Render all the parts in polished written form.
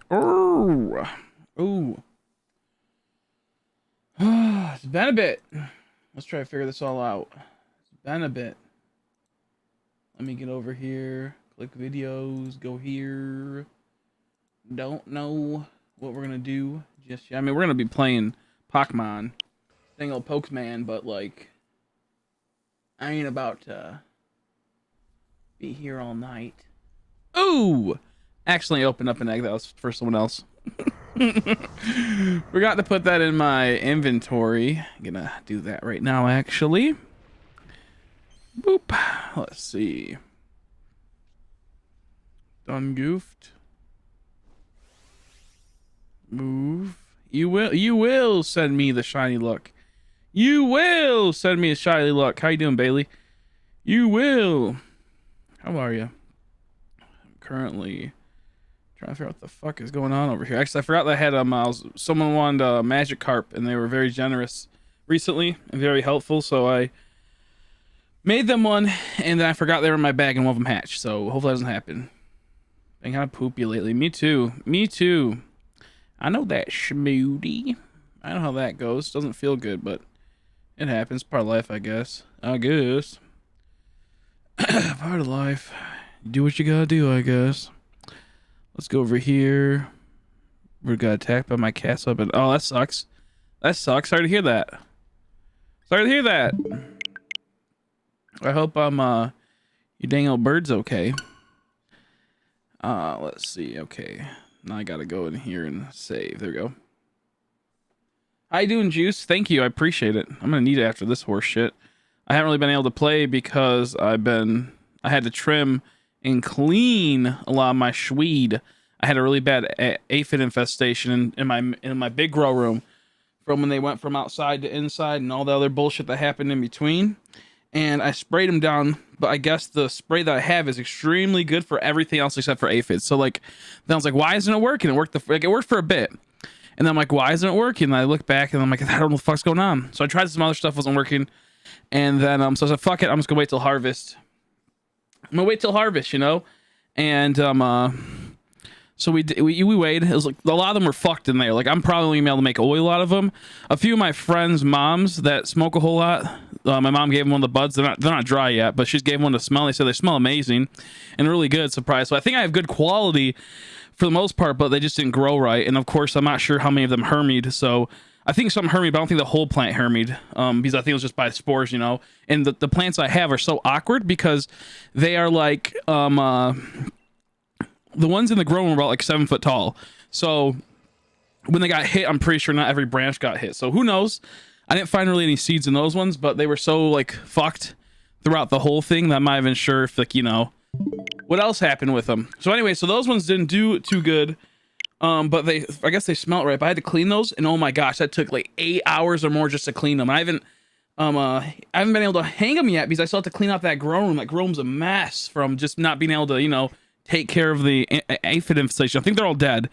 Oh, oh. It's been a bit. Let's try to figure this all out. It's been a bit. Let me get over here. Click videos. Go here. Don't know what we're gonna do just yet. I mean, we're gonna be playing Pokemon, dang old Pokemon, but like, I ain't about to be here all night. Ooh! Accidentally opened up an egg that was for someone else. Forgot to put that in my inventory. I'm gonna do that right now, actually. Boop. Let's see. Done goofed. Move. You will send me the shiny look. You will send me a shiny look. How you doing, Bailey? You will. How are you? I'm currently trying to figure out what the fuck is going on over here. Actually, I forgot that I had someone wanted a magic carp, and they were very generous recently and very helpful. So I made them one, and then I forgot they were in my bag, and one of them hatched. So hopefully that doesn't happen. Been kind of poopy lately. Me too. Me too. I know that, schmoody. I know how that goes. Doesn't feel good, but it happens. Part of life, I guess. I guess. Part of life. You do what you gotta do, I guess. Let's go over here. We got attacked by my castle. But oh, that sucks. That sucks. Sorry to hear that. Sorry to hear that. I hope you dang old bird's okay. Let's see. Okay. Now I gotta go in here and save. There we go. How you doing, Juice? Thank you. I appreciate it. I'm gonna need it after this horse shit. I haven't really been able to play because I had to trim and clean a lot of my schweed. I had a really bad aphid infestation in my big grow room from when they went from outside to inside and all the other bullshit that happened in between. And I sprayed them down, but I guess the spray that I have is extremely good for everything else except for aphids. So like, then I was like, why isn't it working? It worked it worked for a bit. And then I'm like, why isn't it working? And I look back and I'm like, I don't know what the fuck's going on. So I tried some other stuff, wasn't working. And then so I said, fuck it, I'm just gonna wait till harvest. I'm gonna wait till harvest, you know? And so we waited. It was like a lot of them were fucked in there. Like I'm probably only gonna be able to make oil out of them. A few of my friends' moms that smoke a whole lot. My mom gave them one of the buds. They're not dry yet, but she's gave one to smell. They said they smell amazing and really good. Surprise! So I think I have good quality for the most part, but they just didn't grow right. And of course, I'm not sure how many of them hermied. So I think some hermied, but I don't think the whole plant hermied. Because I think it was just by spores, you know. And the plants I have are so awkward because they are like the ones in the grow room are about like 7 foot tall. So when they got hit, I'm pretty sure not every branch got hit. So who knows? I didn't find really any seeds in those ones, but they were so like fucked throughout the whole thing that I'm not even sure if like, you know, what else happened with them. So anyway, so those ones didn't do too good. But I guess they smelled right, but I had to clean those. And oh my gosh, that took like 8 hours or more just to clean them. I haven't been able to hang them yet because I still have to clean out that grow room. That grow room's a mess from just not being able to, you know, take care of the aphid infestation. I think they're all dead.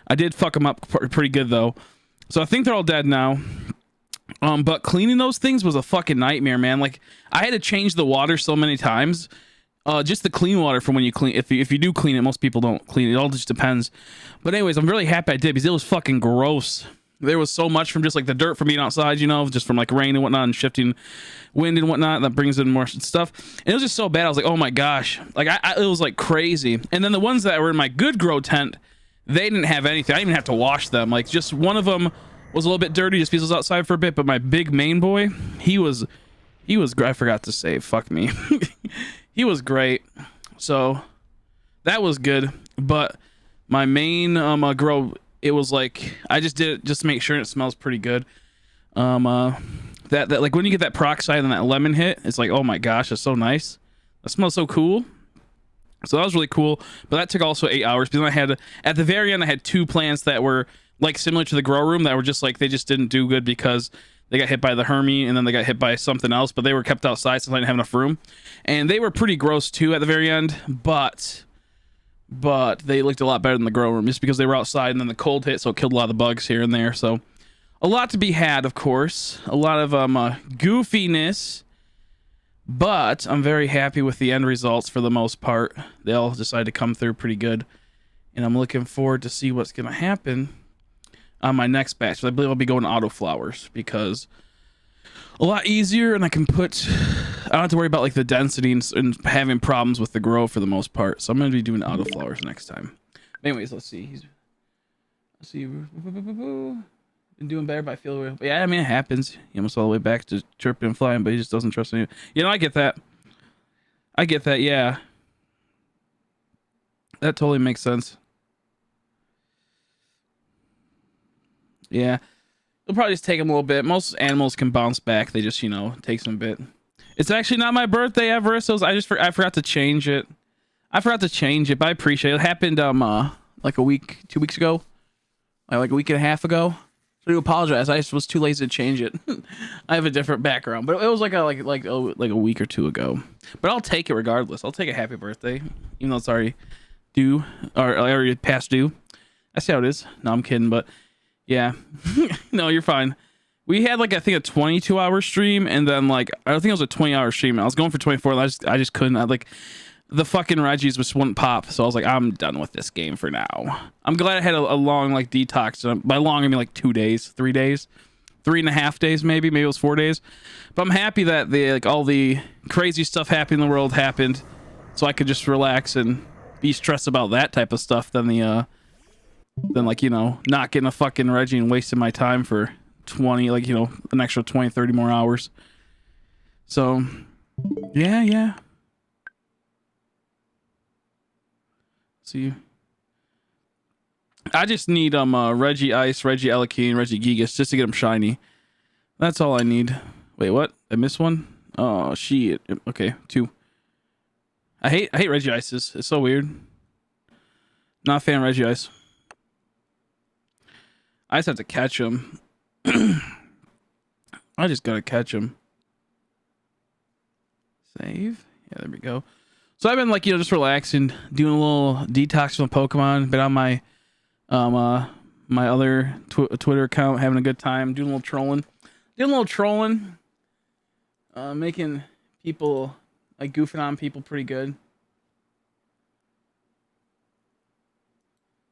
I did fuck them up pretty good though. So I think they're all dead now. But cleaning those things was a fucking nightmare, man. Like I had to change the water so many times. Just the clean water from when you clean. If you do clean it, most people don't clean it. It all just depends. But anyways, I'm really happy I did because it was fucking gross. There was so much from just like the dirt from being outside, you know, just from like rain and whatnot and shifting wind and whatnot that brings in more stuff. And it was just so bad. I was like, oh my gosh, like it was like crazy. And then the ones that were in my good grow tent, they didn't have anything. I didn't even have to wash them. Like just one of them was a little bit dirty just because it was outside for a bit. But my big main boy, he was I forgot to save. Fuck me. He was great. So that was good. But my main grow, it was like I just did it just to make sure it smells pretty good. That like when you get that peroxide and that lemon hit, it's like, oh my gosh, it's so nice. That smells so cool. So that was really cool. But that took also 8 hours because I had at the very end I had 2 plants that were like similar to the grow room that were just like they just didn't do good because they got hit by the Hermie and then they got hit by something else, but they were kept outside since I didn't have enough room. And they were pretty gross too at the very end, but they looked a lot better than the grow room just because they were outside and then the cold hit, so it killed a lot of the bugs here and there. So a lot to be had, of course. A lot of goofiness, but I'm very happy with the end results for the most part. They all decided to come through pretty good. and I'm looking forward to see what's gonna happen on my next batch. I believe I'll be going auto flowers because a lot easier, and I can put. I don't have to worry about like the density and having problems with the grow for the most part. So I'm gonna be doing auto flowers next time. Anyways, let's see. Let's see. Been doing better, but I feel. Yeah, I mean it happens. He almost all the way back to chirping and flying, but he just doesn't trust anyone. You know, I get that. I get that. Yeah, that totally makes sense. Yeah. It'll probably just take them a little bit. Most animals can bounce back. They just, takes them a bit. It's actually not my birthday, Everest. So I forgot to change it. But I appreciate it. It happened like a week, 2 weeks ago, like a week and a half ago. So I do apologize. I just was too lazy to change it. I have a different background, but it was like a week or two ago. But I'll take it regardless. I'll take a happy birthday, even though it's already due or already past due. I see how it is. No, I'm kidding, but. Yeah, no, you're fine. We had like I think a 22-hour stream, and then like I think it was a 20-hour stream. And I was going for 24, and I just couldn't. The fucking Regis just wouldn't pop, so I was like, I'm done with this game for now. I'm glad I had a long like detox. By long I mean like 2 days, 3 days, 3.5 days, maybe it was 4 days. But I'm happy that all the crazy stuff happening in the world happened, so I could just relax and be stressed about that type of stuff than not getting a fucking Reggie and wasting my time for 20, an extra 20, 30 more hours. So, yeah. See, I just need Regice, Regice, Regigigas just to get them shiny. That's all I need. Wait, what? I missed one? Oh, shit. Okay, 2. I hate Regices. It's so weird. Not a fan of Regice. I just have to catch him. I just gotta catch him. Save. Yeah, there we go. So I've been just relaxing, doing a little detox from Pokemon. Been on my my other Twitter account, having a good time, doing a little trolling. Making people goofing on people pretty good.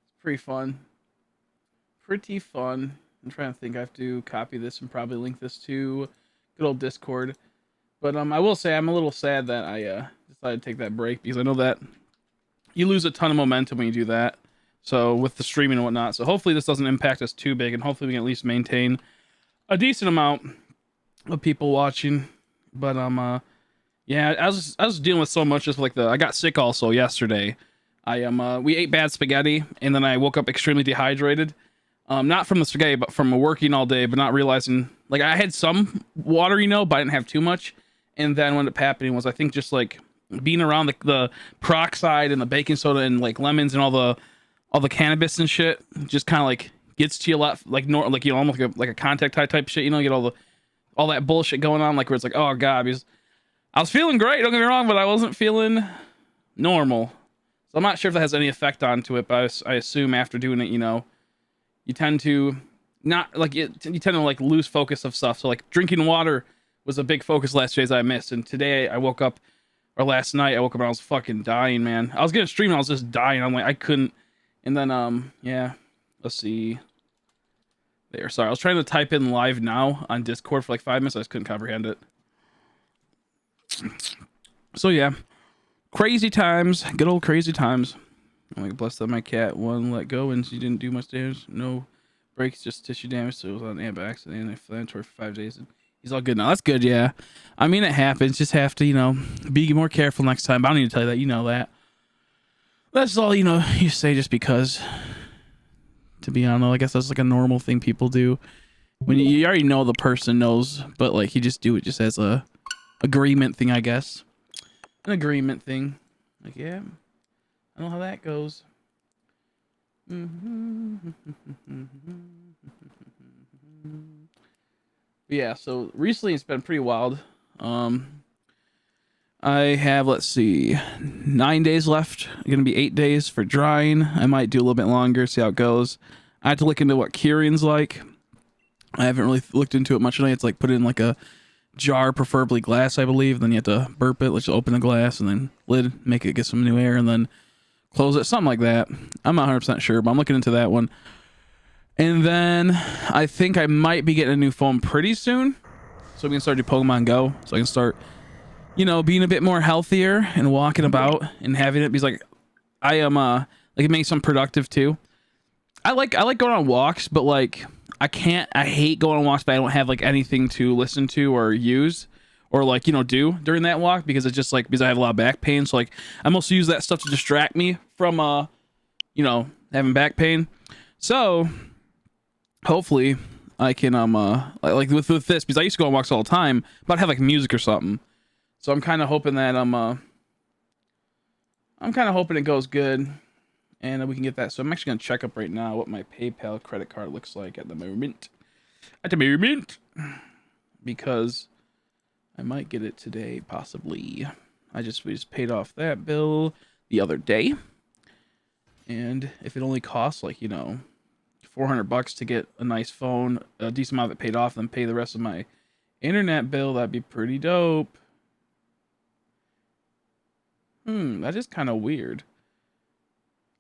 It's pretty fun. I'm trying to think. I have to copy this and probably link this to good old Discord. But I will say I'm a little sad that I decided to take that break, because I know that you lose a ton of momentum when you do that. So with the streaming and whatnot. So hopefully this doesn't impact us too big, and hopefully we can at least maintain a decent amount of people watching. But yeah, I was dealing with so much. Just I got sick also yesterday. We ate bad spaghetti, and then I woke up extremely dehydrated. Not from the spaghetti, but from working all day, but not realizing, I had some water, but I didn't have too much. And then what ended up happening was, I think just being around the peroxide and the baking soda and lemons and all the cannabis and shit, just kind of gets to you a lot, almost like a contact high type shit, you get all that bullshit going on, where it's oh god, because I was feeling great, don't get me wrong, but I wasn't feeling normal. So I'm not sure if that has any effect onto it, but I assume after doing it, you tend to not you tend to lose focus of stuff. So drinking water was a big focus last days I missed, and today last night I woke up and I was fucking dying, man. I was gonna stream and I was just dying. I'm I couldn't. And then yeah, let's see. There, sorry, I was trying to type in live now on Discord for 5 minutes. I just couldn't comprehend it. So yeah, crazy times, good old crazy times. I'm bless that my cat wouldn't let go and she didn't do much damage. No breaks, just tissue damage. So it was on amp accident and inflammatory for 5 days. And he's all good now. That's good, yeah. I mean, it happens. Just have to, be more careful next time. I don't need to tell you that. You know that. That's all, you say just because. To be honest, I guess that's a normal thing people do. When you already know the person knows, but you just do it just as a agreement thing, I guess. An agreement thing. Yeah. I know how that goes. Yeah, so recently it's been pretty wild. I have, let's see, 9 days left. Gonna be 8 days for drying. I might do a little bit longer, see how it goes. I have to look into what curing's like. I haven't really looked into it much today. It's put in a jar, preferably glass, I believe. Then you have to burp it. Let's just open the glass and then lid, make it get some new air, and then close it, something like that. I'm not 100% sure, but I'm looking into that one. And then I think I might be getting a new phone pretty soon, so we can start doing Pokemon Go, so I can start, you know, being a bit more healthier and walking about and having it, because like I am like it makes them productive too. I like going on walks, but like I hate going on walks, but I don't have like anything to listen to or use or like, you know, do during that walk, because it's just like, because I have a lot of back pain. So like I mostly use that stuff to distract me from you know, having back pain. So hopefully I can like with this, because I used to go on walks all the time, but I'd have like music or something. So I'm kind of hoping that I'm kind of hoping it goes good and we can get that. So I'm actually going to check up right now what my PayPal credit card looks like at the moment. Because I might get it today, possibly. We just paid off that bill the other day. And if it only costs like, you know, $400 to get a nice phone, a decent amount of it paid off, then pay the rest of my internet bill, that'd be pretty dope. That is kind of weird.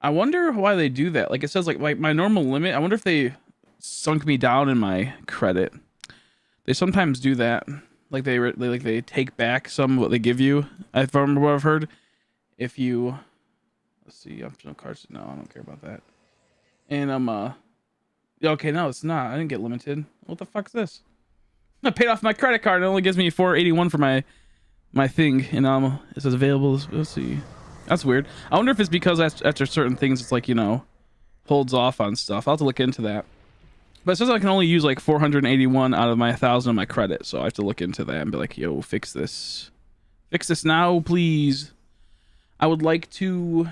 I wonder why they do that. Like it says like my normal limit. I wonder if they sunk me down in my credit. They sometimes do that. Like they take back some of what they give you. I remember what I've heard. If you, let's see, optional cards. No, I don't care about that. And okay, no, it's not. I didn't get limited. What the fuck's this? I paid off my credit card. It only gives me $481 for my thing, and it says available. Let's see. That's weird. I wonder if it's because after certain things, it's like, you know, holds off on stuff. I'll have to look into that. But it says I can only use like 481 out of my 1,000 of my credit, so I have to look into that and be like, yo, fix this. Fix this now, please. I would like to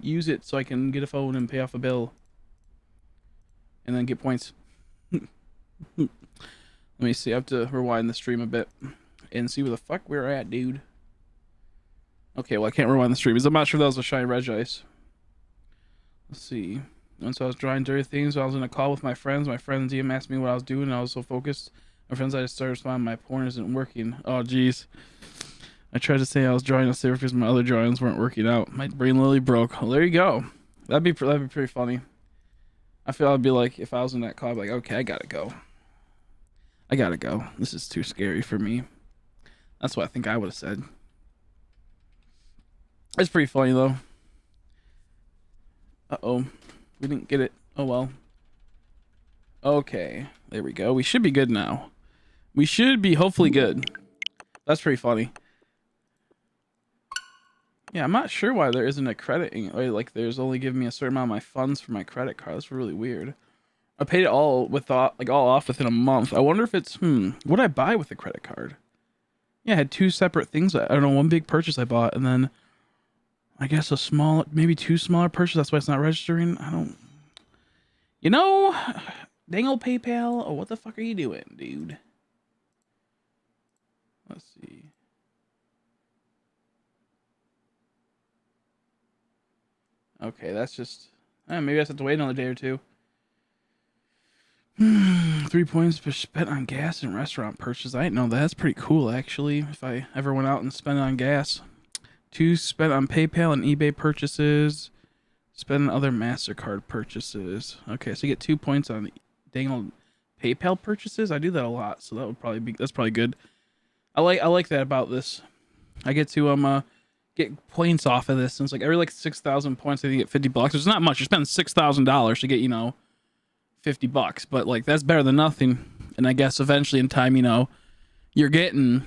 use it so I can get a phone and pay off a bill. And then get points. Let me see. I have to rewind the stream a bit and see where the fuck we're at, dude. Okay, well, I can't rewind the stream because I'm not sure if that was a shiny Regice. Let's see. Once I was drawing dirty things, I was in a call with my friends. My friend DM asked me what I was doing, and I was so focused. My friends, I just started responding, my porn isn't working. Oh, jeez. I tried to say I was drawing a saver because my other drawings weren't working out. My brain literally broke. Well, there you go. That'd be pretty funny. I feel I'd be like, if I was in that call, I'd be like, okay, I gotta go. This is too scary for me. That's what I think I would have said. It's pretty funny, though. Uh-oh. We didn't get it. Oh, well. Okay. There we go. We should be good now. We should be hopefully good. That's pretty funny. Yeah, I'm not sure why there isn't a crediting. Like, there's only giving me a certain amount of my funds for my credit card. That's really weird. I paid it all off within a month. I wonder if it's, what'd I buy with the credit card? Yeah, I had two separate things. I don't know, one big purchase I bought, and then I guess maybe two smaller purchases. That's why it's not registering. I don't, you know, dang old PayPal. Oh, what the fuck are you doing, dude? Let's see. Okay, that's just, maybe I just have to wait another day or two. 3 points per spent on gas and restaurant purchases. I didn't know that. That's pretty cool, actually. If I ever went out and spent it on gas. 2 spent on PayPal and eBay purchases. Spent on other MasterCard purchases. Okay, so you get 2 points on dang old PayPal purchases. I do that a lot, so that would probably be, that's probably good. I like that about this. I get to get points off of this. And it's like every like 6,000 points, I think you get $50. It's not much. You spend $6,000 to get, you know, $50, but like that's better than nothing. And I guess eventually in time, you know, you're getting,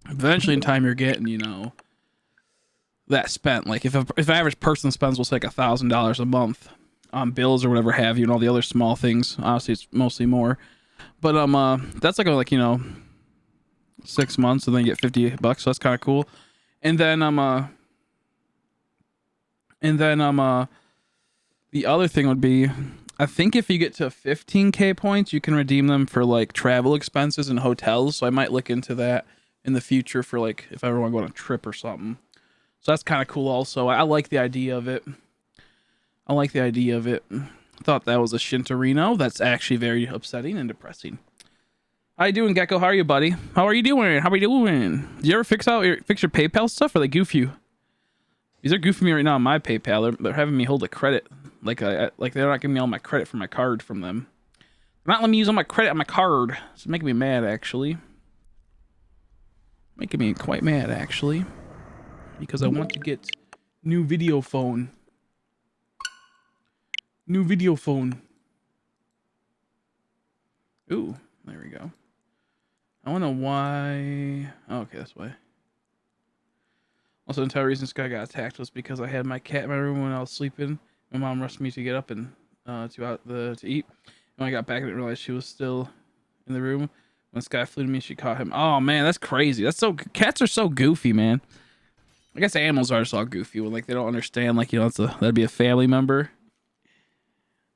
you know, that spent. Like if an average person spends, we'll say like $1,000 a month on bills or whatever have you, and all the other small things. Obviously, it's mostly more, but that's like you know, 6 months, and then you get $50. So that's kind of cool. And then the other thing would be, I think if you get to 15k points, you can redeem them for like travel expenses and hotels. So I might look into that in the future for like if I ever want to go on a trip or something. So that's kind of cool. Also, I like the idea of it. I thought that was a Shintorino. That's actually very upsetting and depressing. How you doing, Gecko? How are you, buddy? How are you doing? Did you ever fix your PayPal stuff, or they goof you? These are goofing me right now on my PayPal. They're having me hold a credit. Like they're not giving me all my credit for my card from them. They're not letting me use all my credit on my card. It's making me mad, actually. Making me quite mad, actually. Because I want to get new video phone. New video phone. Ooh, there we go. I wonder why... Oh, okay, that's why. Also, the entire reason Sky got attacked was because I had my cat in my room when I was sleeping. My mom rushed me to get up and to eat. When I got back, I didn't realize she was still in the room. When Sky flew to me, she caught him. Oh man, that's crazy. That's so cats are so goofy, man. I guess animals are so goofy when like they don't understand. Like that'd be a family member.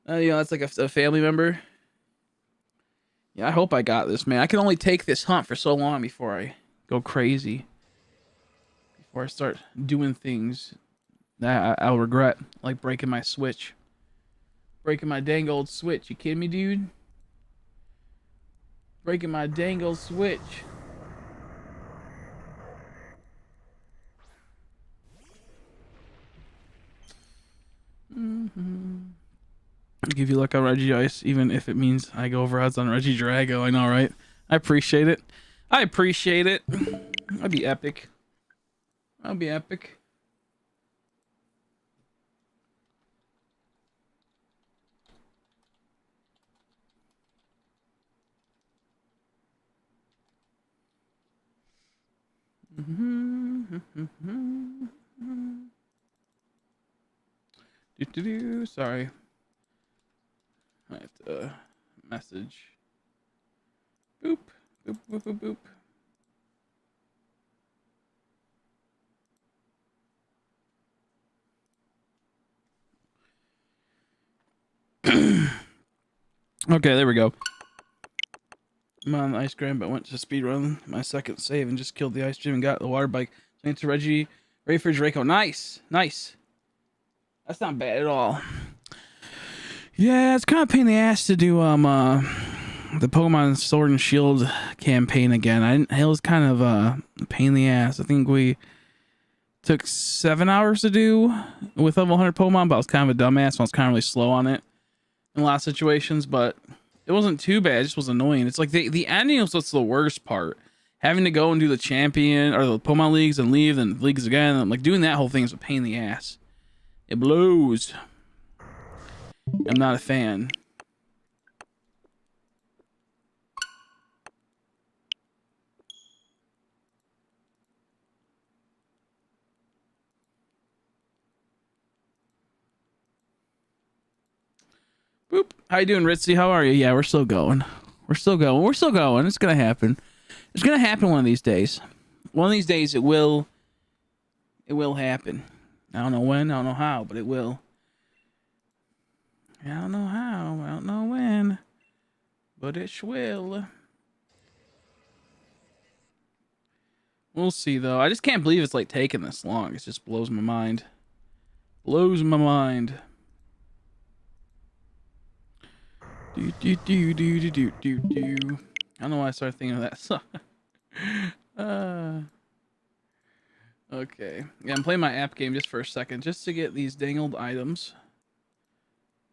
That's like a family member. Yeah, I hope I got this, man. I can only take this hunt for so long before I go crazy. Before I start doing things that I'll regret, like breaking my Switch. Breaking my dang old Switch. You kidding me, dude? Breaking my dang old Switch. Give you luck on Regice, even if it means I go over odds on Regidrago. I know, right? I appreciate it. I appreciate it. That'd be epic. That'd be epic. Sorry. I have to message. Boop. Boop, boop, boop, boop. Okay, there we go. I'm on the ice gram, but went to speedrun my second save and just killed the ice gym and got the water bike. Thanks to Reggie, ready for Draco. Nice, nice. That's not bad at all. Yeah, it's kind of a pain in the ass to do the Pokemon Sword and Shield campaign again. It was kind of a pain in the ass. I think we took 7 hours to do with level 100 Pokemon, but I was kind of a dumbass. So I was kind of really slow on it in a lot of situations, but it wasn't too bad. It just was annoying. It's like the ending was what's the worst part. Having to go and do the champion or the Pokemon leagues and leave and leagues again. I'm like doing that whole thing is a pain in the ass. It blows. I'm not a fan. Boop. How you doing, Ritzy? How are you? Yeah, we're still going. We're still going. We're still going. It's gonna happen. It's gonna happen one of these days. One of these days it will. It will happen. I don't know when. I don't know how, but it will. I don't know how. I don't know when. But it will. We'll see, though. I just can't believe it's like taking this long. It just blows my mind. Blows my mind. Do do do do do do do do. I don't know why I started thinking of that song. Okay. Yeah, I'm playing my app game just for a second, just to get these dangled items.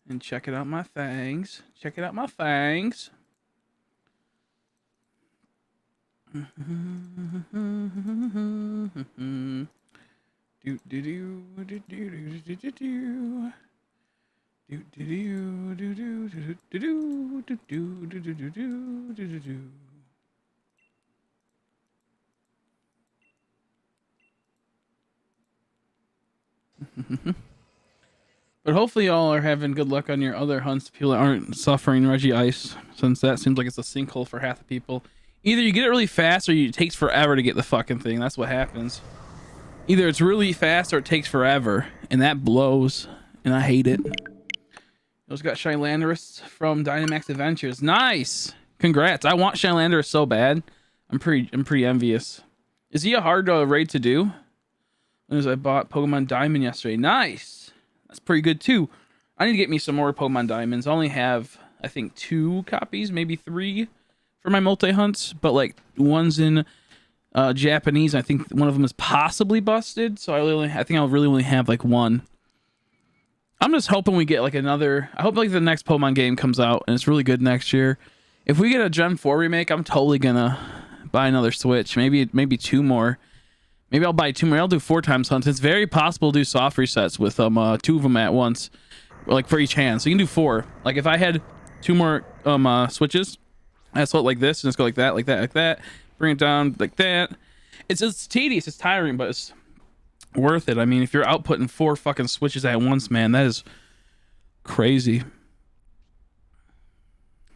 And check it out my fangs. Check it out my fangs. Do do do do do do do do do. Do do do do do do do do do do do do do do. But hopefully y'all are having good luck on your other hunts. People that aren't suffering Regice, since that seems like it's a sinkhole for half the people. Either you get it really fast or it takes forever to get the fucking thing. That's what happens. Either it's really fast or it takes forever, and that blows, and I hate it. Those got Shylandrus from Dynamax Adventures. Nice! Congrats. I want Shylandrus so bad. I'm pretty envious. Is he a hard raid to do? As I bought Pokemon Diamond yesterday. Nice! That's pretty good too. I need to get me some more Pokemon Diamonds. I only have, I think, 2 copies, maybe 3 for my multi-hunts. But like, one's in Japanese. I think one of them is possibly busted, so I think I'll really only have like one. I'm just hoping we get like another. I hope like the next Pokemon game comes out and it's really good next year. If we get a Gen 4 remake, I'm totally gonna buy another Switch. Maybe 2 more. Maybe I'll buy 2 more. I'll do 4 times hunts. It's very possible to do soft resets with 2 of them at once, like for each hand. So you can do 4. Like if I had 2 more switches, I swap like this and just go like that, like that, like that. Bring it down like that. It's tedious. It's tiring, but it's worth it. I mean, if you're outputting 4 fucking switches at once, man, that is crazy.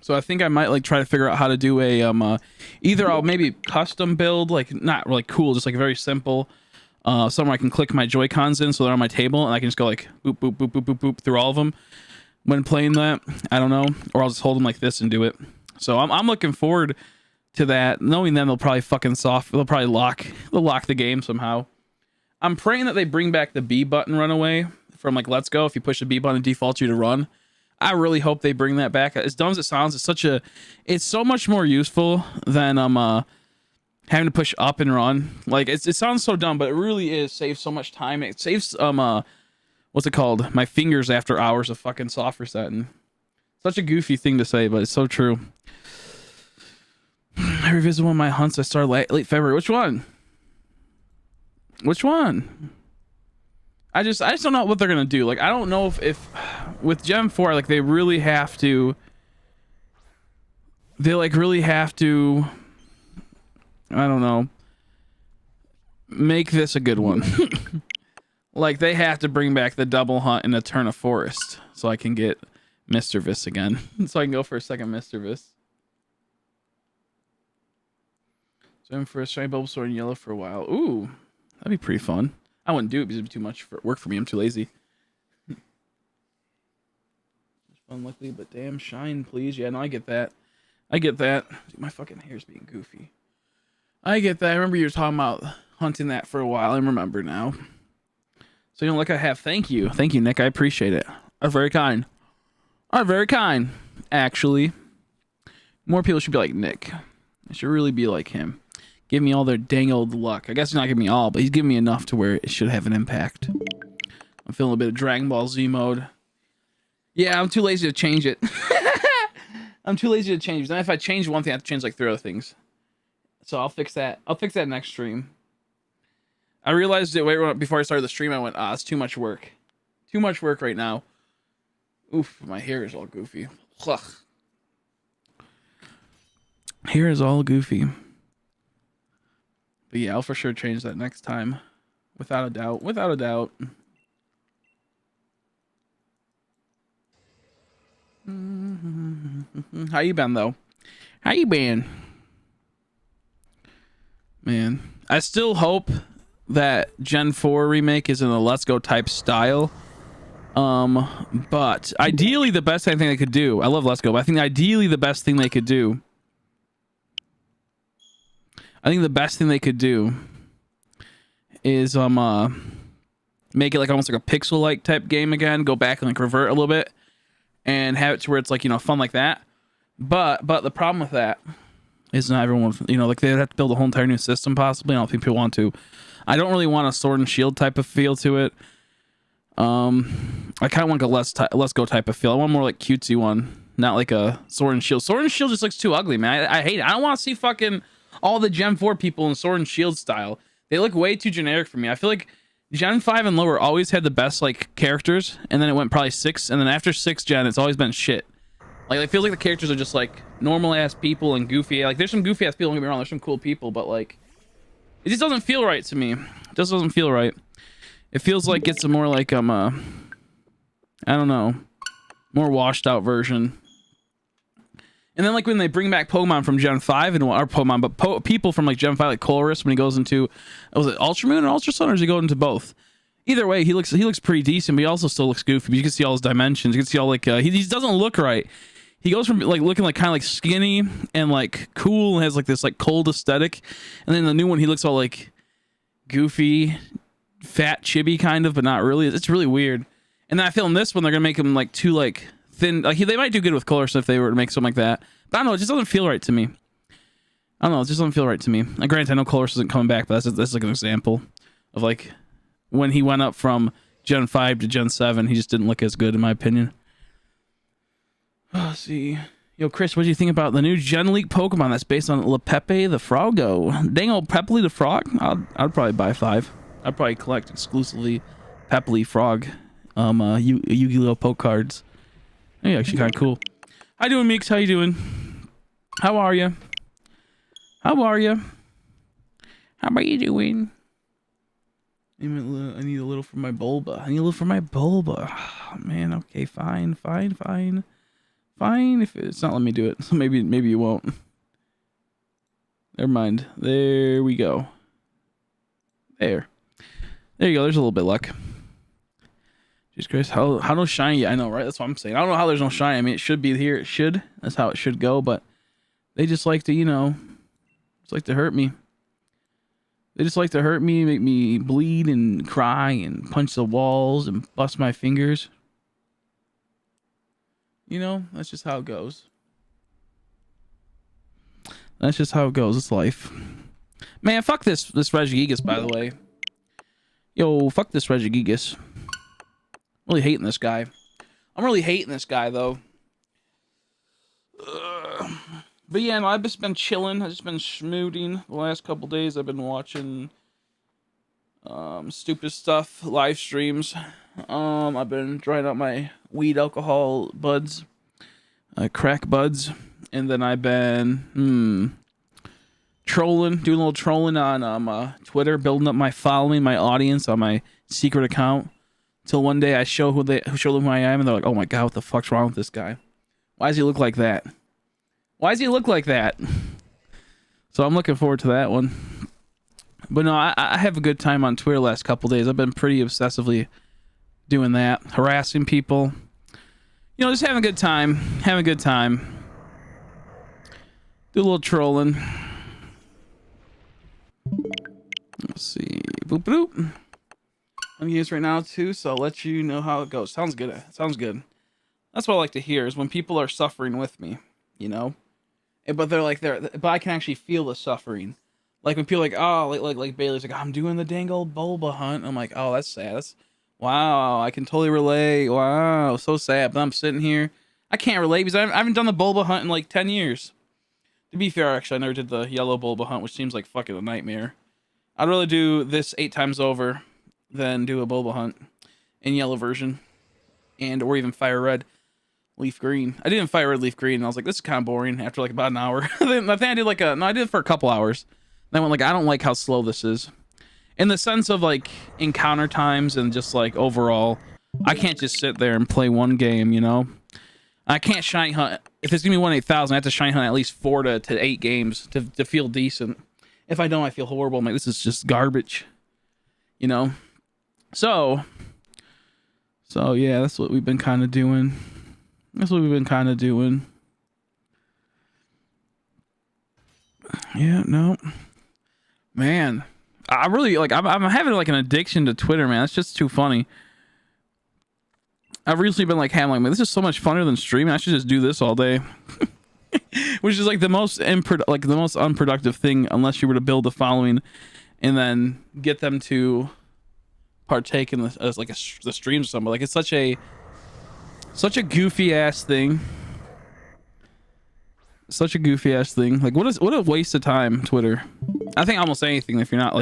So I think I might like try to figure out how to do a either I'll maybe custom build, like not really cool, just like very simple, somewhere I can click my Joy-Cons in so they're on my table and I can just go like boop boop boop boop boop boop through all of them when playing that. I don't know, or I'll just hold them like this and do it. So I'm looking forward to that, knowing then they'll probably they'll probably lock the game somehow. I'm praying that they bring back the B button runaway from like Let's Go. If you push the B button, it defaults you to run. I really hope they bring that back. As dumb as it sounds, it's so much more useful than having to push up and run. Like it sounds so dumb, but it really is. Saves so much time. It saves what's it called? My fingers after hours of fucking soft resetting. Such a goofy thing to say, but it's so true. I revisit one of my hunts I started late February. Which one? I just don't know what they're gonna do. Like I don't know if with Gen 4 like they really have to I don't know, make this a good one. Like they have to bring back the double hunt in Eterna Forest so I can get Mr. Vis again. So I can go for a second Mr. Vis. So I'm for a shiny Bulbasaur in yellow for a while. Ooh, that'd be pretty fun. I wouldn't do it because it'd be too much work for me. I'm too lazy. It's unlikely, but damn, shine, please. Yeah, no, I get that. Dude, my fucking hair's being goofy. I get that. I remember you were talking about hunting that for a while. I remember now. So, look, I have. Thank you, Nick. I appreciate it. Very kind. Very kind, actually. More people should be like Nick. I should really be like him. Give me all their dang old luck. I guess he's not giving me all, but he's giving me enough to where it should have an impact. I'm feeling a bit of Dragon Ball Z mode. Yeah, I'm too lazy to change it. I'm too lazy to change it. Then if I change one thing, I have to change like 3 other things. So I'll fix that. I'll fix that next stream. I realized it before I started the stream. I went, it's too much work. Too much work right now. Oof, my hair is all goofy. Ugh. Hair is all goofy. But yeah, I'll for sure change that next time. Without a doubt. Without a doubt. How you been, though? How you been? Man, I still hope that Gen 4 remake is in a Let's Go type style. But ideally the best thing they could do, I love Let's Go, but I think ideally the best thing they could do, is make it like almost like a pixel-like type game again, go back and like revert a little bit and have it to where it's like, fun like that. But the problem with that is not everyone, like they'd have to build a whole entire new system possibly. I don't think people want to. I don't really want a Sword and Shield type of feel to it. I kind of want a Let's Go type of feel. I want more like cutesy one, not like a Sword and Shield. Sword and Shield just looks too ugly, man. I hate it. I don't want to see fucking all the Gen 4 people in Sword and Shield style. They look way too generic for me. I feel like Gen 5 and lower always had the best like characters, and then it went probably 6, and then after 6 gen, it's always been shit. Like it feels like the characters are just like normal ass people and goofy. Like there's some goofy ass people. Don't get me wrong. There's some cool people, but like it just doesn't feel right to me. It just doesn't feel right. It feels like it's a more like I don't know, more washed out version. And then like when they bring back Pokemon from Gen 5 and our Pokemon, but people from like Gen 5, like Colress, when he goes into, was it Ultra Moon or Ultra Sun, or does he go into both? Either way, he looks pretty decent, but he also still looks goofy. But you can see all his dimensions. You can see all like he doesn't look right. He goes from like looking like kind of like skinny and like cool and has like this like cold aesthetic, and then the new one he looks all like goofy, fat, chibi kind of, but not really. It's really weird. And then I feel in this one they're gonna make him like too like thin. Like they might do good with colors if they were to make something like that. But I don't know. It just doesn't feel right to me. I don't know. It just doesn't feel right to me. Granted, I know Colress isn't coming back, but that's like an example of like when he went up from Gen 5 to Gen 7, he just didn't look as good, in my opinion. Let's see. Yo, Chris, what do you think about the new Gen League Pokemon that's based on Lepepe the Froggo? Dang old Pepley the Frog? I'd probably buy 5. I'd probably collect exclusively Pepley Frog Yu-Gi-Oh! Poke cards. Hey, actually kind of cool. How you doing, Meeks? How you doing? How are you? How are you? How are you doing? I need a little for my Bulba. Oh, man, okay, fine. Fine, if it's not, let me do it. So maybe you won't. Never mind. There we go. There you go. There's a little bit of luck. Jesus Christ, how no shiny yet? I know, right? That's what I'm saying. I don't know how there's no shiny. I mean, it should be here. It should. That's how it should go. But they just like to, just like to hurt me. They just like to hurt me, make me bleed and cry and punch the walls and bust my fingers. That's just how it goes. That's just how it goes. It's life. Man, fuck this Regigigas, by the way. Yo, fuck this Regigigas. Really hating this guy. I'm really hating this guy, though. But yeah, no, I've just been chilling. I've just been schmooting the last couple days. I've been watching stupid stuff, live streams. I've been trying out my weed alcohol buds, crack buds, and then I've been doing a little trolling on Twitter, building up my following, my audience on my secret account. Till one day I show them who I am, and they're like, "Oh my god, what the fuck's wrong with this guy? Why does he look like that? Why does he look like that?" So I'm looking forward to that one. But no, I have a good time on Twitter the last couple days. I've been pretty obsessively doing that, harassing people. Just having a good time. Do a little trolling. Let's see. Boop boop. I'm used right now too, so I'll let you know how it goes. Sounds good. That's what I like to hear, is when people are suffering with me, But they're like, but I can actually feel the suffering. Like when people are like, oh, like Bailey's like, I'm doing the dang old Bulba hunt. I'm like, oh, that's sad. Wow, I can totally relate. Wow, so sad. But I'm sitting here. I can't relate because I haven't done the Bulba hunt in like 10 years. To be fair, actually, I never did the yellow Bulba hunt, which seems like fucking a nightmare. I'd rather do this 8 times over than do a Bulba hunt in yellow version, or even fire red, leaf green. I did fire red, leaf green, and I was like, this is kind of boring after like about an hour. I think I did I did it for a couple hours. Then I went like, I don't like how slow this is. In the sense of like encounter times and just like overall, I can't just sit there and play one game, I can't shiny hunt. If it's gonna be 1/8000, I have to shiny hunt at least 4 to 8 games to feel decent. If I don't, I feel horrible. I'm like, this is just garbage, So yeah, that's what we've been kind of doing. Yeah, no, man. I really I'm having like an addiction to Twitter, man. It's just too funny. I've recently been like having this is so much funner than streaming. I should just do this all day. Which is like the most unproductive thing, unless you were to build a following and then get them to partake in the streams or something. Like it's such a goofy ass thing. Such a goofy ass thing. Like what a waste of time, Twitter. I think almost anything, if you're not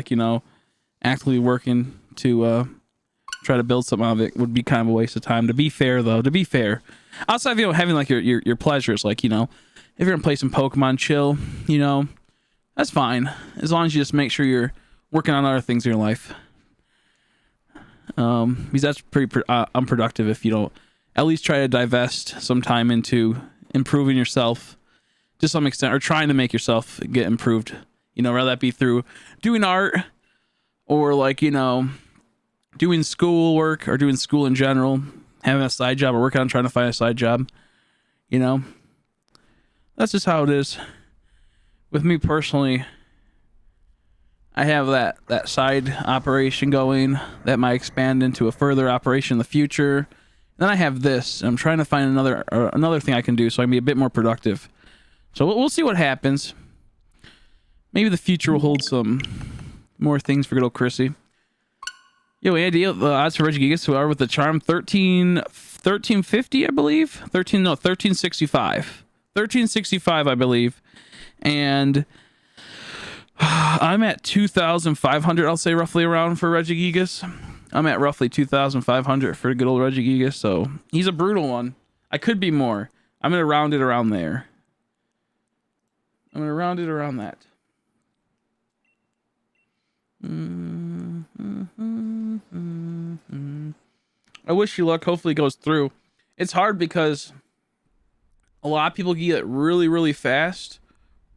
actively working to try to build something out of it, would be kind of a waste of time. To be fair, outside of having like your pleasures, like if you're gonna play some Pokemon, chill, that's fine, as long as you just make sure you're working on other things in your life. Because that's pretty unproductive if you don't at least try to divest some time into improving yourself to some extent, or trying to make yourself get improved. Whether that be through doing art or doing school work or doing school in general, having a side job or working on trying to find a side job. That's just how it is. With me personally, I have that side operation going that might expand into a further operation in the future. Then I have this. I'm trying to find another thing I can do so I can be a bit more productive. So we'll see what happens. Maybe the future will hold some more things for good old Chrissy. Yo, Andy, the odds for Regigigas who are with the charm 1350, I believe. 1365. 1365, I believe. And I'm at 2,500, I'll say roughly around for Regigigas. I'm at roughly 2,500 for good old Regigigas, so he's a brutal one. I could be more. I'm going to round it around there. I'm going to round it around that. I wish you luck. Hopefully it goes through. It's hard because a lot of people get it really, really fast,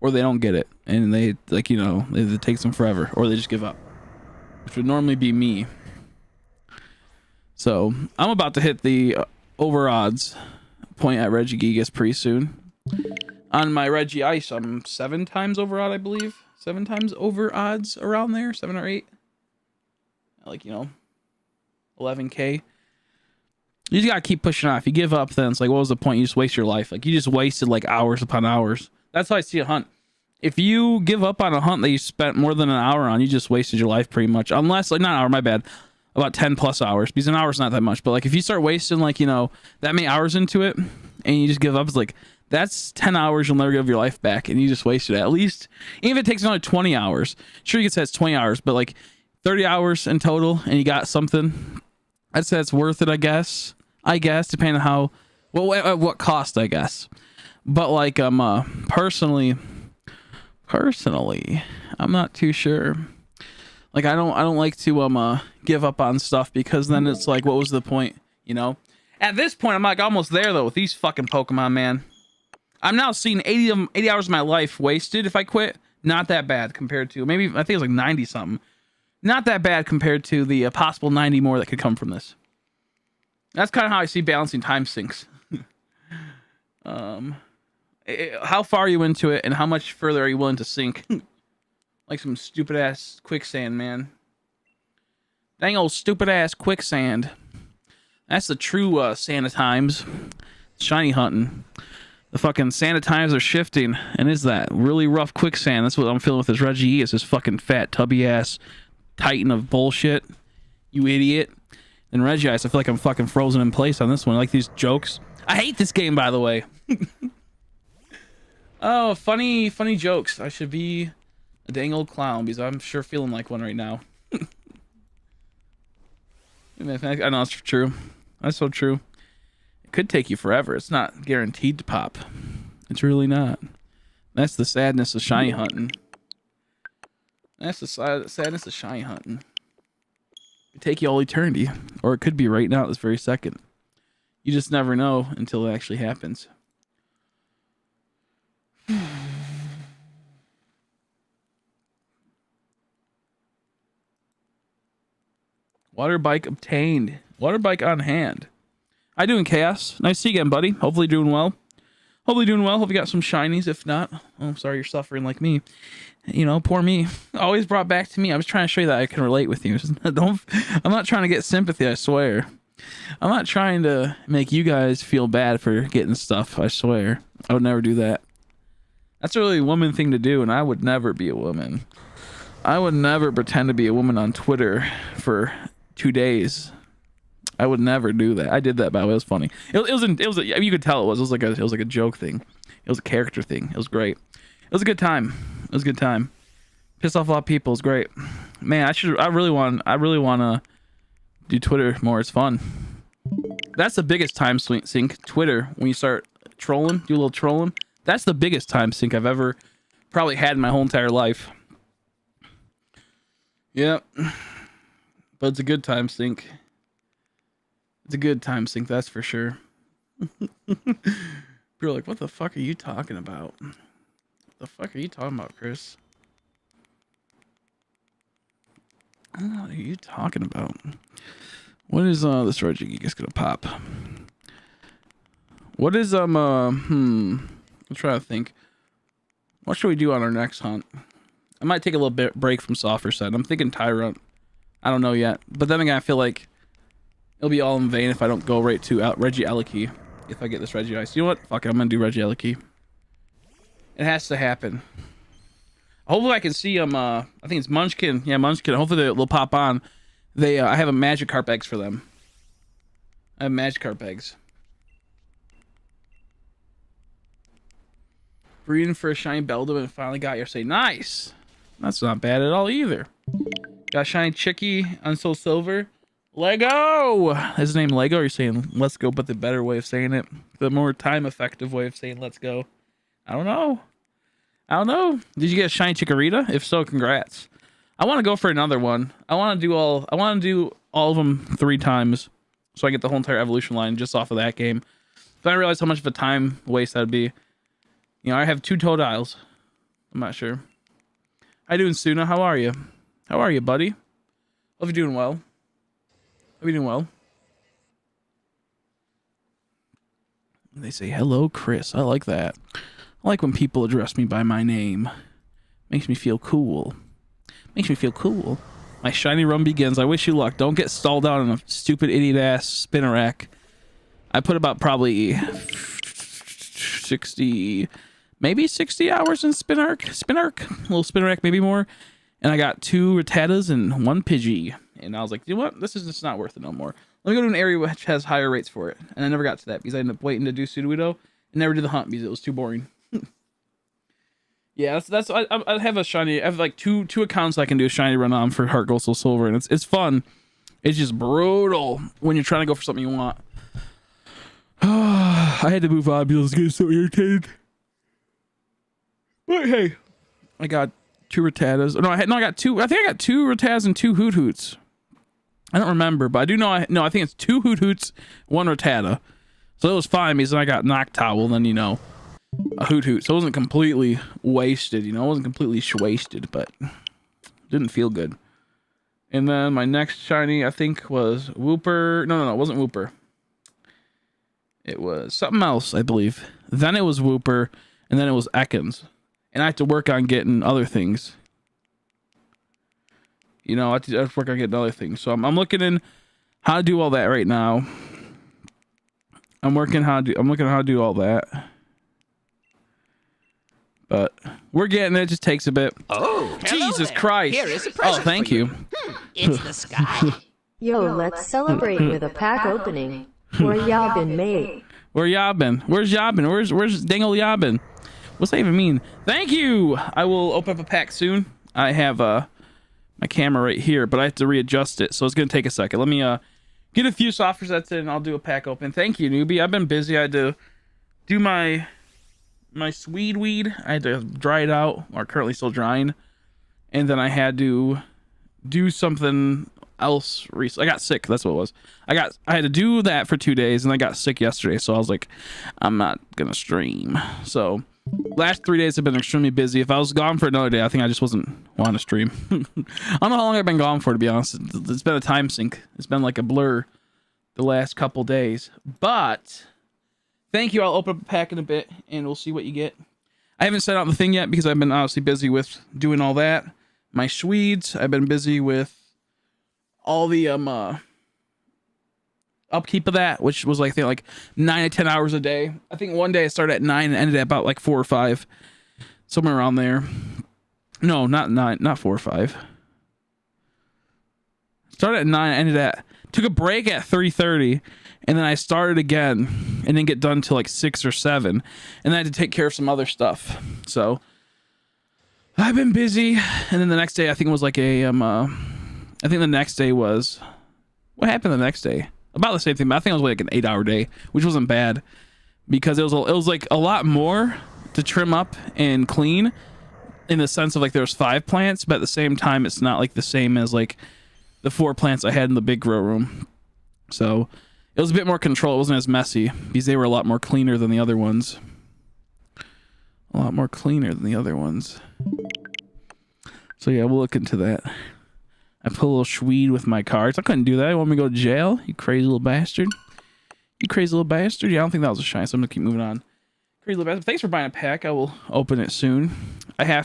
or they don't get it. And they, like, you know, it takes them forever, or they just give up, which would normally be me. So I'm about to hit the over odds point at Regigigas pretty soon. On my Regice, I'm 7 times over odd, I believe. 7 times over odds around there, 7 or 8. Like, you know, 11K. You just gotta keep pushing on. If you give up, then it's like, what was the point? You just waste your life. Like, you just wasted like hours upon hours. That's how I see a hunt. If you give up on a hunt that you spent more than an hour on, you just wasted your life pretty much. Unless, like, not an hour, my bad. About 10 plus hours, because an hour is not that much. But like, if you start wasting, like, you know, that many hours into it and you just give up, it's like, that's 10 hours you'll never give your life back, and you just wasted it. At least, even if it takes another 20 hours, sure, you could say it's 20 hours, but like 30 hours in total, and you got something, I'd say it's worth it, I guess, depending on how, well, at what cost, I guess. But like, personally, I'm not too sure. Like, I don't like to give up on stuff, because then it's like, what was the point, you know? At this point, I'm like almost there though with these fucking Pokemon, man. I'm now seeing 80 hours of my life wasted if I quit. Not that bad compared to, maybe, I think it was like 90 something. Not that bad compared to the possible 90 more that could come from this. That's kind of how I see balancing time sinks. How far are you into it, and how much further are you willing to sink? Like some stupid ass quicksand, man. Dang old stupid ass quicksand. That's the true Santa times. Shiny hunting. The fucking Santa times are shifting, and is that really rough quicksand? That's what I'm feeling with this Regice, this fucking fat tubby ass titan of bullshit. You idiot. And Regice, I feel like I'm fucking frozen in place on this one. I like these jokes. I hate this game, by the way. Oh, funny jokes. I should be a dang old clown, because I'm sure feeling like one right now. I know that's true. That's so true. It could take you forever. It's not guaranteed to pop. It's really not. That's the sadness of shiny hunting. That's the sadness of shiny hunting. It could take you all eternity, or it could be right now, this very second. You just never know until it actually happens. Water bike obtained. Water bike on hand. How you doing, Chaos? Nice to see you again, buddy. Hopefully doing well. Hope you got some shinies. If not, oh, I'm sorry you're suffering like me. You know, poor me. Always brought back to me. I was trying to show you that I can relate with you. I'm not trying to get sympathy, I swear. I'm not trying to make you guys feel bad for getting stuff, I swear. I would never do that. That's a really woman thing to do, and I would never be a woman. I would never pretend to be a woman on Twitter for 2 days. I would never do that. I did that, by the way. It was funny. It was you could tell it was like a joke thing. It was a character thing. It was great. It was a good time. Pissed off a lot of people. It was great. Man, I really want to do Twitter more. It's fun. That's the biggest time sink. Twitter, when you start trolling, do a little trolling. That's the biggest time sink I've ever probably had in my whole entire life. Yep. But it's a good time sink. It's a good time sink, that's for sure. People are like, what the fuck are you talking about? What the fuck are you talking about, Chris? What are you talking about? What is this Regigigas gonna pop? What is I'm trying to think. What should we do on our next hunt? I might take a little bit break from softer set. I'm thinking Tyrant. I don't know yet. But then again, I feel like it'll be all in vain if I don't go right to Regice if I get this Regice. You know what? Fuck it, I'm gonna do Regice. It has to happen. Hopefully I can see them. I think it's Munchkin. Yeah, Munchkin. Hopefully they'll pop on. I have a Magikarp eggs for them. I have Magikarp eggs. Breeding for a shiny Beldum and finally got your say. Nice. That's not bad at all either. Got shiny Chicky on Soul Silver. Lego. Is his name Lego? Or are you saying let's go, but the better way of saying it? The more time effective way of saying let's go. I don't know. Did you get a shiny Chikorita? If so, congrats. I want to go for another one. I want to do all of them 3 times so I get the whole entire evolution line just off of that game. But I realize how much of a time waste that'd be. You know, I have 2 Totodiles. I'm not sure. How you doing, Suna? How are you? How are you, buddy? Hope you're doing well. Hope you're doing well. They say, hello, Chris. I like that. I like when people address me by my name. Makes me feel cool. Makes me feel cool. My shiny run begins. I wish you luck. Don't get stalled out on a stupid idiot-ass Spinnerack. I put about probably 60... maybe 60 hours in Spinark, a little Spinnerack, maybe more. And I got 2 Rattatas and 1 Pidgey. And I was like, you know what? This is just not worth it no more. Let me go to an area which has higher rates for it. And I never got to that because I ended up waiting to do Sudowoodo and never did the hunt because it was too boring. Yeah, I have a shiny. I have like two accounts I can do a shiny run on for Heart Gold Soul Silver, and it's fun. It's just brutal when you're trying to go for something you want. I had to move on because I was getting so irritated. But hey, I got 2 Rattatas. I got 2. I think I got 2 Rattatas and 2 Hoot Hoots. I don't remember, but I do know. I think it's 2 Hoot Hoots, 1 Rattata. So it was fine because then I got Noctowl, then a Hoot Hoot. So it wasn't completely wasted, It wasn't completely wasted, but didn't feel good. And then my next shiny, I think, was Wooper. No, it wasn't Wooper. It was something else, I believe. Then it was Wooper, and then it was Ekans. And I have to work on getting other things. I have to work on getting other things. So I'm looking in how to do all that right now. I'm looking how to do all that. But we're getting it. It just takes a bit. Oh, Jesus there. Christ. Here is a present thank for you. It's the sky. Yo, let's celebrate with a pack opening. Where y'all been, mate? Where y'all been? Where's y'all been? Where's dang old y'all been? What's that even mean? Thank you. I will open up a pack soon. I have my camera right here, but I have to readjust it, so it's gonna take a second. Let me get a few soft resets in, and I'll do a pack open. Thank you, newbie. I've been busy. I had to do my Swede weed. I had to dry it out, or currently still drying, and then I had to do something else recently. I got sick. That's what it was. I had to do that for 2 days, and I got sick yesterday, so I was like, I'm not gonna stream. So last 3 days have been extremely busy. If I was gone for another day, I think I just wasn't wanting to stream. I don't know how long I've been gone for, to be honest. It's been a time sink. It's been like a blur the last couple days. But thank you. I'll open up a pack in a bit, and we'll see what you get. I haven't set out the thing yet because I've been obviously busy with doing all that. My Swedes. I've been busy with all the upkeep of that, which was like, I think, like 9 to 10 hours a day. I think one day I started at 9 and ended at about like 4 or 5, somewhere around there. No, not 9, not 4 or 5. Started at 9, ended at, took a break at 3:30, and then I started again and didn't get done till like 6 or 7, and then I had to take care of some other stuff. So I've been busy, and then the next day I think it was like I think the next day was, what happened the next day? About the same thing, but I think it was like an 8-hour day, which wasn't bad because it was like a lot more to trim up and clean in the sense of like there's 5 plants, but at the same time it's not like the same as like the 4 plants I had in the big grow room. So it was a bit more control. It wasn't as messy because they were a lot more cleaner than the other ones. A lot more cleaner than the other ones. So yeah, we'll look into that. I put a little Swede with my cards. I couldn't do that. You want me to go to jail? You crazy little bastard. You crazy little bastard. Yeah, I don't think that was a shine, so I'm going to keep moving on. Crazy little bastard. Thanks for buying a pack. I will open it soon. I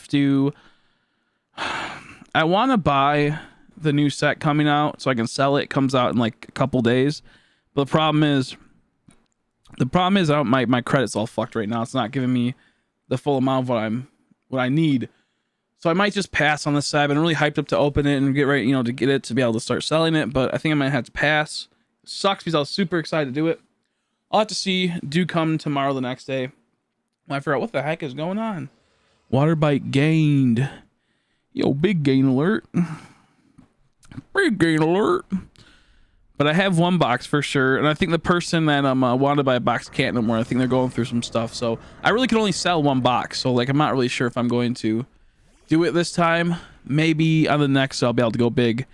want to buy the new set coming out so I can sell it. It comes out in like a couple days. But the problem is my credit's all fucked right now. It's not giving me the full amount of what I need. So I might just pass on this side. I've been really hyped up to open it and get ready, you know, to get it to be able to start selling it. But I think I might have to pass. It sucks because I was super excited to do it. I'll have to see. Do come tomorrow, the next day. When I figure out what the heck is going on. Water bite gained. Yo, big gain alert. Big gain alert. But I have one box for sure. And I think the person that wanted to buy a box can't no more. I think they're going through some stuff. So I really can only sell one box. So like, I'm not really sure if I'm going to do it this time. Maybe on the next I'll be able to go big.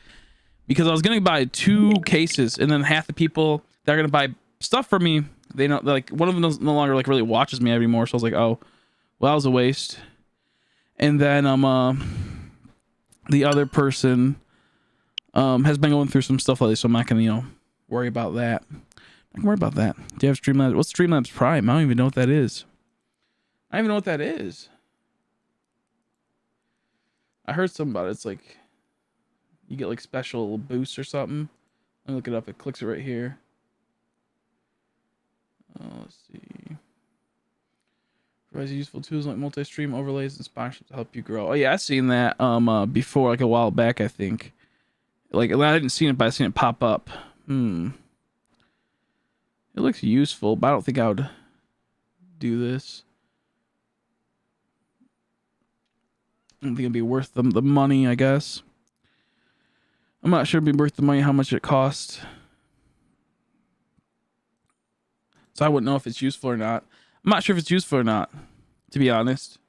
Because I was going to buy 2 cases. And then half the people that are going to buy stuff for me, they know, like, one of them no longer like really watches me anymore. So I was like, oh, well, that was a waste. And then the other person has been going through some stuff lately, so I'm not gonna, you know, worry about that. I can worry about that. Do you have Streamlabs? What's Streamlabs Prime? I don't even know what that is. I don't even know what that is. I heard something about it. It's like you get like special boosts or something. Let me look it up. It clicks it right here. Let's see. Provides useful tools like multi-stream overlays and sponsorships to help you grow. Oh yeah, I've seen that before, like a while back, I think. Like, I didn't see it, but I seen it pop up. It looks useful, but I don't think I would do this. I don't think it'd be worth the money, I guess. I'm not sure it'd be worth the money, how much it costs. So I wouldn't know if it's useful or not. I'm not sure if it's useful or not, to be honest.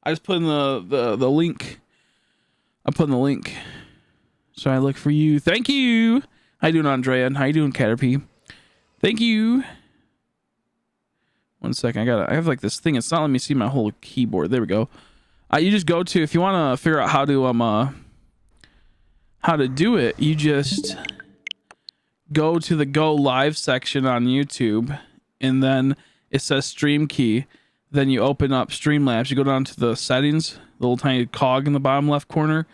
I just put in the link. I put in the link. So I look for you. Thank you. How you doing, Andrea? How you doing, Caterpie? Thank you. 1 second. I have like this thing. It's not letting me see my whole keyboard. There we go. You just go to, if you want to figure out how to do it, you just go to the Go Live section on YouTube, and then it says Stream Key. Then you open up Streamlabs. You go down to the settings, the little tiny cog in the bottom left corner,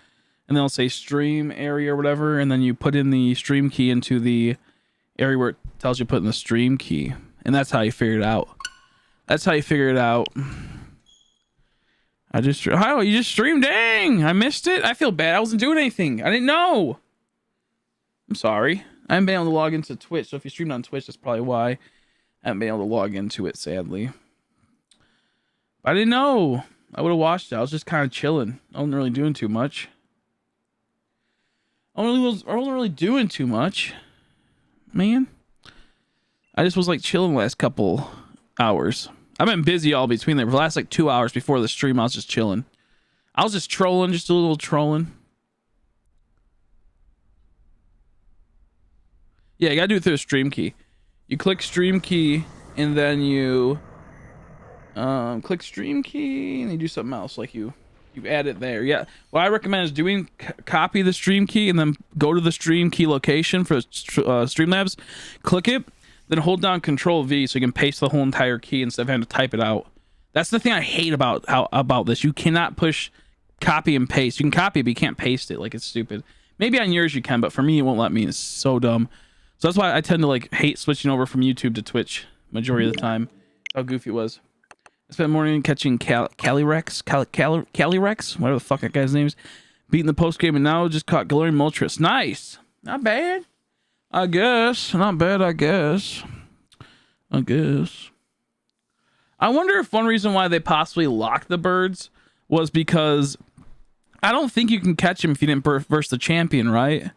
and then it'll say Stream Area or whatever, and then you put in the Stream Key into the area where it tells you to put in the Stream Key, and that's how you figure it out. That's how you figure it out. You just streamed? Dang, I missed it. I feel bad. I wasn't doing anything. I didn't know. I'm sorry. I haven't been able to log into Twitch, so if you streamed on Twitch, that's probably why I haven't been able to log into it, sadly. I didn't know. I would have watched it. I was just kind of chilling. I wasn't really doing too much. I wasn't really doing too much, man. I just was like chilling the last couple hours. I've been busy all between there. For the last like 2 hours before the stream, I was just chilling. I was just trolling, just a little trolling. Yeah, you gotta do it through a Stream Key. You click Stream Key, and then you click Stream Key, and you do something else, like you add it there. Yeah, what I recommend is doing copy the Stream Key, and then go to the Stream Key location for Streamlabs, click it, then hold down Control V so you can paste the whole entire key instead of having to type it out. That's the thing I hate about this. You cannot push copy and paste. You can copy, but you can't paste it. Like, it's stupid. Maybe on yours you can, but for me it won't let me. It's so dumb. So that's why I tend to like hate switching over from YouTube to Twitch majority of the time. How goofy it was. I spent morning catching Calyrex, whatever the fuck that guy's name is, beating the post game, and now just caught Galarian Moltres. Nice, not bad, I guess. Not bad, I guess. I wonder if one reason why they possibly locked the birds was because I don't think you can catch them if you didn't verse the champion, right?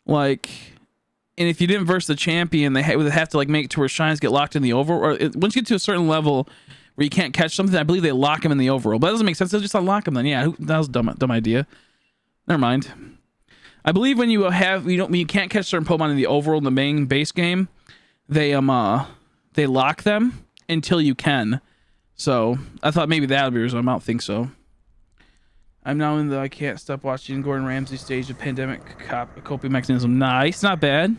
Like, and if you didn't verse the champion, they would have to like make it to where shines get locked in the overworld. Or once you get to a certain level where you can't catch something, I believe they lock them in the overworld. But that doesn't make sense. They'll just unlock them then. Yeah, that was a dumb idea. Never mind. I believe when when you can't catch certain Pokemon in the overworld in the main base game, they lock them until you can. So I thought maybe that would be the reason. I don't think so. I'm now in the I can't stop watching Gordon Ramsay stage of pandemic coping mechanism. Nice, not bad.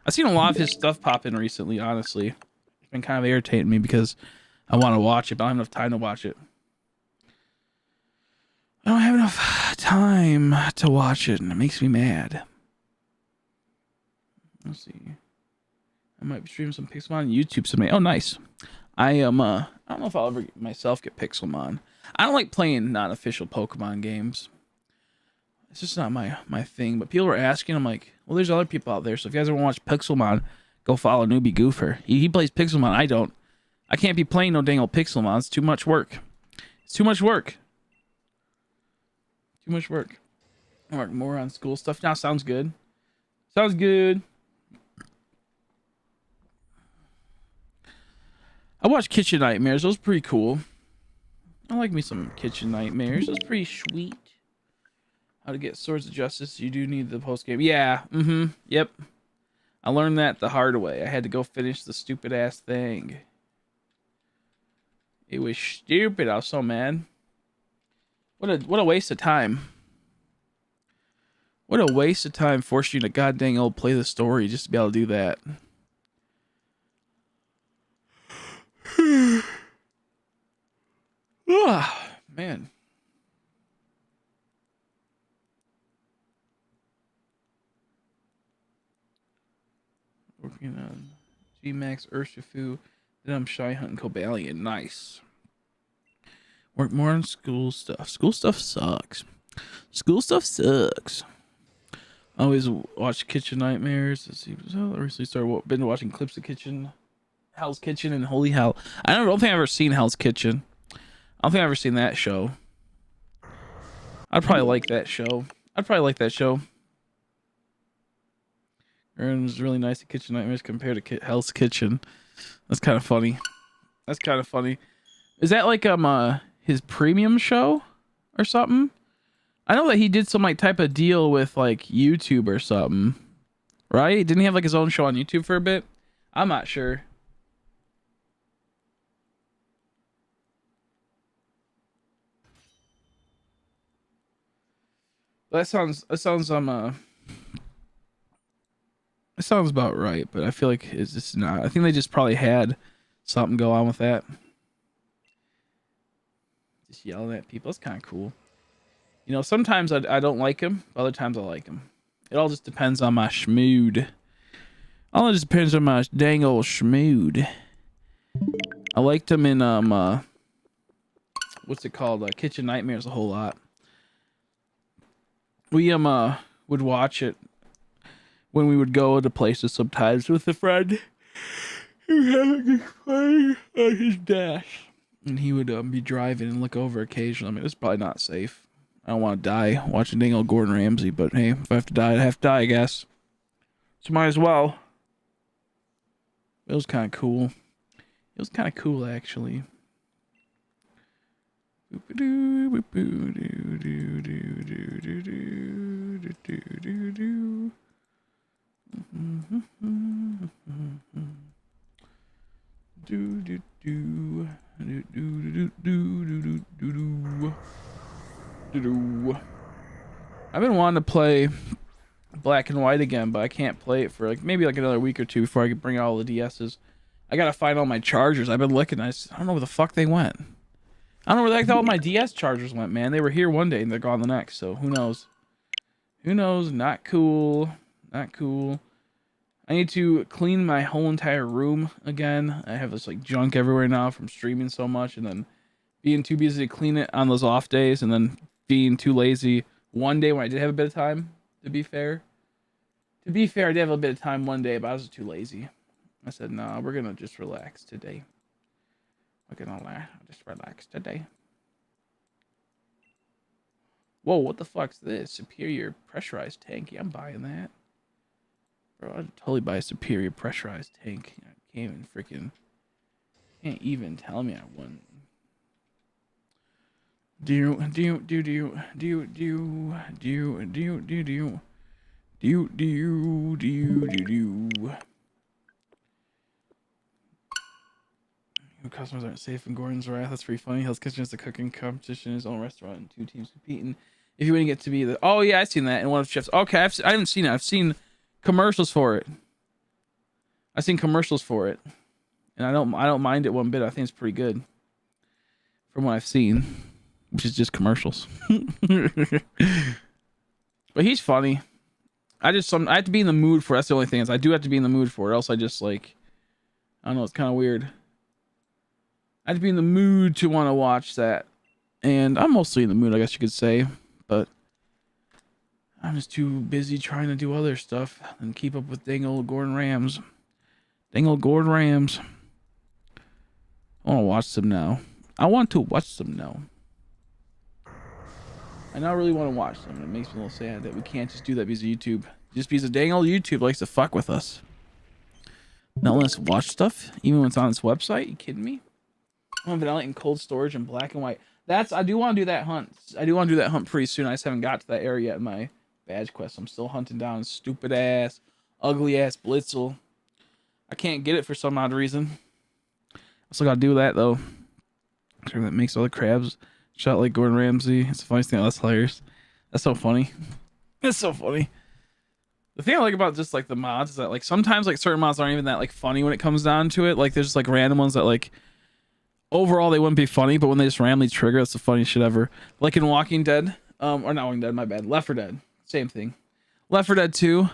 I've seen a lot of his stuff pop in recently, honestly. It's been kind of irritating me because I want to watch it, but I don't have enough time to watch it. I don't have enough time to watch it, and it makes me mad. Let's see. I might be streaming some Pixelmon on YouTube someday. Oh, nice. I am I don't know if I'll ever myself get Pixelmon. I don't like playing non-official Pokemon games. It's just not my thing. But people were asking, I'm like, well, there's other people out there. So if you guys ever watch Pixelmon, go follow Newbie Goofer. He plays Pixelmon. I don't. I can't be playing no dang old Pixelmon. It's too much work. It's too much work. Too much work. I work more on school stuff now. Sounds good. Sounds good. I watched Kitchen Nightmares. Those pretty cool. I like me some Kitchen Nightmares. Those pretty sweet. How to get Swords of Justice. You do need the post game. Yeah. Yep. I learned that the hard way. I had to go finish the stupid ass thing. It was stupid. I was so mad. What a waste of time. What a waste of time forcing you to goddamn old play the story just to be able to do that. Ah, man. Working on G-Max, Urshifu, then I'm shy hunting Cobalion. Nice. Work more on school stuff. School stuff sucks. School stuff sucks. I always watch Kitchen Nightmares. Let's see. I recently started been watching clips of Hell's Kitchen, and holy hell, I don't think I've ever seen Hell's Kitchen. I don't think I've ever seen that show. I'd probably like that show. Aaron was really nice at Kitchen Nightmares compared to Hell's Kitchen. That's kind of funny. Is that like his premium show or something? I know that he did some like type of deal with like YouTube or something, right? Didn't he have like his own show on YouTube for a bit? I'm not sure. That sounds it sounds about right, but I feel like it's just not. I think they just probably had something go on with that. Just yelling at people. It's kind of cool. You know, sometimes I don't like him. Other times I like him. It all just depends on my schmood. All it just depends on my dang old schmood. I liked him in what's it called? Kitchen Nightmares a whole lot. We would watch it when we would go to places sometimes with a friend who had a play on his dash, and he would be driving and look over occasionally. I mean, it's probably not safe. I don't want to die watching dang old Gordon Ramsay, but hey, if I have to die, I have to die, I guess. So might as well. It was kind of cool. It was kind of cool, actually. I've been wanting to play Black and White again, but I can't play it for like maybe like another week or two before I can bring out all the DSs. I gotta find all my chargers. I've been looking. I don't know where the fuck they went. I don't know where the heck all my DS chargers went, man. They were here one day and they're gone the next. So who knows? Who knows? Not cool. Not cool. I need to clean my whole entire room again. I have this like junk everywhere now from streaming so much, and then being too busy to clean it on those off days, and then being too lazy one day when I did have a bit of time. To be fair, I did have a bit of time one day, but I was too lazy. I said, "No, we're gonna just relax today. We're gonna just relax today." Whoa, what the fuck's this? Superior pressurized tank. Yeah, I'm buying that. Bro, I'd totally buy a superior pressurized tank. Can't even tell me I wouldn't. Do customers aren't safe in Gordon's Wrath. That's pretty funny. Hell's Kitchen is a cooking competition in his own restaurant and two teams competing. If you wouldn't get to be the... Oh, yeah, I've seen that in one of the chefs. Okay, I haven't seen it. I've seen commercials for it. And I don't mind it one bit. I think it's pretty good. From what I've seen. Which is just commercials. But he's funny. I have to be in the mood for it. That's the only thing is I do have to be in the mood for it. Else I just like... I don't know, it's kind of weird. I have to be in the mood to want to watch that. And I'm mostly in the mood, I guess you could say. But I'm just too busy trying to do other stuff and keep up with dang old Gordon Rams. Dang old Gordon Rams. I want to watch them now. I want to watch them now. I now really want to watch them. It makes me a little sad that we can't just do that because of YouTube. Just because dang old YouTube likes to fuck with us. Not let us watch stuff, even when it's on its website. You kidding me? I want vanilla in cold storage and black and white. I do want to do that hunt. I do want to do that hunt pretty soon. I just haven't got to that area yet in my badge quest. I'm still hunting down stupid ass, ugly ass Blitzel. I can't get it for some odd reason. I still gotta do that though. Sure, that makes all the crabs shot like Gordon Ramsay. It's the funniest thing. That's hilarious. That's so funny. That's so funny. The thing I like about just like the mods is that like sometimes like certain mods aren't even that like funny when it comes down to it. Like there's just like random ones that like overall they wouldn't be funny, but when they just randomly trigger, that's the funniest shit ever. Like in Walking Dead, or not Walking Dead, my bad. Left 4 Dead, same thing. Left 4 Dead 2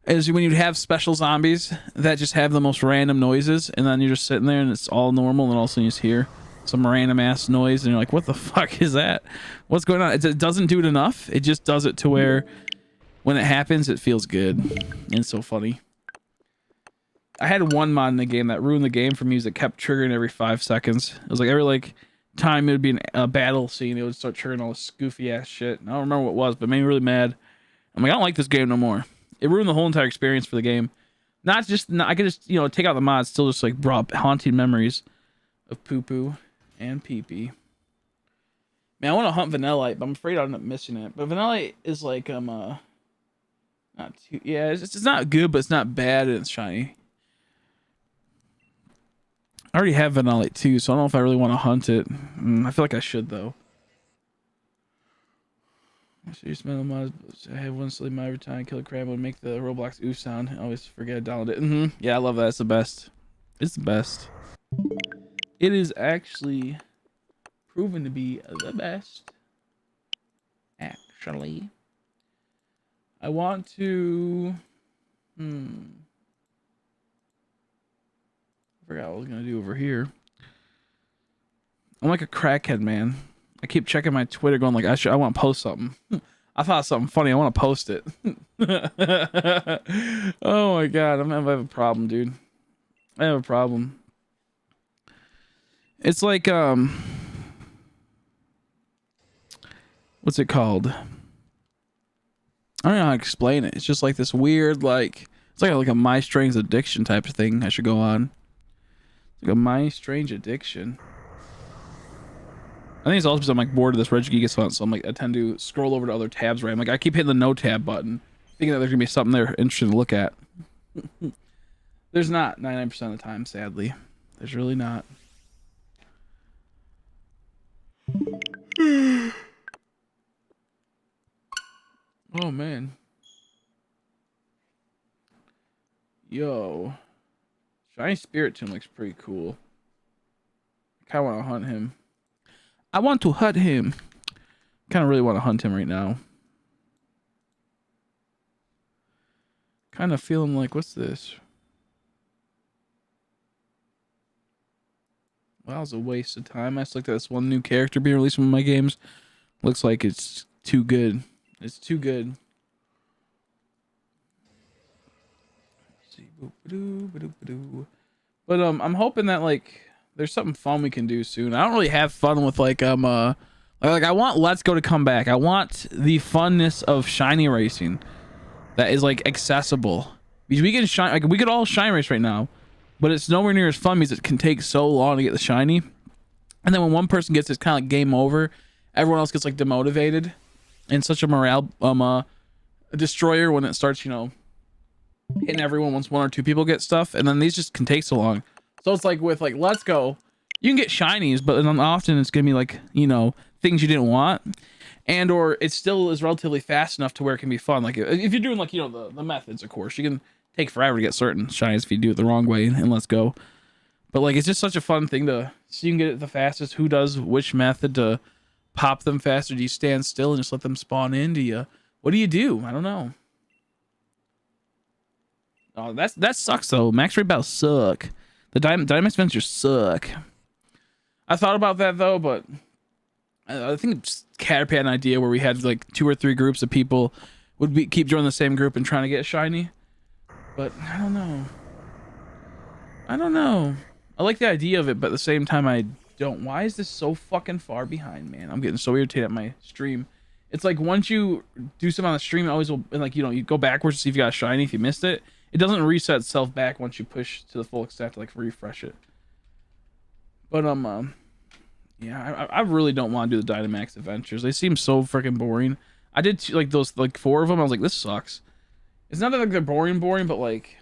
is when you'd have special zombies that just have the most random noises, and then you're just sitting there and it's all normal, and all of a sudden you just hear some random ass noise, and you're like, what the fuck is that? What's going on? It doesn't do it enough. It just does it to where when it happens, it feels good. And it's so funny. I had one mod in the game that ruined the game for me, is it kept triggering every 5 seconds. It was like every like time it would be a battle scene, it would start triggering all this goofy ass shit. I don't remember what it was, but it made me really mad. I'm like, I don't like this game no more. It ruined the whole entire experience for the game. I could just, you know, take out the mods, still just like brought haunting memories of poo poo and pee pee. Man, I want to hunt Vanillite, but I'm afraid I'll end up missing it. But Vanillite is like not too, yeah, it's not good, but it's not bad, and it's shiny. I already have Vanillite too, so I don't know if I really want to hunt it. I feel like I should though. So you smell mods. I have one silly mod every time I kill a crab, would make the Roblox oof sound. I always forget to download it. Yeah, I love that. It's the best. It's the best. It is actually proven to be the best. Actually, I want to. I forgot what I was gonna do over here. I'm like a crackhead, man. I keep checking my Twitter, going like, I want to post something. I thought something funny. I want to post it. Oh my god, I have a problem, dude. I have a problem. It's like what's it called? I don't know how to explain it. It's just like this weird, like it's like a My Strange Addiction type of thing I should go on. It's like a My Strange Addiction. I think it's also because I'm like bored of this Regigigas font, so I'm like I tend to scroll over to other tabs, right? I'm like I keep hitting the no tab button, thinking that there's gonna be something there interesting to look at. There's not 99% of the time, sadly. There's really not. Oh man. Yo. Shiny Spiritomb looks pretty cool. I kinda wanna hunt him. I want to hunt him. Kind of really want to hunt him right now. Kind of feeling like, what's this? Well, that was a waste of time. I just looked at this one new character being released from my games. Looks like it's too good. It's too good. Let's see. But I'm hoping that like there's something fun we can do soon. I don't really have fun with like I want Let's Go to come back. I want the funness of shiny racing that is like accessible. Because we can shine, like we could all shine race right now, but it's nowhere near as fun because it can take so long to get the shiny. And then when one person gets, it's kind of like game over. Everyone else gets like demotivated, and such a morale destroyer when it starts, you know, hitting everyone once one or two people get stuff. And then these just can take so long. So it's like with like Let's Go, you can get shinies, but then often it's gonna be like, you know, things you didn't want, and or it still is relatively fast enough to where it can be fun. Like if you're doing like, you know, the methods, of course, you can take forever to get certain shinies if you do it the wrong way in Let's Go. But like it's just such a fun thing to see you can get it the fastest. Who does which method to pop them faster? Do you stand still and just let them spawn in? What do you do? I don't know. Oh, that sucks though. Max rate battles suck. The Dynamax Ventures suck. I thought about that though, but I think Caterpie had an idea where we had like 2 or 3 groups of people would keep joining the same group and trying to get shiny. But I don't know. I like the idea of it, but at the same time I don't. Why is this so fucking far behind, man? I'm getting so irritated at my stream. It's like once you do something on the stream, it always will, like, you know, you go backwards to see if you got a shiny. If you missed it, it doesn't reset itself back once you push to the full extent to like refresh it. But yeah, I really don't want to do the Dynamax adventures. They seem so freaking boring. I did like those, like 4 of them. I was like, this sucks. It's not that like they're boring, but like,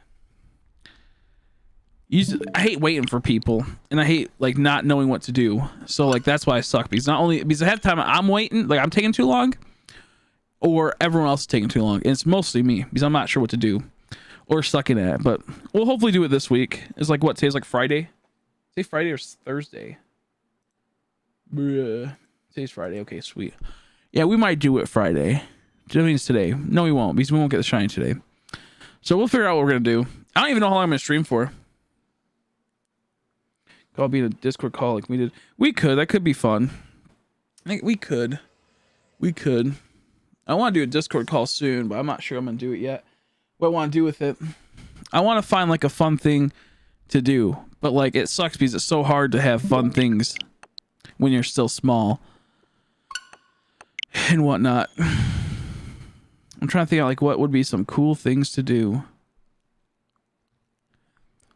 I hate waiting for people, and I hate like not knowing what to do. So like that's why I suck, because not only because half the time I'm waiting, like I'm taking too long, or everyone else is taking too long. And it's mostly me because I'm not sure what to do or sucking at it. But we'll hopefully do it this week. It's like what today's like Friday. Say Friday or Thursday. Bruh. Today's Friday. Okay, sweet. Yeah, we might do it Friday. That means today. No, we won't, because we won't get the shiny today. So we'll figure out what we're gonna do. I don't even know how long I'm gonna stream for. Call being a Discord call like we did. We could. That could be fun. I think we could. I want to do a Discord call soon, but I'm not sure I'm gonna do it yet. What I want to do with it, I want to find like a fun thing to do, but like it sucks because it's so hard to have fun things when you're still small and whatnot. I'm trying to think of like what would be some cool things to do.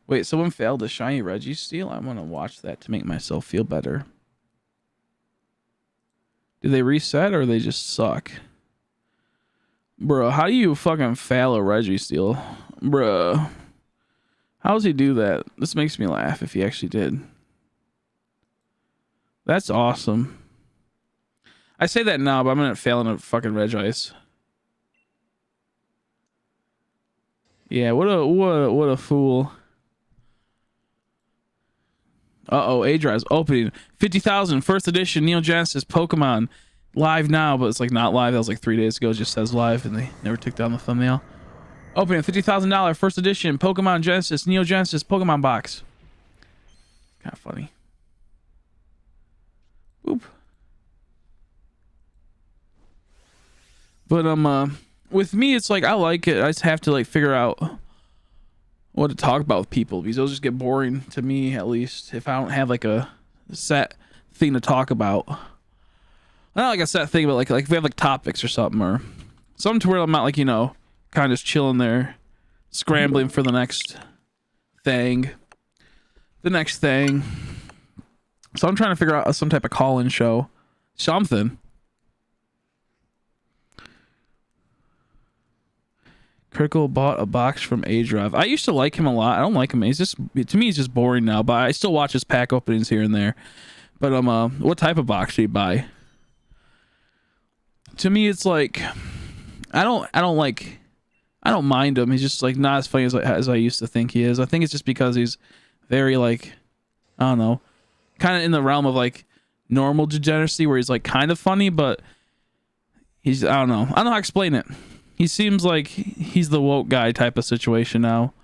Wait, someone failed a shiny Registeel? I want to watch that to make myself feel better. Do they reset or they just suck? Bro, how do you fucking fail a Registeel? Bro. How does he do that? This makes me laugh if he actually did. That's awesome. I say that now, but I'm gonna fail in a fucking Regice. Yeah, what a fool. Uh-oh, A-Drive's opening. 50,000, first edition Neo Genesis Pokemon. Live now, but it's like not live. That was like 3 days ago. It just says live, and they never took down the thumbnail. Opening $50,000 first edition Pokemon Genesis, Neo Genesis Pokemon box. Kind of funny. Boop. But with me, it's like I like it. I just have to like figure out what to talk about with people, because they'll just get boring to me, at least if I don't have like a set thing to talk about. Not like a set thing, but like if we have like topics or something, or something to where I'm not like, you know, kind of just chilling there, scrambling for the next thing. So I'm trying to figure out some type of call-in show, something. Critical bought a box from A-Drive. I used to like him a lot. I don't like him. He's just, to me, he's just boring now, but I still watch his pack openings here and there. But what type of box did he buy? To me, it's like I don't mind him. He's just like not as funny as I used to think he is. I think it's just because he's very like, I don't know, kind of in the realm of like normal degeneracy, where he's like kind of funny, but he's, I don't know how to explain it. He seems like he's the woke guy type of situation now.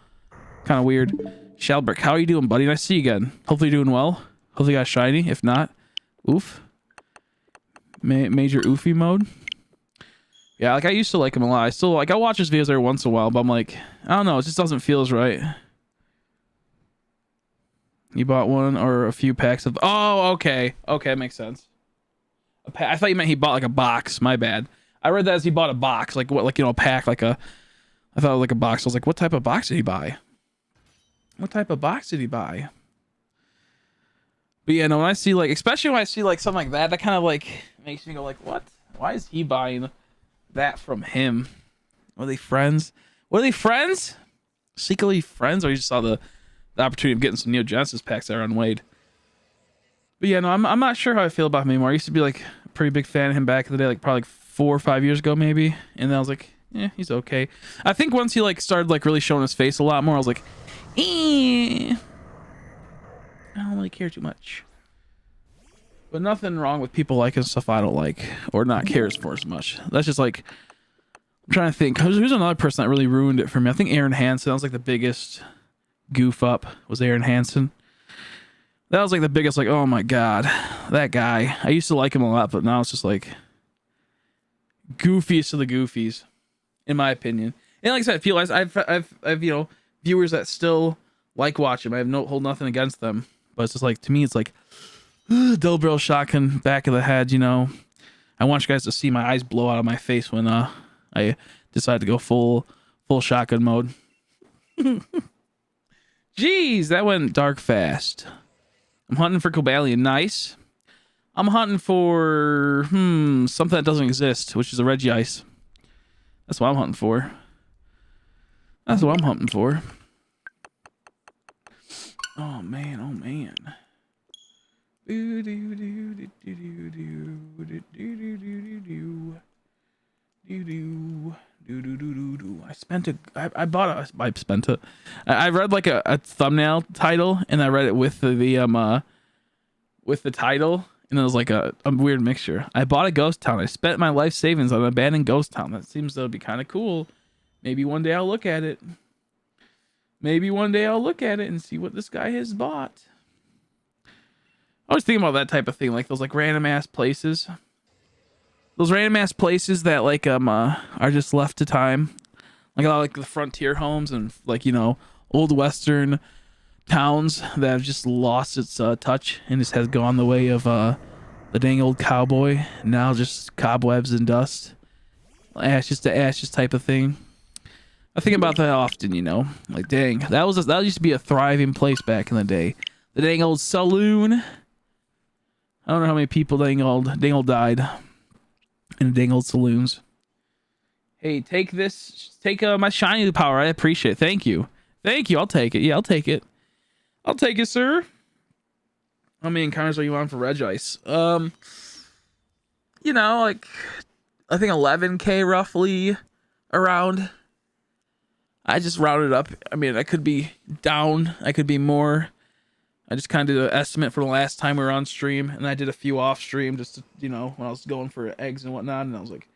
Kind of weird. Shalbrick, how are you doing, buddy? Nice to see you again. Hopefully you're doing well. Hopefully you got shiny. If not, oof. Major oofy mode. Yeah, like I used to like him a lot. I still like, I watch his videos every once in a while, but I'm like, I don't know, it just doesn't feel as right. You bought one or a few packs of, oh, okay, makes sense. I thought you meant he bought like a box. My bad. I read that as he bought a box, like what, like, you know, a pack, like a, I thought it was like a box. I was like, what type of box did he buy? But yeah, no, when I see like, especially when I see like something like that kind of like makes me go like, what? Why is he buying that from him? Are they friends? Secretly friends? Or you just saw the opportunity of getting some Neo Genesis packs there on Wade? But yeah, no, I'm not sure how I feel about him anymore. I used to be like a pretty big fan of him back in the day, like probably like 4 or 5 years ago maybe, and then I was like, yeah, he's okay. I think once he like started like really showing his face a lot more, I was like, I don't really care too much. But nothing wrong with people liking stuff I don't like or not cares for as much. That's just like, I'm trying to think. Who's another person that really ruined it for me? I think Aaron Hansen. That was like the biggest goof up, was Aaron Hansen. That was like the biggest, like, oh my god, that guy. I used to like him a lot, but now it's just like goofiest of the goofies, in my opinion. And like I said, I feel like I've you know, viewers that still like watch him. I have hold nothing against them, but it's just like, to me, it's like double barrel shotgun, back of the head. You know, I want you guys to see my eyes blow out of my face when I decide to go full shotgun mode. Jeez, that went dark fast. I'm hunting for Cobalion. Nice. I'm hunting for something that doesn't exist, which is a Regice. That's what I'm hunting for. That's what I'm hunting for. Oh man, oh man. I read like a thumbnail title, and I read it with the title, and it was like a weird mixture. I bought a ghost town. I spent my life savings on an abandoned ghost town. That seems to be kind of cool. Maybe one day I'll look at it. Maybe one day I'll look at it and see what this guy has bought. I was thinking about that type of thing, like those like random ass places. Those random ass places that like are just left to time. Like a lot of like the frontier homes and like, you know, old western towns that have just lost its touch and just has gone the way of the dang old cowboy. Now just cobwebs and dust. Ashes to ashes type of thing. I think about that often, you know. Like, dang, that used to be a thriving place back in the day. The dang old saloon. I don't know how many people dang old died in dang old saloons. Hey, take this. Take my shiny power. I appreciate it. Thank you. Thank you. I'll take it. Yeah, I'll take it. I'll take it, sir. How many encounters are you on for Regice? You know, like, I think 11K roughly around. I just rounded up. I mean, I could be down. I could be more. I just kind of did an estimate for the last time we were on stream, and I did a few off stream just to, you know, when I was going for eggs and whatnot, and I was like,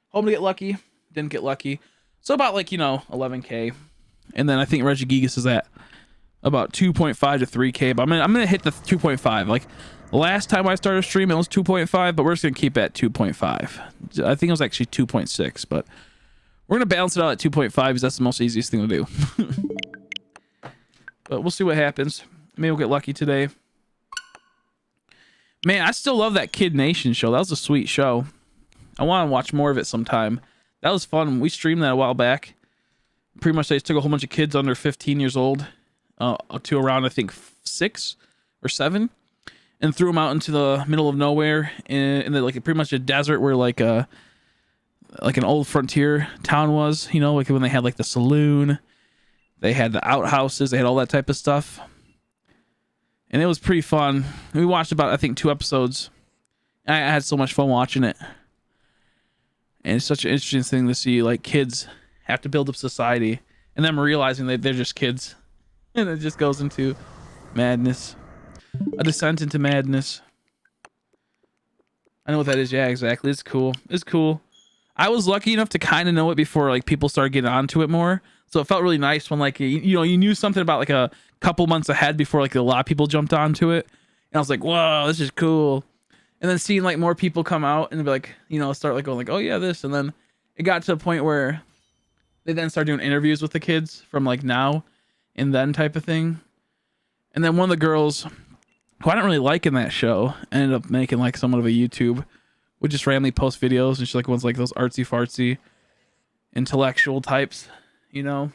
hoping to get lucky. Didn't get lucky. So about like, you know, 11K. And then I think Regigigas is at about 2.5 to 3K, but I'm gonna hit the 2.5. Like last time I started streaming, it was 2.5, but we're just gonna keep it at 2.5. I think it was actually 2.6, but we're gonna balance it out at 2.5 because that's the most easiest thing to do. But we'll see what happens. Maybe we'll get lucky today. Man, I still love that Kid Nation show. That was a sweet show. I want to watch more of it sometime. That was fun. We streamed that a while back. Pretty much they just took a whole bunch of kids under 15 years old to around, I think, 6 or 7, and threw them out into the middle of nowhere in the, like pretty much a desert where like an old frontier town was, you know, like when they had like the saloon, they had the outhouses, they had all that type of stuff. And it was pretty fun. We watched about, I think, 2 episodes. I had so much fun watching it. And it's such an interesting thing to see, like, kids have to build up society, and them realizing that they're just kids. And it just goes into madness. A descent into madness. I know what that is. Yeah, exactly. It's cool. It's cool. I was lucky enough to kind of know it before, like, people started getting onto it more. So it felt really nice when, like, you know, you knew something about, like, a couple months ahead before, like, a lot of people jumped onto it. And I was like, whoa, this is cool. And then seeing, like, more people come out and be like, you know, start, like, going, like, oh, yeah, this. And then it got to a point where they then started doing interviews with the kids from, like, now and then type of thing. And then one of the girls, who I don't really like in that show, ended up making, like, somewhat of a YouTube, would just randomly post videos. And she's, like, one's, like, those artsy-fartsy intellectual types, you know?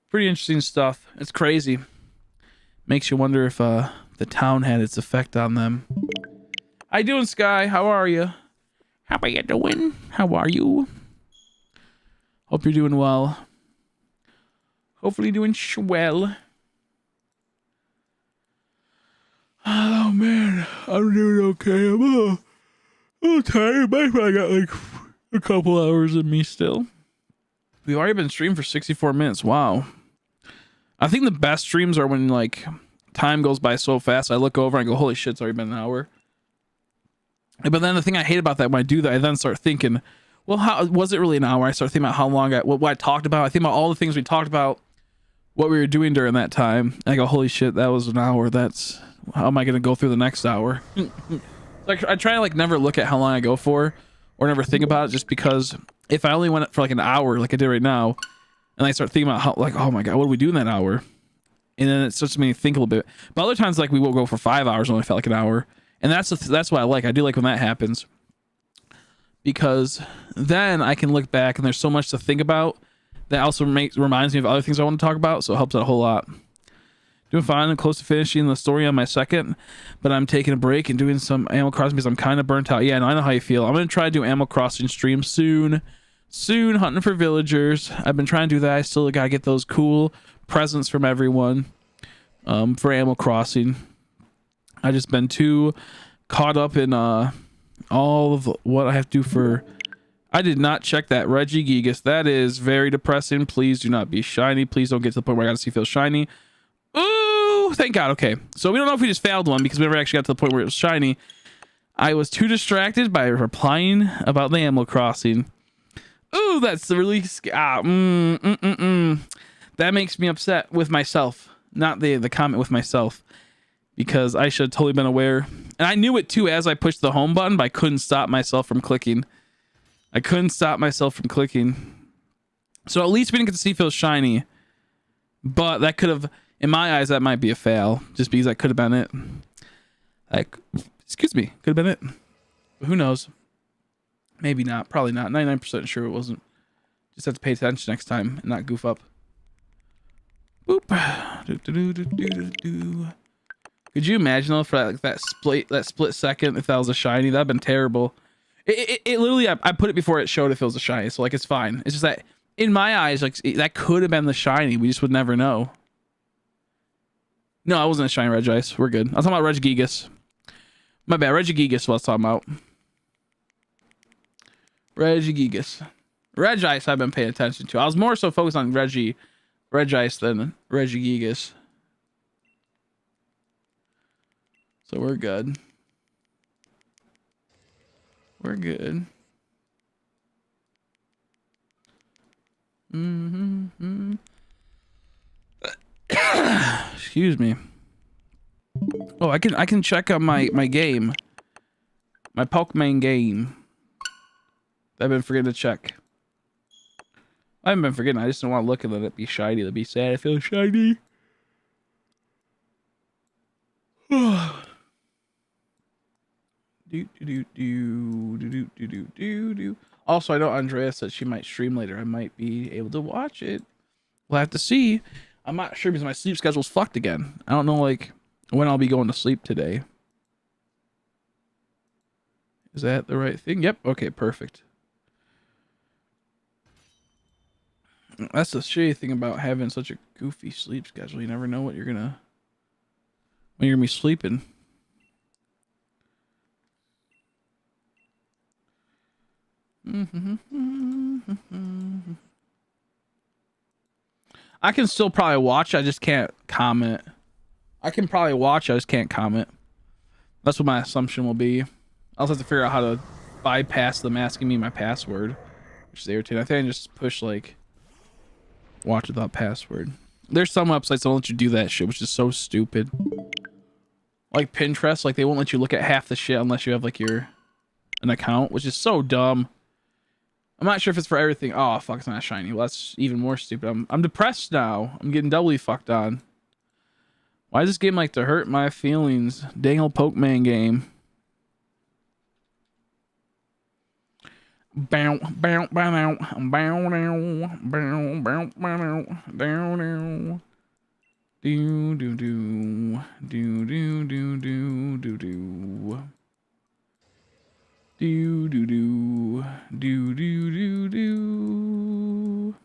Pretty interesting stuff. It's crazy. Makes you wonder if the town had its effect on them. How you doing, Sky? How are you? How are you doing? How are you? Hope you're doing well. Hopefully doing well. Oh, man. I'm doing okay. I'm a little tired, but I got like a couple hours in me still. We've already been streaming for 64 minutes. Wow. I think the best streams are when, like, time goes by so fast. I look over and I go, holy shit, it's already been an hour. But then the thing I hate about that, when I do that, I then start thinking, well, how was it really an hour? I start thinking about how long what I talked about. I think about all the things we talked about, what we were doing during that time. I go, holy shit, that was an hour. That's how am I gonna go through the next hour? Like I try to like never look at how long I go for, or never think about it, just because if I only went for like an hour, like I did right now, and I start thinking about how like, oh my god, what do we do in that hour? And then it starts to make me think a little bit. But other times, like we will go for 5 hours, and only felt like an hour, and that's what I like. I do like when that happens, because then I can look back and there's so much to think about. That also reminds me of other things I want to talk about, so it helps out a whole lot. Doing fine. I'm close to finishing the story on my second, but I'm taking a break and doing some Animal Crossing because I'm kind of burnt out. Yeah, no, I know how you feel. I'm going to try to do Animal Crossing stream soon. Soon, hunting for villagers. I've been trying to do that. I still got to get those cool presents from everyone for Animal Crossing. I just been too caught up in all of what I have to do for... I did not check that Regigigas. That is very depressing. Please do not be shiny. Please don't get to the point where I got to see feel shiny. Ooh, thank God. Okay, so we don't know if we just failed one because we never actually got to the point where it was shiny. I was too distracted by replying about the Animal Crossing. Ooh, that's really that makes me upset with myself, not the comment with myself, because I should have totally been aware. And I knew it too as I pushed the home button, but I couldn't stop myself from clicking. So at least we didn't get to see Phil shiny, but that could have, in my eyes, that might be a fail, just because that could have been it. Like, excuse me, could have been it. But who knows? Maybe not. Probably not. 99% sure it wasn't. Just have to pay attention next time and not goof up. Boop. Could you imagine though for like that split second if that was a shiny? That'd been terrible. It literally, I put it before it showed if it was a shiny, so like it's fine. It's just that in my eyes, like that could have been the shiny. We just would never know. No, I wasn't a shiny Regice. We're good. I was talking about Regigigas. My bad. Regigigas. What I was talking about. Regigigas. Regice. I've been paying attention to. I was more so focused on Regice than Regigigas. So we're good. We're good. Excuse me. Oh, I can check on my game. My Pokemon game. I've been forgetting to check. I haven't been forgetting. I just don't want to look and let it be shiny. It'll be sad. I feel shiny. Also, I know Andrea said she might stream later. I might be able to watch it. We'll have to see. I'm not sure because my sleep schedule's fucked again. I don't know like when I'll be going to sleep today. Is that the right thing? Yep. Okay, perfect. That's the shitty thing about having such a goofy sleep schedule. You never know what when you're gonna be sleeping. I can still probably watch. I just can't comment. I can probably watch. I just can't comment. That's what my assumption will be. I'll have to figure out how to bypass them asking me my password, which is irritating. I think I just push like watch without password. There's some websites that don't let you do that shit, which is so stupid. Like Pinterest, like they won't let you look at half the shit unless you have like an account, which is so dumb. I'm not sure if it's for everything. Oh fuck, it's not shiny. Well, that's even more stupid. I'm depressed now. I'm getting doubly fucked on. Why does this game like to hurt my feelings? Dang old Pokemon game. Bow bow bow bow bow bow bow bow down do do do do do do do do do. Do do do do do do do.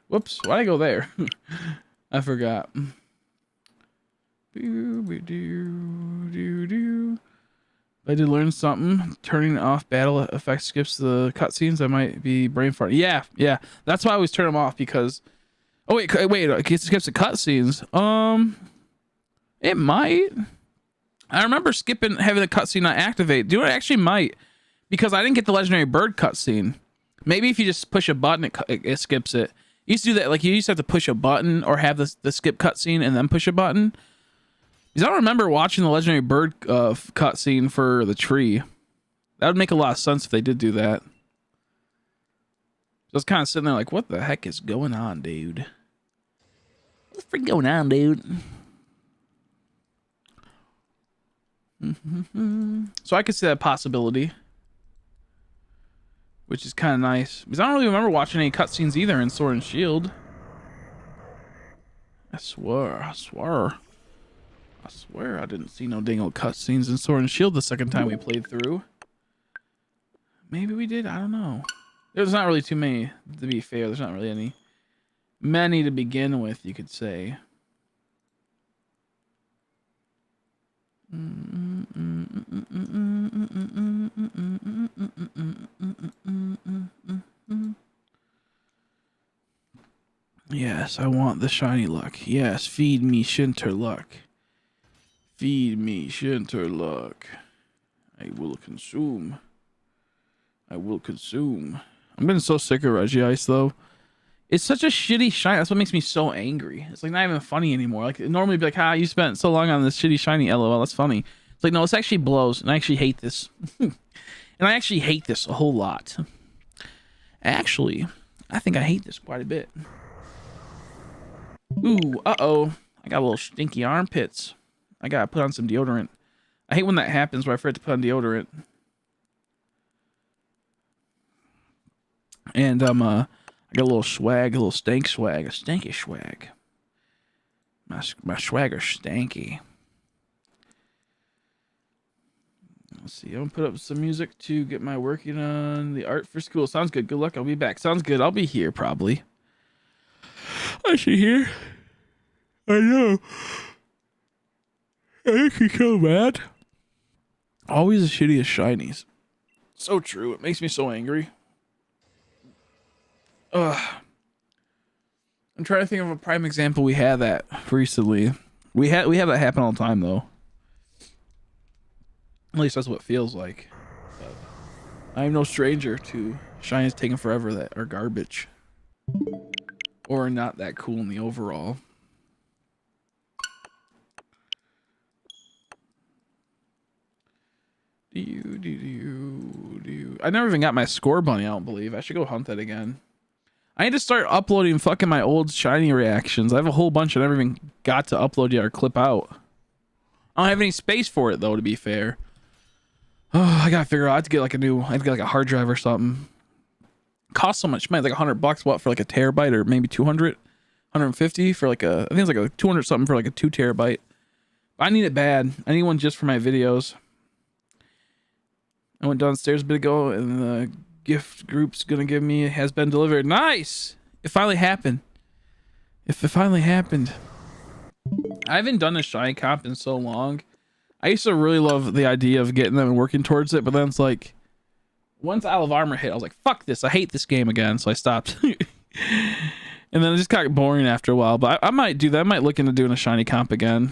Whoops! Why'd I go there? I forgot. I did learn something. Turning off battle effect skips the cutscenes. I might be brain farting. Yeah. That's why I always turn them off because. Oh wait. It skips the cutscenes. It might. I remember skipping, having the cutscene not activate. Dude, I actually might, because I didn't get the legendary bird cutscene. Maybe if you just push a button, it skips it. You used to do that, like you used to have to push a button or have the skip cutscene and then push a button. Because I don't remember watching the legendary bird cutscene for the tree. That would make a lot of sense if they did do that. So I was kind of sitting there like, what the heck is going on, dude? What's freaking going on, dude? So I could see that possibility, which is kind of nice, because I don't really remember watching any cutscenes either in Sword and Shield. I swear I didn't see no dang old cutscenes in Sword and Shield the second time we played through. Maybe we did, I don't know. There's not really too many, to be fair. There's not really many to begin with, you could say. Yes, I want the shiny luck. Yes, feed me Shinter luck. Feed me Shinter luck. I will consume. I will consume. I'm getting so sick of Regice though. It's such a shitty shiny. That's what makes me so angry. It's like not even funny anymore. Like normally be like, you spent so long on this shitty shiny, LOL. That's funny. It's like, no, this actually blows, and I actually hate this. And I actually hate this a whole lot. Actually, I think I hate this quite a bit. Ooh, uh-oh. I got a little stinky armpits. I gotta put on some deodorant. I hate when that happens where I forget to put on deodorant. And I got a little swag, a little stank swag, a stanky swag. My swagger stanky. Let's see. I'm gonna put up some music to get my working on the art for school. Sounds good. Good luck. I'll be back. Sounds good. I'll be here probably. I should hear. I know. I think he's so bad. Always the shittiest shinies. So true. It makes me so angry. Ugh. I'm trying to think of a prime example we had that recently. We have that happen all the time though. At least that's what it feels like. But I'm no stranger to shinies taking forever that are garbage. Or not that cool in the overall. I never even got my score bunny, I don't believe. I should go hunt that again. I need to start uploading fucking my old shiny reactions. I have a whole bunch I never even got to upload yet or clip out. I don't have any space for it though, to be fair. Oh, I gotta figure out. I have to get like a hard drive or something. Costs so much money, like $100. What, for like a terabyte, or maybe 200, 150 for like I think it's like a 200 something for like a 2 terabyte. I need it bad. I need one just for my videos. I went downstairs a bit ago, and the gift group's gonna give me has been delivered. Nice! It finally happened. If it finally happened. I haven't done a shiny comp in so long. I used to really love the idea of getting them and working towards it, but then it's like, once Isle of Armor hit, I was like, fuck this, I hate this game again, so I stopped. And then it just got boring after a while, but I might do that. I might look into doing a shiny comp again.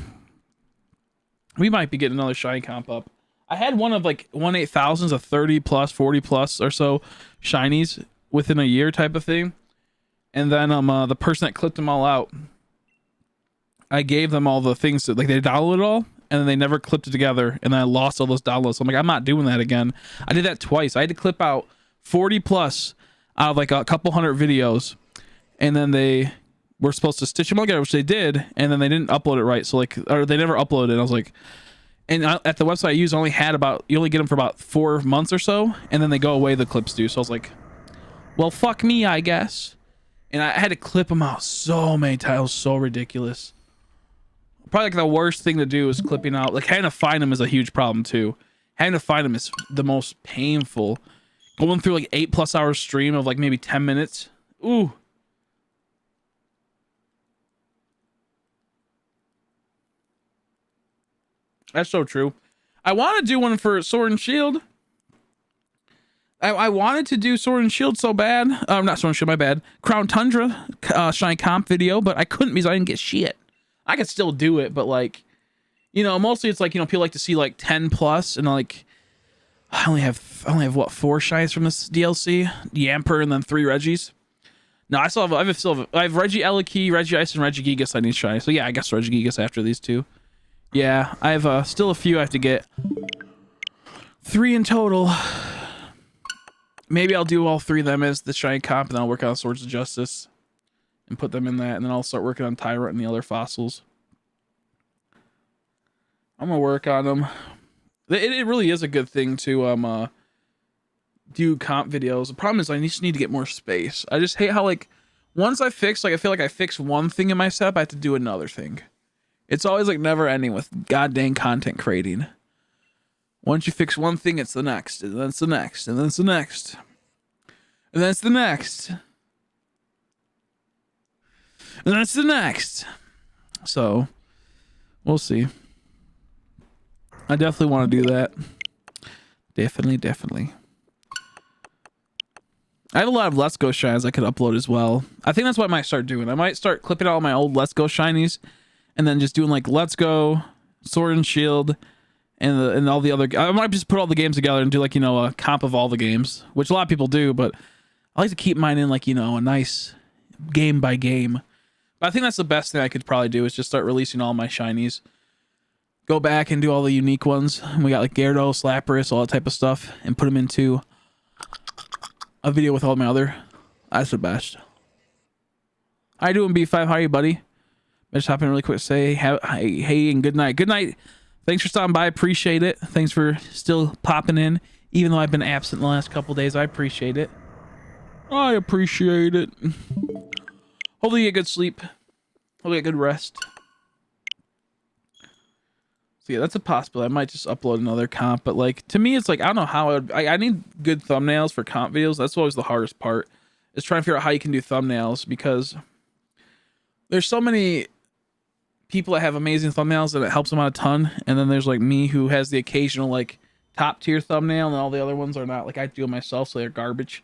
We might be getting another shiny comp up. I had one of like 1/8000s of 30 plus, 40 plus or so shinies within a year type of thing. And then the person that clipped them all out, I gave them all the things that, like, they downloaded it all, and then they never clipped it together, and then I lost all those downloads. So I'm like, I'm not doing that again. I did that twice. I had to clip out 40 plus out of like a couple hundred videos, and then they were supposed to stitch them all together, which they did, and then they didn't upload it right. So like, or they never uploaded it. I was like, and at the website I used, I only had you only get them for about 4 months or so, and then they go away, the clips do. So I was like, well, fuck me, I guess. And I had to clip them out so many times. It was so ridiculous. Probably like the worst thing to do is clipping out. Like, having to find them is a huge problem too. Having to find them is the most painful. Going through like 8+ hours stream of like maybe 10 minutes. Ooh. That's so true. I want to do one for Sword and Shield. I wanted to do Sword and Shield so bad. Not Sword and Shield, my bad. Crown Tundra shiny comp video, but I couldn't because I didn't get shit. I could still do it, but like, You know, mostly it's like, you know, people like to see like 10 plus, and like I only have what, 4 shinies from this DLC, Yamper, and then 3 Regis. No, I still have I have Regieleki, Regice, and Regigigas I need shiny. So yeah, I guess Regigigas after these 2. Yeah, I have still a few I have to get. 3 in total. Maybe I'll do all 3 of them as the shiny comp, and then I'll work on Swords of Justice and put them in that, and then I'll start working on Tyrant and the other fossils. I'm gonna work on them. It really is a good thing to do comp videos. The problem is I just need to get more space. I just hate how, like, once I fix, like, I feel like I fix one thing in my setup, I have to do another thing. It's always like never ending with goddamn content creating. Once you fix one thing, it's the next, and then it's the next, and then it's the next, and then it's the next, and then it's the next. So we'll see. I definitely want to do that. Definitely. I have a lot of Let's Go shinies I could upload as well. I think that's what I might start doing. I might start clipping all my old Let's Go shinies, and then just doing like Let's Go, Sword and Shield, and all the other. I might just put all the games together and do, like, you know, a comp of all the games, which a lot of people do, but I like to keep mine in, like, you know, a nice game by game. But I think that's the best thing I could probably do, is just start releasing all my shinies. Go back and do all the unique ones. We got like Gyarados, Lapras, all that type of stuff, and put them into a video with all my other. That's the best. How you doing, B5? How are you, buddy? I just hop in really quick to say hey and good night. Good night. Thanks for stopping by. Appreciate it. Thanks for still popping in, even though I've been absent the last couple days. I appreciate it. I appreciate it. Hopefully you get good sleep. Hopefully you get good rest. So yeah, that's a possibility. I might just upload another comp, but like, to me, it's like, I don't know how I need good thumbnails for comp videos. That's always the hardest part, is trying to figure out how you can do thumbnails, because there's so many people that have amazing thumbnails and it helps them out a ton, and then there's like me, who has the occasional like top tier thumbnail, and all the other ones are not. Like, I do it myself, so they're garbage.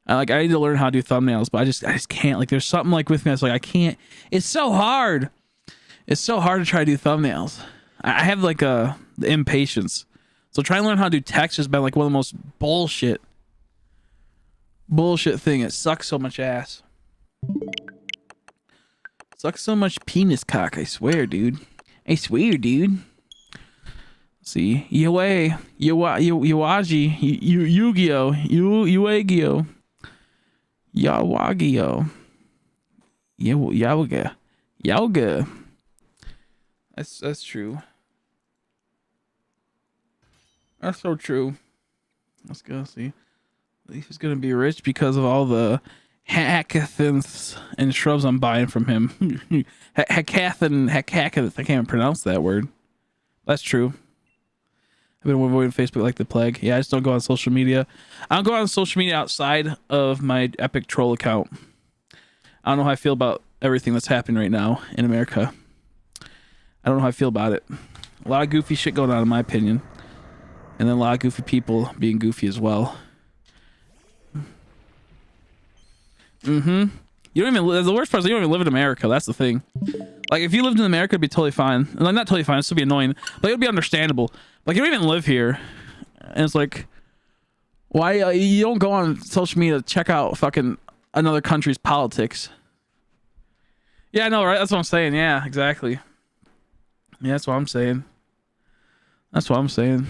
I need to learn how to do thumbnails, but I just can't. Like, there's something like with me that's like, I can't. It's so hard. It's so hard to try to do thumbnails. I have like the impatience. So trying to learn how to do text has been like one of the most bullshit thing. It sucks so much ass. Sucks so much penis cock, I swear, dude. I swear, dude. See, Yowaji, Yu-Gi-Oh, Yuagio, Yawagio, Yawga. That's true. That's so true. Let's go see. Leaf is gonna be rich because of all the hackathons and shrubs I'm buying from him. Hackathon. I can't even pronounce that word. That's true. I've been avoiding Facebook like the plague. Yeah, I just don't go on social media. I don't go on social media outside of my Epic Troll account. I don't know how I feel about everything that's happening right now in America. I don't know how I feel about it. A lot of goofy shit going on, in my opinion. And then a lot of goofy people being goofy as well. You don't even live, the worst part is you don't even live in America. That's the thing. Like, if you lived in America, it'd be totally fine. Like, not totally fine, it'd still be annoying, but it would be understandable. Like, you don't even live here. And it's like, why you don't go on social media to check out fucking another country's politics? Yeah, I know, right? That's what I'm saying. Yeah, exactly. Yeah, that's what I'm saying. That's what I'm saying.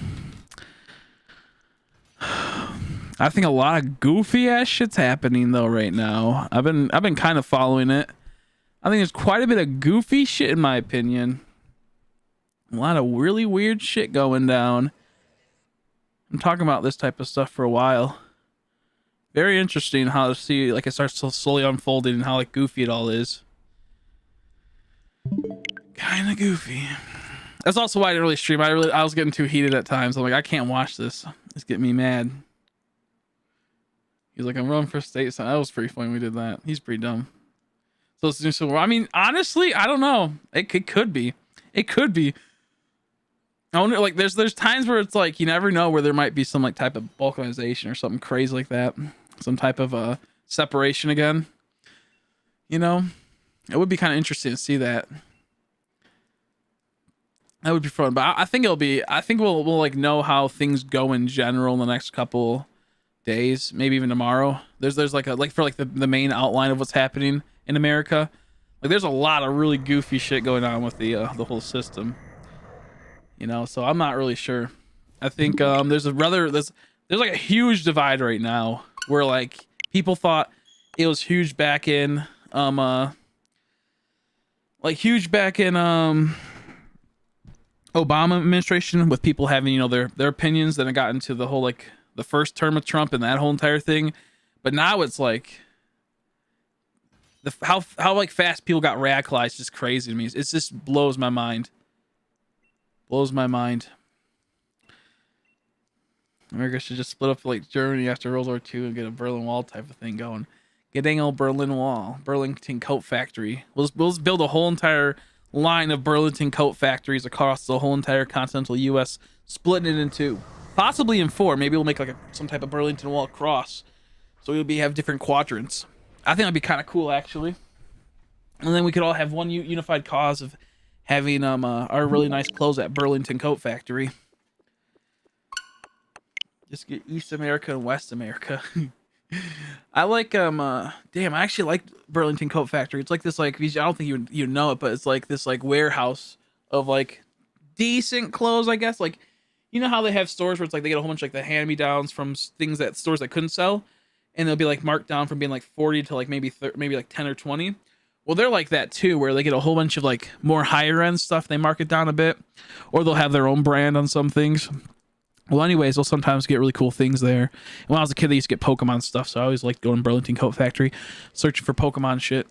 I think a lot of goofy ass shit's happening though right now. I've been kind of following it. I think there's quite a bit of goofy shit in my opinion. A lot of really weird shit going down. I'm talking about this type of stuff for a while. Very interesting how to see, like, it starts to slowly unfolding and how like goofy it all is. Kind of goofy. That's also why I didn't really stream. I was getting too heated at times. I'm like, I can't watch this. It's getting me mad. He's like, I'm running for state. So that was pretty funny. We did that. He's pretty dumb. So it's new Civil War. I mean, honestly, I don't know. It could be. It could be. I wonder, like, there's times where it's like, you never know, where there might be some like type of balkanization or something crazy like that. Some type of separation again. You know, it would be kind of interesting to see that. That would be fun, but I think it'll be. I think we'll like know how things go in general in the next couple days, maybe even tomorrow. There's like for like the main outline of what's happening in America. Like there's a lot of really goofy shit going on with the whole system. You know, so I'm not really sure. I think there's like a huge divide right now where like people thought it was huge back in Obama administration with people having, you know, their opinions. Then it got into the whole like the first term of Trump and that whole entire thing. But now it's like how like fast people got radicalized is just crazy to me. It just blows my mind. Blows my mind. America should just split up like Germany after World War II and get a Berlin Wall type of thing going. Get dang old Berlin Wall, Burlington Coat Factory. We'll just build a whole entire line of Burlington coat factories across the whole entire continental U.S., splitting it in two, possibly in four. Maybe we'll make like some type of Burlington Wall cross, so we'll have different quadrants. I think that'd be kind of cool, actually. And then we could all have one unified cause of having our really nice clothes at Burlington Coat Factory. Just get East America and West America. I like damn, I actually like Burlington Coat Factory. It's like this like I don't think you know it, but it's like this like warehouse of like decent clothes, I guess. Like, you know how they have stores where it's like they get a whole bunch of like the hand-me-downs from things that stores that couldn't sell, and they'll be like marked down from being like 40 to like maybe like 10 or 20. Well, they're like that too, where they get a whole bunch of like more higher end stuff. They mark it down a bit, or they'll have their own brand on some things. Well, anyways, they'll sometimes get really cool things there. And when I was a kid, they used to get Pokemon stuff, so I always liked going to Burlington Coat Factory, searching for Pokemon shit.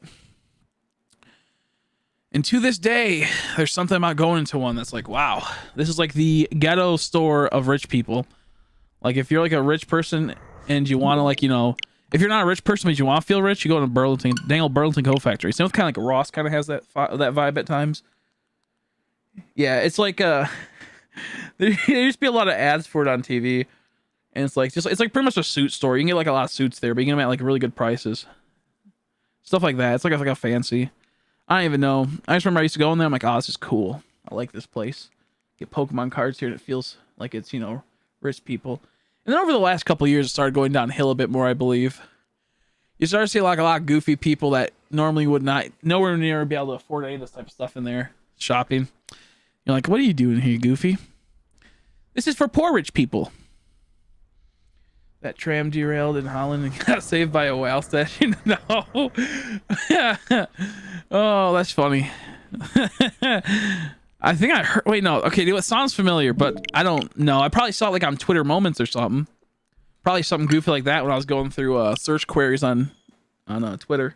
And to this day, there's something about going into one that's like, wow, this is like the ghetto store of rich people. Like, if you're like a rich person and you want to, like, you know, if you're not a rich person but you want to feel rich, you go to Burlington, dang old Burlington Coat Factory. So it's kind of like Ross kind of has that vibe at times. Yeah, it's like there used to be a lot of ads for it on TV, and it's like it's like pretty much a suit store. You can get like a lot of suits there, but you can get them at like really good prices, stuff like that. It's like a fancy. I don't even know. I just remember I used to go in there. I'm like, oh, this is cool. I like this place. Get Pokemon cards here, and it feels like it's, you know, rich people. And then over the last couple of years, it started going downhill a bit more, I believe. You start to see like a lot of goofy people that normally would not nowhere near be able to afford any of this type of stuff in there shopping. You're like, what are you doing here, Goofy? This is for poor rich people. That tram derailed in Holland and got saved by a whale statue. No. Oh, that's funny. I think I heard. Wait, no. Okay, it sounds familiar, but I don't know. I probably saw it like on Twitter Moments or something. Probably something goofy like that when I was going through search queries on Twitter.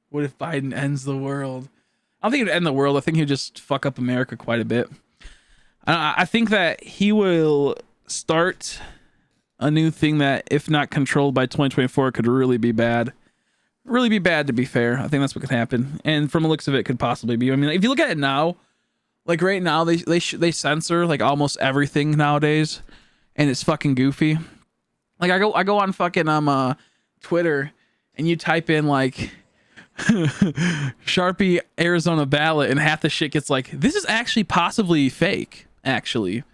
What if Biden ends the world? I don't think he'd end the world. I think he'd just fuck up America quite a bit. I think that he will start a new thing that, if not controlled by 2024, could really be bad. Really be bad, to be fair. I think that's what could happen. And from the looks of it, could possibly be. I mean, if you look at it now, like right now, they censor like almost everything nowadays, and it's fucking goofy. Like I go on fucking Twitter, and you type in like Sharpie Arizona ballot, and half the shit gets like, this is actually possibly fake. Actually,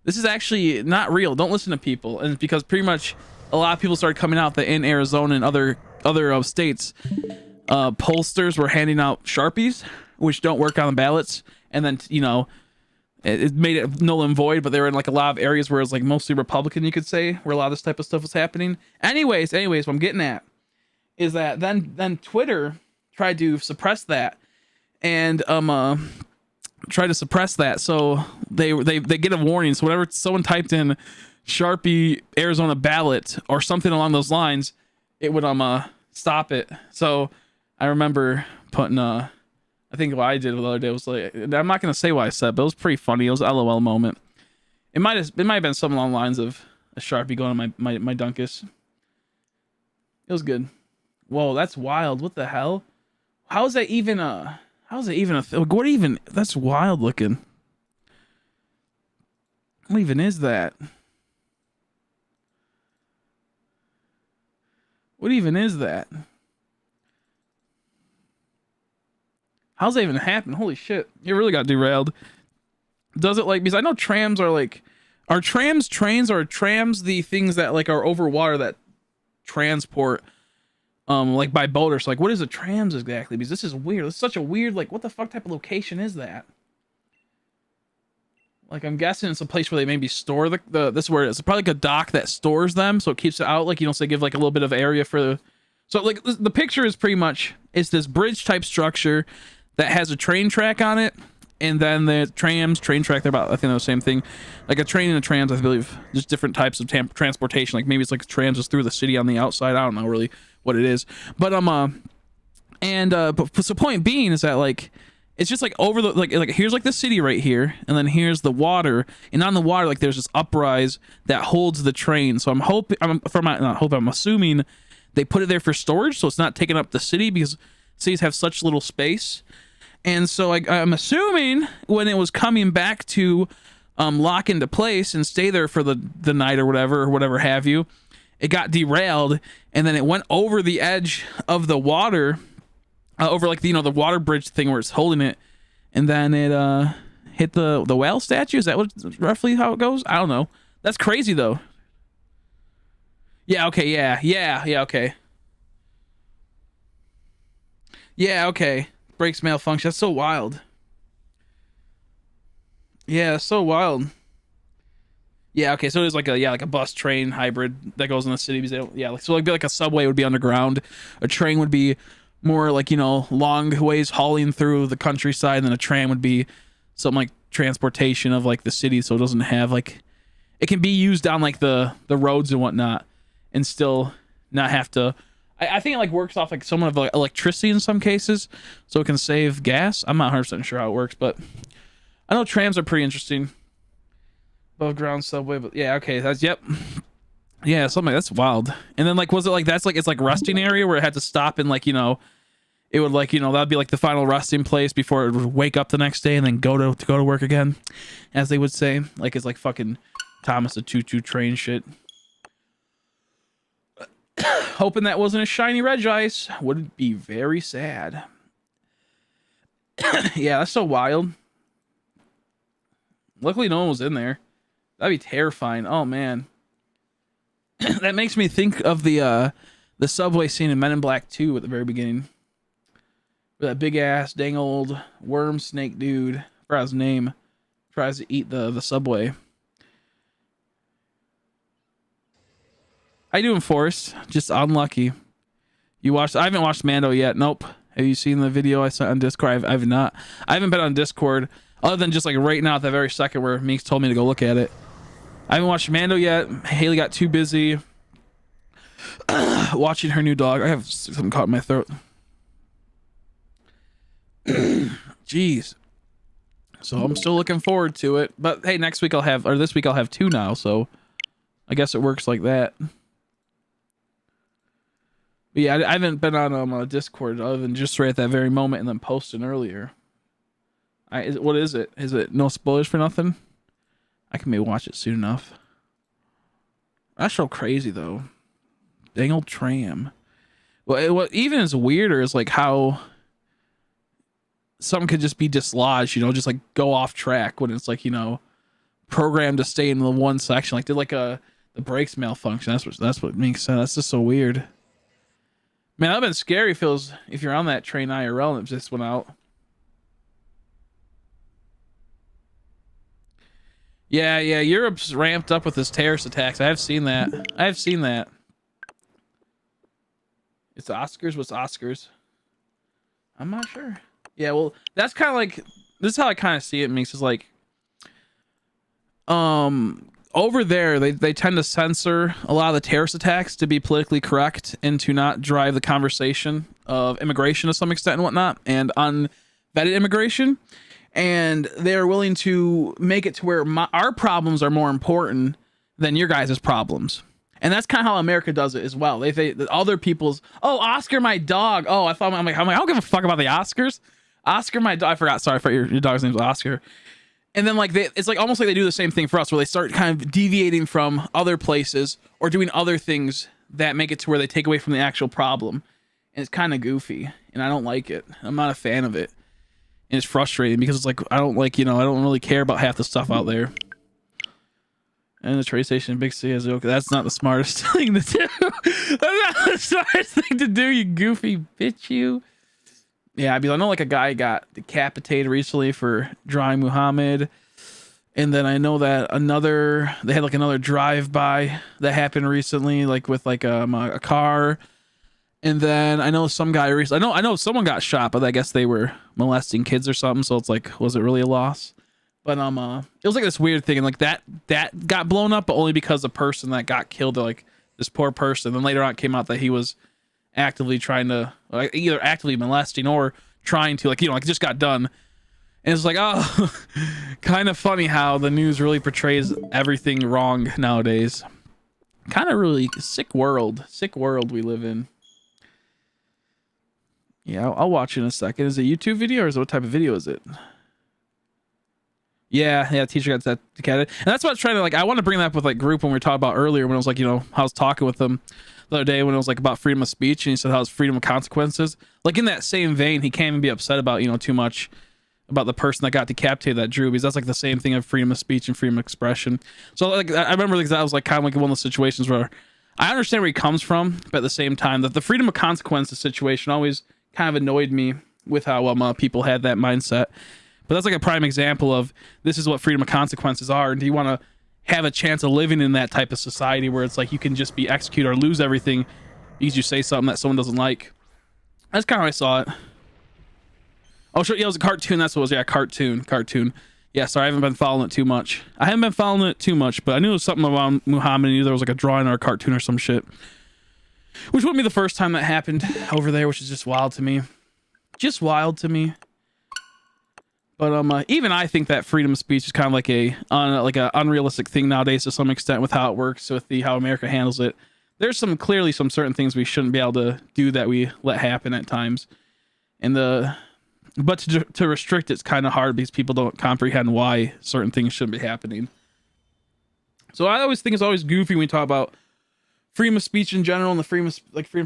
this is actually not real. Don't listen to people. And because pretty much a lot of people started coming out that in Arizona and other states, pollsters were handing out Sharpies, which don't work on the ballots. And then, you know, it made it null and void, but they were in like a lot of areas where it's like mostly Republican, you could say, where a lot of this type of stuff was happening. Anyways, what I'm getting at is that then Twitter tried to suppress that, and try to suppress that, so they get a warning. So whenever someone typed in Sharpie Arizona ballot or something along those lines, it would stop it. So I remember putting I think what I did the other day was like, I'm not gonna say what I said, but it was pretty funny. It was an LOL moment. It might have been something along the lines of a Sharpie going on my Dunkus. It was good. Whoa, that's wild. What the hell? How is that even a what even? That's wild looking. What even is that? What even is that? How's that even happen? Holy shit. It really got derailed. Does it like, because I know trams are like, are trams trains, or are trams the things that like are over water that transport like by boat, or so like what is a trams exactly? Because this is weird. It's such a weird, like what the fuck type of location is that? Like I'm guessing it's a place where they maybe store the this is where it's probably like a dock that stores them, so it keeps it out, like, you know, so they give like a little bit of area for the, so like the picture is pretty much, it's this bridge type structure that has a train track on it, and then the train track, they're about, I think they're the same thing, like a train and a trams, I believe, just different types of transportation. Like maybe it's like trams is through the city on the outside. I don't know really what it is, but but so point being is that like it's just like over the like here's like the city right here, and then here's the water, and on the water like there's this uprise that holds the train. So I'm assuming they put it there for storage, so it's not taking up the city, because cities have such little space. And so I'm assuming when it was coming back to lock into place and stay there for the night or whatever have you, it got derailed, and then it went over the edge of the water, over like the, you know, the water bridge thing where it's holding it, and then it hit the whale statue. Is that roughly how it goes? I don't know. That's crazy though. Yeah, okay, yeah, okay. Yeah, okay. Brakes malfunction. That's so wild. Yeah, that's so wild. Yeah, okay, so it was like a bus train hybrid that goes in the city, because they don't, yeah, like, so it'd be like a subway would be underground, a train would be more like, you know, long ways hauling through the countryside, and then a tram would be something like transportation of like the city, so it doesn't have like, it can be used on like the roads and whatnot, and still not have to. I think it like works off like somewhat of like electricity in some cases, so it can save gas. I'm not 100% sure how it works, but I know trams are pretty interesting. Above ground subway, but yeah, okay, that's, yep. Yeah, something that's wild. And then like, was it like, that's like, it's like resting area where it had to stop, and like, you know, it would like, you know, that'd be like the final resting place before it would wake up the next day and then go to work again, as they would say. Like it's like fucking Thomas the Choo-Choo Train shit. Hoping that wasn't a shiny Regice. Would be very sad. Yeah, that's so wild. Luckily no one was in there. That'd be terrifying. Oh man. That makes me think of the subway scene in Men in Black 2 at the very beginning. Where that big ass dang old worm snake dude, forgot his name, tries to eat the subway. How you doing, Forrest? Just unlucky. You watched? I haven't watched Mando yet. Nope. Have you seen the video I sent on Discord? I've not. I haven't been on Discord other than just like right now at the very second where Meeks told me to go look at it. I haven't watched Mando yet. Haley got too busy watching her new dog. I have something caught in my throat. Jeez. So I'm still looking forward to it. But hey, next week this week I'll have 2 now. So I guess it works like that. But yeah, I haven't been on Discord other than just right at that very moment and then posting earlier. What is it? Is it no spoilers for nothing? I can maybe watch it soon enough. That's so crazy though. Dang old tram. Well, what even is weirder is like how something could just be dislodged, you know, just like go off track when it's like, you know, programmed to stay in the one section. Like did like the brakes malfunction. That's what makes sense. That's just so weird. Man, that'd been scary if you're on that train IRL and it just went out. Yeah, Europe's ramped up with this terrorist attacks. I have seen that. It's Oscars? What's Oscars? I'm not sure. Yeah, well, that's kind of like, this is how I kind of see it, Meeks, is like, over there, they tend to censor a lot of the terrorist attacks to be politically correct and to not drive the conversation of immigration to some extent and whatnot, and unvetted immigration. And they're willing to make it to where our problems are more important than your guys' problems. And that's kind of how America does it as well. They other people's, oh, Oscar, my dog. Oh, I'm like, I don't give a fuck about the Oscars. Oscar, my dog. I forgot. Sorry, your dog's name was Oscar. And then like it's like almost like they do the same thing for us, where they start kind of deviating from other places or doing other things that make it to where they take away from the actual problem. And it's kind of goofy, and I don't like it. I'm not a fan of it. and it's frustrating because it's like I don't really care about half the stuff out there. And the train station in Big City is okay. That's not the smartest thing to do. That's not the smartest thing to do, you goofy bitch, you. Yeah, I know like a guy got decapitated recently for drawing Muhammad. And then I know that they had like another drive-by that happened recently, like with like a car. And then I know some guy recently, I know someone got shot, but I guess they were molesting kids or something. So it's like, was it really a loss? But it was like this weird thing, and like that got blown up, but only because the person that got killed, like this poor person. Then later on, it came out that he was actively trying to, like, either actively molesting or trying to, like, like just got done. And it's like, oh, kind of funny how the news really portrays everything wrong nowadays. Kind of really sick world we live in. Yeah, I'll watch it in a second. Is it a YouTube video or what type of video is it? Yeah, teacher got that decapitated. And that's what I was trying to, like, I want to bring that up with, like, group when we were talking about earlier, when I was like, I was talking with them the other day when it was like about freedom of speech, and he said how it's freedom of consequences. Like in that same vein, he can't even be upset about, too much about the person that got decapitated that drew, because that's like the same thing of freedom of speech and freedom of expression. So like, I remember like, that was like kind of like one of those situations where I understand where he comes from, but at the same time, that the freedom of consequences situation always kind of annoyed me with how people had that mindset. But that's like a prime example of this is what freedom of consequences are. And do you want to have a chance of living in that type of society where it's like you can just be executed or lose everything because you say something that someone doesn't like? That's kind of how I saw it. Oh, sure. Yeah, it was a cartoon. That's what it was. Yeah, cartoon. Yeah, sorry, I haven't been following it too much. But I knew it was something around Muhammad. I knew there was like a drawing or a cartoon or some shit. Which wouldn't be the first time that happened over there, which is just wild to me. But even I think that freedom of speech is kind of like a unrealistic thing nowadays to some extent with how it works, with how America handles it. There's clearly some certain things we shouldn't be able to do that we let happen at times, but to restrict it's kind of hard because people don't comprehend why certain things shouldn't be happening. So I always think it's always goofy when we talk about freedom of speech in general and the freedom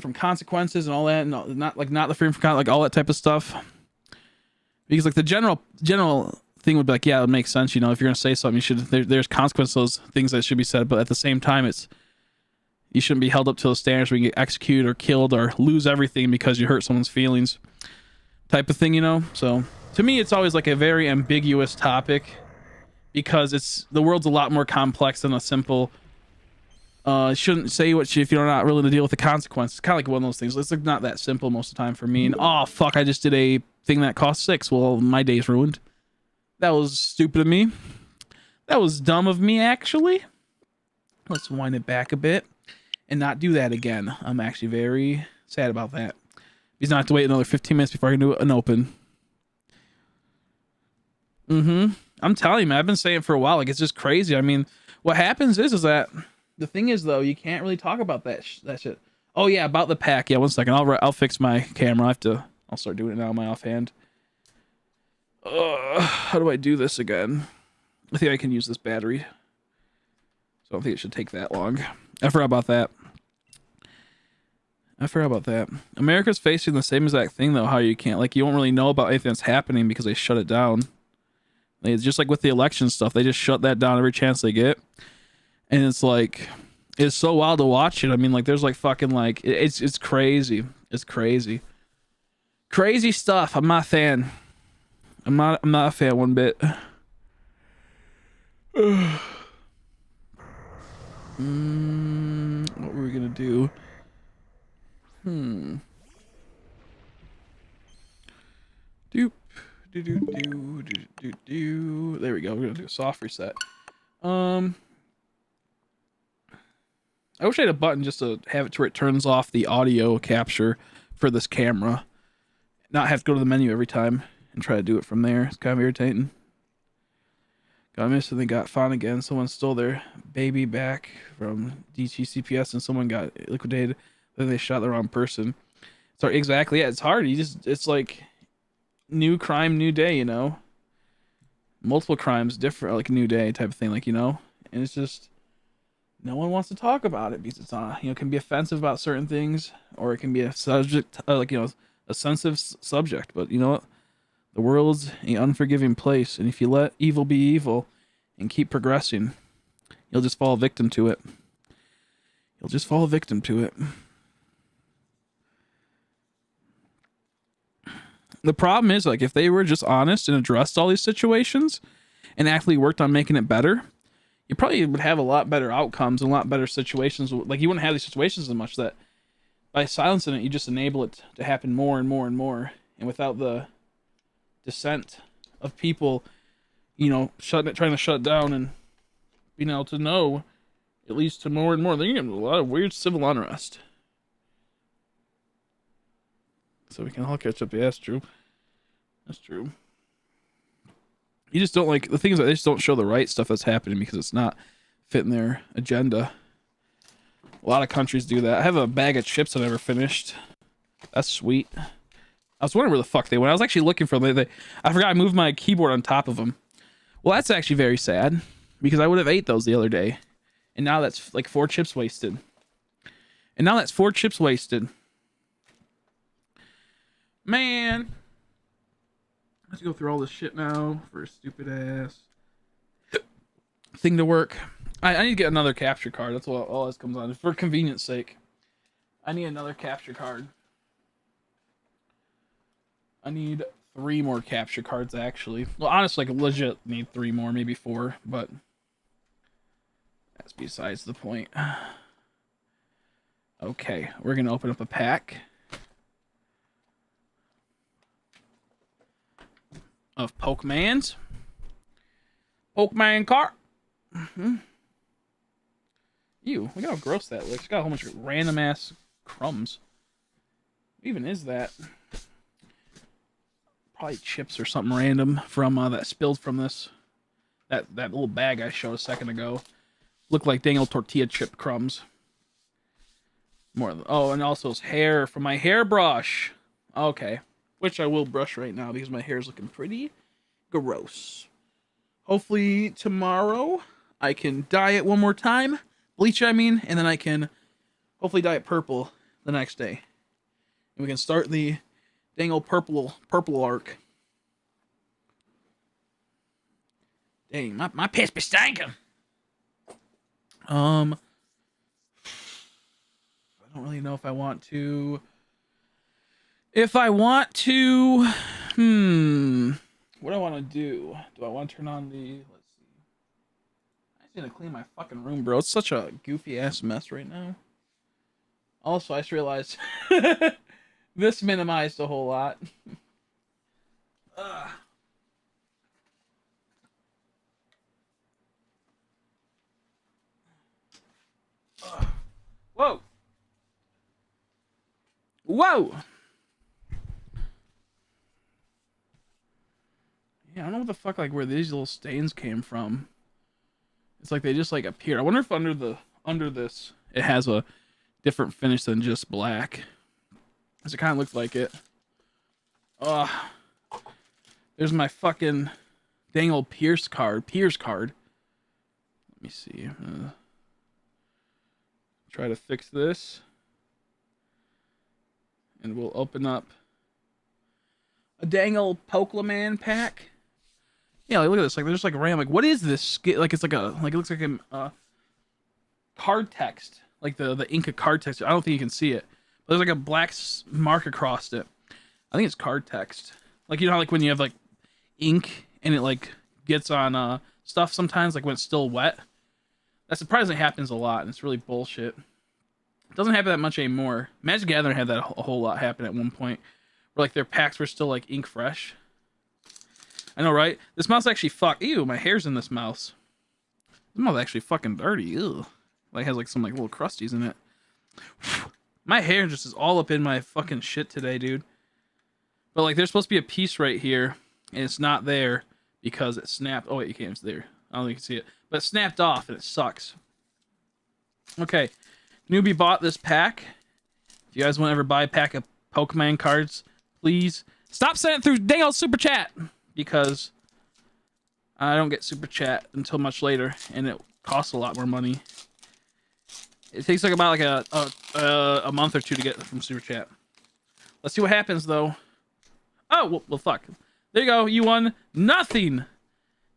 from consequences and all that, and not the freedom from like all that type of stuff. Because like the general thing would be like, yeah, it makes sense. If you're gonna say something, there's consequences to those things that should be said. But at the same time, you shouldn't be held up to those standards where you get executed or killed or lose everything because you hurt someone's feelings, type of thing. So to me, it's always like a very ambiguous topic because the world's a lot more complex than a simple. Shouldn't say if you're not willing to deal with the consequences. Kind of like one of those things. It's like not that simple most of the time for me. And oh fuck, I just did a thing that cost $6. Well, my day's ruined. That was stupid of me. That was dumb of me, actually. Let's wind it back a bit and not do that again. I'm actually very sad about that. He's not have to wait another 15 minutes before I can do an open. I'm telling you, man, I've been saying it for a while. Like, it's just crazy. I mean, what happens is that the thing is, though, you can't really talk about that shit. Oh yeah, about the pack. Yeah, 1 second. I'll fix my camera. I'll start doing it now on my offhand. How do I do this again? I think I can use this battery. So I don't think it should take that long. I forgot about that. America's facing the same exact thing, though, how you can't, like, you don't really know about anything that's happening because they shut it down. It's just like with the election stuff. They just shut that down every chance they get. And it's like, it's so wild to watch it. I mean, like, there's like fucking like, it's crazy. It's crazy. Crazy stuff. I'm not a fan. I'm not a fan one bit. What were we gonna do? Doop. Do. There we go. We're gonna do a soft reset. I wish I had a button just to have it to where it turns off the audio capture for this camera. Not have to go to the menu every time and try to do it from there. It's kind of irritating. Got missed and they got found again. Someone stole their baby back from DTCPS and someone got liquidated. Then they shot the wrong person. So exactly, yeah, it's hard. It's like new crime, new day, multiple crimes, different, like a new day type of thing, like, and it's just, no one wants to talk about it because it's not, it can be offensive about certain things, or it can be a subject, a sensitive subject. But you know what? The world's an unforgiving place, and if you let evil be evil and keep progressing, you'll just fall victim to it. You'll just fall victim to it. The problem is, like, if they were just honest and addressed all these situations and actually worked on making it better, you probably would have a lot better outcomes and a lot better situations. Like, you wouldn't have these situations as much. That by silencing it, you just enable it to happen more and more and more. And without the dissent of people, you know, trying to shut down and being able to know, it leads to more and more. They're getting a lot of weird civil unrest. So we can all catch up. Yeah, that's true. That's true. You just don't like the things that they just don't show the right stuff that's happening because it's not fitting their agenda. A lot of countries do that. I have a bag of chips I never finished. That's sweet. I was wondering where the fuck they went. I was actually looking for them. I forgot I moved my keyboard on top of them. Well, that's actually very sad because I would have ate those the other day. And now that's like 4 chips wasted. Man. I have to go through all this shit now for a stupid ass thing to work. I need to get another capture card. That's all this comes on. For convenience sake, I need another capture card. I need 3 more capture cards, actually. Well, honestly, like, legit need 3 more, maybe 4, but that's besides the point. Okay, we're gonna open up a pack of Pokemans. Pokemon cart. Ew, look how gross that looks. It's got a whole bunch of random ass crumbs. What even is that? Probably chips or something random from that spilled from this. That little bag I showed a second ago. Looked like dang old tortilla chip crumbs. Oh, and also his hair from my hairbrush. Okay. Which I will brush right now because my hair is looking pretty gross. Hopefully tomorrow I can dye it one more time. Bleach, I mean. And then I can hopefully dye it purple the next day. And we can start the dang old purple arc. Dang, my piss be stinking. I don't really know if I want to. What do I want to do? Do I want to turn on the... Let's see. I just need to clean my fucking room, bro. It's such a goofy-ass mess right now. Also, I just realized this minimized a whole lot. Whoa! Whoa! Yeah, I don't know what the fuck, like, where these little stains came from. It's like they just, like, appear. I wonder if under this, it has a different finish than just black. Because it kind of looks like it. There's my fucking dang old Pierce card. Let me see. Try to fix this. And we'll open up a dang old Pokemon pack. Yeah, like, look at this. Like, there's like a random. Like, what is this? Like, it's like a. Like, it looks like a card text. Like the ink of card text. I don't think you can see it. But there's like a black mark across it. I think it's card text. Like, you know how, like, when you have like ink and it like gets on stuff sometimes, like when it's still wet. That surprisingly happens a lot, and it's really bullshit. It doesn't happen that much anymore. Magic Gathering had that a whole lot happen at one point, where like their packs were still like ink fresh. I know, right? This mouse actually Ew, my hair's in this mouse. This mouse actually fucking dirty. Ew. Like, has like some like little crusties in it. My hair just is all up in my fucking shit today, dude. But like, there's supposed to be a piece right here, and it's not there because it snapped. Oh wait, you can't. It's there. I don't think you can see it. But it snapped off, and it sucks. Okay. Newbie bought this pack. If you guys want to ever buy a pack of Pokemon cards, please stop sending it through dang old Super Chat. Because I don't get Super Chat until much later, and it costs a lot more money. It takes like about like a month or two to get from Super Chat. Let's see what happens, though. Oh, well fuck. There you go. You won nothing.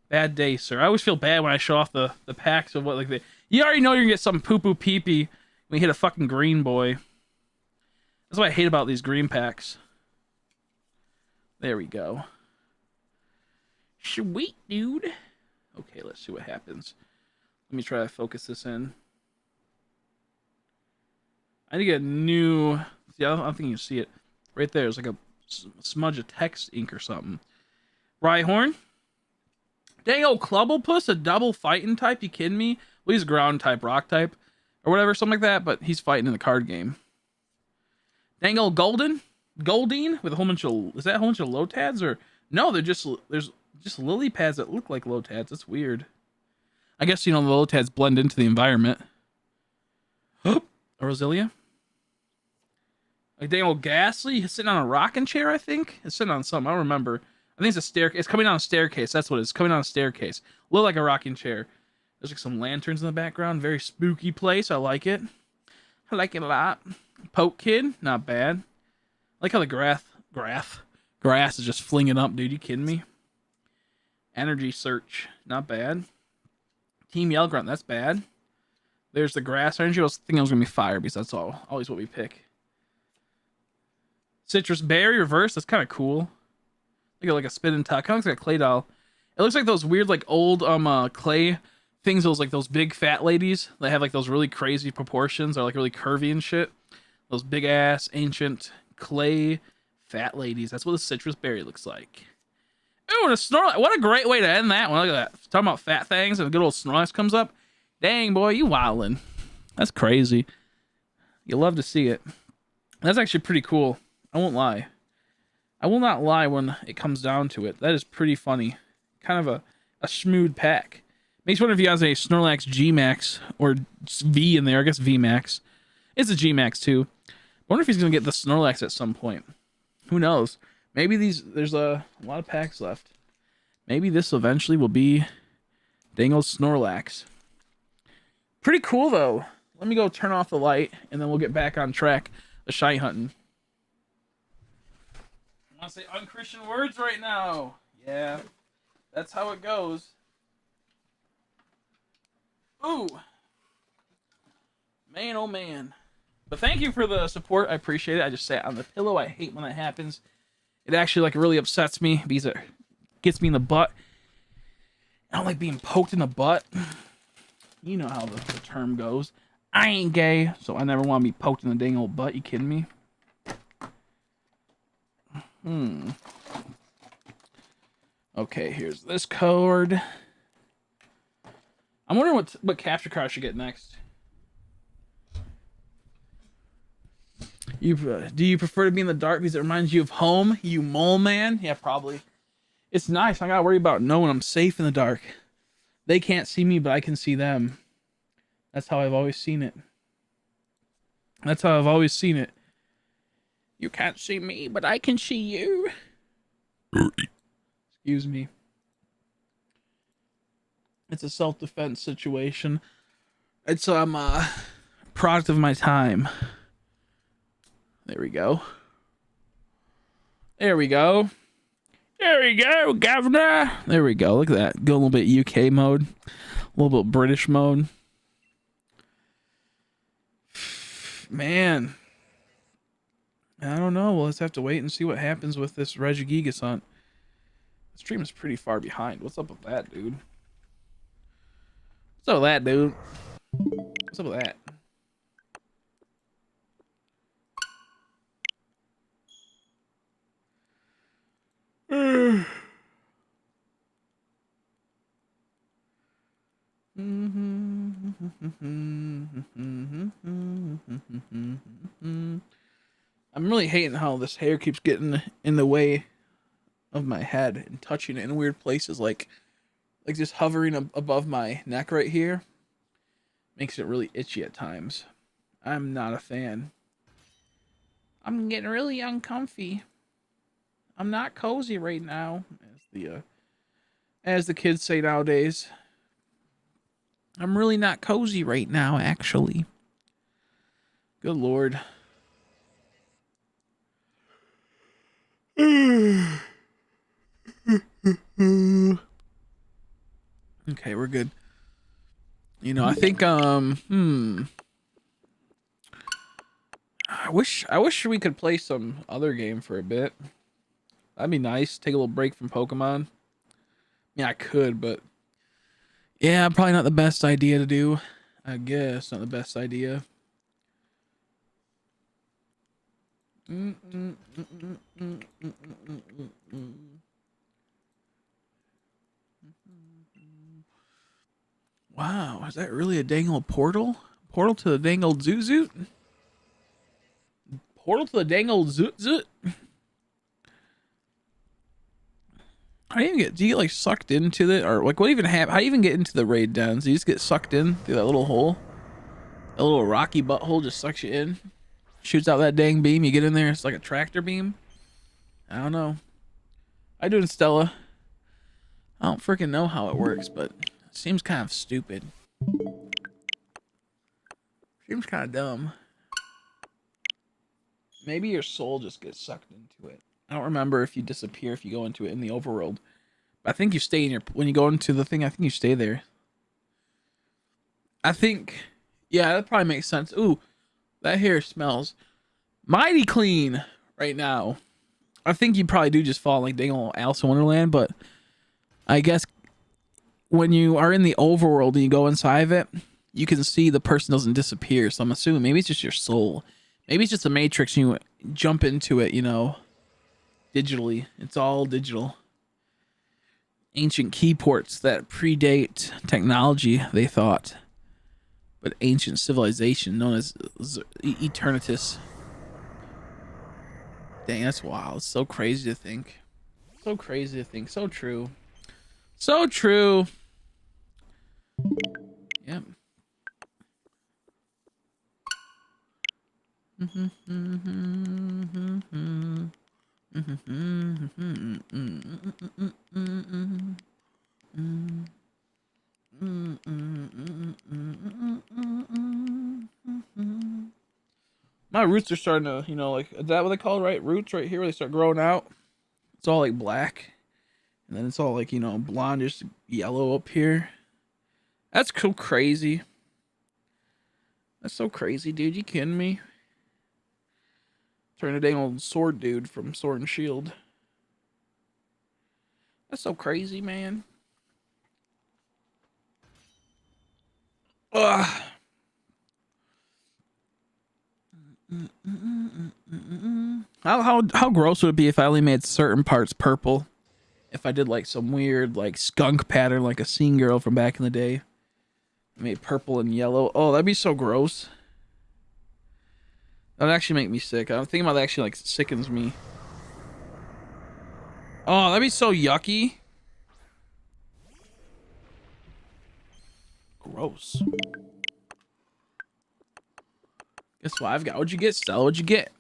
Bad day, sir. I always feel bad when I show off the packs of what like the. You already know you're gonna get some poo poo pee pee when you hit a fucking green boy. That's what I hate about these green packs. There we go. Sweet, dude. Okay, let's see what happens. Let me try to focus this in. I need to get a new... See, I don't think you can see it. Right there, there's like a smudge of text ink or something. Rhyhorn. Dang old Clubblepuss, a double fighting type? You kidding me? Well, he's ground type, rock type, or whatever, something like that, but he's fighting in the card game. Dang old Goldeen with a whole bunch of... Is that a whole bunch of Lotads? Or... No, there's just lily pads that look like Lotads. That's weird. I guess, you know, the Lotads blend into the environment. A Roselia. Like dang old Ghastly. He's sitting on a rocking chair, I think. It's sitting on something. I don't remember. I think it's a staircase. It's coming down a staircase. That's what it is. It's coming down a staircase. Look like a rocking chair. There's like some lanterns in the background. Very spooky place. I like it. I like it a lot. Poke Kid. Not bad. I like how the grass is just flinging up, dude. You kidding me? Energy Search. Not bad. Team Yell Grunt. That's bad. There's the grass energy. I was thinking it was going to be fire because that's always what we pick. Citrus Berry Reverse. That's kind of cool. Look at like a spin and tuck. Kind of looks like a clay doll. It looks like those weird like old clay things. Those like those big fat ladies that have like those really crazy proportions or like really curvy and shit. Those big ass ancient clay fat ladies. That's what the Citrus Berry looks like. Ooh, and a Snorlax. What a great way to end that one. Look at that. Talking about fat things and a good old Snorlax comes up. Dang, boy, you wildin'. That's crazy. You love to see it. That's actually pretty cool. I won't lie. I will not lie when it comes down to it. That is pretty funny. Kind of a schmood pack. Makes me wonder if you guys have a Snorlax G-Max or V in there. I guess V-Max. It's a G-Max too. I wonder if he's going to get the Snorlax at some point. Who knows? Maybe there's a lot of packs left. Maybe this eventually will be dang old Snorlax. Pretty cool though. Let me go turn off the light and then we'll get back on track of shiny hunting. I want to say unchristian words right now. Yeah, that's how it goes. Ooh. Man, oh man. But thank you for the support. I appreciate it. I just sat on the pillow. I hate when that happens. It actually like really upsets me because it gets me in the butt. I don't like being poked in the butt. You know how the term goes. I ain't gay, so I never want to be poked in the dang old butt. You kidding me? Okay, here's this card. I'm wondering what capture card I should get next. Do you prefer to be in the dark because it reminds you of home, you mole man? Yeah, probably. It's nice. I gotta worry about knowing I'm safe in the dark. They can't see me, but I can see them. That's how I've always seen it. That's how I've always seen it. You can't see me, but I can see you. Excuse me. It's a self-defense situation. It's a product of my time. There we go. There we go. There we go, governor. There we go. Look at that. Go a little bit UK mode. A little bit British mode. Man. I don't know. We'll just have to wait and see what happens with this Regigigas hunt. The stream is pretty far behind. What's up with that, dude? What's up with that, dude? What's up with that? I'm really hating how this hair keeps getting in the way of my head and touching it in weird places, like just hovering above my neck right here. Makes it really itchy at times. I'm not a fan. I'm getting really uncomfy. I'm not cozy right now, as the kids say nowadays. I'm really not cozy right now, actually. Good Lord. Okay, we're good. You know, I think I wish we could play some other game for a bit. That'd be nice. Take a little break from Pokemon. Yeah, I could, but yeah, probably not the best idea to do. I guess not the best idea. Wow, is that really a dang old portal? Portal to the dang old Zoot Zoot? Portal to the dang old Zoot Zoot? How do you get? Do you get like sucked into it, or like what even happen? How do you even get into the raid dens? Do you just get sucked in through that little hole? A little rocky butthole just sucks you in, shoots out that dang beam. You get in there, it's like a tractor beam. I don't know. I do in Stella. I don't freaking know how it works, but it seems kind of stupid. Seems kind of dumb. Maybe your soul just gets sucked into it. I don't remember if you disappear if you go into it in the overworld. But I think you stay in your when you go into the thing. I think you stay there. I think, yeah, that probably makes sense. Ooh, that hair smells mighty clean right now. I think you probably do just fall like dang old Alice in Wonderland, but I guess when you are in the overworld and you go inside of it, you can see the person doesn't disappear. So I'm assuming maybe it's just your soul. Maybe it's just a matrix and you jump into it, you know, digitally. It's all digital. Ancient key ports that predate technology, they thought. But ancient civilization known as Eternatus. Dang, that's wild. It's so crazy to think. So crazy to think. So true. So true. Yep. My roots are starting to, you know, like, is that what they call it, right? Roots right here where they start growing out. It's all like black. And then it's all like, you know, blonde, just yellow up here. That's so crazy. That's so crazy, dude. You kidding me? Turn a dang old sword dude from Sword and Shield. That's so crazy, man. Ugh. How gross would it be if I only made certain parts purple? If I did like some weird like skunk pattern like a scene girl from back in the day. I made purple and yellow. Oh, that'd be so gross. That'd actually make me sick. I'm thinking about that actually like sickens me. Oh, that'd be so yucky. Gross. Guess what I've got? What'd you get, Stella? What'd you get?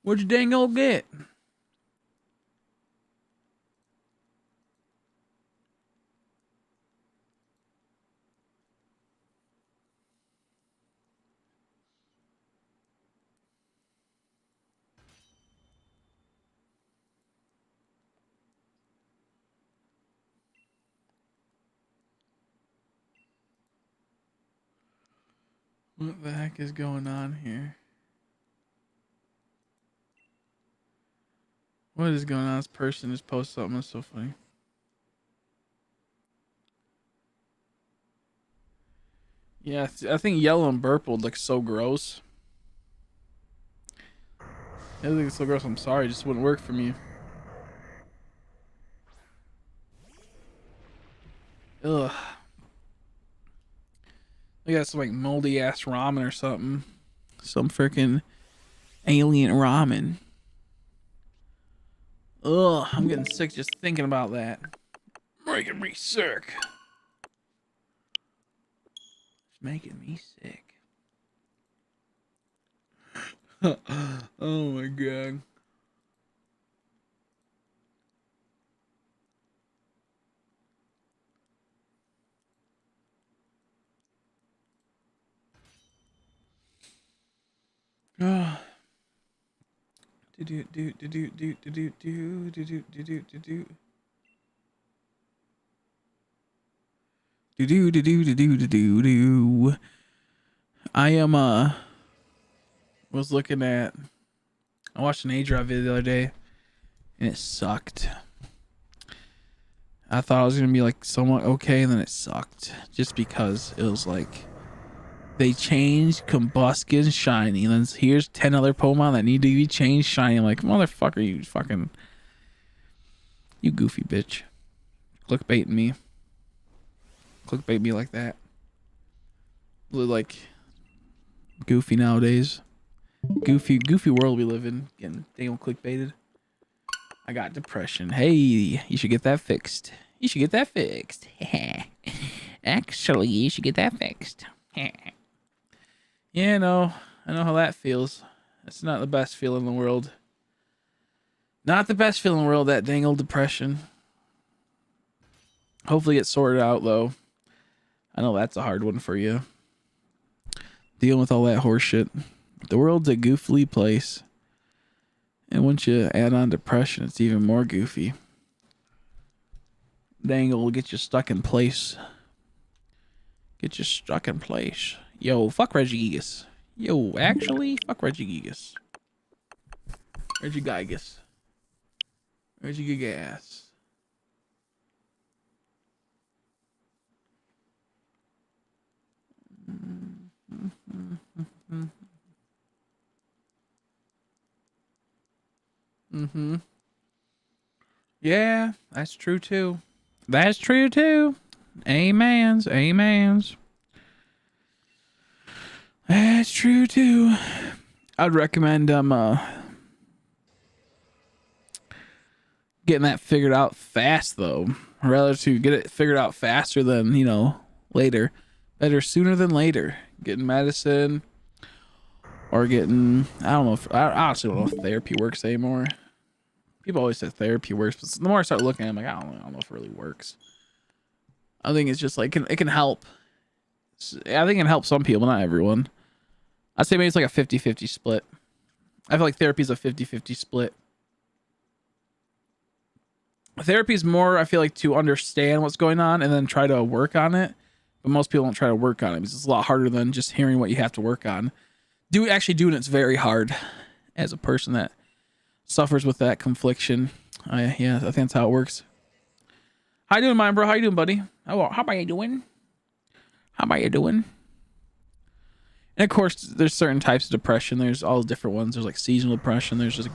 What'd you dang old get? What the heck is going on here? What is going on? This person just posted something that's so funny. Yeah, I think yellow and purple look so gross. I think it's so gross. I'm sorry, it just wouldn't work for me. Ugh. I got some like moldy ass ramen or something. Some freaking alien ramen. Ugh, I'm getting sick just thinking about that. Making me sick. It's making me sick. Oh my god. I am was looking at, I watched an A-Drop video the other day and it sucked. I thought I was gonna be like somewhat okay, and then it sucked just because it was like they changed Combuskin shiny, and then here's 10 other Pokemon that need to be changed shiny. I'm like, motherfucker, you goofy bitch, clickbaiting me like that. Really like goofy nowadays. Goofy world we live in, getting damn clickbaited. I got depression. Hey, you should get that fixed. Actually, you should get that fixed. Yeah, no, I know how that feels. It's not the best feeling in the world. Not the best feeling in the world, that dang old depression. Hopefully it's sorted out, though. I know that's a hard one for you. Dealing with all that horse shit. The world's a goofy place. And once you add on depression, it's even more goofy. Dang, it'll get you stuck in place. Yo, fuck Regigigas. Fuck Regigigas. Regigigas. Yeah, that's true too. Amens. That's true too. I'd recommend getting that figured out fast, though. Rather to get it figured out faster than, later. Better sooner than later. Getting medicine or getting, I honestly don't know if therapy works anymore. People always say therapy works, but the more I start looking at it, I'm like, I don't know if it really works. I think it's just like, it can help. I think it can help some people, not everyone. I'd say maybe it's like a 50-50 split. I feel like therapy is a 50-50 split. Therapy is more, I feel like, to understand what's going on and then try to work on it. But most people don't try to work on it because it's a lot harder than just hearing what you have to work on. Actually doing it's very hard as a person that suffers with that confliction. Yeah, I think that's how it works. How you doing, mine, bro? How you doing, buddy? How about you doing? And of course, there's certain types of depression. There's all different ones. There's like seasonal depression. There's just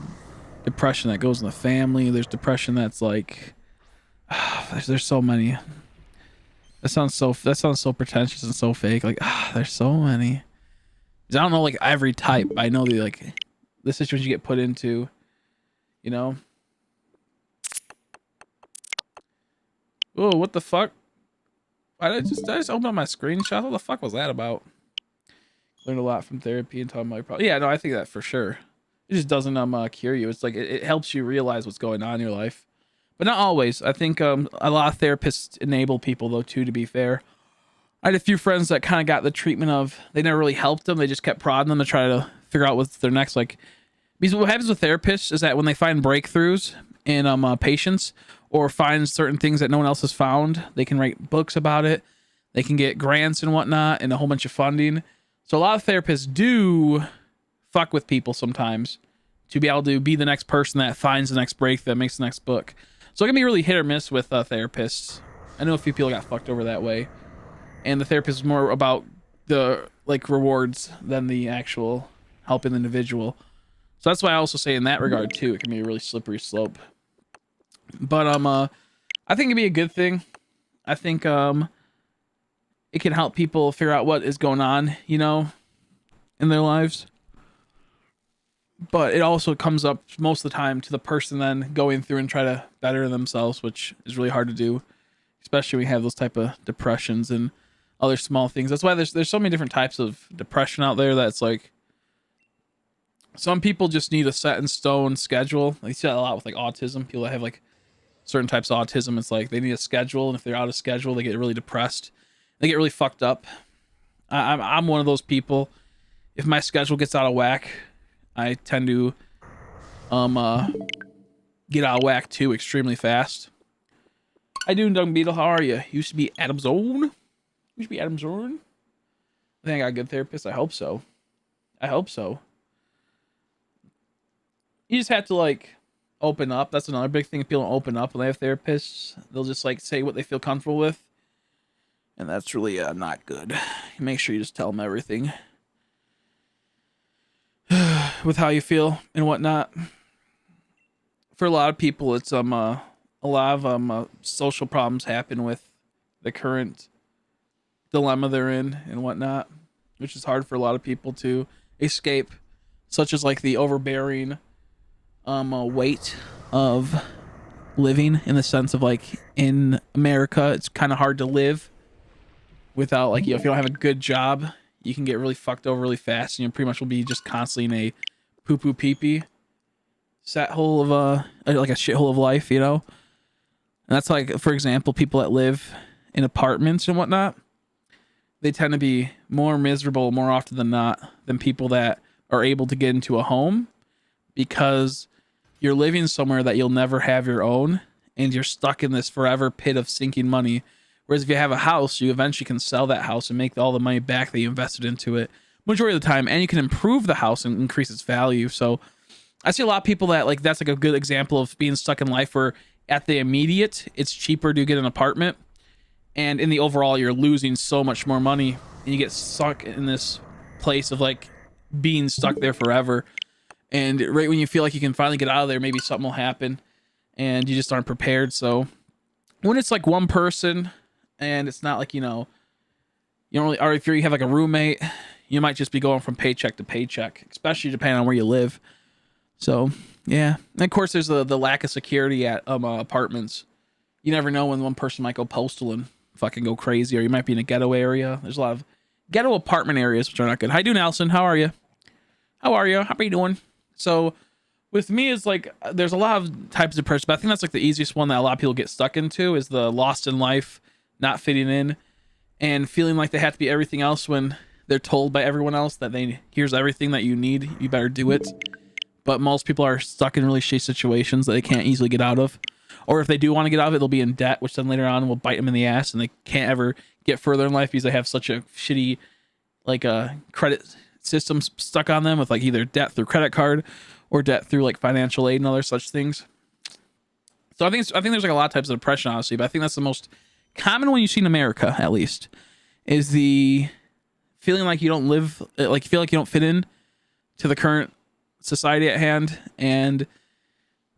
depression that goes in the family. There's depression that's like, there's so many. That sounds so pretentious and so fake. Like, there's so many. I don't know like every type. I know the situation you get put into. Oh, what the fuck? Did I just open up my screenshot? What the fuck was that about? Learned a lot from therapy and talking about problems. Yeah, no, I think that for sure. It just doesn't cure you. It's like it helps you realize what's going on in your life, but not always. I think a lot of therapists enable people though too. To be fair, I had a few friends that kind of got the treatment of they never really helped them. They just kept prodding them to try to figure out what's their next because what happens with therapists is that when they find breakthroughs in patients or find certain things that no one else has found, they can write books about it. They can get grants and whatnot and a whole bunch of funding. So a lot of therapists do fuck with people sometimes to be able to be the next person that finds the next breakthrough that makes the next book. So it can be really hit or miss with therapists. I know a few people got fucked over that way. And the therapist is more about the rewards than the actual helping the individual. So that's why I also say in that regard too, it can be a really slippery slope. But I think it'd be a good thing. I think it can help people figure out what is going on, in their lives. But it also comes up most of the time to the person then going through and try to better themselves, which is really hard to do, especially when we have those type of depressions and other small things. That's why there's so many different types of depression out there that's like some people just need a set in stone schedule. You see that a lot with autism. People that have certain types of autism, it's like they need a schedule, and if they're out of schedule, they get really depressed. They get really fucked up. I'm one of those people. If my schedule gets out of whack, I tend to get out of whack too extremely fast. How you doing, Dung Beetle? How are you? Used to be Adam's own. I think I got a good therapist. I hope so. You just have to like open up. That's another big thing. If people don't open up when they have therapists, they'll just like say what they feel comfortable with, and that's really not good. Make sure you just tell them everything with how you feel and whatnot. For a lot of people, it's a lot of social problems happen with the current dilemma they're in and whatnot, which is hard for a lot of people to escape, such as like the overbearing weight of living, in the sense of like in America it's kind of hard to live without like, you know, if you don't have a good job, you can get really fucked over really fast, and you pretty much will be just constantly in a poo pee pee sat hole of like a shithole of life, you know. And that's like, for example, people that live in apartments and whatnot, they tend to be more miserable more often than not than people that are able to get into a home, because you're living somewhere that you'll never have your own, and you're stuck in this forever pit of sinking money. Whereas if you have a house, you eventually can sell that house and make all the money back that you invested into it majority of the time, and you can improve the house and increase its value. So I see a lot of people that like, that's like a good example of being stuck in life, where at the immediate it's cheaper to get an apartment, and in the overall you're losing so much more money, and you get stuck in this place of like being stuck there forever. And right when you feel like you can finally get out of there, maybe something will happen and you just aren't prepared. So when it's like one person and it's not like, you know, you don't really, or if you have like a roommate, you might just be going from paycheck to paycheck, especially depending on where you live. So yeah, and of course there's the lack of security at apartments. You never know when one person might go postal and fucking go crazy, or you might be in a ghetto area. There's a lot of ghetto apartment areas which are not good. How you doing, Allison? How are you? How are you doing? So with me, it's like there's a lot of types of depression, but I think that's like the easiest one that a lot of people get stuck into, is the lost in life, not fitting in, and feeling like they have to be everything else when they're told by everyone else that here's everything that you need, you better do it. But most people are stuck in really shitty situations that they can't easily get out of. Or if they do want to get out of it, they'll be in debt, which then later on will bite them in the ass, and they can't ever get further in life because they have such a shitty like credit system stuck on them, with like either debt through credit card or debt through like financial aid and other such things. So I think there's like a lot of types of depression, honestly, but I think that's the most common one you see in America, at least, is the feeling like you don't live, like you feel like you don't fit in to the current society at hand, and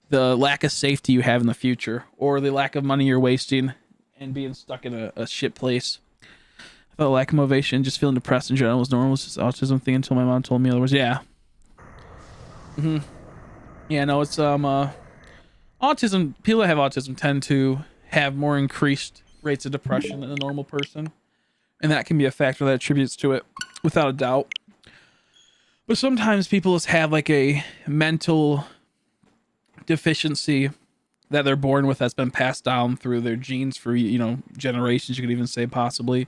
the lack of safety you have in the future, or the lack of money you're wasting and being stuck in a shit place. I felt lack of motivation, just feeling depressed in general was normal. It was just autism thing until my mom told me otherwise. Yeah. Yeah, no, it's autism. People that have autism tend to have more increased rates of depression than a normal person, and that can be a factor that attributes to it, without a doubt. But sometimes people just have like a mental deficiency that they're born with, that's been passed down through their genes for, you know, generations, you could even say, possibly,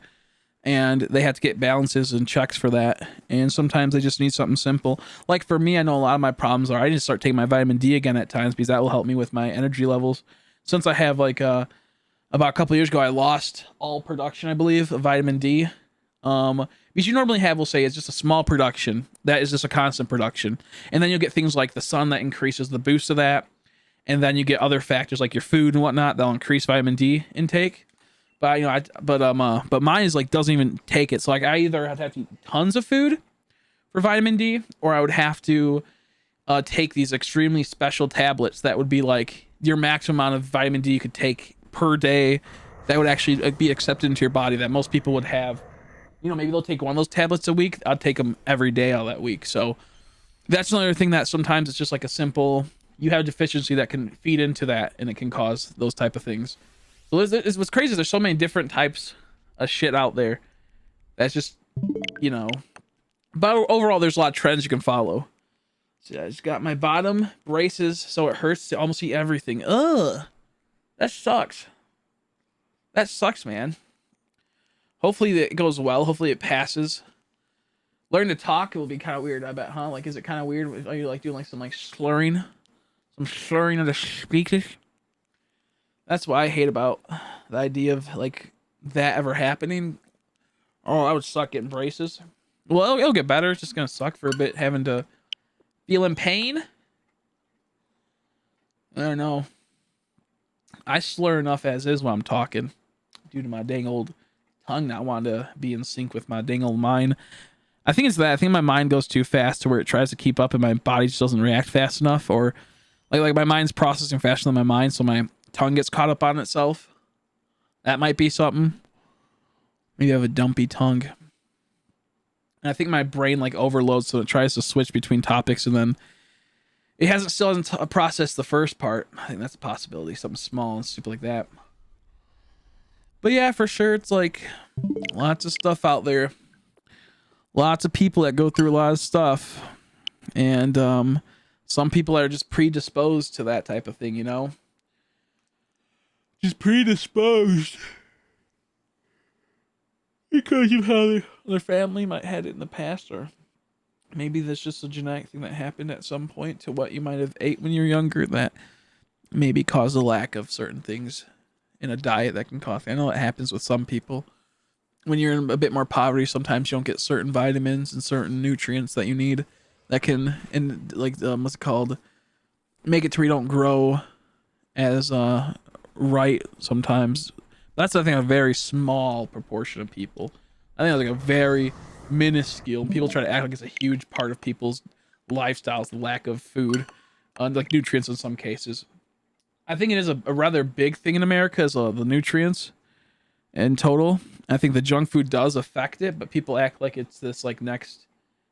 and they have to get balances and checks for that. And sometimes they just need something simple. Like for me, I know a lot of my problems are I need to start taking my vitamin D again at times, because that will help me with my energy levels. Since I have like about a couple of years ago, I lost all production, I believe, of vitamin D. Because you normally have, we'll say, it's just a small production that is just a constant production, and then you'll get things like the sun that increases the boost of that, and then you get other factors like your food and whatnot that'll increase vitamin D intake. But you know, but mine is like doesn't even take it. So like I either have to eat tons of food for vitamin D, or I would have to take these extremely special tablets that would be like your maximum amount of vitamin D you could take per day, that would actually be accepted into your body, that most people would have. You know, maybe they'll take one of those tablets a week. I'll take them every day all that week. So that's another thing, that sometimes it's just like a simple, you have a deficiency that can feed into that, and it can cause those type of things. So what's crazy is there's so many different types of shit out there. That's just, you know, but overall there's a lot of trends you can follow. So I just got my bottom braces, so it hurts to almost eat everything. Ugh, that sucks. That sucks, man. Hopefully it goes well. Hopefully it passes. Learn to talk, it will be kind of weird, I bet, huh? Like, is it kind of weird? Are you like doing like some like slurring? some slurring of the speakers. That's what I hate about the idea of like that ever happening. Oh, I would suck getting braces. Well, it'll get better. It's just gonna suck for a bit having to feel in pain. I don't know. I slur enough as is when I'm talking due to my dang old tongue not wanting to be in sync with my dang old mind. I think it's that. I think my mind goes too fast to where it tries to keep up and my body just doesn't react fast enough, or like my mind's processing faster than my mind, so my tongue gets caught up on itself. That might be something. Maybe I have a dumpy tongue. And I think my brain like overloads, so it tries to switch between topics, and then it still hasn't processed the first part. I think that's a possibility. Something small and stupid like that. But yeah, for sure, it's like lots of stuff out there. Lots of people that go through a lot of stuff. And some people are just predisposed to that type of thing, you know? Just predisposed. Because of how their family might had it in the past, or maybe that's just a genetic thing that happened at some point to what you might have ate when you're younger that maybe caused a lack of certain things in a diet that can cause. I know it happens with some people. When you're in a bit more poverty, sometimes you don't get certain vitamins and certain nutrients that you need that can, and like, what's it called? Make it to where you don't grow as right sometimes. That's, I think, a very small proportion of people. I think it's like a very minuscule. People try to act like it's a huge part of people's lifestyles, the lack of food, like nutrients in some cases. I think it is a rather big thing in America, is the nutrients in total. I think the junk food does affect it, but people act like it's this like next,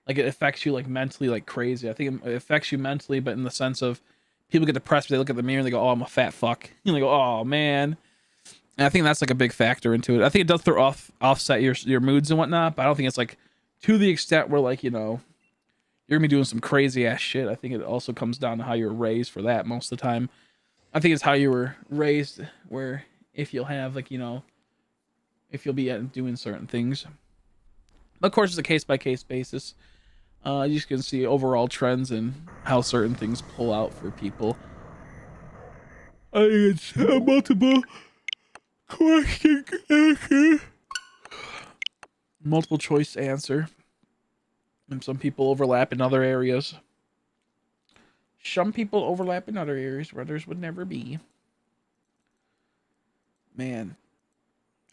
like it affects you like mentally like crazy. I think it affects you mentally, but in the sense of people get depressed, they look at the mirror and they go, "Oh, I'm a fat fuck." And they go, "Oh man." And I think that's like a big factor into it. I think it does offset your moods and whatnot, but I don't think it's like to the extent where like, you know, you're gonna be doing some crazy ass shit. I think it also comes down to how you're raised for that most of the time. I think it's how you were raised, where if you'll have like, you know, if you'll be doing certain things. Of course, it's a case-by-case basis. You just can see overall trends and how certain things pull out for people. I think it's a multiple question answer. Multiple choice answer. And some people overlap in other areas. Some people overlap in other areas where others would never be. Man,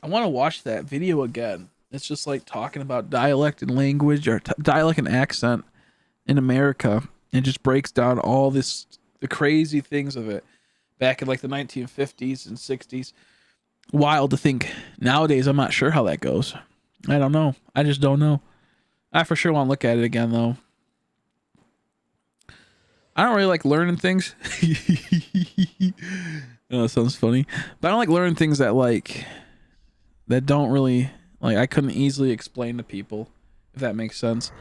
I want to watch that video again. It's just like talking about dialect and language, or dialect and accent in America. It just breaks down all the crazy things of it back in like the 1950s and 60s. Wild to think. Nowadays, I'm not sure how that goes. I don't know. I just don't know. I for sure want to look at it again, though. I don't really like learning things. Oh, that sounds funny. But I don't like learning things that don't really, like, I couldn't easily explain to people, if that makes sense.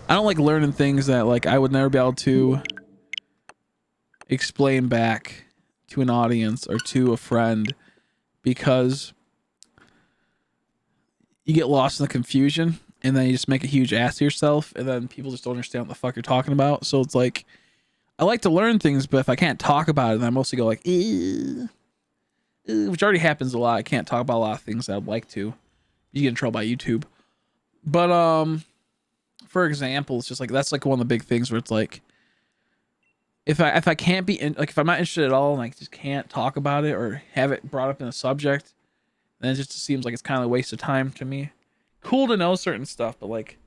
I don't like learning things that like I would never be able to explain back to an audience or to a friend, because you get lost in the confusion and then you just make a huge ass of yourself, and then people just don't understand what the fuck you're talking about. So it's like, I like to learn things, but if I can't talk about it, then I mostly go like, ew. Which already happens a lot. I can't talk about a lot of things that I'd like to. You get in trouble by YouTube. But for example, it's just like, that's like one of the big things where it's like, if I can't be in, like, if I'm not interested at all and I just can't talk about it or have it brought up in a subject, then it just seems like it's kind of a waste of time to me. Cool to know certain stuff, but like,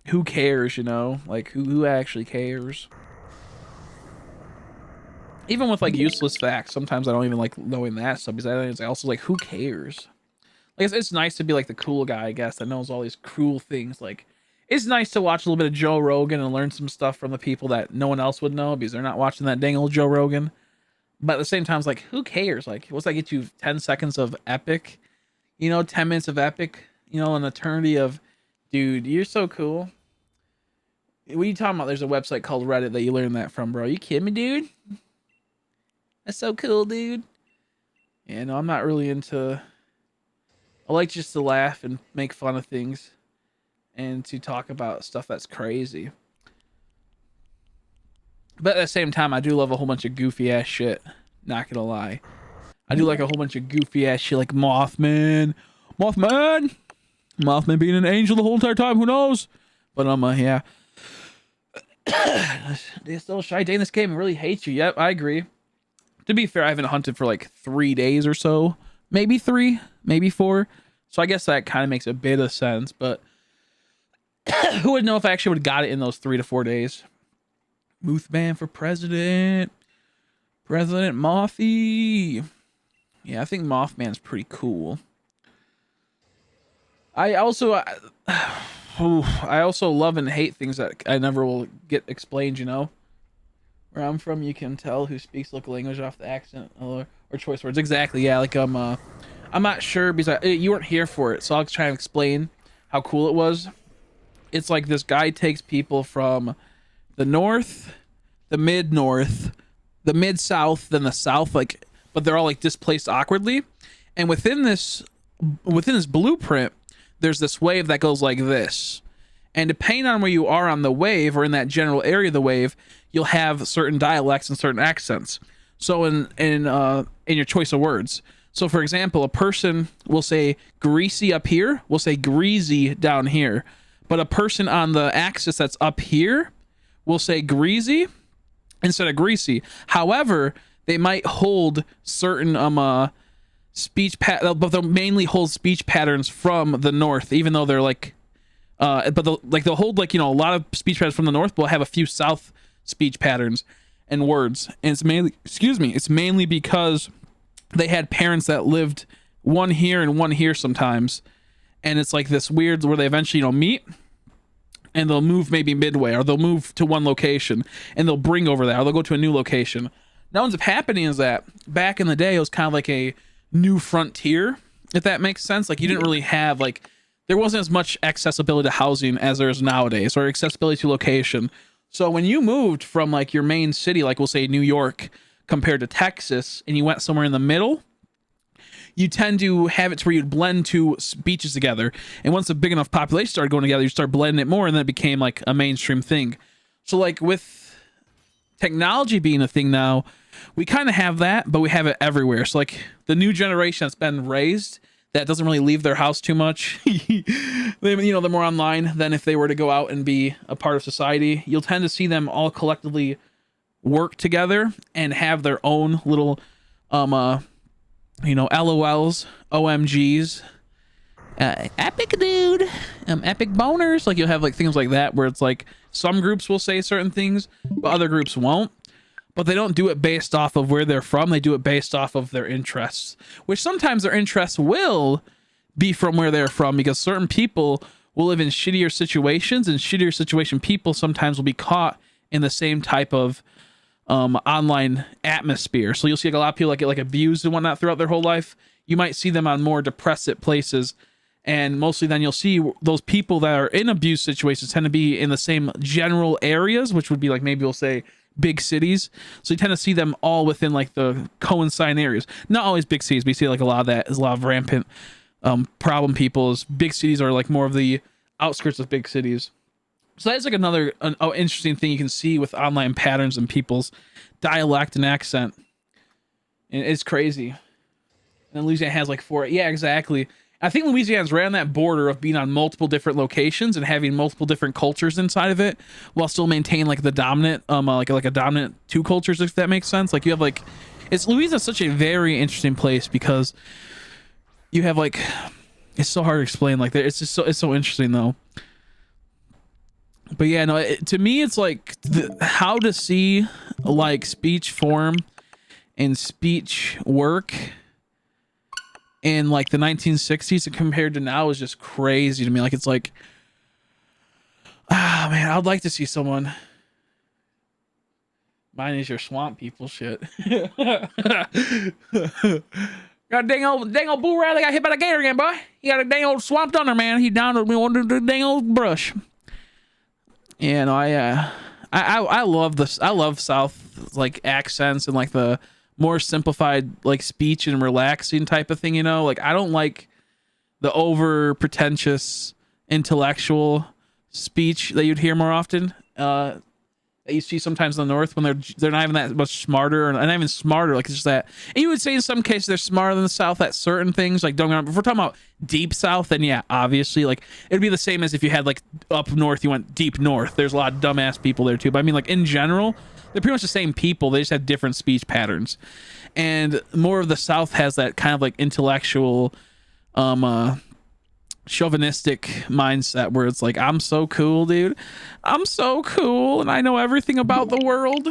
who cares, you know? Like, who actually cares? Even with like useless facts, sometimes I don't even like knowing that stuff, because it's also like, who cares? Like, it's nice to be like the cool guy, I guess, that knows all these cool things. Like, it's nice to watch a little bit of Joe Rogan and learn some stuff from the people that no one else would know, because they're not watching that dang old Joe Rogan. But at the same time, it's like, who cares? Like, what's that get you? 10 seconds of epic, you know, 10 minutes of epic, you know, an eternity of, dude, you're so cool. What are you talking about? There's a website called Reddit that you learn that from, bro. You kidding me, dude? That's so cool, dude. Yeah, no, I'm not really into... I like just to laugh and make fun of things and to talk about stuff that's crazy. But at the same time, I do love a whole bunch of goofy ass shit. Not gonna lie. I do like a whole bunch of goofy ass shit like Mothman. Mothman being an angel the whole entire time, who knows? But yeah. They're still shy day in this game and really hate you. Yep, I agree. To be fair, I haven't hunted for like 3 days or so. Maybe 3, maybe 4. So I guess that kind of makes a bit of sense, but who would know if I actually would have got it in those 3 to 4 days? Mothman for president. President Mothy. Yeah, I think Mothman's pretty cool. I also love and hate things that I never will get explained, you know? Where I'm from, you can tell who speaks local language off the accent or choice words. Exactly, yeah, like I'm not sure because you weren't here for it, so I'll try and explain how cool it was. It's like this guy takes people from the north, the mid-north, the mid-south, then the south, like, but they're all like displaced awkwardly. And within this blueprint, there's this wave that goes like this. And depending on where you are on the wave or in that general area of the wave, you'll have certain dialects and certain accents. So in your choice of words. So for example, a person will say greasy up here, will say greasy down here. But a person on the axis that's up here will say greasy instead of greasy. However, they might hold certain but they'll mainly hold speech patterns from the north, even though they're like but they'll hold like, you know, a lot of speech patterns from the north, but we'll have a few south speech patterns and words. And it's mainly because they had parents that lived one here and one here sometimes. And it's like this weird where they eventually, you know, meet and they'll move maybe midway, or they'll move to one location and they'll bring over that, or they'll go to a new location. Now, what ends up happening is that back in the day, it was kind of like a new frontier, if that makes sense. Like, you didn't really have, like, there wasn't as much accessibility to housing as there is nowadays, or accessibility to location. So when you moved from like your main city, like we'll say New York, compared to Texas, and you went somewhere in the middle, you tend to have it to where you'd blend two beaches together. And once a big enough population started going together, you start blending it more, and then it became like a mainstream thing. So like with technology being a thing now, we kind of have that, but we have it everywhere. So like the new generation that's been raised that doesn't really leave their house too much, they're more online than if they were to go out and be a part of society. You'll tend to see them all collectively work together and have their own little LOLs, OMGs, epic dude, epic boners. Like you'll have like things like that where it's like some groups will say certain things, but other groups won't. But they don't do it based off of where they're from. They do it based off of their interests, which sometimes their interests will be from where they're from, because certain people will live in shittier situations, and shittier situation people sometimes will be caught in the same type of online atmosphere. So you'll see like a lot of people that get like abused and whatnot throughout their whole life. You might see them on more depressed places, and mostly then you'll see those people that are in abuse situations tend to be in the same general areas, which would be like maybe we'll say big cities. So you tend to see them all within like the coinciding areas. Not always big cities, but you see like a lot of that is a lot of rampant problem people. Is big cities are like more of the outskirts of big cities. So that's like another interesting thing you can see with online patterns and people's dialect and accent. And it's crazy. And then Louisiana has like 4. Yeah, exactly. I think Louisiana's right on that border of being on multiple different locations and having multiple different cultures inside of it, while still maintaining like the dominant, like a dominant 2 cultures, if that makes sense. Like you have like, Louisiana's such a very interesting place because you have like, it's so hard to explain. Like it's so interesting though. But yeah, no, to me, it's like how to see like speech form and speech work in like the 1960s compared to now is just crazy to me. Like it's like, man, I'd like to see someone. Mine is your swamp people shit. Got a dang old Boo Riley got hit by the gator again, boy. He got a dang old swamp thunder, man. He down under the dang old brush. Yeah, no, I love this. I love South like accents and like the more simplified like speech and relaxing type of thing, you know? Like I don't like the over pretentious intellectual speech that you'd hear more often. that you see sometimes in the North when they're not even that much smarter, and not even smarter. Like, it's just that. And you would say in some cases they're smarter than the South at certain things. Like, don't get me wrong, if we're talking about deep South, then yeah, obviously, like, it'd be the same as if you had like up north, you went deep north. There's a lot of dumbass people there too. But I mean, like, in general, they're pretty much the same people. They just have different speech patterns. And more of the South has that kind of like intellectual, chauvinistic mindset where it's like, I'm so cool, dude. I'm so cool, and I know everything about the world,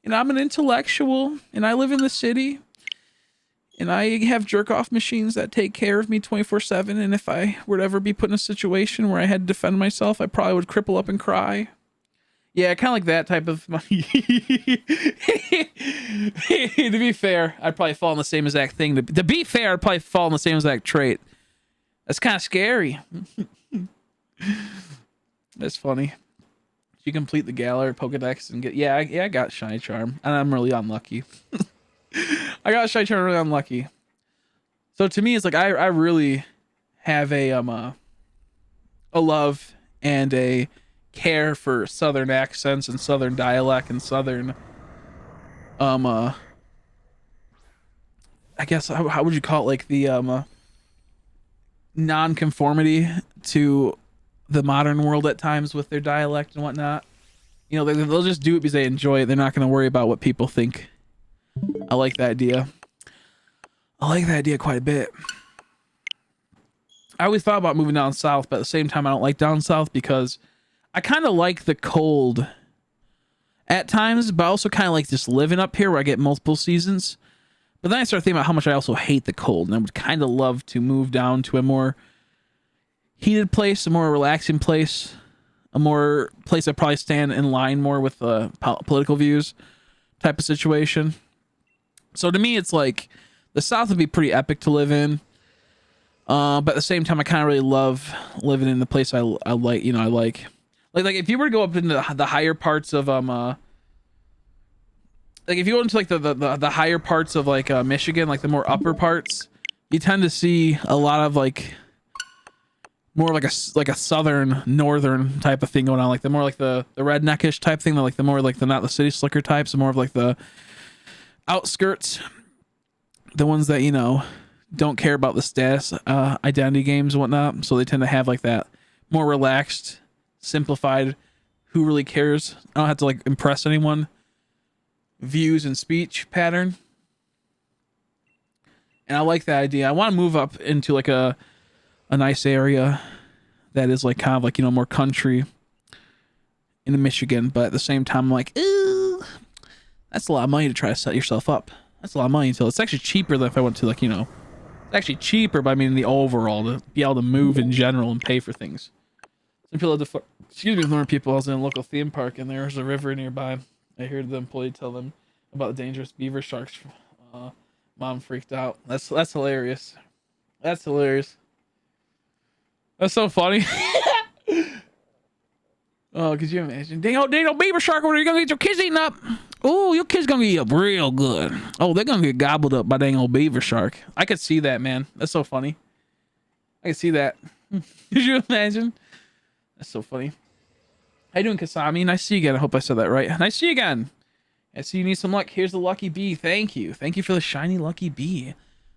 and I'm an intellectual, and I live in the city, and I have jerk-off machines that take care of me 24/7, and if I were to ever be put in a situation where I had to defend myself, I probably would cripple up and cry. Yeah, kind of like that type of money. To be fair, I'd probably fall in the same exact thing. To be fair, I'd probably fall in the same exact trait. That's kind of scary. That's funny. You complete the Galar Pokedex and get... Yeah, I got Shiny Charm. And I'm really unlucky. I got Shiny Charm really unlucky. So to me, it's like I really have a love and a care for Southern accents and Southern dialect and Southern... I guess, how would you call it? Like the... non-conformity to the modern world at times with their dialect and whatnot. You know, they'll just do it because they enjoy it. They're not going to worry about what people think. I like that idea. I like that idea quite a bit. I always thought about moving down south, but at the same time, I don't like down south because I kind of like the cold at times, but I also kind of like just living up here where I get multiple seasons. But then I started thinking about how much I also hate the cold, and I would kind of love to move down to a more heated place, a more relaxing place, a more place that probably stand in line more with political views type of situation. So to me, it's like the South would be pretty epic to live in, but at the same time, I kind of really love living in the place I like. You know, I like if you were to go up into the higher parts of like if you go into like the higher parts of like Michigan, like the more upper parts, you tend to see a lot of like more like a southern northern type of thing going on, like the more like the redneckish type thing, like the more like the not the city slicker types, the more of like the outskirts, the ones that, you know, don't care about the status identity games and whatnot. So they tend to have like that more relaxed, simplified, who really cares, I don't have to like impress anyone views and speech pattern. And I like that idea. I want to move up into like a nice area that is like kind of like, you know, more country in Michigan, but at the same time I'm like, ooh, that's a lot of money to try to set yourself up. That's a lot of money until it's actually cheaper than if I went to like, you know, it's actually cheaper, but I mean the overall to be able to move in general and pay for things. Some people had to, excuse me, more people. I was in a local theme park and there was a river nearby. I heard the employee tell them about the dangerous beaver sharks. Mom freaked out. That's hilarious. That's hilarious. That's so funny. Oh, could you imagine? Dang old beaver shark over there. You're gonna get your kids eaten up. Oh, your kids gonna get eaten up real good. Oh, they're gonna get gobbled up by dang old beaver shark. I could see that, man. That's so funny. I could see that. Could you imagine? That's so funny. How you doing, Kasami? Nice to see you again. I hope I said that right. Nice to see you again. I see you need some luck. Here's the lucky bee. Thank you. Thank you for the shiny lucky bee.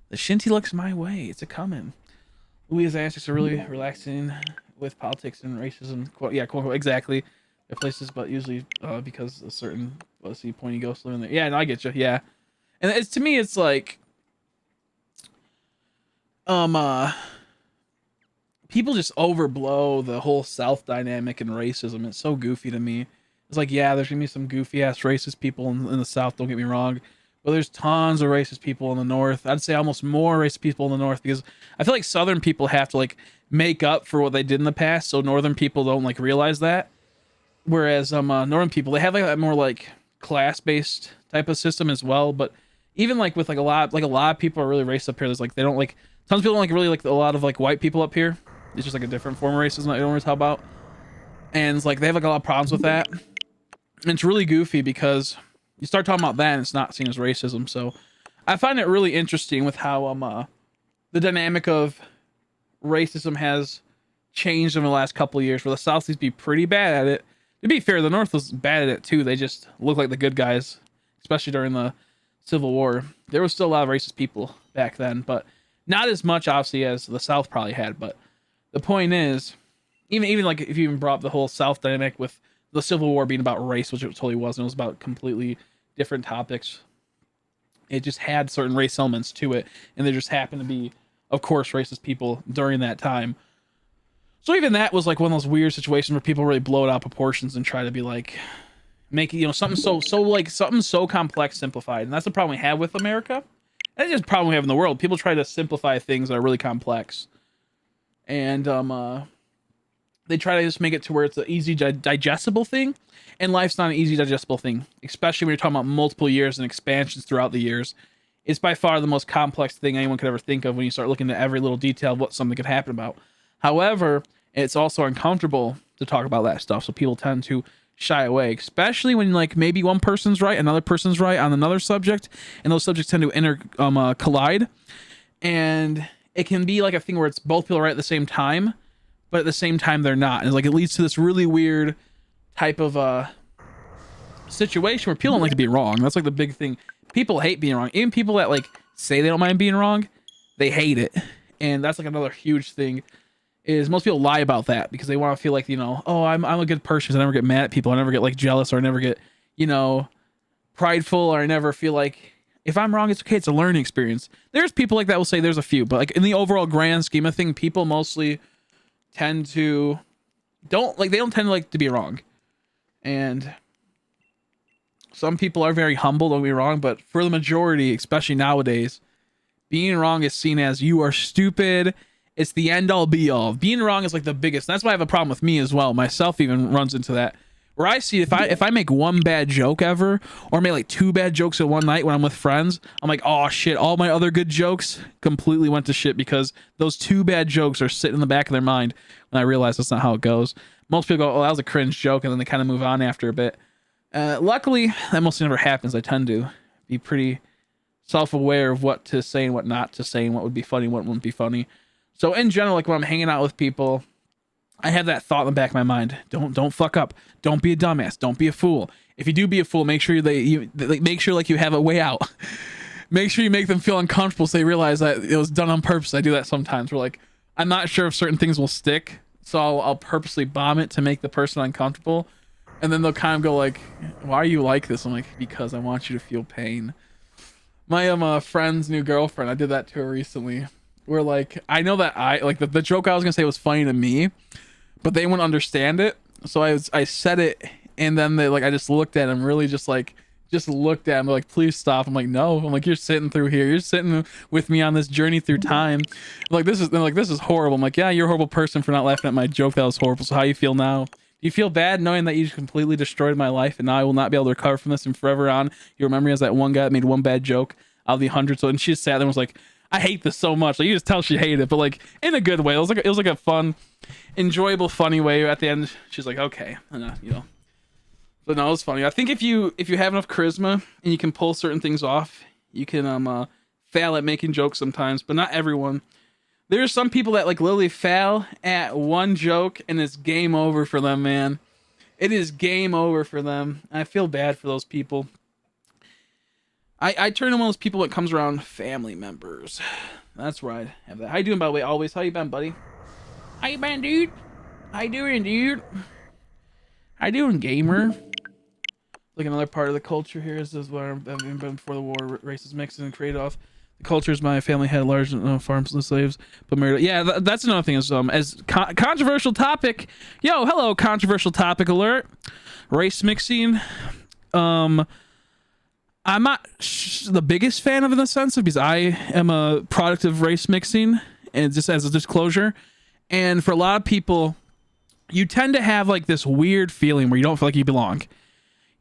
The shinty luck's my way. It's a coming. Louis aspects are really relaxing with politics and racism. Yeah, quote unquote, exactly. They're places, but usually because a certain, let's see, pointy ghost living there. Yeah, no, I get you. Yeah. And it's, to me, it's like, people just overblow the whole South dynamic and racism. It's so goofy to me. It's like, yeah, there's gonna be some goofy ass racist people in the South, don't get me wrong, but there's tons of racist people in the North. I'd say almost more racist people in the North, because I feel like Southern people have to like make up for what they did in the past, so Northern people don't like realize that. Whereas Northern people, they have like that more like class-based type of system as well. But even like with like a lot of people are really racist up here. There's like, they don't like, tons of people don't like really like a lot of like white people up here. It's just like a different form of racism that you don't really talk about. And it's like they have like a lot of problems with that. And it's really goofy because you start talking about that and it's not seen as racism. So I find it really interesting with how the dynamic of racism has changed in the last couple of years, where the South used to be pretty bad at it To be fair, the North was bad at it too. They just looked like the good guys, especially during the Civil War. There was still a lot of racist people back then, but not as much obviously as the South probably had. But the point is, even like if you even brought up the whole South dynamic with the Civil War being about race, which it totally wasn't. It was about completely different topics. It just had certain race elements to it, and there just happened to be, of course, racist people during that time. So even that was like one of those weird situations where people really blow it out of proportions and try to be like, make it, something so complex simplified. And that's the problem we have with America. That's just a problem we have in the world. People try to simplify things that are really complex. And they try to just make it to where it's an easy digestible thing. And life's not an easy digestible thing, especially when you're talking about multiple years and expansions throughout the years. It's by far the most complex thing anyone could ever think of when you start looking at every little detail of what something could happen about. However, it's also uncomfortable to talk about that stuff, so people tend to shy away, especially when like maybe one person's right, another person's right on another subject, and those subjects tend to collide, and it can be like a thing where it's both people right at the same time, but at the same time they're not. And it's like it leads to this really weird type of situation where people don't like to be wrong. That's like the big thing. People hate being wrong. Even people that like say they don't mind being wrong, they hate it. And that's like another huge thing. Is most people lie about that because they want to feel like, oh, I'm a good person because I never get mad at people. I never get like jealous, or I never get, prideful, or I never feel like if I'm wrong, it's okay. It's a learning experience. There's people like that will say there's a few, but like in the overall grand scheme of thing, people mostly tend to they don't tend to like to be wrong. And some people are very humble, don't be wrong, but for the majority, especially nowadays, being wrong is seen as you are stupid. It's the end all be all. Being wrong is like the biggest. That's why I have a problem with me as well. Myself even runs into that. Where I see if I make one bad joke ever, or make like 2 bad jokes at one night when I'm with friends, I'm like, oh shit, all my other good jokes completely went to shit because those 2 bad jokes are sitting in the back of their mind when I realize that's not how it goes. Most people go, oh, that was a cringe joke, and then they kind of move on after a bit. Luckily, that mostly never happens. I tend to be pretty self-aware of what to say and what not to say, and what would be funny and what wouldn't be funny. So in general, like when I'm hanging out with people, I have that thought in the back of my mind. Don't fuck up. Don't be a dumbass. Don't be a fool. If you do be a fool, make sure make sure like you have a way out. Make sure you make them feel uncomfortable so they realize that it was done on purpose. I do that sometimes. Where like I'm not sure if certain things will stick, so I'll purposely bomb it to make the person uncomfortable, and then they'll kind of go like, "Why are you like this?" I'm like, "Because I want you to feel pain." My friend's new girlfriend, I did that to her recently. Where like I know that I like the joke I was gonna say was funny to me, but they wouldn't understand it. So I said it, and then they like I just looked at him, really just looked at him. They're like, please stop. I'm like, no. I'm like, you're sitting through here. You're sitting with me on this journey through time. Like this is horrible. I'm like, yeah, you're a horrible person for not laughing at my joke. That was horrible. So how you feel now? Do you feel bad knowing that you just completely destroyed my life, and now I will not be able to recover from this, and forever on you remember me as that one guy that made one bad joke out of the 100? So and she just sat there and was like, I hate this so much. Like you just tell she hated it, but like in a good way. It was like a fun, enjoyable, funny way. At the end, she's like, okay, and But no, it was funny. I think if you have enough charisma and you can pull certain things off, you can fail at making jokes sometimes, but not everyone. There's some people that like literally fail at one joke and it's game over for them, man. It is game over for them. I feel bad for those people. I turn to one of those people that comes around family members. That's where I have that. How you doing, by the way? Always. How you been, buddy? How you been, dude? How you doing, dude? How you doing, gamer? Like another part of the culture here is where I've been before the war. Races mixed and created off. The cultures my family had large farms and slaves, but married. Yeah, that's another thing. Is as controversial topic. Yo, hello, controversial topic alert. Race mixing. I'm not the biggest fan of it in the sense of because I am a product of race mixing, and just as a disclosure. And for a lot of people, you tend to have like this weird feeling where you don't feel like you belong.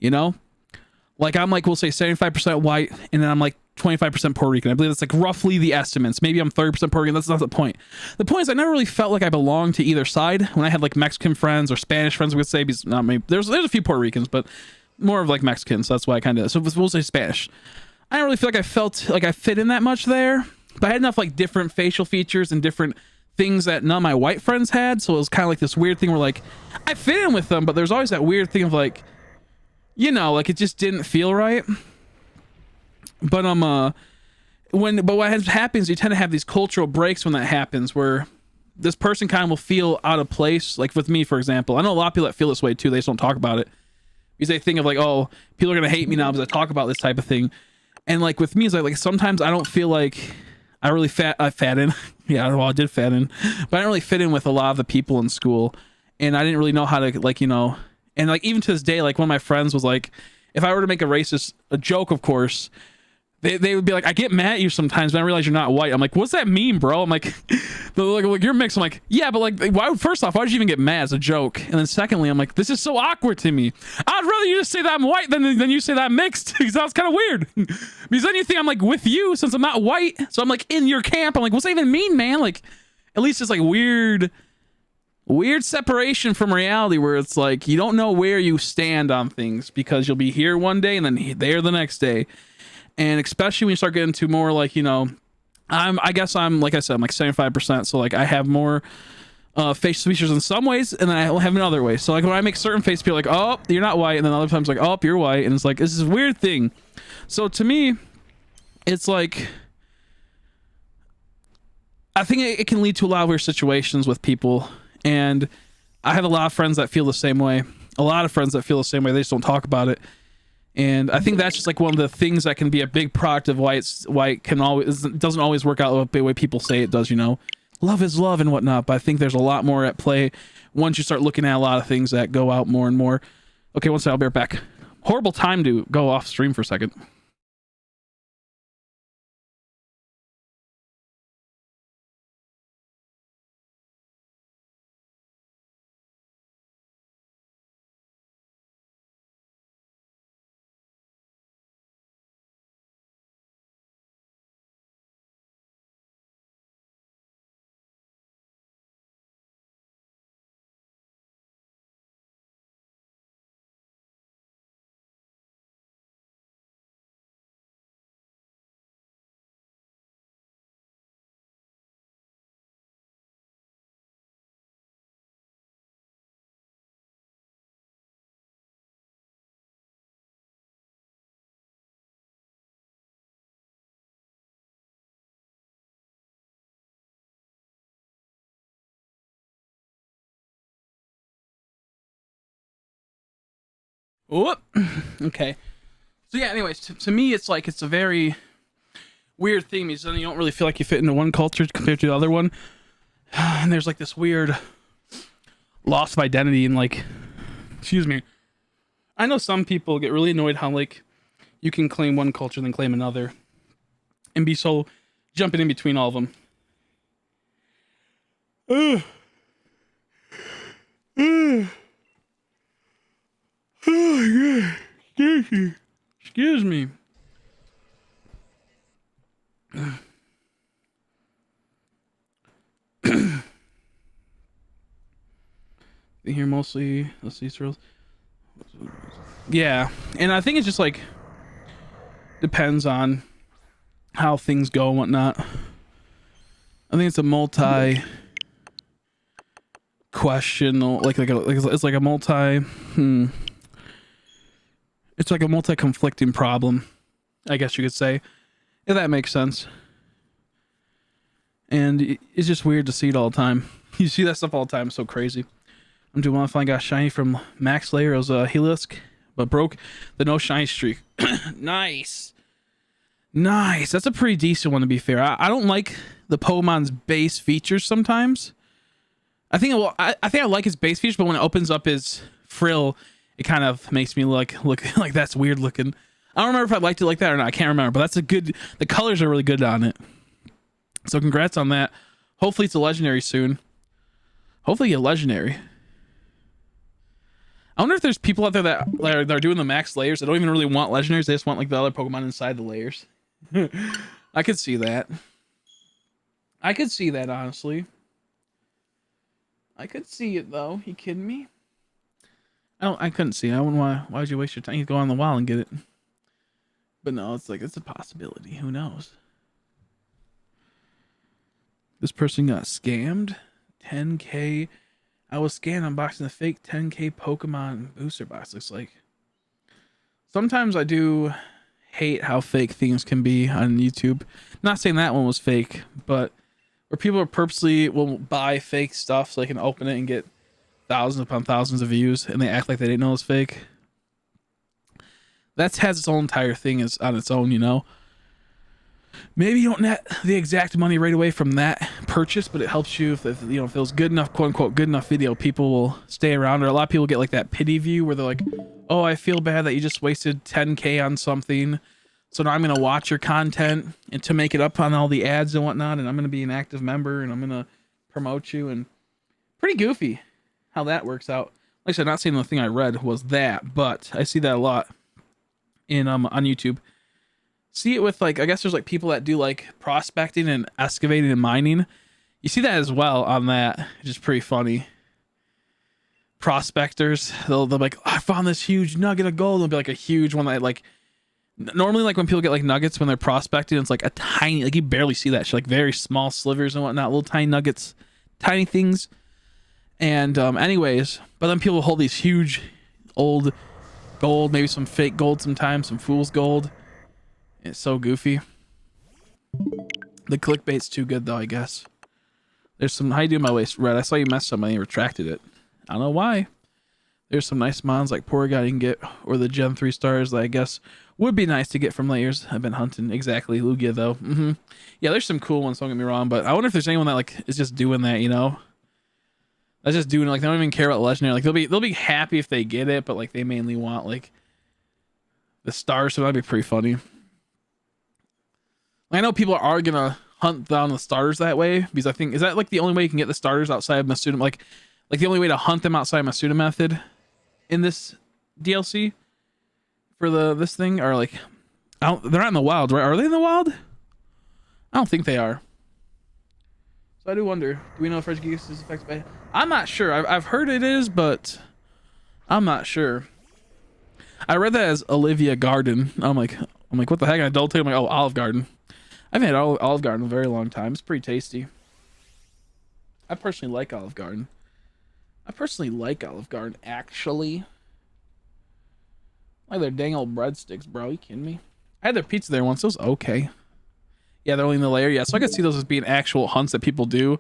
Like I'm like, we'll say 75% white, and then I'm like 25% Puerto Rican. I believe that's like roughly the estimates. Maybe I'm 30% Puerto Rican. That's not the point. The point is I never really felt like I belonged to either side. When I had like Mexican friends or Spanish friends, we would say, because not maybe there's a few Puerto Ricans, but more of like Mexicans. So that's why I kind of, so we'll say Spanish. I don't really feel like I felt like I fit in that much there, but I had enough like different facial features and different things that none of my white friends had. So it was kind of like this weird thing where like I fit in with them, but there's always that weird thing of like, you know, like it just didn't feel right. But what happens, you tend to have these cultural breaks when that happens, where this person kind of will feel out of place. Like with me, for example, I know a lot of people that feel this way too. They just don't talk about it because they think of like, oh, people are gonna hate me now because I talk about this type of thing. And like with me, it's like sometimes I don't feel like I really I fat in. Yeah, well, I did fat in, but I didn't really fit in with a lot of the people in school, and I didn't really know how to like, you know. And like even to this day, like one of my friends was like, if I were to make a joke, of course. They would be like, I get mad at you sometimes, but I realize you're not white. I'm like, what's that mean, bro? I'm like, like you're mixed. I'm like, yeah, but like, why? First off, why did you even get mad as a joke? And then secondly, I'm like, this is so awkward to me. I'd rather you just say that I'm white than you say that I'm mixed, because that's kind of weird. Because then you think I'm like with you since I'm not white, so I'm like in your camp. I'm like, what's that even mean, man? Like, at least it's like weird separation from reality, where it's like you don't know where you stand on things because you'll be here one day and then there the next day. And especially when you start getting to more like, you know, I guess I'm like I said, I'm like 75%. So like I have more facial features in some ways, and then I have in other ways. So like when I make certain faces, people are like, oh, you're not white, and then other times like, oh, you're white, and it's like this is a weird thing. So to me, it's like I think it can lead to a lot of weird situations with people, and I have a lot of friends that feel the same way. A lot of friends that feel the same way. They just don't talk about it. And I think that's just like one of the things that can be a big product of white doesn't always work out the way people say it does, you know. Love is love and whatnot, but I think there's a lot more at play once you start looking at a lot of things that go out more and more. Okay, one second, I'll be right back. Horrible time to go off stream for a second. Whoop. Okay. So yeah, anyways, to me, it's like it's a very weird thing because then you don't really feel like you fit into one culture compared to the other one. And there's like this weird loss of identity and like, excuse me. I know some people get really annoyed how like you can claim one culture and then claim another and be so jumping in between all of them. Oh, God. Excuse me. Here mostly, let's see, yeah, and I think it's just like depends on how things go and whatnot. I think it's a multi question, it's like a multi it's like a multi conflicting problem, I guess you could say, if that makes sense. And it's just weird to see it all the time. You see that stuff all the time. It's so crazy. I'm doing well. I finally got shiny from Max Layer. It was a Helisk, but broke the no shiny streak. Nice. That's a pretty decent one, to be fair. I don't like the Pokemon's base features sometimes. I think I like his base features, but when it opens up his frill, it kind of makes me look like that's weird looking. I don't remember if I liked it like that or not. I can't remember, but the colors are really good on it. So congrats on that. Hopefully it's a legendary soon. Hopefully a legendary. I wonder if there's people out there that are doing the max layers that don't even really want legendaries. They just want like the other Pokemon inside the layers. I could see that. Honestly. I could see it though. You kidding me? I couldn't see it. I wouldn't want. Why would you waste your time? You go on the wall and get it. But no, it's a possibility. Who knows? This person got scammed. 10K. I was scammed unboxing the fake 10K Pokemon booster box. Looks like. Sometimes I do hate how fake things can be on YouTube. Not saying that one was fake, but where people are purposely will buy fake stuff so they can open it and get thousands upon thousands of views, and they act like they didn't know it was fake. That has its own entire thing is on its own, you know. Maybe you don't net the exact money right away from that purchase, but it helps you if if it was good enough, quote unquote, good enough video, people will stay around. Or a lot of people get like that pity view where they're like, oh, I feel bad that you just wasted 10K on something. So now I'm going to watch your content and to make it up on all the ads and whatnot. And I'm going to be an active member and I'm going to promote you. And pretty goofy how that works out. Like I said, not saying the thing I read was that, but I see that a lot in on YouTube. See it with like, I guess there's like people that do like prospecting and excavating and mining. You see that as well on that, which is pretty funny. Prospectors, they'll be like, I found this huge nugget of gold. It'll be like a huge one that like, normally like when people get like nuggets when they're prospecting, it's like a tiny, like you barely see that shit, like very small slivers and whatnot, little tiny nuggets, tiny things. And anyways, but then people hold these huge old gold, maybe some fake gold sometimes, some fool's gold. It's so goofy. The clickbait's too good though, I guess. There's some, how you doing my waist, Red? I saw you messed somebody and retracted it. I don't know why. There's some nice mons like Poor Guy you can get, or the Gen 3 stars that I guess would be nice to get from layers. I've been hunting. Exactly. Lugia though. Yeah, there's some cool ones, don't get me wrong, but I wonder if there's anyone that like is just doing that, you know? That's just doing like they don't even care about legendary. Like they'll be happy if they get it, but like they mainly want like the stars, so that'd be pretty funny. I know people are gonna hunt down the starters that way because I think, is that like the only way you can get the starters outside of Masuda, like the only way to hunt them outside Masuda method in this DLC for this thing? Or like they're not in the wild, right? Are they in the wild? I don't think they are. So I do wonder, do we know if Regigigas is affected by, I'm not sure. I've heard it is, but I'm not sure. I read that as Olivia Garden. I'm like what the heck? And I double take, I'm like, oh, Olive Garden. I've had Olive Garden a very long time. It's pretty tasty. I personally like Olive Garden. Actually. Like their dang old breadsticks, bro. You kidding me? I had their pizza there once. It was okay. Yeah, they're only in the layer. Yeah, so I could see those as being actual hunts that people do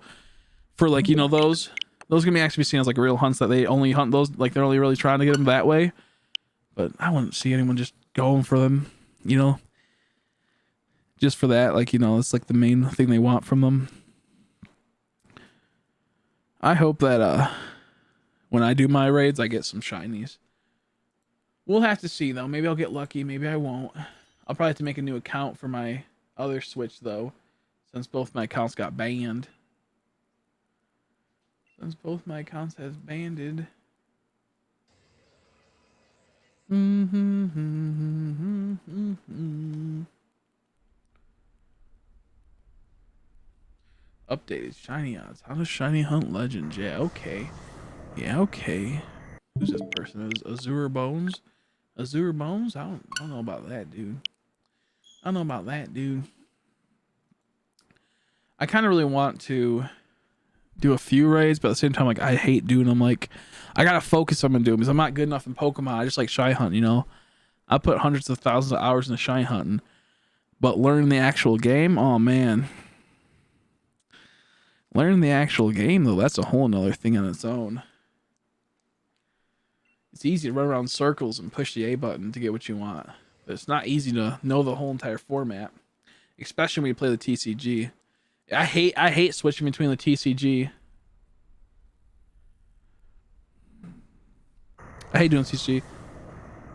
for like, you know, those can be actually seen as like real hunts that they only hunt those, like they're only really trying to get them that way. But I wouldn't see anyone just going for them, you know, just for that. Like, you know, it's like the main thing they want from them. I hope that when I do my raids, I get some shinies. We'll have to see though. Maybe I'll get lucky. Maybe I won't. I'll probably have to make a new account for my other Switch though, since both my accounts got banned. Since both my accounts has banded. Updated shiny odds. How does shiny hunt legends? Yeah, okay. Yeah, okay. Who's this person? Is Azure Bones? Azure Bones? I don't know about that, dude. I kind of really want to do a few raids, but at the same time, like I hate doing them. Like I gotta focus on doing because I'm not good enough in Pokemon. I just like shy hunt, you know. I put hundreds of thousands of hours into shy hunting, but learning the actual game, oh man. Learning the actual game though, that's a whole nother thing on its own. It's easy to run around circles and push the A button to get what you want, but it's not easy to know the whole entire format, especially when you play the TCG. I hate switching between the TCG. I hate doing TCG.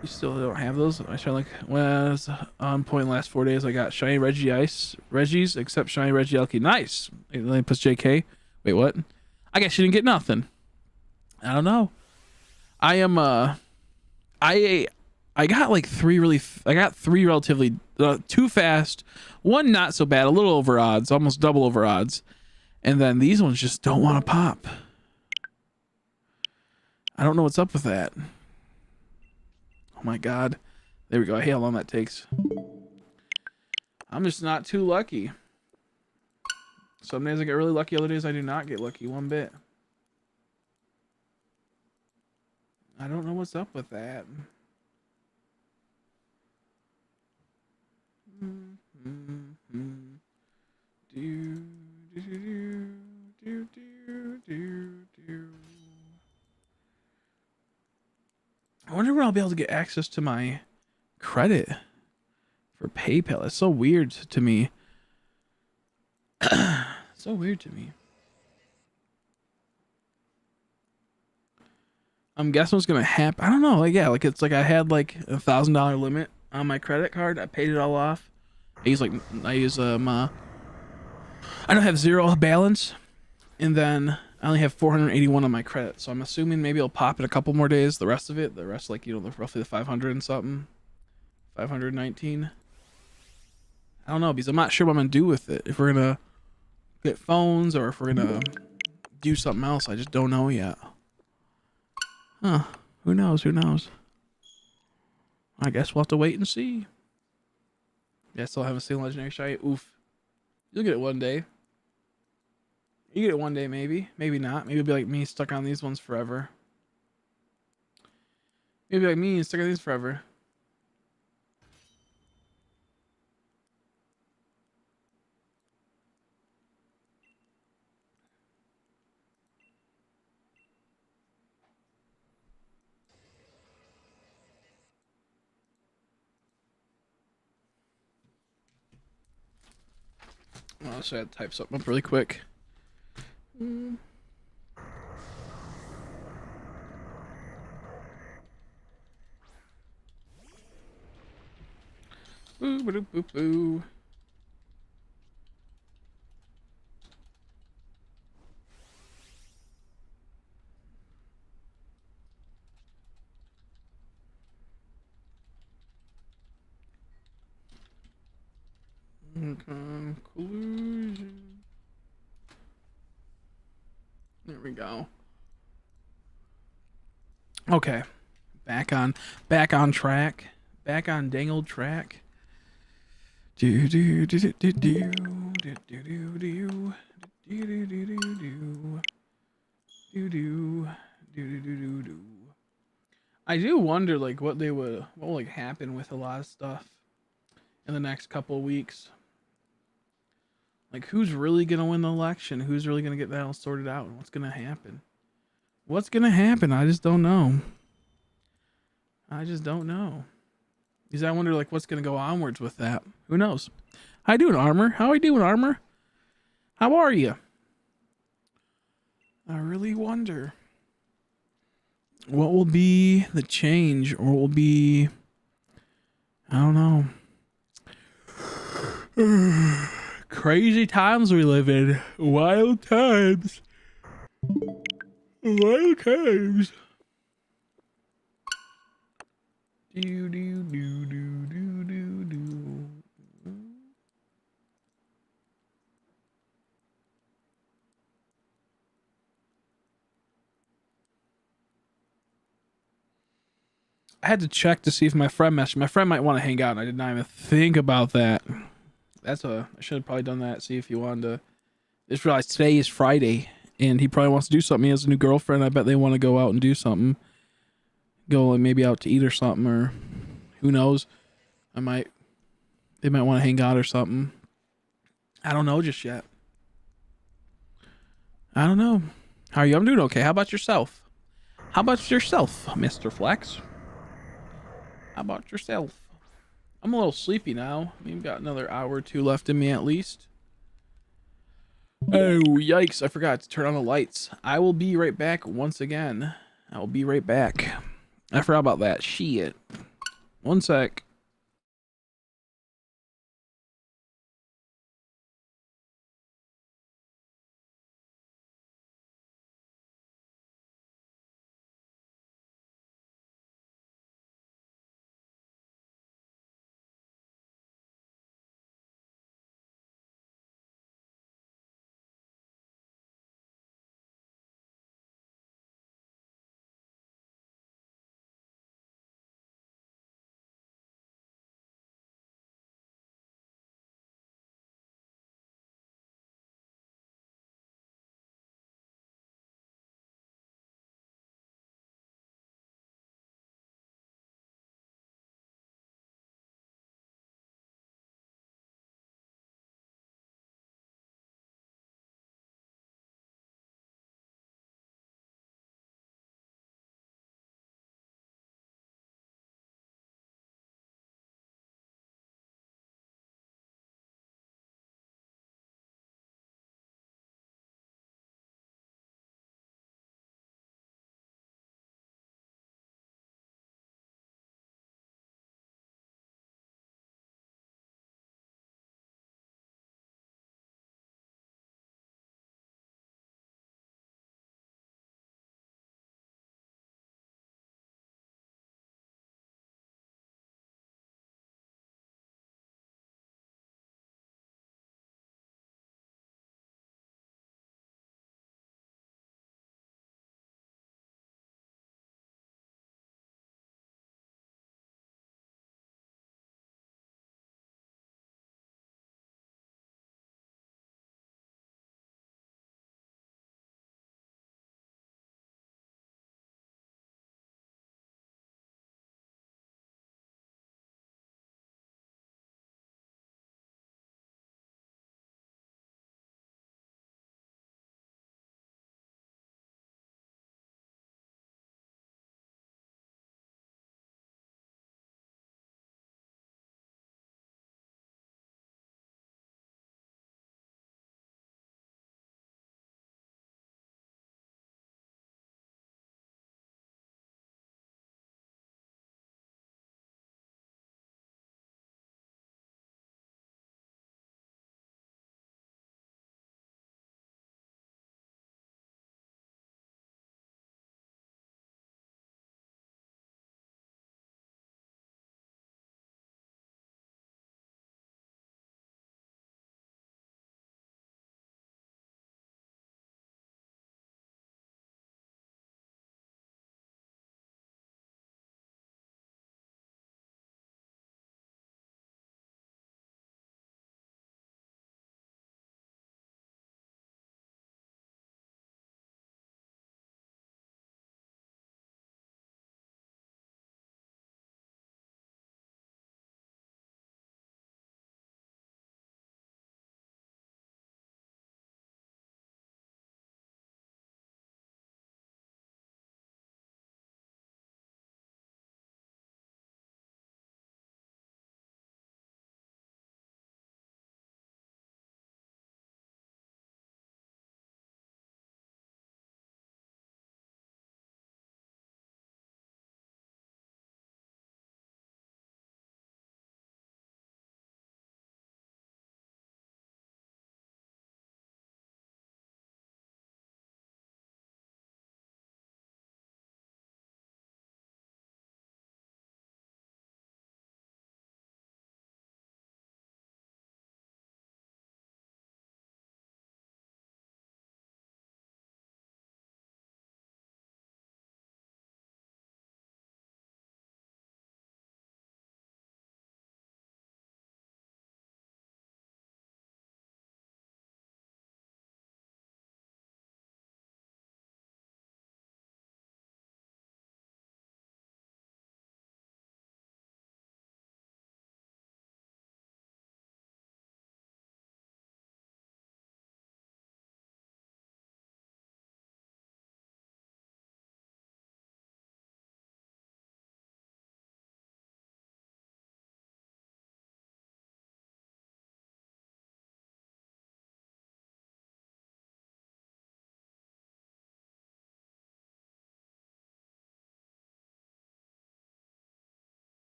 You still don't have those? I try like when I was on point the last 4 days. I got shiny Regice, except shiny Regielki. Nice. Let me put JK. Wait, what? I guess you didn't get nothing. I don't know. I am I got like three relatively 2 fast, 1 not so bad, a little over odds, almost double over odds, and then these ones just don't want to pop. I don't know what's up with that. Oh my god. There we go. Hey, how long that takes. I'm just not too lucky. Some days I get really lucky, other days I do not get lucky one bit. I don't know what's up with that. I wonder when I'll be able to get access to my credit for PayPal. It's so weird to me. So weird to me. I'm guessing what's gonna happen. I don't know. Like, yeah, like it's like I had like $1,000 limit on my credit card. I paid it all off. I use I don't have zero balance, and then I only have 481 on my credit. So I'm assuming maybe it'll pop in a couple more days. The rest, like, you know, roughly the 500 and something, 519. I don't know, because I'm not sure what I'm gonna do with it. If we're gonna get phones or if we're gonna do something else, I just don't know yet. Huh? Who knows? Who knows? I guess we'll have to wait and see. Yeah, still haven't seen Legendary Shiny. Oof. You'll get it one day. You get it one day, maybe. Maybe not. Maybe it'll be like me, stuck on these ones forever. Maybe like me, stuck on these forever. Oh, so I had to type something up really quick. Boo, boo, boo, boo. Conclusion. There we go. Okay. Back on track. Back on dang old track. Do do do do do do do do do do do do do do do do do do. I do wonder like what will like happen with a lot of stuff in the next couple of weeks. Like who's really gonna win the election? Who's really gonna get that all sorted out? What's gonna happen? What's gonna happen? I just don't know. I just don't know. Because I wonder like what's gonna go onwards with that. Who knows? How you doing, Armor? How are you doing, Armor? How are you? I really wonder what will be the change, or will be, I don't know. Crazy times we live in. Wild times. Wild times. Do do do do do do do. I had to check to see if my friend messaged. My friend might want to hang out, and I did not even think about that. I should have probably done that. See if he wanted to. Just realized today is Friday, and he probably wants to do something. He has a new girlfriend. I bet they want to go out and do something. Go like maybe out to eat or something, or who knows. They might want to hang out or something. I don't know just yet. I don't know. How are you? I'm doing okay. How about yourself? How about yourself, Mr. Flex? How about yourself? I'm a little sleepy now. We've got another hour or two left in me at least. Oh, yikes. I forgot to turn on the lights. I will be right back once again. I will be right back. I forgot about that. Shit. One sec.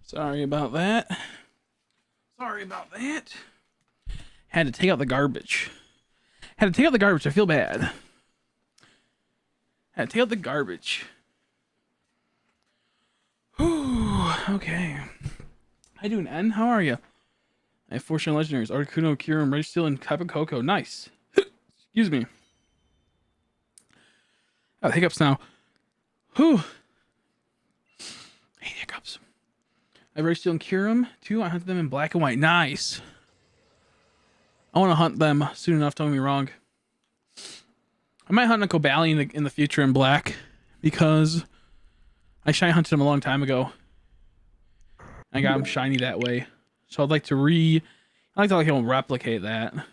Sorry about that. Sorry about that. Had to take out the garbage. I feel bad. Had to take out the garbage. Whew. Okay. How you doing, N? How are you? I have 4 Shine Legendaries. Articuno, Kyurem, Registeel, and Cup and Cocoa. Nice. Excuse me. I have hiccups now. Whew. I hate hiccups. I have Registeel and Kyurem, too. I hunted them in black and white. Nice. I want to hunt them soon enough, don't get me wrong. I might hunt a Cobalion in the future in black because I shiny hunted him a long time ago. I got him shiny that way. So I'd like to replicate that. See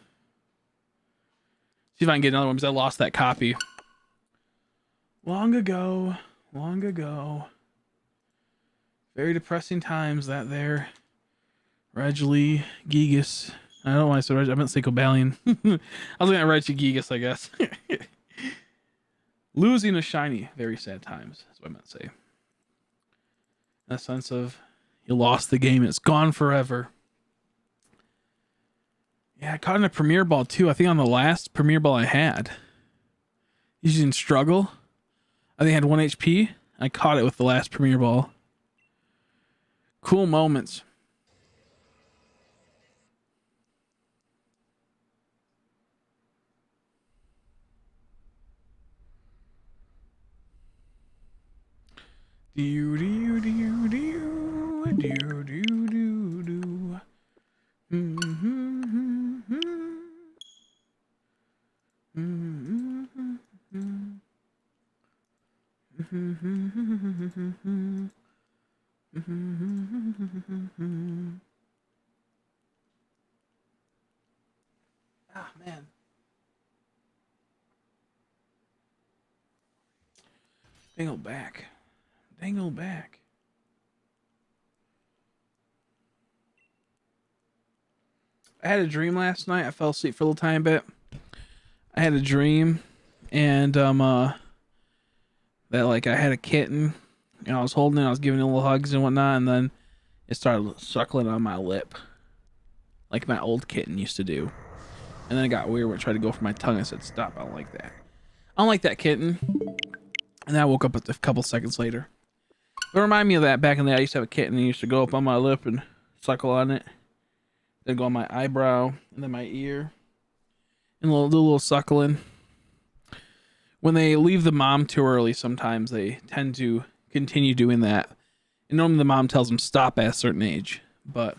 if I can get another one because I lost that copy. Long ago. Very depressing times that there. Regigigas. I don't know why I said I meant to say Cobalion. I was looking at Regigigas, I guess. Losing a shiny. Very sad times. That's what I meant to say. In a sense of you lost the game. It's gone forever. Yeah, I caught in a Premier Ball too. I think on the last Premier Ball I had. Using Struggle. I think I had 1 HP. I caught it with the last Premier Ball. Cool moments. Do do do do do do do do. Ah, man. Dangle back. Dangle back. I had a dream last night. I fell asleep for a little tiny bit. I had a dream and that like I had a kitten and I was holding it, I was giving it little hugs and whatnot, and then it started suckling on my lip. Like my old kitten used to do. And then it got weird when it tried to go for my tongue. I said, stop, I don't like that. I don't like that kitten. And then I woke up a couple seconds later. It reminded me of that back in the day. I used to have a kitten and he used to go up on my lip and suckle on it. Then go on my eyebrow and then my ear. And do a little suckling. When they leave the mom too early, sometimes they tend to continue doing that. And normally the mom tells them stop at a certain age. But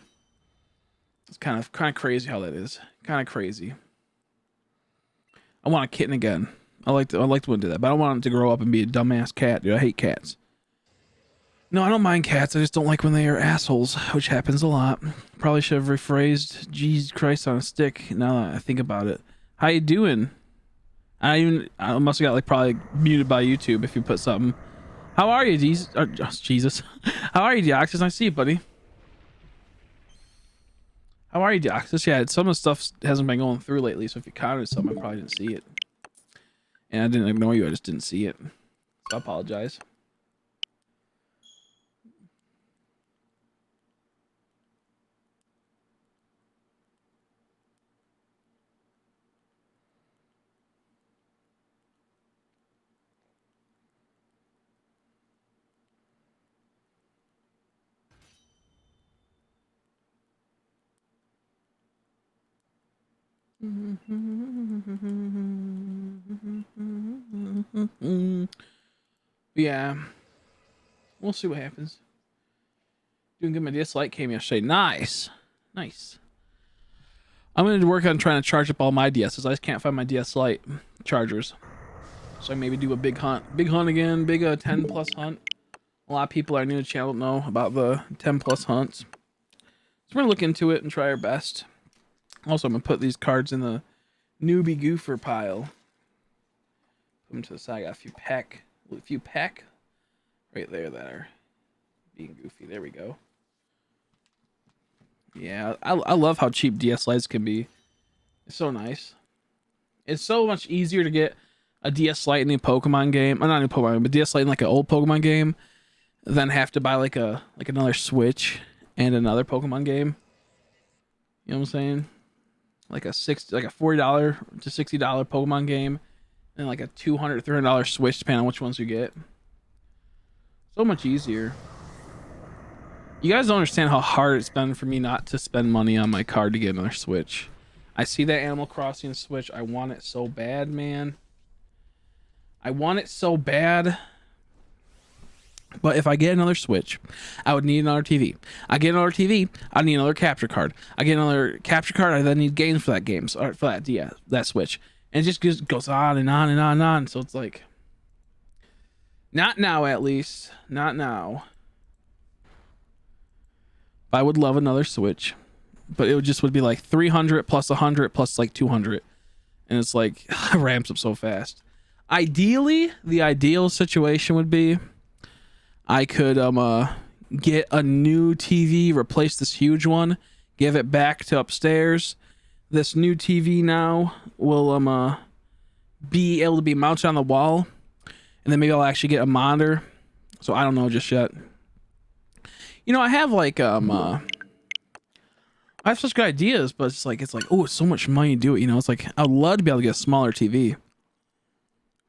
it's kind of crazy how that is. Kind of crazy. I want a kitten again. I like to do that, but I don't want it to grow up and be a dumbass cat, dude. I hate cats. No, I don't mind cats. I just don't like when they are assholes, which happens a lot. Probably should have rephrased Jesus Christ on a stick now that I think about it. How you doing? I must have got like probably muted by YouTube if you put something. How are you, Jesus? Jesus. How are you, Deoxys? Nice to see you, buddy. How are you, Deoxys? Yeah, some of the stuff hasn't been going through lately, so if you commented something, I probably didn't see it. And I didn't ignore you, I just didn't see it. So I apologize. Yeah, we'll see what happens. Doing good. My DS Lite came yesterday. Nice. I'm gonna work on trying to charge up all my DSs. I just can't find my DS Lite chargers, so I maybe do a big hunt again. Big 10 plus hunt. A lot of people are new to the channel don't know about the 10 plus hunts, so we're gonna look into it and try our best. Also, I'm gonna put these cards in the newbie goofer pile. Put them to the side. I got a few pack right there that are being goofy. There we go. Yeah, I love how cheap DS Lites can be. It's so nice. It's so much easier to get a DS Lite in a Pokemon game. Not a new Pokemon game, but DS Lite in like an old Pokemon game than have to buy like another Switch and another Pokemon game. You know what I'm saying? Like a $40 to $60 Pokemon game, and like a $200 $300 Switch, depending on which ones you get. So much easier. You guys don't understand how hard it's been for me not to spend money on my card to get another Switch. I see that Animal Crossing Switch. I want it so bad, man. I want it so bad. But if I get another Switch, I would need another TV. I get another TV, I need another capture card. I get another capture card, I then need games for that game, or for that Switch. And it just goes on and on and on and on. So it's like, not now, at least. Not now. I would love another Switch, but it would be like 300 plus 100 plus like 200. And it's like, it ramps up so fast. Ideally, the ideal situation would be I could get a new TV, replace this huge one, give it back to upstairs. This new TV now will be able to be mounted on the wall, and then maybe I'll actually get a monitor. So I don't know just yet. You know, I have like I have such good ideas, but it's like oh, it's so much money to do it. You know, it's like I'd love to be able to get a smaller TV.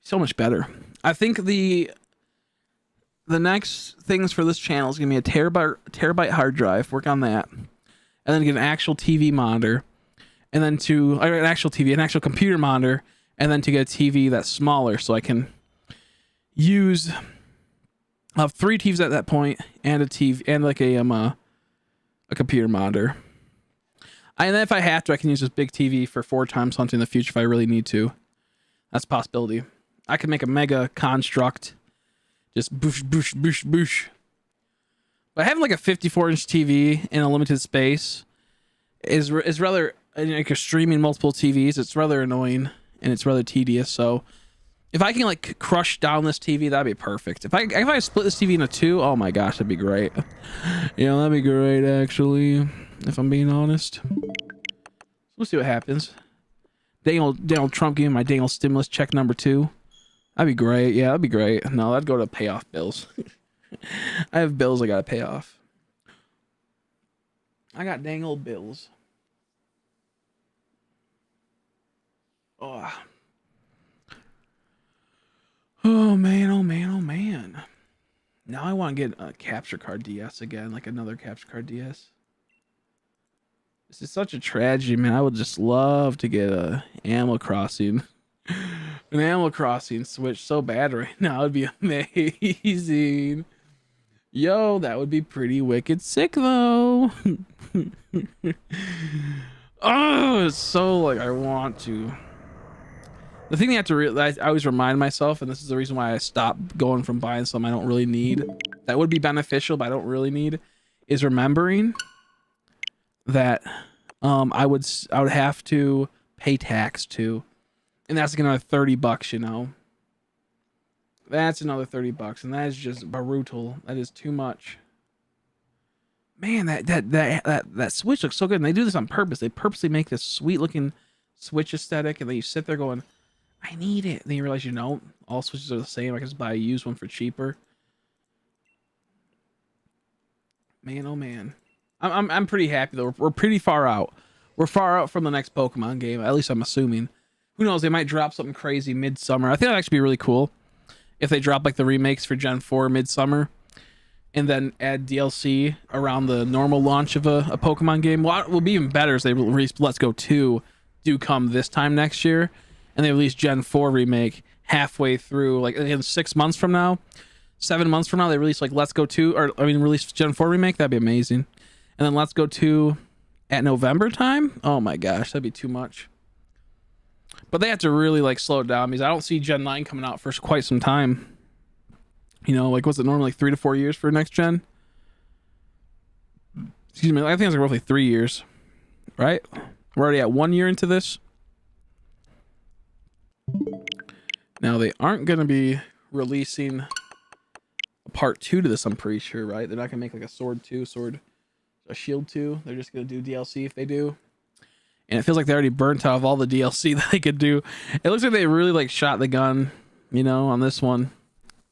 So much better. I think the next things for this channel is gonna be a terabyte hard drive. Work on that, and then get an actual TV monitor, and then an actual computer monitor, and then to get a TV that's smaller, so I can use. I'll have 3 TVs at that point, and a TV, and like a computer monitor. And then if I have to, I can use this big TV for 4 times something in the future if I really need to. That's a possibility. I could make a mega construct. Just boosh, boosh, boosh, boosh. But having like a 54-inch TV in a limited space is rather, like, you're streaming multiple TVs. It's rather annoying and it's rather tedious. So if I can like crush down this TV, that'd be perfect. If I split this TV into 2, oh my gosh, that'd be great. You know, that'd be great actually, if I'm being honest. We'll see what happens. Donald Trump giving my Daniel stimulus check number 2. That'd be great. Yeah, that'd be great. No, that'd go to pay off bills. I have bills I gotta pay off. I got dang old bills. Oh. Oh man, oh man, oh man. Now I want to get a capture card DS again, like another capture card DS. This is such a tragedy, man. I would just love to get a Animal Crossing. An Animal Crossing Switch so bad right now. It'd be amazing. Yo, that would be pretty wicked sick though. Oh, it's so like I want to. The thing you have to realize, I always remind myself, and this is the reason why I stopped going from buying something I don't really need, that would be beneficial, but I don't really need, is remembering that I would have to pay tax too, and that's like another $30, you know. That's another $30, and that is just brutal. That is too much. Man, that Switch looks so good, and they do this on purpose. They purposely make this sweet looking Switch aesthetic, and then you sit there going, I need it. And then you realize you don't. All Switches are the same. I can just buy a used one for cheaper. Man, oh man. I'm pretty happy though. We're pretty far out. We're far out from the next Pokemon game. At least I'm assuming. Who knows? They might drop something crazy midsummer. I think that'd actually be really cool if they drop like the remakes for Gen 4 midsummer, and then add DLC around the normal launch of a Pokemon game. What will be even better is they release Let's Go 2 do come this time next year, and they release Gen 4 remake halfway through, like in 6 months from now, 7 months from now, they release like Let's Go 2, release Gen 4 remake. That'd be amazing. And then Let's Go 2 at November time. Oh my gosh, that'd be too much. But they have to really like slow it down, because I don't see Gen 9 coming out for quite some time. You know, like, what's it normally, like 3 to 4 years for next gen? Excuse me, I think it's like roughly 3 years, right? We're already at 1 year into this. Now they aren't going to be releasing a part 2 to this, I'm pretty sure, right? They're not going to make like a a Shield 2. They're just going to do DLC if they do. And it feels like they already burnt off all the DLC that they could do. It looks like they really like shot the gun, you know, on this one.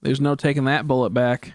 There's no taking that bullet back.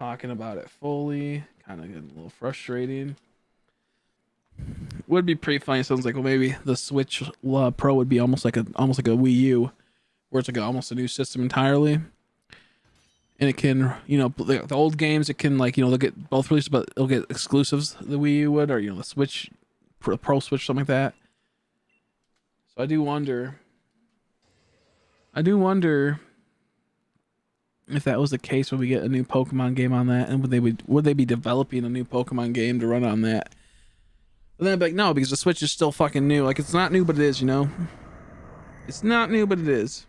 talking about it fully. Kind of getting a little frustrating. Would be pretty funny. Sounds like, well, maybe the Switch Pro would be almost like a Wii U, where it's like almost a new system entirely. And it can, you know, the old games, it can, like, you know, they'll get both released, but it'll get exclusives the Wii U would, or, you know, the Switch, Pro Switch, something like that. So I do wonder if that was the case, when we get a new Pokemon game on that, and would they be developing a new Pokemon game to run on that? But then I'd be like, no, because the Switch is still fucking new. Like, it's not new, but it is, you know? It's not new, but it is.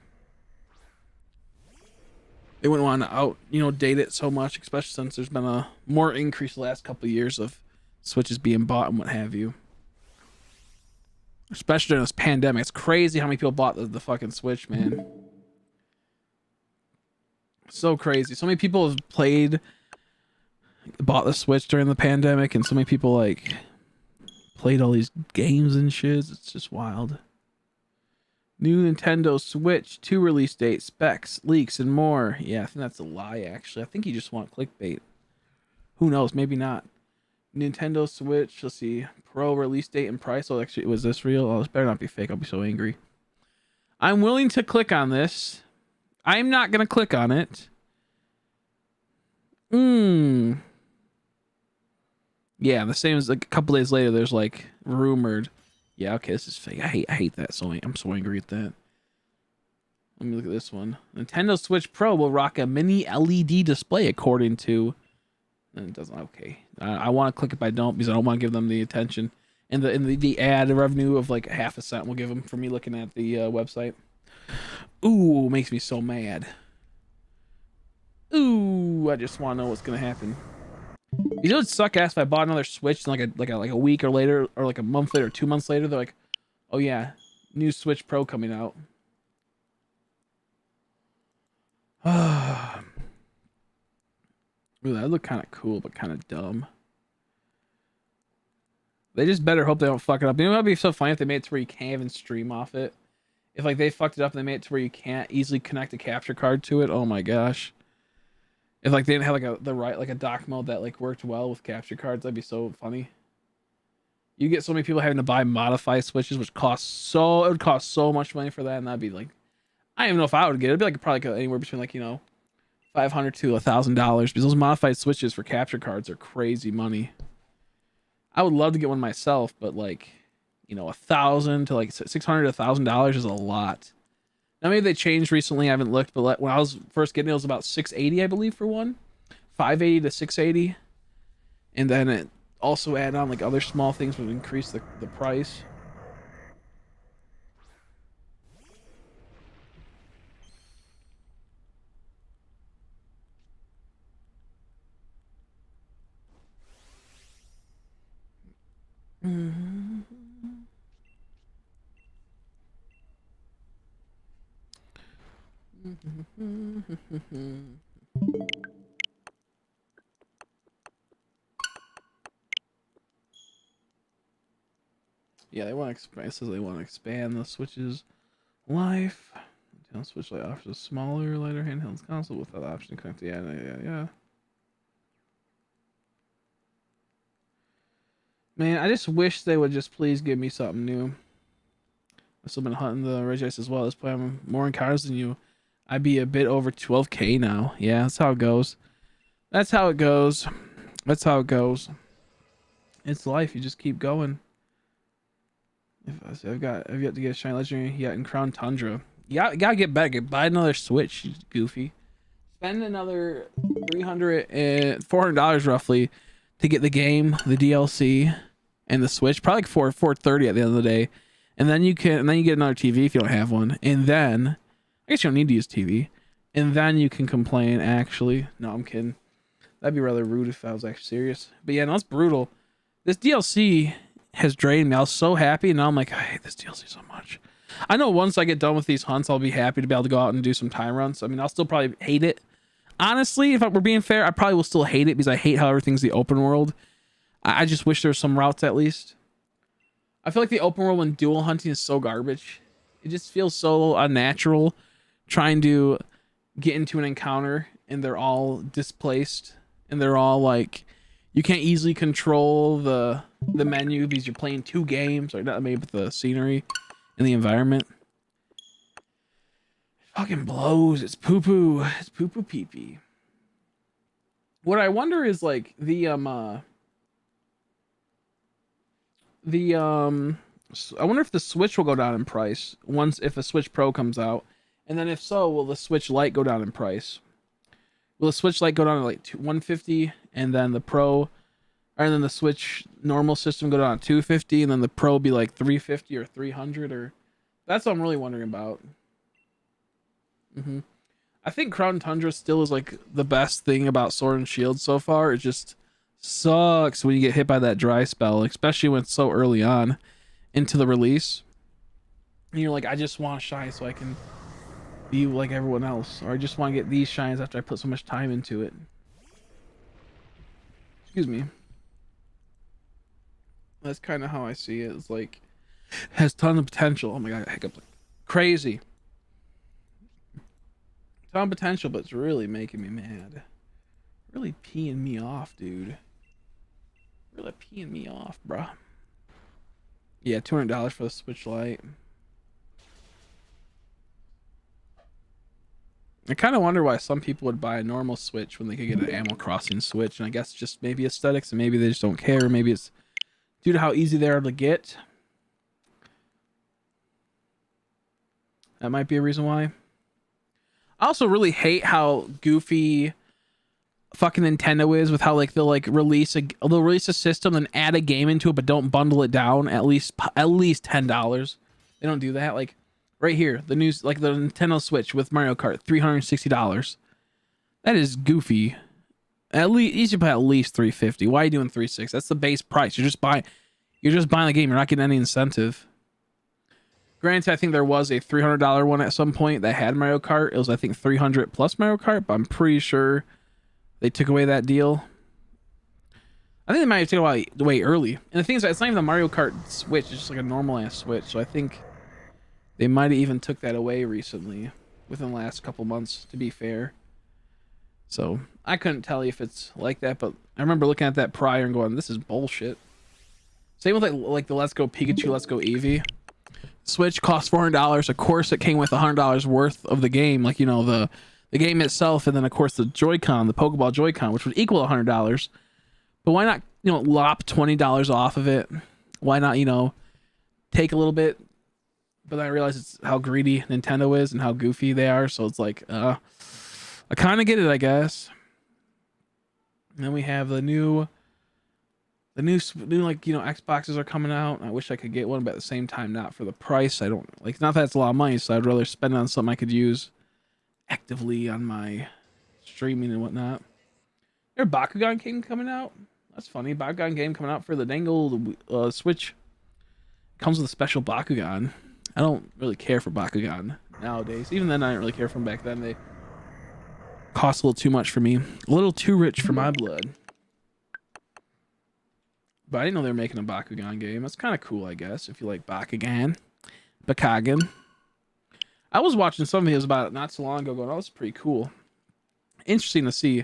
They wouldn't want to date it so much, especially since there's been a more increase the last couple of years of Switches being bought and what have you. Especially during this pandemic. It's crazy how many people bought the fucking Switch, man. So crazy. So many people have bought the Switch during the pandemic, and so many people, like, played all these games and shit. It's just wild. New Nintendo Switch 2 release date, specs, leaks, and more. Yeah, I think that's a lie, actually. I think you just want clickbait. Who knows? Maybe not. Nintendo Switch, let's see. Pro release date and price. Oh, actually, was this real? Oh, this better not be fake. I'll be so angry. I'm willing to click on this. I'm not going to click on it. Yeah, the same as, like, a couple days later, there's, like, rumored. Yeah, okay, this is fake. I hate that. So I'm so angry at that. Let me look at this one. Nintendo Switch Pro will rock a mini LED display, according to. And it doesn't. Okay, I want to click it, but I don't, because I don't want to give them the attention and the ad revenue of like 0.5 cent we'll give them for me looking at the website. Ooh, makes me so mad. Ooh, I just want to know what's gonna happen. You know, it'd suck ass if I bought another Switch and like a week or later, or like a month later, 2 months later, they're like, oh yeah, new Switch Pro coming out. Ooh, that look kind of cool, but kind of dumb. They just better hope they don't fuck it up. You know, it'd be so funny if they made it to where you can't even stream off it. If like they fucked it up and they made it to where you can't easily connect a capture card to it. Oh my gosh. If like they didn't have like a dock mode that like worked well with capture cards, that'd be so funny. You get so many people having to buy modified Switches, which it would cost so much money for that, and that'd be like, I don't even know if I would get it. It'd be like probably anywhere between like, you know, $500 to $1,000, because those modified Switches for capture cards are crazy money. I would love to get one myself, but like, you know, $1,000 to like $600 to $1,000 is a lot. Now maybe they changed recently. I haven't looked, but when I was first getting it, was about $680, I believe, for one, $580 to $680, and then it also add on like other small things would increase the price. Yeah, they want to expand. It says they want to expand the Switch's life. Nintendo Switch Lite offers a smaller, lighter handheld console with that option to connect. Yeah. Man, I just wish they would just please give me something new. I've still been hunting the Regice as well. This play I'm more encounters than you. I'd be a bit over 12K now. Yeah, that's how it goes. That's how it goes. That's how it goes. It's life. You just keep going. I've yet to get a shiny legendary yet in Crown Tundra. You gotta get better. Buy another Switch, you goofy. Spend another $400 roughly to get the game, the DLC, and the Switch. Probably like $430 at the end of the day. And then you get another TV if you don't have one. And then I guess you don't need to use TV. And then you can complain, actually. No, I'm kidding. That'd be rather rude if I was actually serious. But yeah, no, it's brutal. This DLC has drained me. I was so happy, and now I'm like, I hate this DLC so much. I know once I get done with these hunts, I'll be happy to be able to go out and do some time runs. I mean, I'll still probably hate it. Honestly, if we're being fair, I probably will still hate it because I hate how everything's the open world. I just wish there was some routes at least. I feel like the open world when dual hunting is so garbage. It just feels so unnatural trying to get into an encounter and they're all displaced and they're all like, you can't easily control the menu because you're playing 2 games, or not maybe with the scenery and the environment. It fucking blows. It's poo poo. It's poo poo pee pee. What I wonder is like I wonder if the Switch will go down in price once if a Switch Pro comes out, and then if so, will the Switch Lite go down in price? Will the Switch Lite go down to like 150, and then the Pro, or then the Switch normal system go down to 250, and then the Pro be like 350 or 300, or that's what I'm really wondering about. I think Crown Tundra still is like the best thing about Sword and Shield so far. It just sucks when you get hit by that dry spell, especially when it's so early on into the release. And you're like, I just want to shine so I can be like everyone else, or I just want to get these shines after I put so much time into it. Excuse me. That's kind of how I see it. It's like, has tons of potential. Oh my god, hiccup, crazy. Ton of potential, but it's really making me mad. Really peeing me off, dude. Really peeing me off, bruh. Yeah, $200 for the Switch Lite. I kind of wonder why some people would buy a normal Switch when they could get an Animal Crossing Switch, and I guess just maybe aesthetics, and maybe they just don't care, maybe it's due to how easy they are to get. That might be a reason why. I also really hate how goofy fucking Nintendo is with how like they'll release a system and add a game into it, but don't bundle it down at least $10. They don't do that. Like right here, the news, like the Nintendo Switch with Mario Kart, $360. That is goofy. At least you should pay at least $350. Why are you doing $360? That's the base price. You're just buying the game. You're not getting any incentive. Granted, I think there was a $300 one at some point that had Mario Kart. It was, I think, $300 plus Mario Kart, but I'm pretty sure they took away that deal. I think they might have taken it away early. And the thing is, it's not even the Mario Kart Switch. It's just like a normal ass Switch. So I think they might have even took that away recently, within the last couple months, to be fair. So I couldn't tell you if it's like that, but I remember looking at that prior and going, this is bullshit. Same with like the Let's Go Pikachu, Let's Go Eevee. Switch cost $400. Of course, it came with $100 worth of the game, like, you know, the game itself, and then of course the Joy-Con, the Pokeball Joy-Con, which would equal $100. But why not, you know, lop $20 off of it? Why not, you know, take a little bit? But then I realize it's how greedy Nintendo is and how goofy they are. So it's like, I kind of get it, I guess. And then we have the new like, you know, Xboxes are coming out. I wish I could get one, but at the same time, not for the price. I don't like, not that it's a lot of money, so I'd rather spend it on something I could use actively on my streaming and whatnot. There's a Bakugan game coming out. That's funny. Bakugan game coming out for the dangle Switch. Comes with a special Bakugan. I don't really care for Bakugan nowadays. Even then, I didn't really care for them back then. They cost a little too much for me. A little too rich for my blood. But I didn't know they were making a Bakugan game. That's kind of cool, I guess, if you like Bakugan. I was watching some videos about it not so long ago going, oh, that's pretty cool. Interesting to see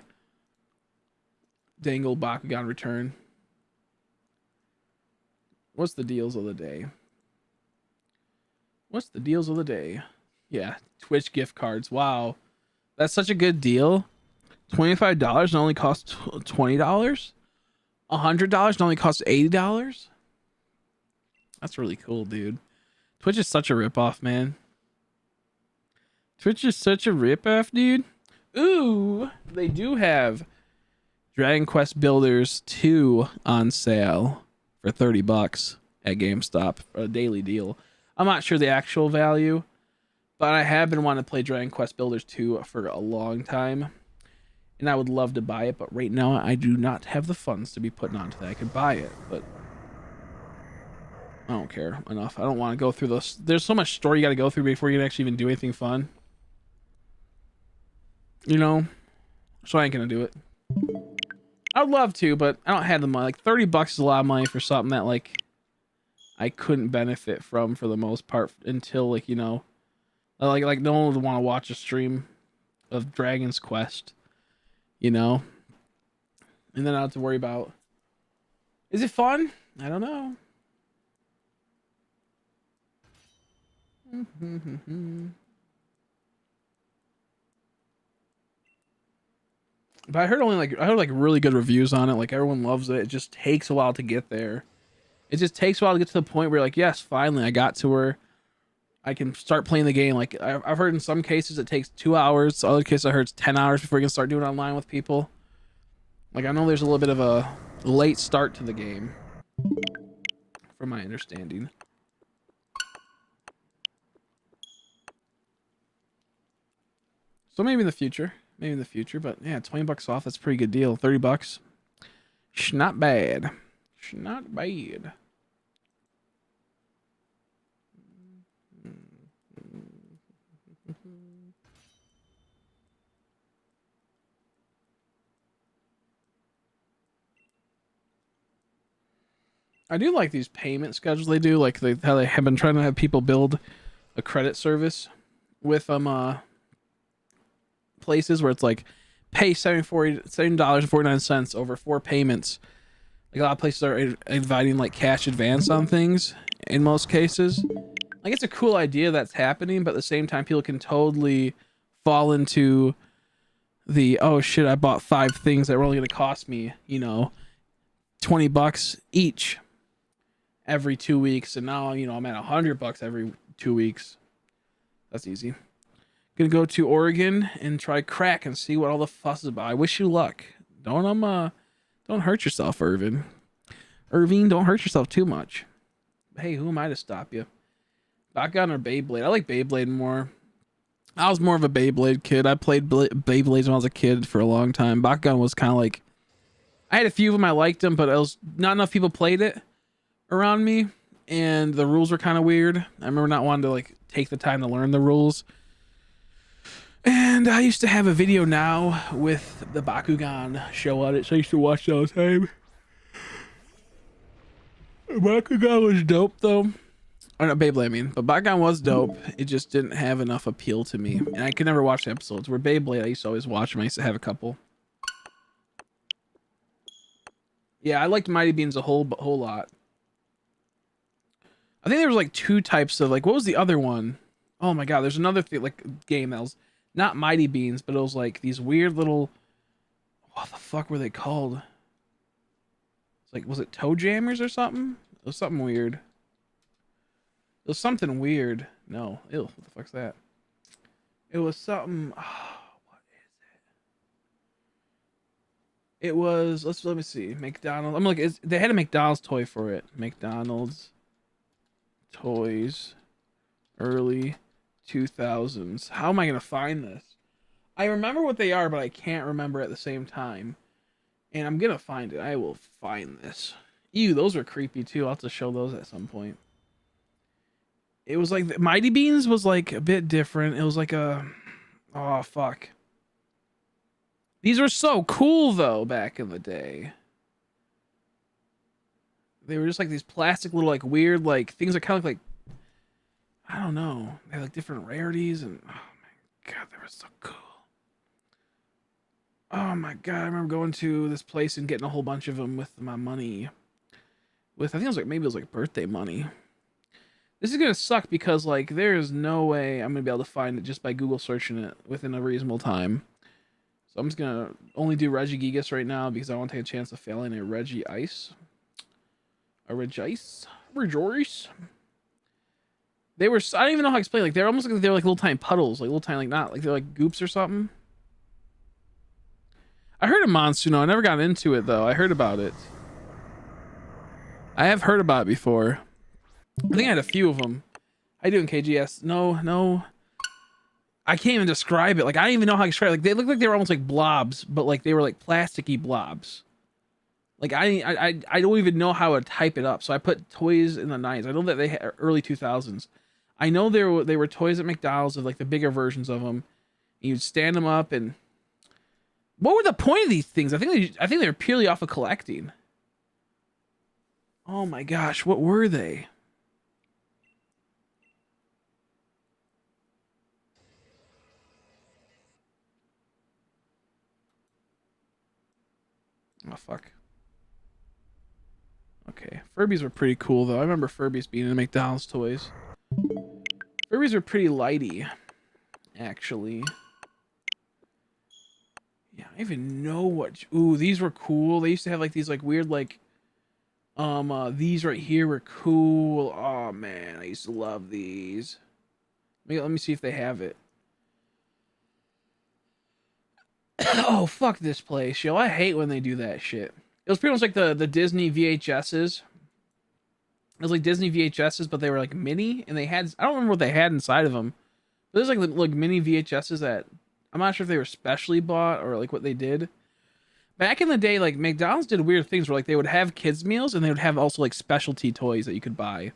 Dangle Bakugan return. What's the deals of the day? What's the deals of the day? Yeah, Twitch gift cards. Wow. That's such a good deal. $25 and only costs $20? $100 and only costs $80? That's really cool, dude. Twitch is such a ripoff, man. Twitch is such a ripoff, dude. Ooh, they do have Dragon Quest Builders 2 on sale for $30 at GameStop, a daily deal. I'm not sure the actual value, but I have been wanting to play Dragon Quest Builders 2 for a long time. And I would love to buy it, but right now I do not have the funds to be putting onto that. I could buy it, but I don't care enough. I don't want to go through those. There's so much story you got to go through before you can actually even do anything fun. You know? So I ain't going to do it. I would love to, but I don't have the money. Like, $30 is a lot of money for something that, like, I couldn't benefit from for the most part until, like, you know, like no one would want to watch a stream of Dragon's Quest. You know, and then I don't have to worry about. Is it fun? I don't know. But I heard really good reviews on it. Like everyone loves it. It just takes a while to get there. It just takes a while to get to the point where you're like, yes, finally I got to where I can start playing the game. Like I've heard in some cases it takes 2 hours. Other cases I heard it's 10 hours before you can start doing it online with people. Like I know there's a little bit of a late start to the game, from my understanding. So maybe in the future. But yeah, $20 off, that's a pretty good deal. $30. Not bad. Not bad. I do like these payment schedules they do, like how they have been trying to have people build a credit service with places where it's like pay $7.49 over 4 payments. Like a lot of places are inviting like cash advance on things in most cases. Like it's a cool idea that's happening, but at the same time people can totally fall into the, oh shit, I bought 5 things that were only going to cost me, $20 each every 2 weeks, and now I'm at $100 every 2 weeks. That's easy. Gonna go to Oregon and try crack and see what all the fuss is about. I wish you luck. Don't hurt yourself, Irvin. Don't hurt yourself too much. Hey, who am I to stop you? Bakugan or Beyblade? I like Beyblade more. I was more of a Beyblade kid. I played Beyblades when I was a kid for a long time. Bakugan was kind of like, I had a few of them, I liked them, but it was not enough people played it around me, and the rules were kind of weird. I remember not wanting to like take the time to learn the rules. And I used to have a video now with the Bakugan show on it, so I used to watch that all the time. Bakugan was dope though. Or not Beyblade, I mean. But Bakugan was dope. It just didn't have enough appeal to me. And I could never watch the episodes. Where Beyblade, I used to always watch them. I used to have a couple. Yeah, I liked Mighty Beans a whole lot. I think there was like 2 types of, like, what was the other one? Oh my god, there's another thing, like, game that was not Mighty Beans, but it was like these weird little, what the fuck were they called? It's like, was it Toe Jammers or something? It was something weird. It was something weird. No, ew, what the fuck's that? It was something, what is it? It was, let me see, McDonald's. I'm like, they had a McDonald's toy for it. McDonald's toys, early 2000s. How am I gonna find this? I remember what they are, but I can't remember at the same time. And I'm gonna find it. I will find this. Ew, those were creepy too. I'll have to show those at some point. It was like Mighty Beans was like a bit different. It was like a, oh fuck. These were so cool though back in the day. They were just like these plastic little like weird like things that kind of like, I don't know. They had like different rarities, and oh my god, they were so cool. Oh my god, I remember going to this place and getting a whole bunch of them with my money. With, I think it was like, maybe it was like birthday money. This is gonna suck because like there is no way I'm gonna be able to find it just by Google searching it within a reasonable time. So I'm just gonna only do Regigigas right now because I want to take a chance of failing a Regice. A Regice? Regice? They were, I don't even know how to explain. Like they're almost like, they're like little tiny puddles, like little tiny, like not like they're like goops or something. I heard of Monsuno. I never got into it though. I heard about it. I have heard about it before. I think I had a few of them. How you doing, KGS? No. I can't even describe it. Like I don't even know how to describe it. Like they looked like they were almost like blobs, but like they were like plasticky blobs. Like I don't even know how to type it up. So I put toys in the 90s. I know that they had early 2000s. I know they were toys at McDonald's of like the bigger versions of them. And you'd stand them up, and what were the point of these things? I think they were purely off of collecting. Oh my gosh, what were they? Oh, fuck. Okay. Furbies were pretty cool, though. I remember Furbies being in McDonald's toys. Furbies are pretty lighty, actually. Yeah, I don't even know what... Ooh, these were cool. They used to have, like, these, like, weird, like... these right here were cool. Oh, man. I used to love these. Let me see if they have it. Oh, fuck this place, yo. I hate when they do that shit. It was pretty much like the Disney VHSs. It was like Disney VHSs, but they were like mini, and they had... I don't remember what they had inside of them. But there's like mini VHSs that... I'm not sure if they were specially bought or like what they did. Back in the day, like McDonald's did weird things where like they would have kids meals and they would have also like specialty toys that you could buy.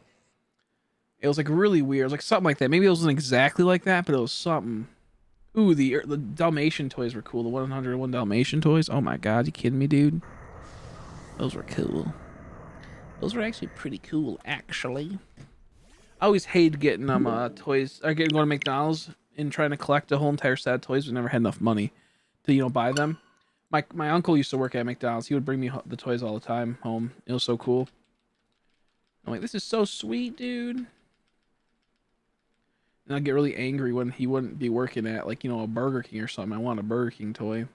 It was like really weird. It was like something like that. Maybe it wasn't exactly like that, but it was something. Ooh, the Dalmatian toys were cool. The 101 Dalmatian toys. Oh my god, you kidding me, dude? Those were cool. Those were actually pretty cool, actually. I always hated getting toys or going to McDonald's and trying to collect a whole entire set of toys. We never had enough money to buy them. My uncle used to work at McDonald's. He would bring me the toys all the time home. It was so cool. I'm like, this is so sweet, dude. And I'd get really angry when he wouldn't be working at like a Burger King or something. I want a Burger King toy.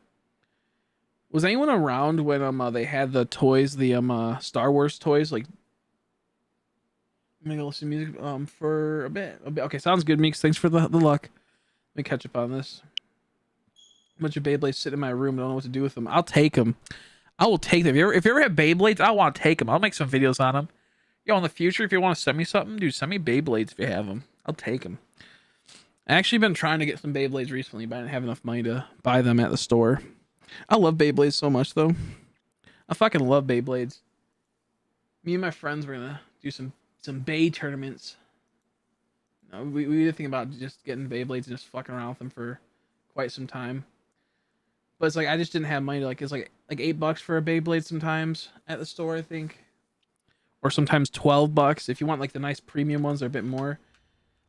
Was anyone around when they had the toys, the Star Wars toys? Like, I'm gonna go listen to music for a bit. Okay, sounds good, Meeks. Thanks for the luck. Let me catch up on this. A bunch of Beyblades sitting in my room. I don't know what to do with them. I'll take them. I will take them. If you ever have Beyblades, I want to take them. I'll make some videos on them. Yo, in the future, if you want to send me something, dude, send me Beyblades if you have them. I'll take them. I actually been trying to get some Beyblades recently, but I didn't have enough money to buy them at the store. I love Beyblades so much, though. I fucking love Beyblades. Me and my friends were gonna do some Bay tournaments. No, we were thinking about just getting Beyblades and just fucking around with them for quite some time. But it's like I just didn't have money to it's like $8 for a Beyblade sometimes at the store, I think. Or sometimes $12 if you want like the nice premium ones, they're a bit more.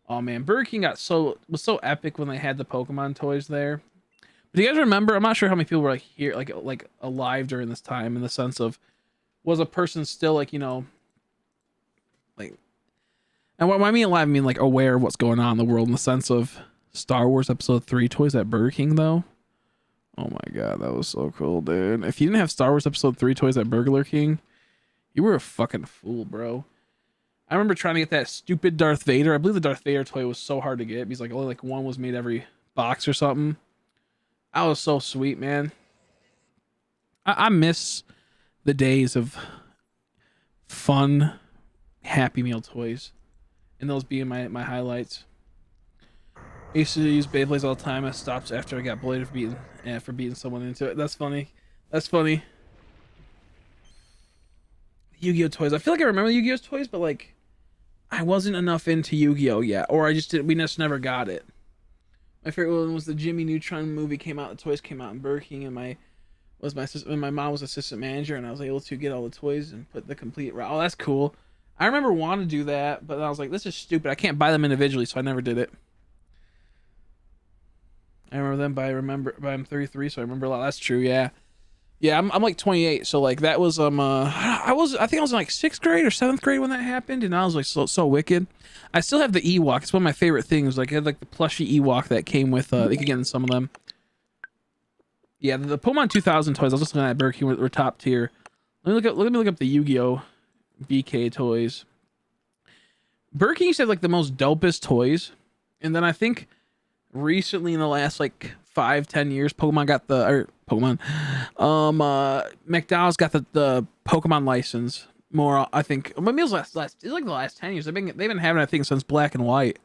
Oh man, Burger King was so epic when they had the Pokemon toys there. But do you guys remember? I'm not sure how many people were like here, like alive during this time, in the sense of, was a person still like like, and what I mean alive, I mean like aware of what's going on in the world, in the sense of Star Wars Episode 3 toys at Burger King though. Oh my god, that was so cool, dude. If you didn't have Star Wars Episode 3 toys at Burger King, you were a fucking fool, bro. I remember trying to get that stupid Darth Vader. I believe the Darth Vader toy was so hard to get because like only like one was made every box or something. That was so sweet, man. I miss the days of fun Happy Meal toys, and those being my highlights. I used to use Beyblades all the time. I stopped after I got bullied for beating someone into it. That's funny. That's funny. Yu-Gi-Oh toys. I feel like I remember the Yu-Gi-Oh toys, but like I wasn't enough into Yu-Gi-Oh yet, or we just never got it. My favorite one was the Jimmy Neutron movie came out. The toys came out in Burger King, and my mom was assistant manager, and I was able to get all the toys and put the complete route. Oh, that's cool. I remember wanting to do that, but I was like, this is stupid. I can't buy them individually, so I never did it. I remember them, but I'm 33, so I remember a lot. That's true, yeah. Yeah, I'm like 28, so like that was I think I was in like 6th grade or 7th grade when that happened, and I was like so wicked. I still have the Ewok. It's one of my favorite things. Like I had like the plushy Ewok that came with you could get in some of them. Yeah, the Pokemon 2000 toys. I was just looking at Burger King were top tier. Let me look up the Yu-Gi-Oh BK toys. Burger King used to have like the most dopest toys, and then I think recently in the last like 5-10 years, McDonald's got the Pokemon license more. I think maybe it was it's like the last 10 years. They've been having it, I think, since Black and White.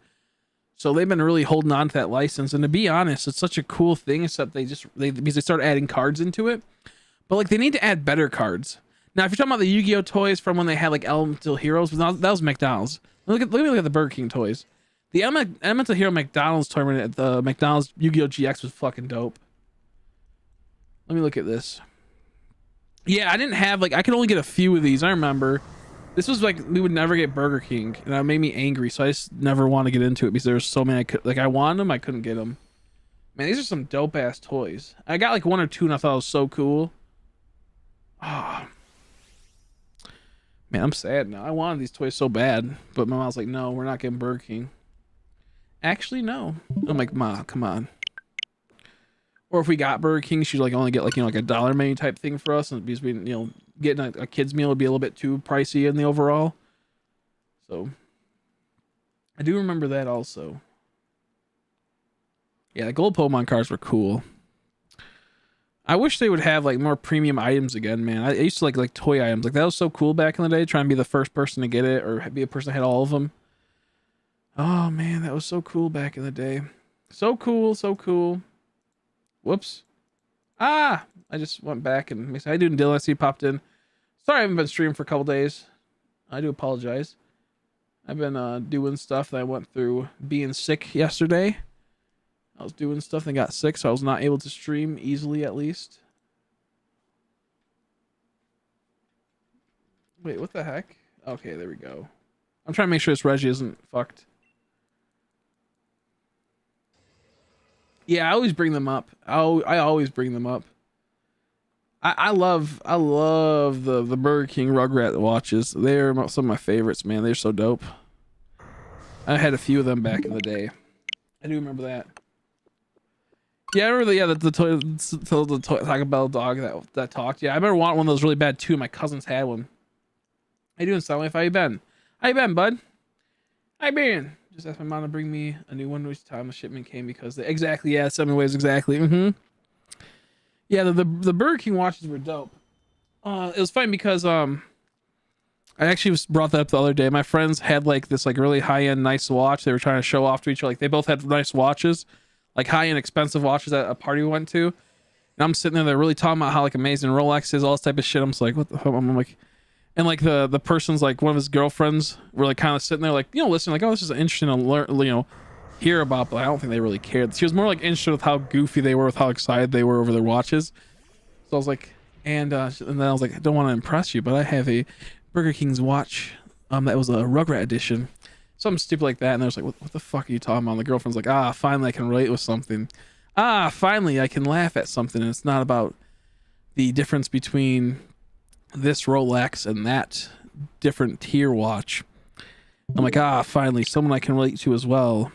So they've been really holding on to that license. And to be honest, it's such a cool thing, except because they started adding cards into it. But like they need to add better cards. Now, if you're talking about the Yu-Gi-Oh toys from when they had like Elemental Heroes, that was McDonald's. Let me look at the Burger King toys. The Elemental Hero McDonald's tournament at the McDonald's Yu-Gi-Oh GX was fucking dope. Let me look at this. Yeah, I didn't have I could only get a few of these. I remember this was like we would never get Burger King, and that made me angry. So I just never want to get into it because there were so many I wanted them, I couldn't get them. Man, these are some dope ass toys. I got like 1 or 2, and I thought it was so cool. Ah, man, I'm sad now. I wanted these toys so bad, but my mom's like, no, we're not getting Burger King. Actually, no. I'm like, Ma, come on. Or if we got Burger King, she'd like only get like, you know, like a dollar menu type thing for us, and because we, you know, getting a kid's meal would be a little bit too pricey in the overall. So I do remember that also. Yeah, the gold Pokemon cards were cool. I wish they would have like more premium items again, man. I used to like toy items. Like that was so cool back in the day, trying to be the first person to get it or be a person that had all of them. Oh man, that was so cool back in the day. So cool, so cool. Whoops. Ah, I just went back and I do Dylan. I see he popped in. Sorry, I haven't been streaming for a couple days. I do apologize. I've been doing stuff that I went through being sick yesterday. I was doing stuff and got sick, so I was not able to stream easily, at least. Wait, what the heck? Okay, there we go. I'm trying to make sure this Reggie isn't fucked. Yeah, I always bring them up. I always bring them up. I love the Burger King Rugrat watches. They're some of my favorites, man. They're so dope. I had a few of them back in the day. I do remember that. Yeah, I remember the Taco Bell dog that talked. Yeah, I remember wanting one of those really bad too. My cousins had one. How you doing, Soundwave? How you been? How you been, bud? How you been? Just asked my mom to bring me a new one each time the shipment came because exactly, yeah, 7 ways exactly. Yeah, the Burger King watches were dope. It was funny because I actually brought that up the other day. My friends had like this like really high end nice watch. They were trying to show off to each other. Like they both had nice watches, like high end expensive watches at a party we went to. And I'm sitting there, they're really talking about how like amazing Rolex is, all this type of shit. I'm just like, what the hell? I'm like, and like the person's like one of his girlfriends were like kind of sitting there like, you know, listening like, oh, this is interesting to learn, you know, hear about, but I don't think they really cared. She was more like interested with how goofy they were, with how excited they were over their watches. So I was like, and then I was like, I don't want to impress you, but I have a Burger King's watch that was a Rugrat edition, something stupid like that. And I was like, what the fuck are you talking about? And the girlfriend's like, ah, finally I can relate with something. Ah, finally I can laugh at something, and it's not about the difference between this Rolex and that different tier watch. I'm like, ah, finally someone I can relate to as well.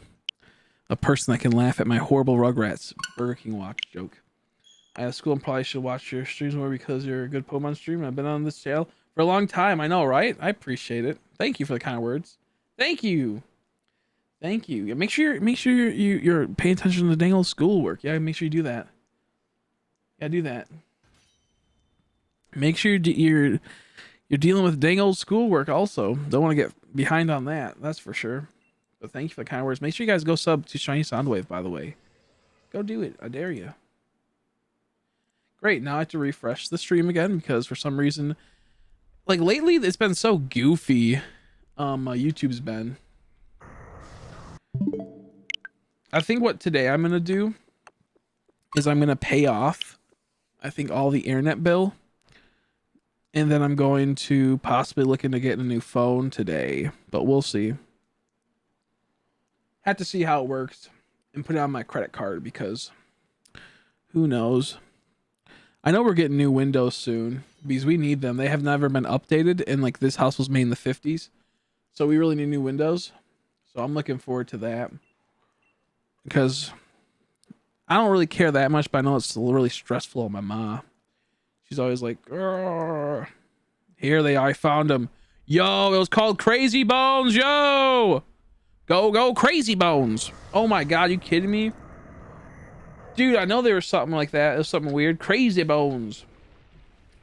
A person that can laugh at my horrible Rugrats Burger King watch joke. I have school and probably should watch your streams more because you're a good Pokemon streamer. I've been on this channel for a long time. I know, right? I appreciate it. Thank you for the kind words. Thank you. Thank you. Make sure you're paying attention to the dang old schoolwork. Yeah, make sure you do that. Yeah, do that. Make sure you're dealing with dang old schoolwork also. Don't want to get behind on that. That's for sure. But thank you for the kind words. Make sure you guys go sub to Shiny Soundwave, by the way. Go do it. I dare you. Great. Now I have to refresh the stream again because for some reason, like lately, it's been so goofy. YouTube's been. I think what today I'm going to do is I'm going to pay off, I think, all the internet bill. And then I'm going to possibly look into getting a new phone today. But we'll see. Have to see how it works and put it on my credit card because who knows. I know we're getting new windows soon because we need them. They have never been updated, and like this house was made in the 50s, so we really need new windows. So I'm looking forward to that because I don't really care that much, but I know it's really stressful on my ma. She's always like, "Arr." Here they are. I found them. Yo, it was called Crazy Bones. Yo. Go, Crazy Bones. Oh my God, you kidding me? Dude, I know there was something like that. It was something weird. Crazy Bones.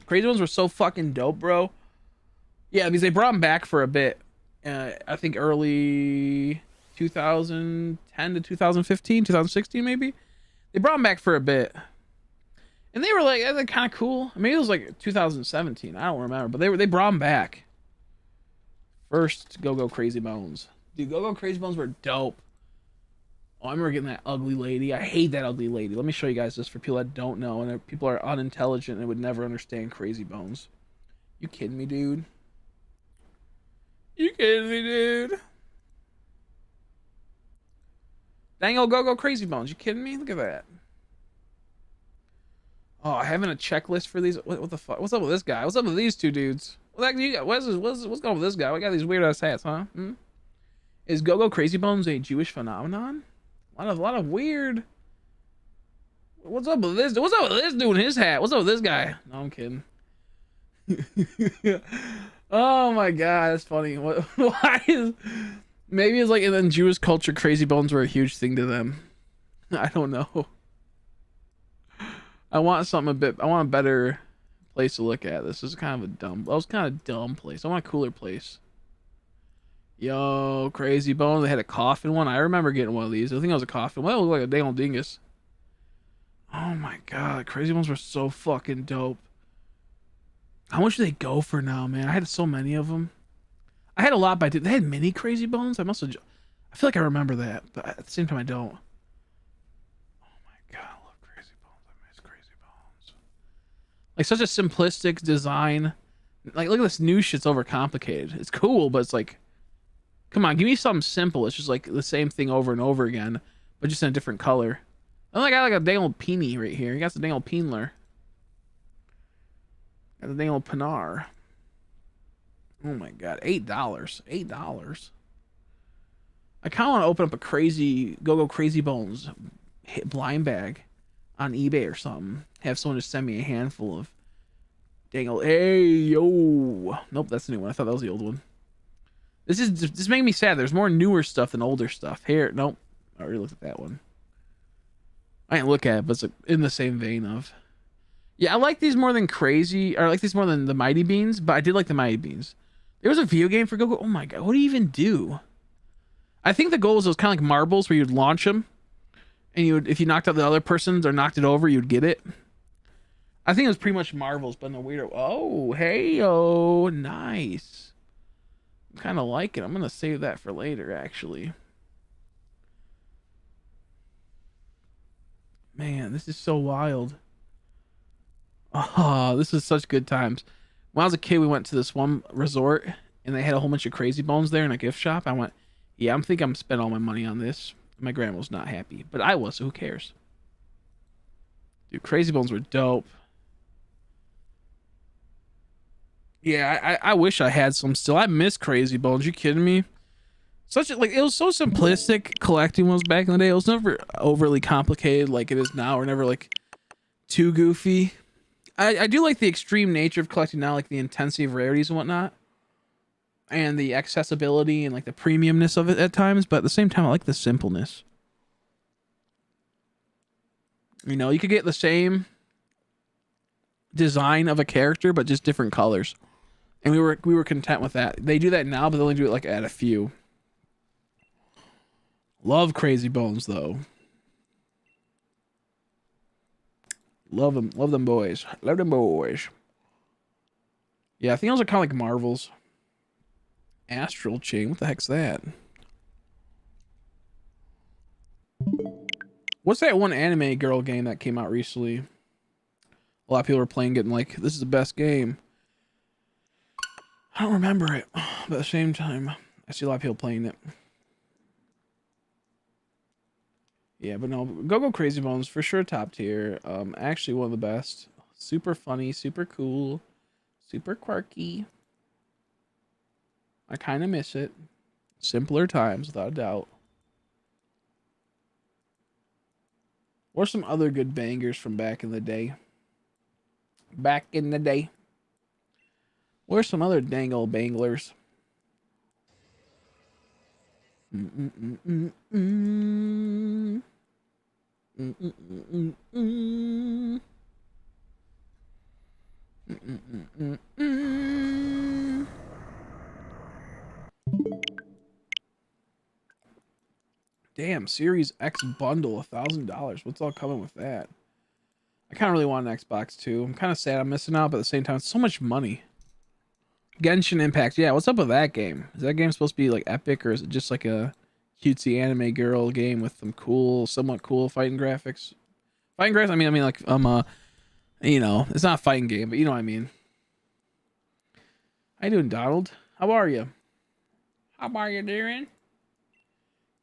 Crazy Bones were so fucking dope, bro. Yeah, because they brought them back for a bit. I think early 2010 to 2015, 2016 maybe. They brought them back for a bit. And they were like, they're kind of cool. Maybe it was like 2017. I don't remember. But they brought them back. First, Go Crazy Bones. Dude, Go Crazy Bones were dope. Oh, I remember getting that ugly lady. I hate that ugly lady. Let me show you guys this for people that don't know and people are unintelligent and would never understand Crazy Bones. You kidding me, dude? You kidding me, dude? Dang old Go Crazy Bones. You kidding me? Look at that. Oh, having a checklist for these. What the fuck? What's up with this guy? What's up with these two dudes? What you got? What's going on with this guy? We got these weird ass hats, huh? Hmm? Is Go-Go Crazy Bones a Jewish phenomenon? A lot of weird. What's up with this? What's up with this dude in his hat? What's up with this guy? No, I'm kidding. Oh my god, that's funny. What? Why is? Maybe it's like in Jewish culture, Crazy Bones were a huge thing to them. I don't know. I want a better place to look at. This is kind of a dumb. That was kind of a dumb place. I want a cooler place. Yo, Crazy Bones. They had a coffin one. I remember getting one of these. I think it was a coffin. Well, it looked like a dang old dingus. Oh my god, Crazy Bones were so fucking dope. How much do they go for now, man? I had so many of them. I had a lot, but they had mini Crazy Bones. I feel like I remember that, but at the same time, I don't. Oh my god, I love Crazy Bones. I miss Crazy Bones. Like such a simplistic design. Like look at this new shit's overcomplicated. It's cool, but it's like, come on, give me something simple. It's just like the same thing over and over again, but just in a different color. I got like a dang old Peony right here. You got the dang old Peenler. Got the dang old Pinar. Oh my god, $8. $8. I kind of want to open up a crazy Go-Go Crazy Bones blind bag on eBay or something. Have someone just send me a handful of dang old. Hey yo, nope, that's the new one. I thought that was the old one. This is making me sad. There's more newer stuff than older stuff. Here, nope. I already looked at that one. I didn't look at it, but it's in the same vein of. Yeah, I like these more than Crazy, or I like these more than the Mighty Beans, but I did like the Mighty Beans. There was a video game for Go-Go. Oh my god, what do you even do? I think the goal was kind of like marbles where you'd launch them, and you would, if you knocked out the other person's or knocked it over, you'd get it. I think it was pretty much marbles, but in a weirder. Oh, hey, oh, nice. I kind of like it. I'm gonna save that for later, actually. Man, this is so wild. Oh, this is such good times. When I was a kid, we went to this one resort, and they had a whole bunch of Crazy Bones there in a gift shop. I went, yeah, I'm thinking I'm spending all my money on this. My grandma was not happy, but I was, so who cares? Dude, Crazy Bones were dope. Yeah, I wish I had some still. I miss Crazy Bones. You kidding me? It was so simplistic collecting ones back in the day. It was never overly complicated like it is now, or never like too goofy. I do like the extreme nature of collecting now, like the intensity of rarities and whatnot, and the accessibility and like the premiumness of it at times. But at the same time, I like the simpleness. You know, you could get the same design of a character, but just different colors, and we were content with that. They do that now, but they only do it like at a few. Love Crazy Bones though. Love them boys. Love them boys. Yeah, I think those are kind of like Marvels. Astral Chain, what the heck's that? What's that one anime girl game that came out recently? A lot of people were playing, getting like, this is the best game. I don't remember it, but at the same time, I see a lot of people playing it. Yeah, but no, Go-Go Crazy Bones for sure top tier. Actually one of the best. Super funny, super cool, super quirky. I kind of miss it. Simpler times, without a doubt. Or some other good bangers from back in the day. Back in the day. Or some other dang old banglers. Damn, Series X bundle, $1,000. What's all coming with that? I kind of really want an Xbox too. I'm kind of sad I'm missing out, but at the same time, it's so much money. Genshin Impact, yeah. What's up with that game? Is that game supposed to be like epic, or is it just like a cutesy anime girl game with some cool, somewhat cool fighting graphics? Fighting graphics. I mean, like you know, it's not a fighting game, but you know what I mean. How you doing, Donald? How are you? How are you doing?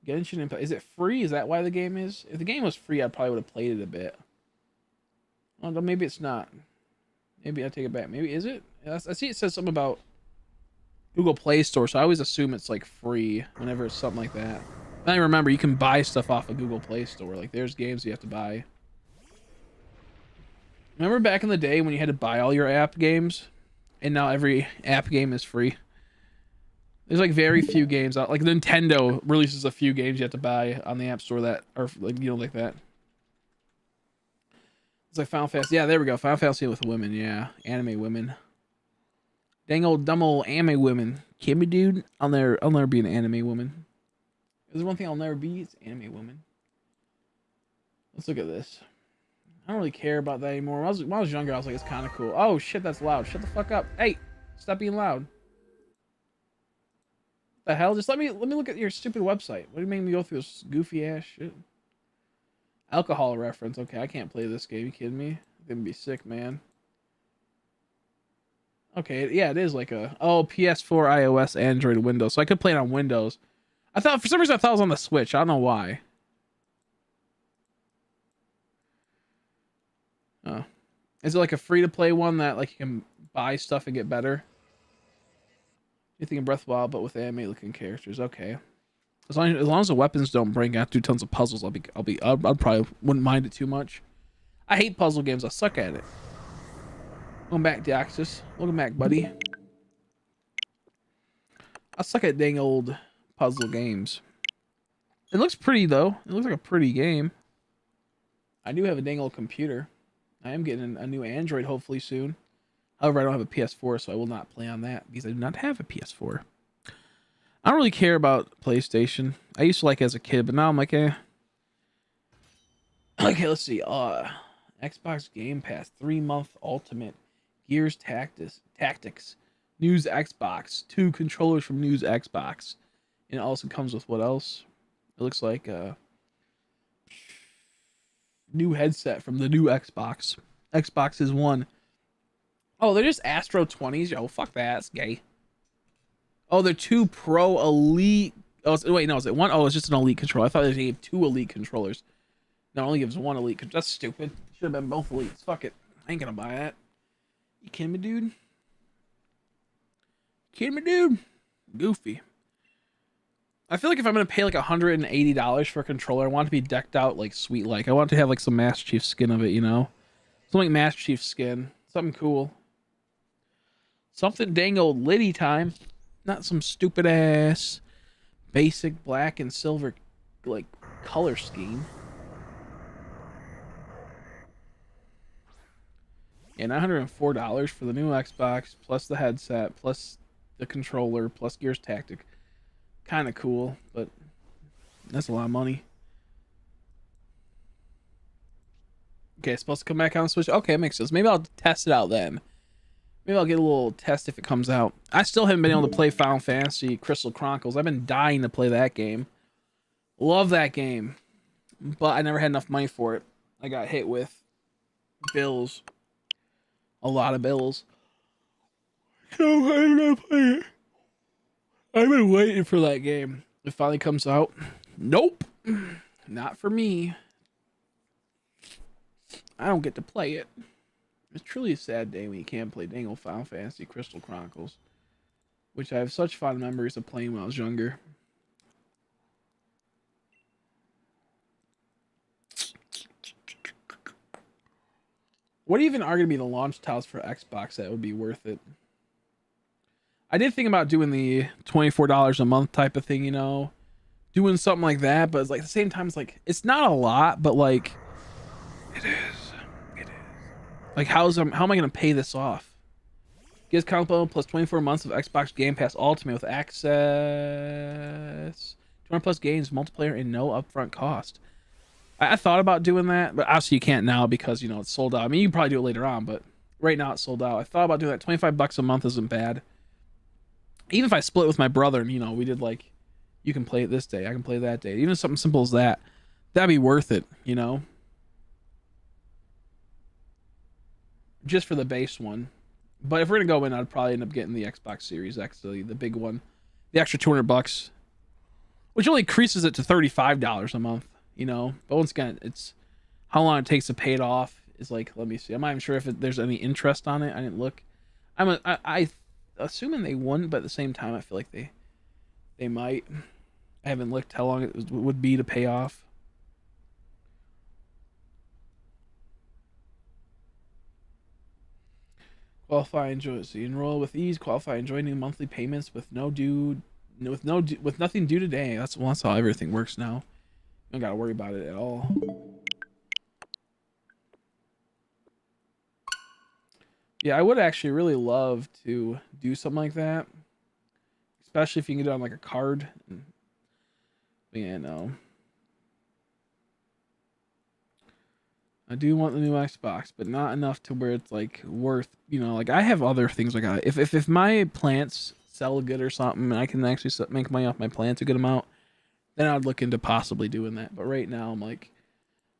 Genshin Impact. Is it free? Is that why the game is? If the game was free, I probably would have played it a bit. Oh, no, maybe it's not. Maybe I take it back. Maybe is it? I see it says something about Google Play Store, so I always assume it's like free whenever it's something like that. Then I remember you can buy stuff off of Google Play Store. Like there's games you have to buy. Remember back in the day when you had to buy all your app games, and now every app game is free. There's like very few games out. Like Nintendo releases a few games you have to buy on the App Store that are like like that. It's like Final Fantasy. Yeah, there we go. Final Fantasy with women. Yeah, anime women. Dang old dumb old anime women. Kimmy dude, I'll never be an anime woman. There's one thing I'll never be. It's anime woman. Let's look at this. I don't really care about that anymore. When I was younger, I was like, it's kind of cool. Oh shit, that's loud. Shut the fuck up. Hey, stop being loud. The hell? Just let me look at your stupid website. What do you make me go through this goofy ass shit? Alcohol reference. Okay, I can't play this game. You kidding me? I'm gonna be sick, man. Okay, yeah, it is like a PS4, iOS, Android, Windows. So I could play it on Windows. For some reason I thought it was on the Switch. I don't know why. Oh, is it like a free to play one that like you can buy stuff and get better? You think of Breath of the Wild, but with anime looking characters. Okay, as long as the weapons don't break, I have to do tons of puzzles. I'll probably wouldn't mind it too much. I hate puzzle games. I suck at it. Welcome back, Deoxys. Welcome back, buddy. I suck at dang old puzzle games. It looks pretty though. It looks like a pretty game. I do have a dang old computer. I am getting a new Android hopefully soon. However, I don't have a PS4, so I will not play on that because I do not have a PS4. I don't really care about PlayStation. I used to like it as a kid, but now I'm like, eh. Okay, let's see. Xbox Game Pass 3-month Ultimate Gears Tactics News Xbox 2 controllers from News Xbox, and it also comes with what else? It looks like a new headset from the new Xbox. Xbox is One. Oh, they're just Astro 20s. Yo, fuck that. That's gay. Oh, they're 2 Pro Elite. Oh, wait, no, is it one? Oh, it's just an Elite controller. I thought they gave 2 Elite controllers. No, it only gives 1 Elite. That's stupid. Should have been both Elites. Fuck it. I ain't gonna buy that. You kidding me, dude? Kidding me, dude? Goofy. I feel like if I'm gonna pay like $180 for a controller, I want it to be decked out like sweet. Like I want to have like some Master Chief skin of it, you know, something like Master Chief skin, something cool, something dang old Liddy time, not some stupid ass basic black and silver like color scheme. Yeah, $904 for the new Xbox plus the headset plus the controller plus Gears Tactic. Kind of cool, but that's a lot of money. Okay, it's supposed to come back on the Switch. Okay, it makes sense. Maybe I'll test it out then. Maybe I'll get a little test if it comes out. I still haven't been able to play Final Fantasy Crystal Chronicles. I've been dying to play that game. Love that game, but I never had enough money for it. I got hit with bills. A lot of bills. So I'm gonna play it. I've been waiting for that game. It finally comes out. Nope. Not for me. I don't get to play it. It's truly a sad day when you can't play dang old Final Fantasy Crystal Chronicles, which I have such fond memories of playing when I was younger. What even are going to be the launch titles for Xbox that would be worth it? I did think about doing the $24 a month type of thing, you know, doing something like that, but it's like at the same time, it's like, it's not a lot, but like, it is. It is. Like, how am I going to pay this off? Gives combo plus 24 months of Xbox Game Pass Ultimate with access, 200 plus games, multiplayer, and no upfront cost. I thought about doing that, but obviously you can't now because, you know, it's sold out. I mean, you can probably do it later on, but right now it's sold out. I thought about doing that. $25 a month isn't bad. Even if I split with my brother and, you know, we did like, you can play it this day, I can play that day. Even something simple as that, that'd be worth it, you know? Just for the base one. But if we're going to go in, I'd probably end up getting the Xbox Series X, the big one. The extra $200, which only increases it to $35 a month, you know? But once again, it's how long it takes to pay it off is like, let me see. I'm not even sure if there's any interest on it. I didn't look. I assuming they wouldn't, but at the same time, I feel like they might. I haven't looked how long it would be to pay off. Qualify and join. So you enroll with ease. Qualify and join new monthly payments with nothing due today. That's how everything works now. You don't gotta worry about it at all. Yeah, I would actually really love to do something like that, especially if you can get it on like a card. Yeah, no. I do want the new Xbox, but not enough to where it's like worth, like I have other things like that. If my plants sell good or something, and I can actually make money off my plants a good amount, then I'd look into possibly doing that. But right now, I'm like,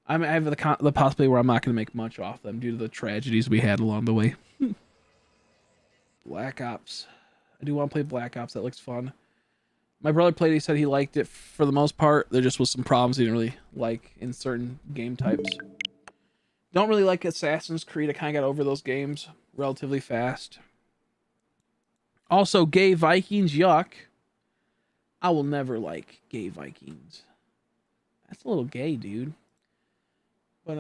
I have the possibility where I'm not going to make much off them due to the tragedies we had along the way. Black Ops. I do want to play Black Ops. That looks fun. My brother played it. He said he liked it for the most part. There just was some problems he didn't really like in certain game types. Don't really like Assassin's Creed. I kind of got over those games relatively fast. Also, gay Vikings, yuck. I will never like gay Vikings. That's a little gay, dude. But,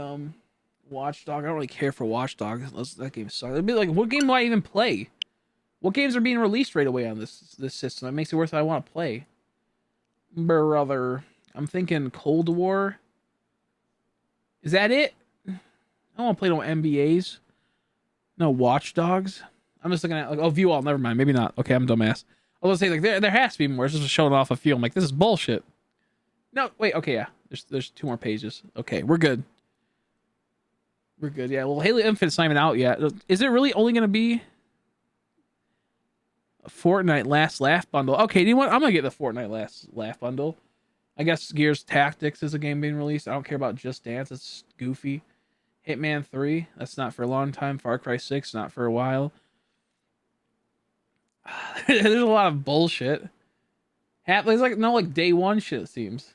Watchdog, I don't really care for Watchdog. That game sucks. It'd be like, what game do I even play? What games are being released right away on this system? That makes it worth it. I want to play. Brother, I'm thinking Cold War. Is that it? I don't want to play no NBAs. No Watchdogs. I'm just looking at, like, oh, view all. Never mind. Maybe not. Okay, I'm a dumbass. I was gonna say, like, there has to be more. It's just showing off a few. I'm like, this is bullshit. No, wait. Okay, yeah. There's 2 more pages. Okay, we're good. We're good. Yeah. Well, Halo Infinite's not even out yet. Is it really only gonna be a Fortnite Last Laugh bundle? Okay, you know what? I'm gonna get the Fortnite Last Laugh bundle. I guess Gears Tactics is a game being released. I don't care about Just Dance. It's goofy. Hitman 3. That's not for a long time. Far Cry 6. Not for a while. There's a lot of bullshit. There's like no like day one shit, it seems.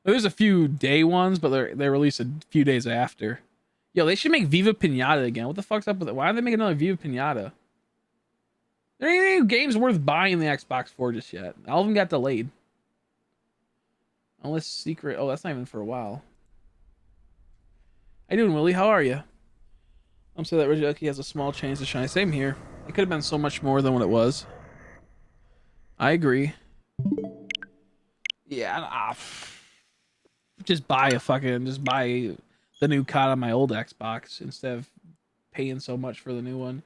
There's a few day ones, but they're released a few days after. Yo, they should make Viva Pinata again. What the fuck's up with it? Why are they making another Viva Pinata? There ain't any games worth buying the Xbox for just yet. All of them got delayed. Unless Secret. Oh, that's not even for a while. How you doing, Willie? How are you? I'm saying that Regice has a small change to shine. Same here. It could have been so much more than what it was. I agree. Yeah, just buy the new COD on my old Xbox instead of paying so much for the new one.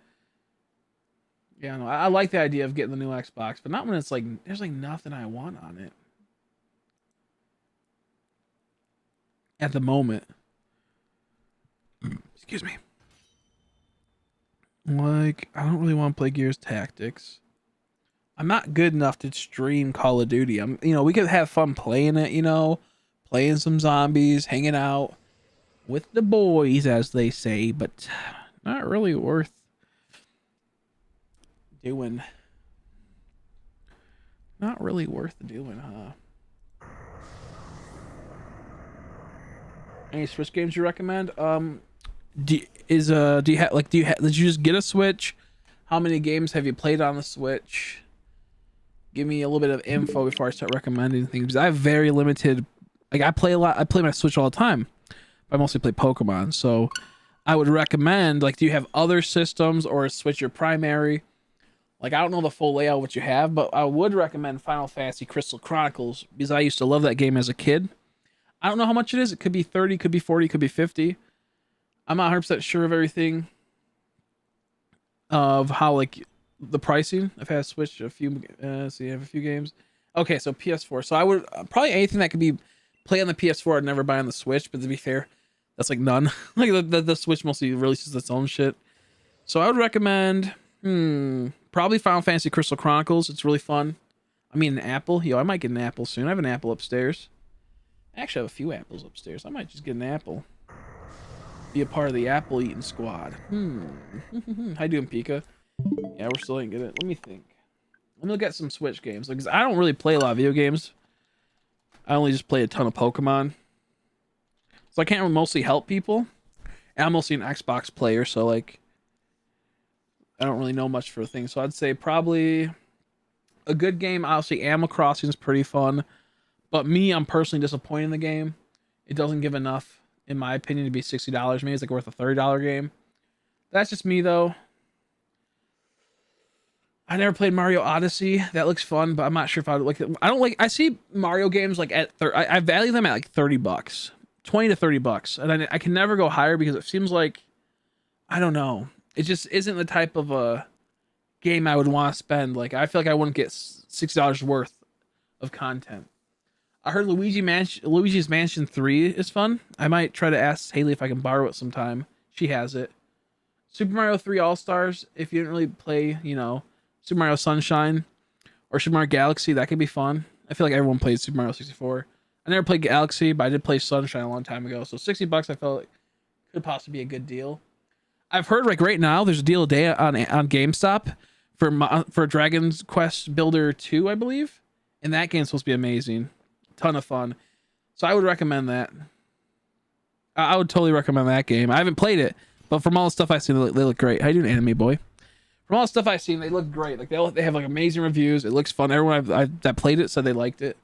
Yeah, no, I like the idea of getting the new Xbox, but not when it's like there's like nothing I want on it at the moment. Excuse me. Like, I don't really want to play Gears Tactics. I'm not good enough to stream Call of Duty. We could have fun playing it, playing some zombies, hanging out with the boys, as they say, but not really worth doing. Not really worth doing, huh? Any Switch games you recommend? Did you just get a Switch? How many games have you played on the Switch? Give me a little bit of info before I start recommending things. I have very limited. Like, I play a lot. I play my Switch all the time. I mostly play Pokemon, so I would recommend. Like, do you have other systems, or is Switch your primary? Like, I don't know the full layout of what you have, but I would recommend Final Fantasy Crystal Chronicles because I used to love that game as a kid. I don't know how much it is. It could be 30, could be 40, could be 50. I'm not 100% sure of everything. Of how, like, the pricing. I've had Switch a few. So you have a few games. Okay, so PS4. So I would probably anything that could be play on the PS4. I'd never buy on the Switch. But to be fair, that's like none. Like the Switch mostly releases its own shit. So I would recommend probably Final Fantasy Crystal Chronicles. It's really fun. I mean, an Apple. Yo, I might get an Apple soon. I have an Apple upstairs. I actually have a few apples upstairs. I might just get an apple. Be a part of the apple eating squad. How you doing, Pika? Yeah, we're still ain't good. Let me think. Let me look at some Switch games because I don't really play a lot of video games. I only just play a ton of Pokemon, so I can't mostly help people. And I'm mostly an Xbox player, so like I don't really know much for things. So I'd say probably a good game. Obviously, Animal Crossing is pretty fun, but me, I'm personally disappointed in the game. It doesn't give enough, in my opinion, to be $60. Maybe it's like worth a $30 game. That's just me though. I never played Mario Odyssey. That looks fun, but I'm not sure if I would like it. I don't like. I see Mario games like at I value them at like $30, 20 to $30, and I can never go higher because it seems like I don't know. It just isn't the type of a game I would want to spend. Like I feel like I wouldn't get $60 worth of content. I heard Luigi's Mansion 3 is fun. I might try to ask Haley if I can borrow it sometime. She has it. Super Mario 3 All Stars. If you didn't really play, Super Mario Sunshine or Super Mario Galaxy, that could be fun. I feel like everyone played Super Mario 64. I never played Galaxy, but I did play Sunshine a long time ago. So $60 I felt like could possibly be a good deal. I've heard like right now there's a deal a day on GameStop for Dragon's Quest Builder 2, I believe. And that game's supposed to be amazing. Ton of fun. So I would recommend that. I would totally recommend that game. I haven't played it, but from all the stuff I've seen, they look great. How you doing, Anime Boy? From all the stuff I've seen, they look great. Like they have like amazing reviews. It looks fun. Everyone that played it said they liked it.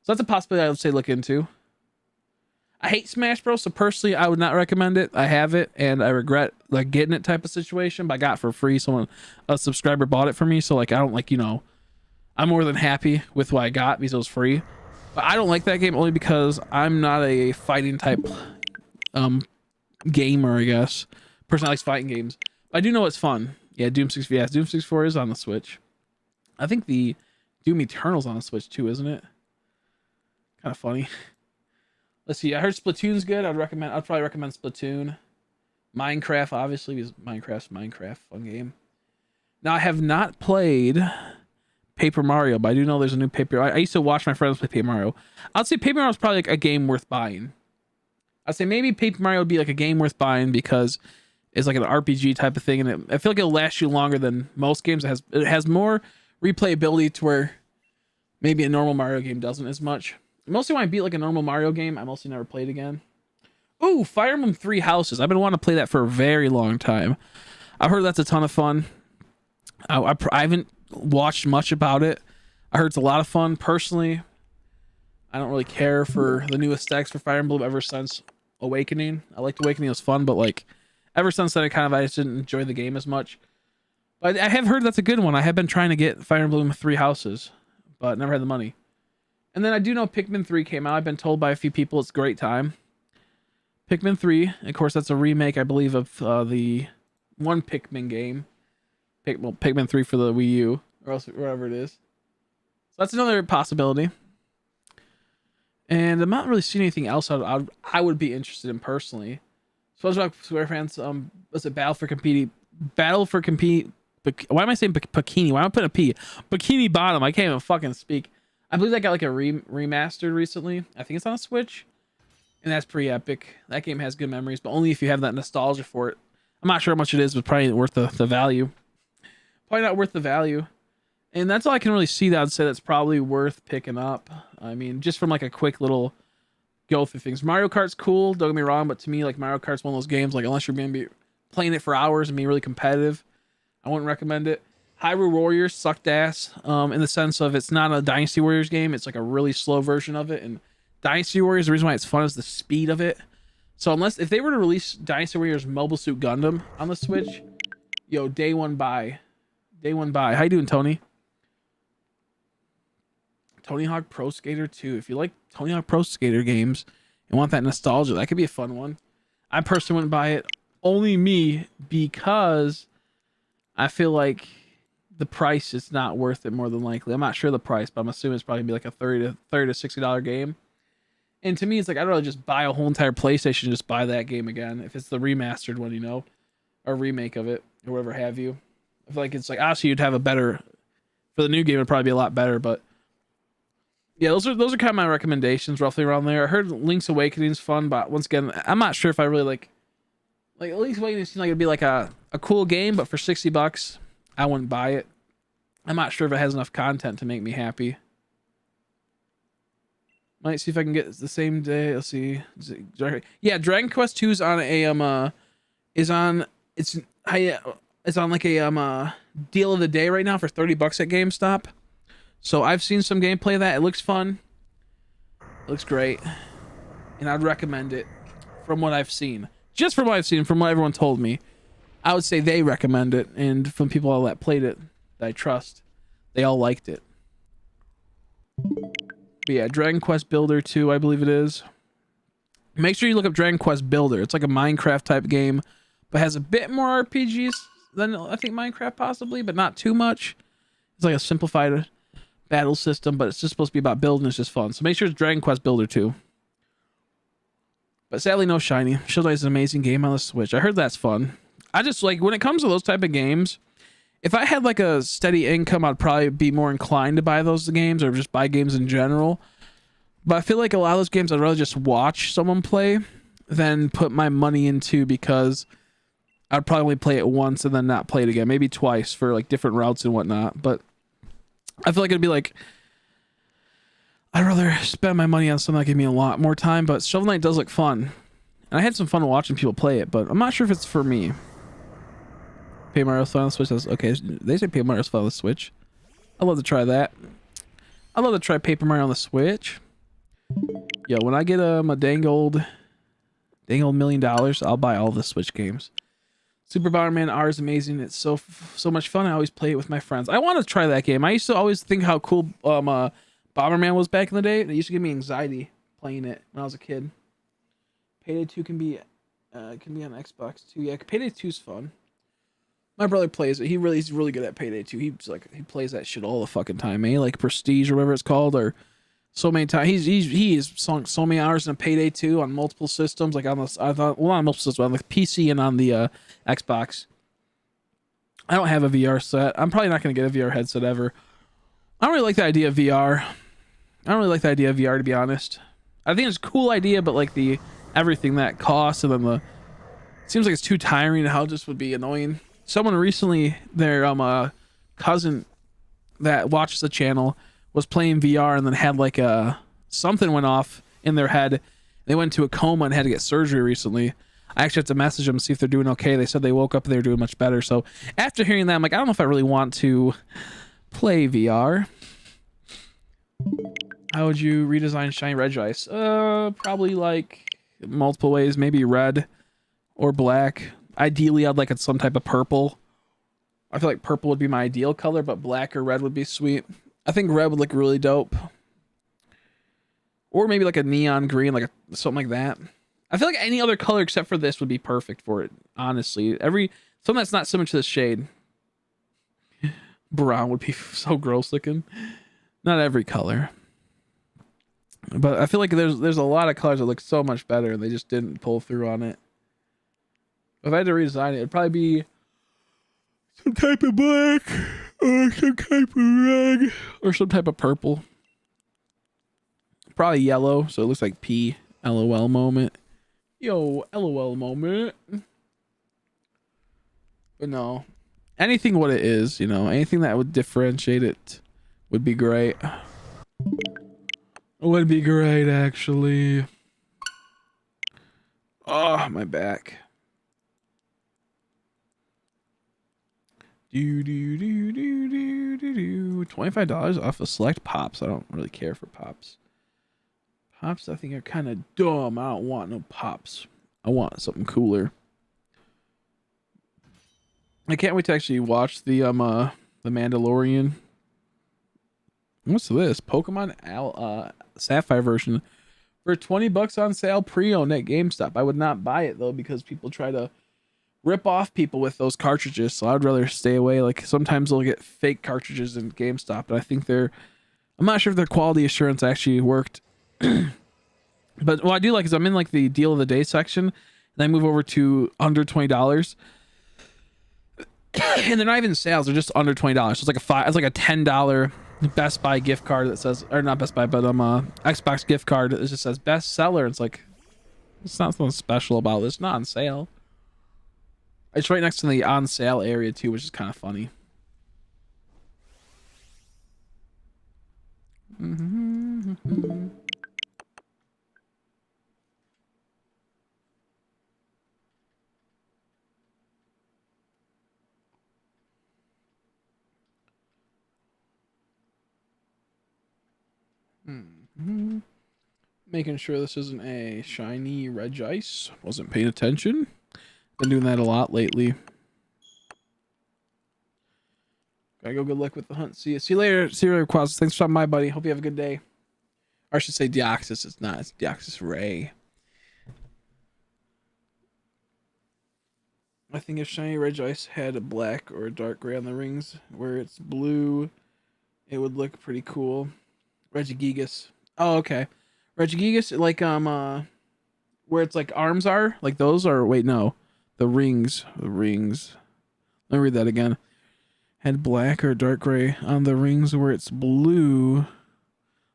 So that's a possibility I would say look into. I hate Smash Bros. So personally, I would not recommend it. I have it and I regret like getting it type of situation, but I got it for free. A subscriber bought it for me. So like I don't like, I'm more than happy with what I got because it was free. But I don't like that game only because I'm not a fighting type gamer, I guess. Person that likes fighting games. But I do know it's fun. Yeah, Doom 64. Yeah, Doom 64 is on the Switch. I think the Doom Eternal's on the Switch too, isn't it? Kind of funny. Let's see. I heard Splatoon's good. I'd probably recommend Splatoon. Minecraft, obviously, because Minecraft, fun game. Now I have not played Paper Mario, but I do know there's a new Paper. I used to watch my friends play Paper Mario. I'd say Paper Mario is probably like a game worth buying. I'd say maybe Paper Mario would be like a game worth buying because it's like an RPG type of thing, and I feel like it'll last you longer than most games. It has more replayability to where maybe a normal Mario game doesn't as much. Mostly when I beat like a normal Mario game, I mostly never played again. Ooh, Fire Emblem 3 Houses. I've been wanting to play that for a very long time. I've heard that's a ton of fun. I haven't watched much about it. I heard it's a lot of fun. Personally, I don't really care for the new aesthetics for Fire Emblem ever since Awakening. I liked Awakening, it was fun, but like ever since then I just didn't enjoy the game as much. But I have heard that's a good one. I have been trying to get Fire Emblem 3 Houses, but never had the money. And then I do know Pikmin 3 came out. I've been told by a few people it's a great time. Pikmin 3, of course, that's a remake, I believe, of the one Pikmin game. Pikmin 3 for the Wii U, or else wherever it is. So that's another possibility. And I'm not really seeing anything else I would be interested in personally. SpongeBob SquarePants, was it Battle for Compete? Why am I saying Bikini? Why am I putting a P? Bikini Bottom. I can't even fucking speak. I believe that got like a remastered recently. I think it's on a Switch. And that's pretty epic. That game has good memories, but only if you have that nostalgia for it. I'm not sure how much it is, but probably worth the value. Probably not worth the value. And that's all I can really see that I'd say that's probably worth picking up. I mean, just from like a quick little go through things. Mario Kart's cool, don't get me wrong, but to me, like Mario Kart's one of those games, like unless you're going to be playing it for hours and being really competitive, I wouldn't recommend it. Hyrule Warriors sucked ass in the sense of it's not a Dynasty Warriors game. It's like a really slow version of it. And Dynasty Warriors, the reason why it's fun is the speed of it. So if they were to release Dynasty Warriors Mobile Suit Gundam on the Switch, yo, day one buy. How you doing, Tony? Tony Hawk Pro Skater 2. If you like Tony Hawk Pro Skater games and want that nostalgia, that could be a fun one. I personally wouldn't buy it. Only me, because I feel like the price is not worth it more than likely. I'm not sure the price, but I'm assuming it's probably gonna be like a $30 to $60 game. And to me, it's like I'd rather just buy a whole entire PlayStation and just buy that game again if it's the remastered one, or remake of it or whatever have you. I feel like it's like obviously you'd have a better for the new game. It'd probably be a lot better, but yeah, those are kind of my recommendations roughly around there. I heard Link's Awakening's fun, but once again, I'm not sure if I really like Link's Awakening seems like it'd be like a cool game, but for $60, I wouldn't buy it. I'm not sure if it has enough content to make me happy. Might see if I can get the same day. Let's see. Yeah, Dragon Quest 2 is on a is on. It's on like a deal of the day right now for $30 at GameStop. So I've seen some gameplay of that. It looks fun. It looks great, and I'd recommend it. From what I've seen, just from what I've seen, from what everyone told me, I would say they recommend it, and from people that played it that I trust, they all liked it. But yeah, Dragon Quest Builder 2, I believe it is. Make sure you look up Dragon Quest Builder. It's like a Minecraft type game, but has a bit more RPGs than I think Minecraft possibly, but not too much. It's like a simplified battle system, but it's just supposed to be about building. It's just fun. So make sure it's Dragon Quest Builder 2. But sadly, no shiny. Shovel Knight is an amazing game on the Switch. I heard that's fun. I just like when it comes to those type of games. If I had like a steady income, I'd probably be more inclined to buy those games or just buy games in general. But I feel like a lot of those games I'd rather just watch someone play than put my money into, because I'd probably play it once and then not play it again. Maybe twice for like different routes and whatnot. But I feel like it'd be like, I'd rather spend my money on something that give me a lot more time. But Shovel Knight does look fun. And I had some fun watching people play it, but I'm not sure if it's for me. Paper Mario's fun on the Switch. Okay, they say Paper Mario's fun on the Switch. I'd love to try that. I'd love to try Paper Mario on the Switch. Yo, when I get a dang old $1 million, I'll buy all the Switch games. Super Bomberman R is amazing. It's so much fun. I always play it with my friends. I want to try that game. I used to always think how cool Bomberman was back in the day. It used to give me anxiety playing it when I was a kid. Payday 2 can be on Xbox too. Yeah, Payday 2's fun. My brother plays it. He's really good at Payday 2. He plays that shit all the fucking time, eh? Like Prestige or whatever it's called, or so many times. He's sunk so many hours in Payday 2 on multiple systems, like on the on multiple systems, on the PC and on the Xbox. I don't have a VR set. I'm probably not gonna get a VR headset ever. I don't really like the idea of VR. To be honest. I think it's a cool idea, but like the everything that costs, and then it seems like it's too tiring. How this would be annoying. Someone recently, their cousin that watches the channel was playing VR and then had like something went off in their head. They went into a coma and had to get surgery recently. I actually have to message them, see if they're doing okay. They said they woke up and they were doing much better. So after hearing that, I'm like, I don't know if I really want to play VR. How would you redesign shiny Regice? Probably like multiple ways. Maybe red or black. Ideally, I'd like it some type of purple. I feel like purple would be my ideal color, but black or red would be sweet. I think red would look really dope. Or maybe like a neon green, like something like that. I feel like any other color except for this would be perfect for it, honestly. Something that's not similar to this shade. Brown would be so gross looking. Not every color. But I feel like there's a lot of colors that look so much better, and they just didn't pull through on it. If I had to redesign it, it'd probably be some type of black, or some type of red, or some type of purple. Probably yellow, so it looks like P. LOL moment. Yo, LOL moment. But no. Anything what it is, anything that would differentiate it would be great. Would be great, actually. Oh, my back. $25 off of select pops. I don't really care for pops. Pops, I think, are kind of dumb. I don't want no pops. I want something cooler. I can't wait to actually watch the Mandalorian. What's this? Pokemon Sapphire version for $20 on sale pre-owned at GameStop. I would not buy it though, because people try to rip off people with those cartridges, so I'd rather stay away. Like sometimes they'll get fake cartridges in GameStop, and I think I'm not sure if their quality assurance actually worked. But what I do like is I'm in like the deal of the day section, and I move over to under $20. And they're not even sales, they're just under $20. So it's like a $10 Best Buy gift card that says, or not Best Buy, but Xbox gift card that just says best seller. It's like, it's not something special about it. It's not on sale. It's right next to the on sale area too, which is kind of funny. Making sure this isn't a shiny Regice. Wasn't paying attention. Been doing that a lot lately. Gotta go. Good luck with the hunt. See you later. See you later, Quaz. Thanks for stopping by, buddy. Hope you have a good day. Or I should say Deoxys. It's not. It's Deoxys Ray. I think if shiny Regice had a black or a dark gray on the rings where it's blue, it would look pretty cool. Regigigas. Oh, okay. Regigigas, like where it's like arms are, like those are. Wait, no, the rings. The rings. Let me read that again. Had black or dark gray on the rings where it's blue,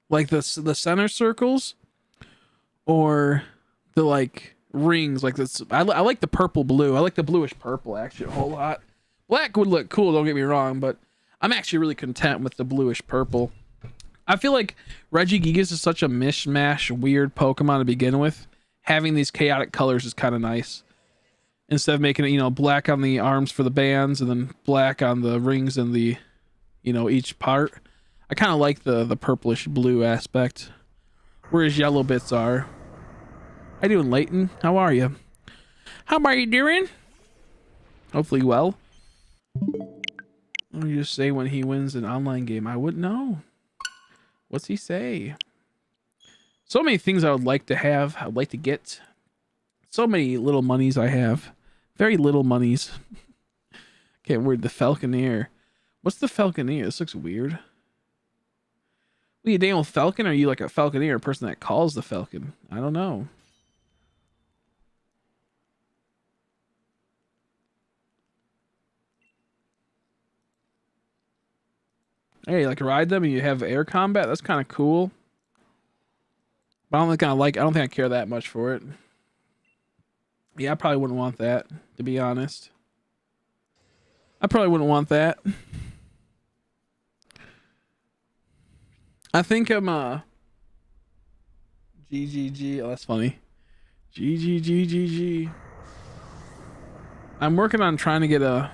like the center circles, or the like rings like this. I like the purple blue. I like the bluish purple actually a whole lot. Black would look cool, don't get me wrong, but I'm actually really content with the bluish purple. I feel like Regigigas is such a mishmash weird Pokemon to begin with. Having these chaotic colors is kind of nice. Instead of making it, you know, black on the arms for the bands and then black on the rings and the, you know, each part. I kind of like the purplish blue aspect. Whereas yellow bits are. How you doing, Leighton? How are you? How are you doing? Hopefully well. Let me just say when he wins an online game. I wouldn't know. What's he say? So many things I would like to have. I would like to get. So many little monies I have. Very little monies. Okay, word the Falconeer. What's the Falconeer? This looks weird. Are you Daniel Falcon? Or are you like a Falconeer, a person that calls the Falcon? I don't know. Hey, you like ride them and you have air combat? That's kind of cool. But I don't think I care that much for it. Yeah, I probably wouldn't want that, to be honest. I probably wouldn't want that. I think I'm GGG. Oh, that's funny. GGGGG. I'm working on trying to get a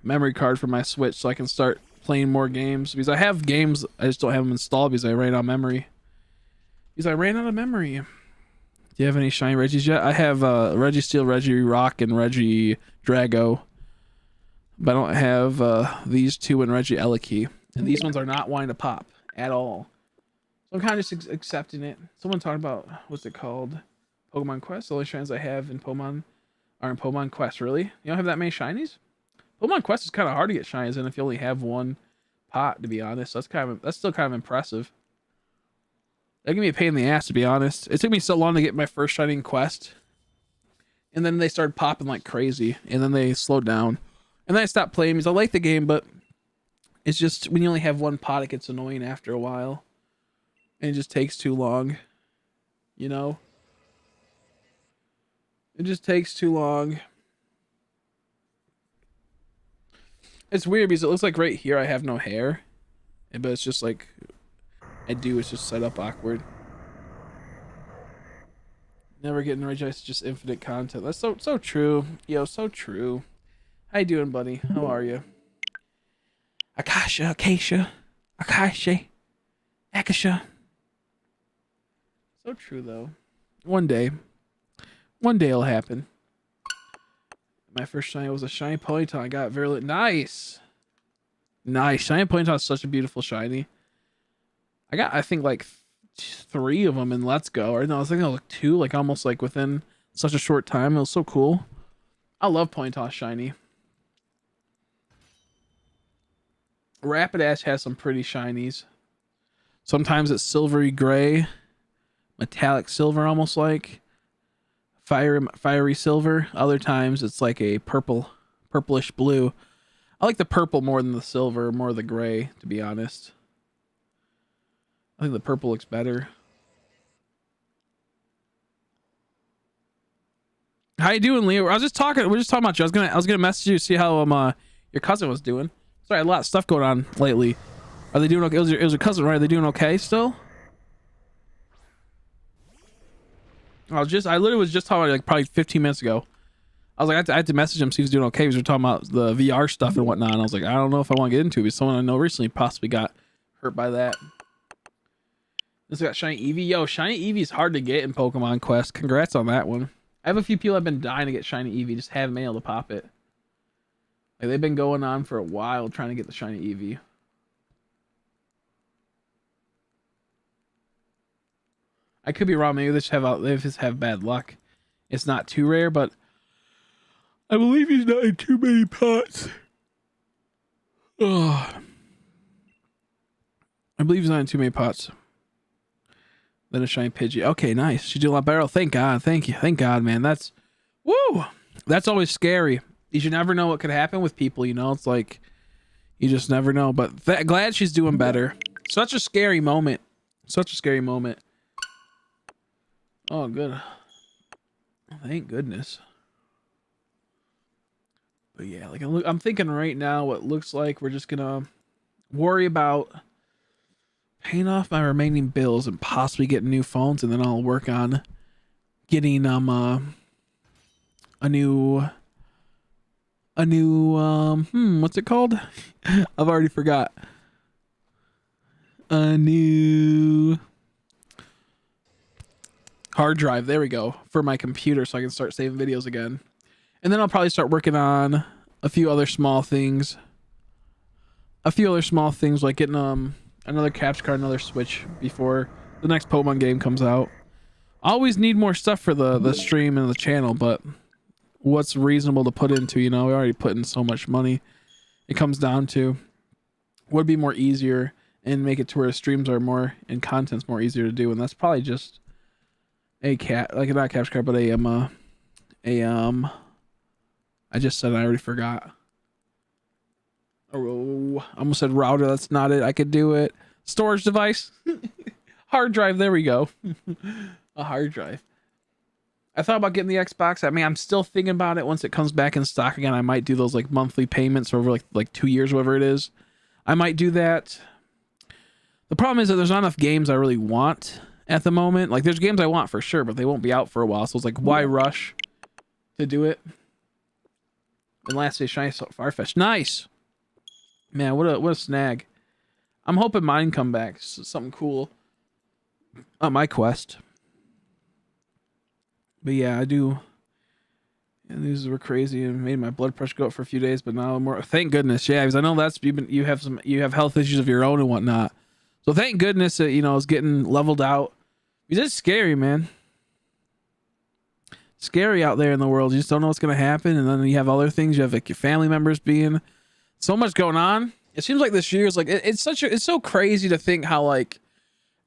memory card for my Switch so I can start playing more games, because I have games, I just don't have them installed because I ran out of memory. Do you have any shiny Regis yet? I have Registeel, Regirock, and Regidrago. But I don't have these two and Regieleki. And these ones are not wanting to pop at all. So I'm kind of just accepting it. Someone talked about, what's it called? Pokemon Quest. The only shinies I have in Pokemon are in Pokemon Quest. Really? You don't have that many shinies? Pokemon Quest is kind of hard to get shinies in if you only have one pot, to be honest. That's still kind of impressive. That can be a pain in the ass, to be honest. It took me so long to get my first shiny in Quest. And then they started popping like crazy. And then they slowed down. And then I stopped playing because I like the game, but it's just when you only have one pot, it gets annoying after a while. And it just takes too long. You know? It just takes too long. It's weird because it looks like right here I have no hair. But it's just like... it's just set up awkward. Never getting Regice, just infinite content. That's so true. Yo, so true. How you doing, buddy? How are you? Akasha, Akashi, Akasha. So true, though. One day it'll happen. My first shiny was a shiny Ponyta. I got Virulent. Nice. Shiny Ponyta is such a beautiful shiny. I got, I think, like 3 of them in Let's Go. Or no, I was thinking like 2, like almost like within such a short time. It was so cool. I love Ponyta shiny. Rapidash has some pretty shinies. Sometimes it's silvery gray, metallic silver, almost like fiery silver. Other times it's like a purplish blue. I like the purple more than the silver, more the gray, to be honest. I think the purple looks better. How you doing, Leo? We're just talking about you. I was gonna message you to see how your cousin was doing. Sorry, I had a lot of stuff going on lately. Are they doing okay? It was your cousin, right? Are they doing okay still? I literally was just talking about it like probably 15 minutes ago. I was like, I had to message him, see if he's doing okay. Because we were talking about the VR stuff and whatnot. And I was like, I don't know if I want to get into it because someone I know recently possibly got hurt by that. This got shiny Eevee. Yo, shiny Eevee is hard to get in Pokemon Quest. Congrats on that one. I have a few people have been dying to get shiny Eevee, just haven't been able to pop it. Like they've been going on for a while trying to get the shiny Eevee. I could be wrong. Maybe they just have bad luck. It's not too rare, but I believe he's not in too many pots. Oh. I believe he's not in too many pots. Then a shiny Pidgey. Okay, nice. She's doing a lot better. Oh, thank God. Thank you. Thank God, man. That's woo. That's always scary. You should never know what could happen with people, you know? It's like you just never know. But glad she's doing better. Such a scary moment. Such a scary moment. Oh, good. Thank goodness. But yeah, like I'm thinking right now what looks like we're just gonna worry about paying off my remaining bills and possibly getting new phones, and then I'll work on getting a new what's it called? I've already forgot. A new hard drive. There we go, for my computer, so I can start saving videos again. And then I'll probably start working on a few other small things. Like getting another capture card, another Switch before the next Pokemon game comes out. I always need more stuff for the stream and the channel, but what's reasonable to put into, you know, we already put in so much money. It comes down to what would be more easier and make it to where the streams are more and content's more easier to do, and that's probably just not capture card, but I just said I already forgot. Oh, I almost said router. That's not it. I could do it. Storage device. Hard drive. There we go. A hard drive. I thought about getting the Xbox. I mean, I'm still thinking about it. Once it comes back in stock again, I might do those like monthly payments over like 2 years, whatever it is. I might do that. The problem is that there's not enough games I really want at the moment. Like there's games I want for sure, but they won't be out for a while. So it's like, why rush to do it? And lastly, shiny Farfetch. Nice. Man, what a snag. I'm hoping mine come back. Something cool on my quest. But yeah, I do. And these were crazy and made my blood pressure go up for a few days, but now more. Thank goodness, yeah, because I know you have health issues of your own and whatnot. So thank goodness that it's getting leveled out. Because it's scary, man. Scary out there in the world. You just don't know what's gonna happen, and then you have other things. You have like your family members being so much going on. It seems like this year is like it's so crazy to think how like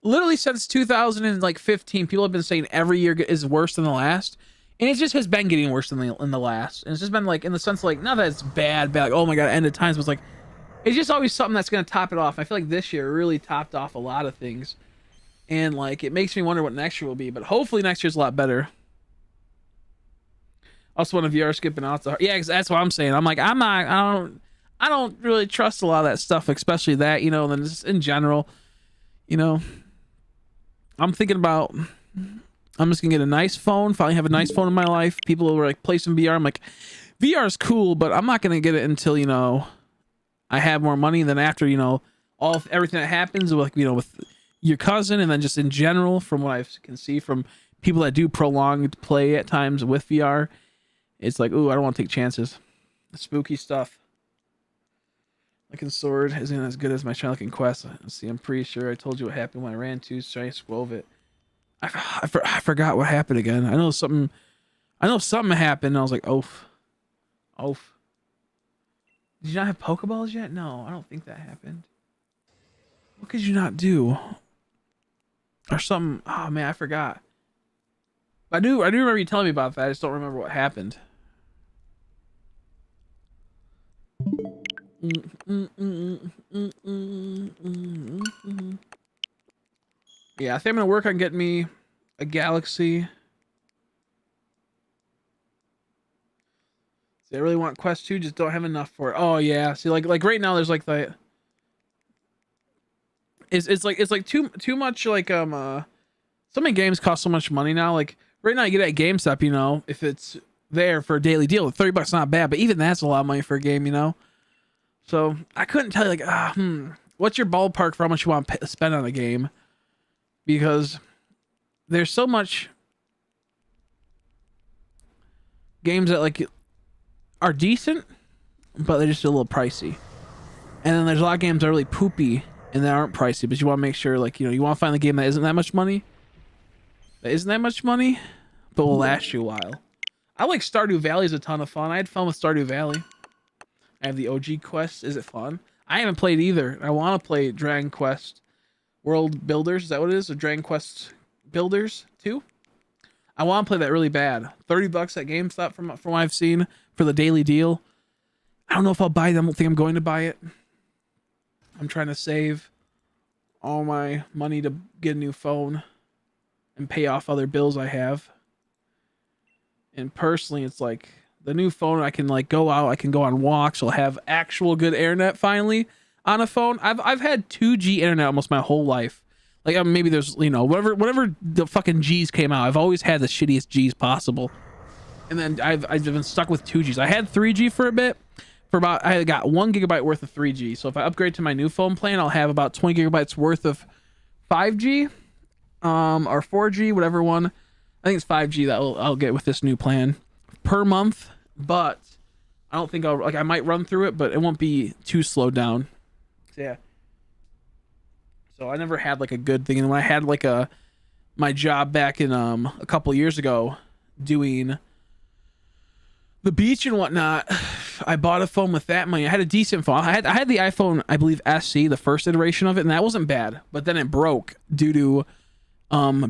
literally since 2015 people have been saying every year is worse than the last, and it just has been getting worse than the last. And it's just been like in the sense like not that it's bad like oh my god end of times, but it's like it's just always something that's gonna top it off. I feel like this year really topped off a lot of things, and like it makes me wonder what next year will be. But hopefully next year's a lot better. Also, when a VR skipping out, yeah, that's what I'm saying. I'm like, I don't really trust a lot of that stuff, especially that, you know. Then just in general, you know, I'm thinking about, I'm just gonna get a nice phone. Finally, have a nice phone in my life. People were like, play some VR. I'm like, VR is cool, but I'm not gonna get it until I have more money. And then after everything that happens, like with your cousin, and then just in general, from what I can see from people that do prolonged play at times with VR. It's like, ooh, I don't want to take chances. Spooky stuff. Looking sword isn't as good as my shiny looking quest. Let's see, I'm pretty sure I told you what happened when I ran to shiny Squelvet. I forgot what happened again. I know something happened. And I was like, oof. Did you not have Pokeballs yet? No, I don't think that happened. What could you not do? Or something. Oh man, I forgot. I do remember you telling me about that. I just don't remember what happened. Yeah, I think I'm gonna work on getting me a Galaxy. See, I really want Quest 2, just don't have enough for it. Oh yeah, see, like right now there's like the. It's like too much like so many games cost so much money now. Like right now you get it at GameStop, if it's there for a daily deal, $30 not bad, but even that's a lot of money for a game, So I couldn't tell you like, what's your ballpark for how much you want to spend on a game? because there's so much games that like are decent, but they're just a little pricey. And then there's a lot of games that are really poopy and that aren't pricey, but you want to make sure, like, you know, you want to find the game that isn't that much money, but will last you a while. I like Stardew Valley is a ton of fun. I had fun with Stardew Valley. I have the OG Quest. Is it fun? I haven't played either. I want to play Dragon Quest World Builders. Is that what it is? Or Dragon Quest Builders 2? I want to play that really bad. $30 at GameStop from what I've seen for the daily deal. I don't know if I'll buy them. I don't think I'm going to buy it. I'm trying to save all my money to get a new phone and pay off other bills I have. And personally, it's like the new phone, I can like go out, I can go on walks, I'll have actual good internet finally on a phone. I've had 2G internet almost my whole life. Like maybe there's, you know, whatever the fucking G's came out, I've always had the shittiest G's possible. And then I've been stuck with 2Gs. I had 3G for a bit. I got 1 gigabyte worth of 3G. So if I upgrade to my new phone plan, I'll have about 20 gigabytes worth of 5G, or 4G, whatever one. I think it's 5G that I'll get with this new plan per month. But I don't think I might run through it, but it won't be too slowed down. Yeah. So I never had like a good thing. And when I had like my job back in a couple years ago doing the beach and whatnot, I bought a phone with that money. I had a decent phone. I had the iPhone, I believe SE, the first iteration of it, and that wasn't bad. But then it broke due to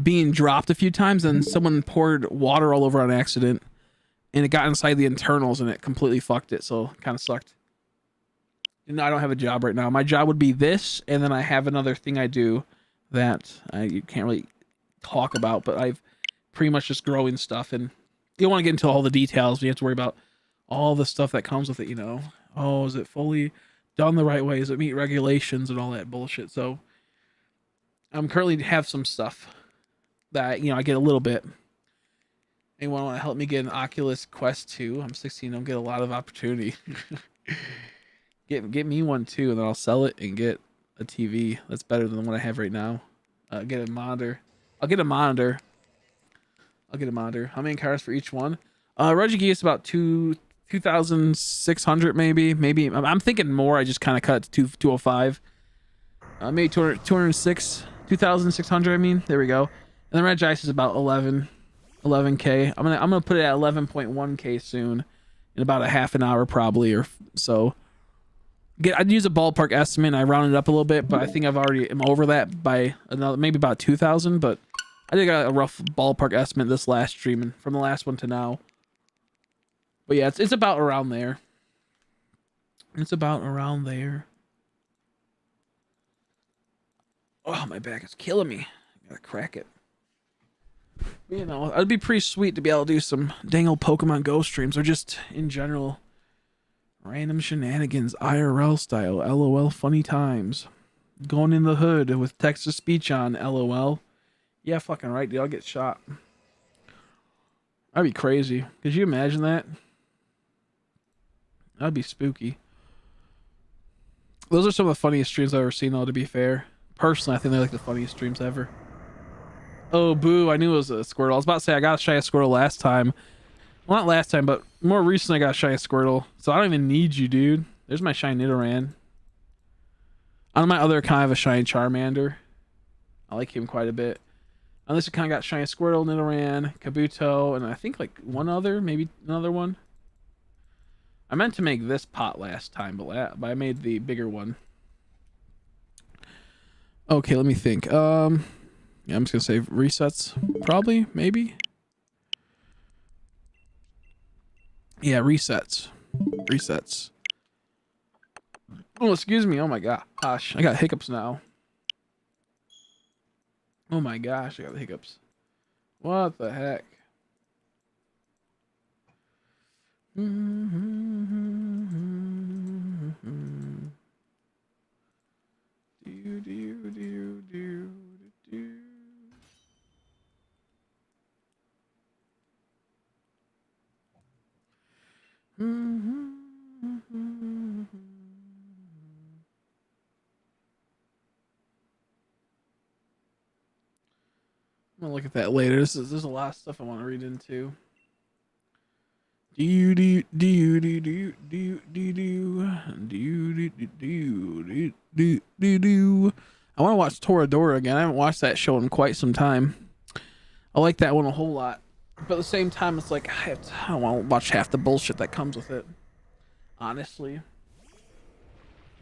being dropped a few times, and someone poured water all over on accident, and it got inside the internals, and it completely fucked it. So it kind of sucked. And I don't have a job right now. My job would be this, and then I have another thing I do that you can't really talk about, but I've pretty much just growing stuff, and you don't want to get into all the details. You have to worry about all the stuff that comes with it, you know. Oh, is it fully done the right way? Does it meet regulations and all that bullshit? So I'm currently have some stuff that, you know, I get a little bit. Anyone want to help me get an Oculus Quest 2? I'm 16. Don't get a lot of opportunity. Get me one too, and then I'll sell it and get a TV that's better than the one I have right now. Get a monitor. I'll get a monitor. How many cars for each one? Regigigas is about 2,600 maybe. Maybe I'm thinking more. I just kind of cut it to 205. Maybe 206, 2,600. I mean, there we go. And the Regice is about 11k. I'm gonna put it at 11.1k soon, in about a half an hour probably or so. I'd use a ballpark estimate. I rounded it up a little bit, but I think I've already am over that by another maybe about 2,000. But I think I got a rough ballpark estimate this last stream and from the last one to now. But yeah, it's about around there. Oh, my back is killing me. I gotta crack it. But, you know, it'd be pretty sweet to be able to do some dang old Pokemon Go streams, or just in general random shenanigans, IRL style, LOL funny times. Going in the hood with text to speech on, LOL. Yeah, fucking right, dude. I'll get shot. That'd be crazy. Could you imagine that? That'd be spooky. Those are some of the funniest streams I've ever seen, though, to be fair. Personally, I think they're like the funniest streams ever. Oh, boo. I knew it was a Squirtle. I was about to say I got a shy of Squirtle last time. Well, not last time, but more recently I got a shy of Squirtle. So I don't even need you, dude. There's my shiny Nidoran. On my other account, I have a shiny Charmander. I like him quite a bit. On this account, I got shiny Squirtle, Nidoran, Kabuto, and I think like one other, maybe another one. I meant to make this pot last time, but I made the bigger one. Okay, let me think. Yeah, I'm just gonna say resets, probably, maybe. Yeah, resets. Oh, excuse me. Oh my gosh, I got hiccups now. Oh my gosh, I got the hiccups. What the heck? gonna look at that later. There's a lot of stuff I want to read into. Do. I want to watch Toradora again. I haven't watched that show in quite some time. I like that one a whole lot, but at the same time, it's like I don't want to watch half the bullshit that comes with it. Honestly,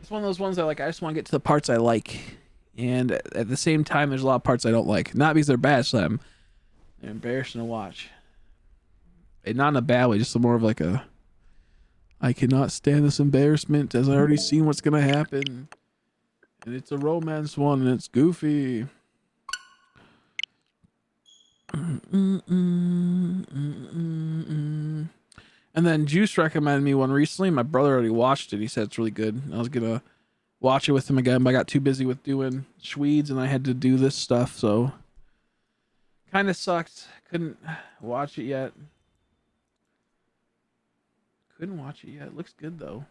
it's one of those ones that like I just want to get to the parts I like, and at the same time, there's a lot of parts I don't like. Not because they're bad, so they're embarrassing to watch. And not in a bad way, just more of like a I cannot stand this embarrassment as I already seen what's gonna happen. And it's a romance one and it's goofy. And then Juice recommended me one recently. My brother already watched it. He said it's really good. I was gonna watch it with him again, but I got too busy with doing Schweeds and I had to do this stuff, so kind of sucked. Couldn't watch it yet. It looks good though.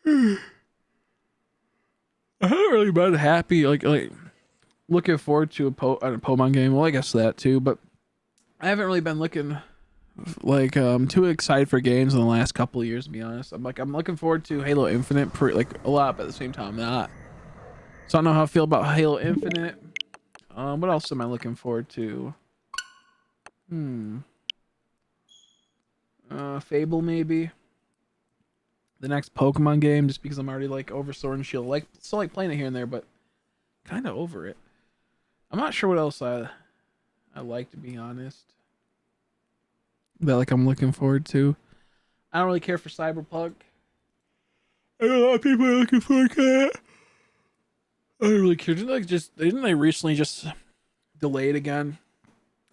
I haven't really been happy, like looking forward to a Pokemon game. Well, I guess that too, but I haven't really been looking like too excited for games in the last couple of years. To be honest, I'm looking forward to Halo Infinite a lot, but at the same time not. So I don't know how I feel about Halo Infinite. What else am I looking forward to? Fable maybe. The next Pokemon game, just because I'm already like over Sword and Shield. Still like playing it here and there, but kind of over it. I'm not sure what else I like, to be honest. That like I'm looking forward to. I don't really care for Cyberpunk. I know a lot of people are looking forward to that. I don't really care. Didn't they recently just delay it again?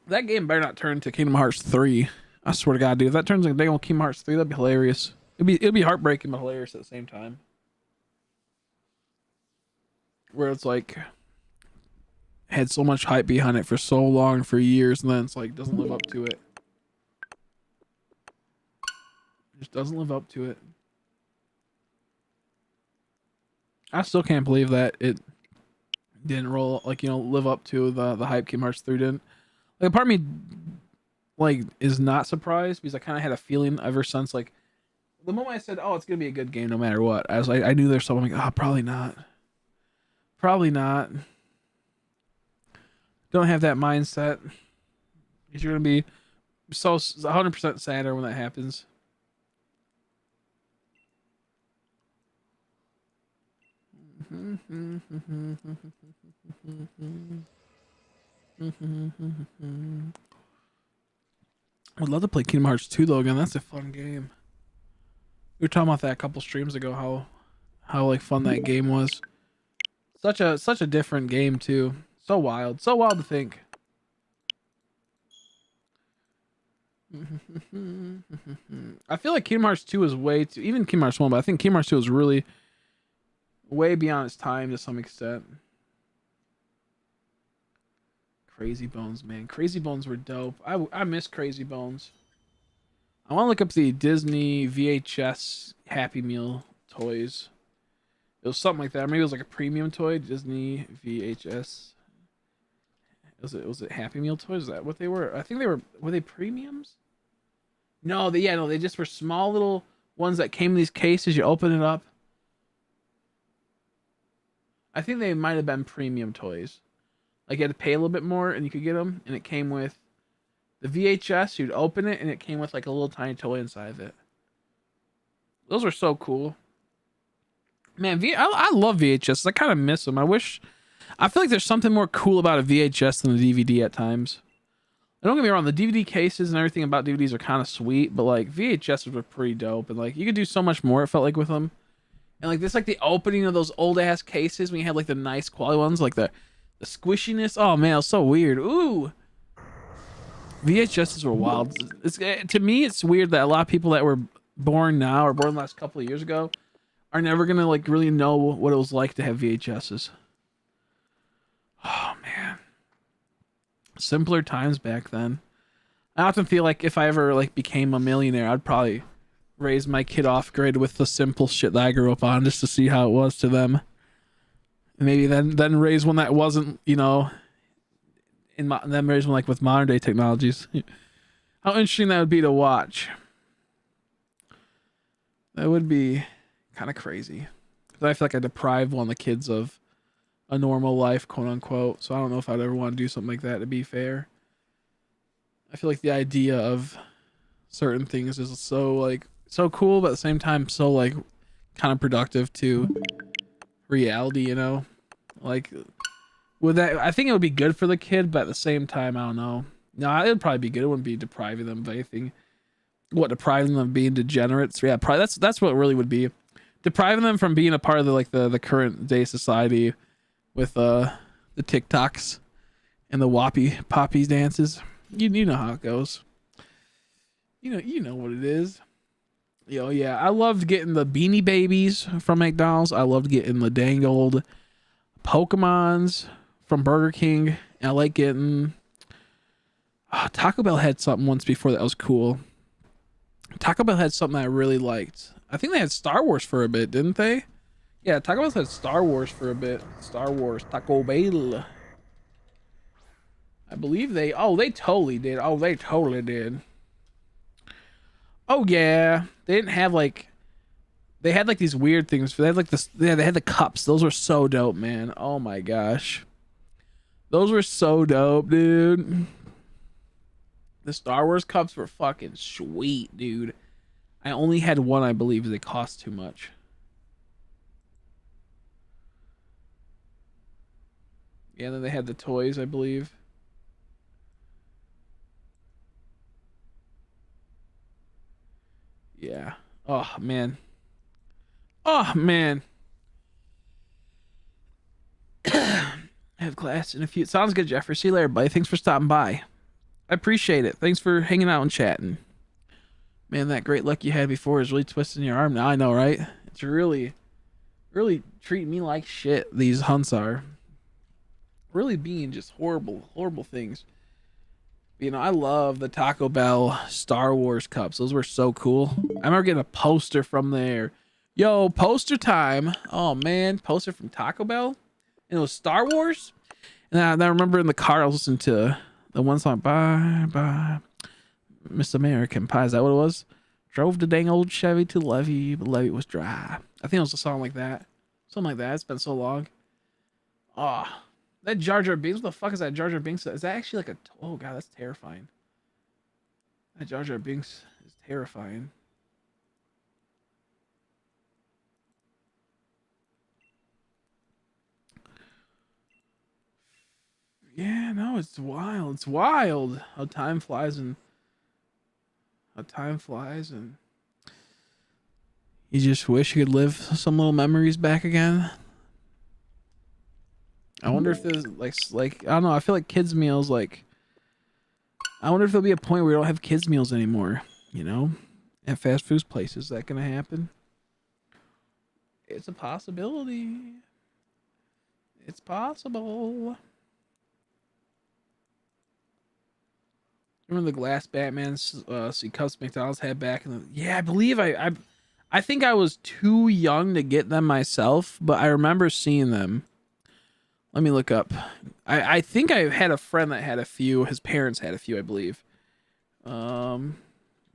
That game better not turn to Kingdom Hearts 3. I swear to God, dude. If that turns into Kingdom Hearts 3, that'd be hilarious. It'd be heartbreaking but hilarious at the same time. Where it's like had so much hype behind it for so long, for years, and then it's like doesn't live up to it. Just doesn't live up to it. I still can't believe that it didn't live up to the hype Kingdom Hearts 3 didn't. Like, a part of me is not surprised because I kind of had a feeling ever since the moment I said, "Oh, it's gonna be a good game no matter what," I knew there's something like, "Oh, probably not. Don't have that mindset because you're gonna be so 100% sadder when that happens." I'd love to play Kingdom Hearts 2 though again. That's a fun game. We were talking about that a couple streams ago, how fun that game was. Such a different game too. So wild to think. I feel like Kingdom Hearts 2 is even Kingdom Hearts 1, but I think Kingdom Hearts 2 is really way beyond its time to some extent. Crazy Bones, man. Crazy Bones were dope. I miss Crazy Bones. I want to look up the Disney VHS Happy Meal toys. It was something like that. Maybe it was like a premium toy. Disney VHS. Was it Happy Meal toys? Is that what they were? I think were they premiums? No, they just were small little ones that came in these cases. You open it up. I think they might have been premium toys. Like, you had to pay a little bit more and you could get them, and it came with the VHS. You'd open it and it came with like a little tiny toy inside of it. Those were so cool. Man, I love VHS. I kind of miss them. I feel like there's something more cool about a VHS than a DVD at times. And don't get me wrong, the DVD cases and everything about DVDs are kind of sweet, but like VHSs were pretty dope, and like you could do so much more, it felt like, with them. And like this, like the opening of those old ass cases when you had like the nice quality ones, like the squishiness. Oh man, it was so weird. Ooh. VHSs were wild. To me, it's weird that a lot of people that were born now or born the last couple of years ago are never gonna like really know what it was like to have VHSs. Oh man, simpler times back then. I often feel like if I ever like became a millionaire, I'd probably raise my kid off grid with the simple shit that I grew up on, just to see how it was to them. Maybe then raise one that wasn't, you know, then raise one like with modern day technologies. How interesting that would be to watch. That would be kind of crazy. Because I feel like I deprived one of the kids of a normal life, quote unquote. So I don't know if I'd ever want to do something like that, to be fair. I feel like the idea of certain things is so cool, but at the same time so like kind of productive to reality, you know? Like with that, I think it would be good for the kid, but at the same time, I don't know. No, it would probably be good. It wouldn't be depriving them of anything. What, depriving them of being degenerates? Yeah, probably that's what it really would be. Depriving them from being a part of the current day society with the TikToks and the Whoppy Poppy dances. You know how it goes. You know what it is. Yo, yeah, I loved getting the Beanie Babies from McDonald's. I loved getting the dang old Pokemons from Burger King. And I like getting Taco Bell had something once before that was cool. Taco Bell had something I really liked. I think they had Star Wars for a bit, didn't they? Yeah, Taco Bell had Star Wars for a bit. Star Wars, Taco Bell. I believe they totally did. Oh, they totally did. Oh yeah, they didn't have like, they had like these weird things. They had like this. Yeah, they had the cups. Those were so dope, man. Oh my gosh, those were so dope, dude. The Star Wars cups were fucking sweet, dude. I only had one, I believe, because they cost too much. Yeah, then they had the toys, I believe. Yeah. Oh man. Oh man. I have class in a few. Sounds good, Jeffrey. See you later, buddy. Thanks for stopping by. I appreciate it. Thanks for hanging out and chatting. Man, that great luck you had before is really twisting your arm now. I know, right? It's really treating me like shit. These hunts are really being just horrible things. You know, I love the Taco Bell Star Wars cups. Those were so cool. I remember getting a poster from there. Yo, poster time. Oh man, poster from Taco Bell. And it was Star Wars. And I remember in the car I was listening to the one song, Bye Bye Miss American Pie. Is that what it was? Drove the dang old Chevy to Levy, but Levy was dry. I think it was a song like that. Something like that. It's been so long. Oh, that Jar Jar Binks. What the fuck is that Jar Jar Binks? Is that actually like a... Oh god, that's terrifying. That Jar Jar Binks is terrifying. Yeah, no, it's wild. It's wild how time flies and you just wish you could live some little memories back again. I wonder if there's like I don't know. I feel like kids meals I wonder if there'll be a point where we don't have kids meals anymore. You know, at fast food places. Is that gonna happen? It's a possibility. It's possible. Remember the glass Batman see cups McDonald's had back in the... Yeah, I believe I think I was too young to get them myself, but I remember seeing them. Let me look up. I think I had a friend that had a few. His parents had a few, I believe.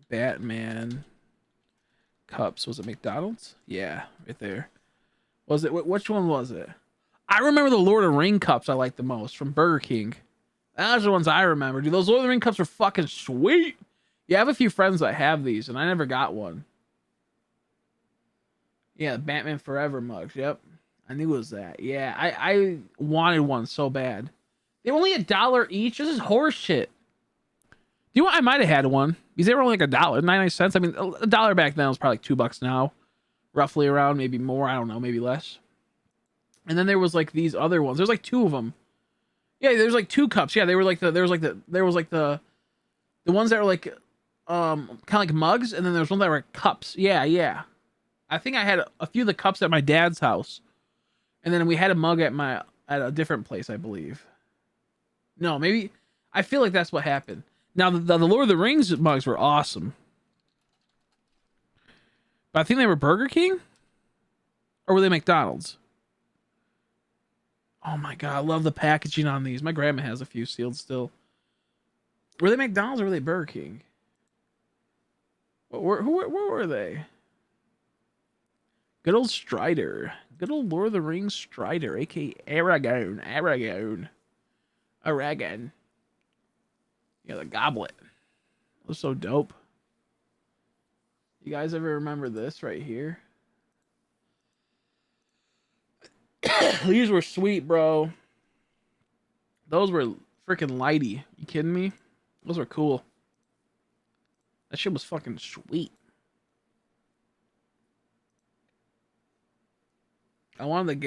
Batman cups. Was it McDonald's? Yeah, right there. Was it? Which one was it? I remember the Lord of the Ring cups I liked the most from Burger King. Those are the ones I remember. Dude, those Lord of the Ring cups are fucking sweet. Yeah, I have a few friends that have these, and I never got one. Yeah, Batman Forever mugs. Yep. I knew it was that. Yeah, I wanted one so bad. They were only $1 each. This is horse shit. You know what? I might have had one. Because they were only like $1, 99 cents. I mean, $1 back then was probably like $2 now. Roughly around, maybe more. I don't know, maybe less. And then there was like these other ones. There's like two of them. Yeah, there's like two cups. Yeah, they were like the ones that were like kind of like mugs, and then there was one that were cups. Yeah. I think I had a few of the cups at my dad's house, and then we had a mug at a different place, I believe. No, maybe I feel like that's what happened. Now the Lord of the Rings mugs were awesome. But I think they were Burger King, or were they McDonald's? Oh my god, I love the packaging on these. My grandma has a few sealed still. Were they McDonald's or were they Burger King? Where were they? Good old Strider. Good old Lord of the Rings Strider, aka Aragon. Yeah, the goblet. That was so dope. You guys ever remember this right here? These were sweet, bro. Those were freaking lighty. You kidding me? Those were cool. That shit was fucking sweet. I wanted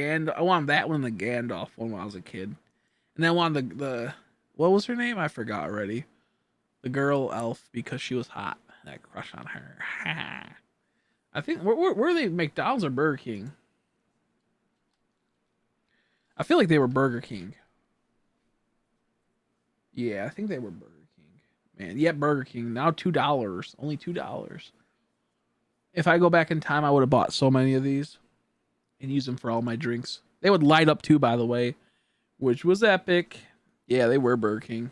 that one, the Gandalf one when I was a kid. And then I wanted the what was her name? I forgot already. The girl elf because she was hot. That crush on her. I think were they McDonald's or Burger King? I feel like they were Burger King. Yeah, I think they were Burger King. Man, yeah, Burger King. Now $2. Only $2. If I go back in time, I would have bought so many of these and used them for all my drinks. They would light up too, by the way, which was epic. Yeah, they were Burger King.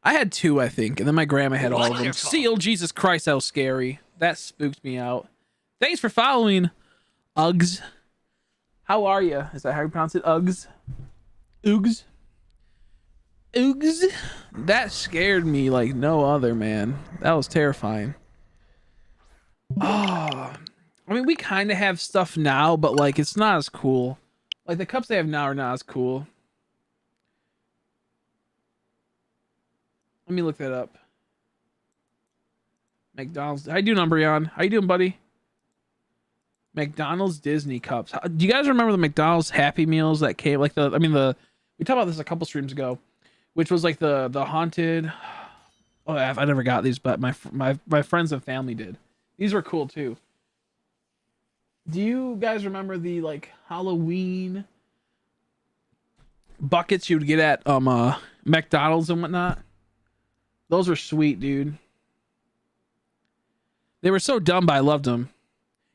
I had 2, I think, and then my grandma had all of them. Sealed. Jesus Christ, that was scary. That spooked me out. Thanks for following, Uggs. How are you? Is that how you pronounce it? Uggs? Oogs? Oogs? That scared me like no other, man. That was terrifying. Oh, I mean, we kind of have stuff now, but like it's not as cool. Like the cups they have now are not as cool. Let me look that up. McDonald's. How you doing, Umbreon? How you doing, buddy? McDonald's Disney cups. Do you guys remember the McDonald's Happy Meals that came? Like we talked about this a couple streams ago, which was like the haunted. Oh, I never got these, but my friends and family did. These were cool too. Do you guys remember the like Halloween buckets you would get at McDonald's and whatnot? Those were sweet, dude. They were so dumb, but I loved them.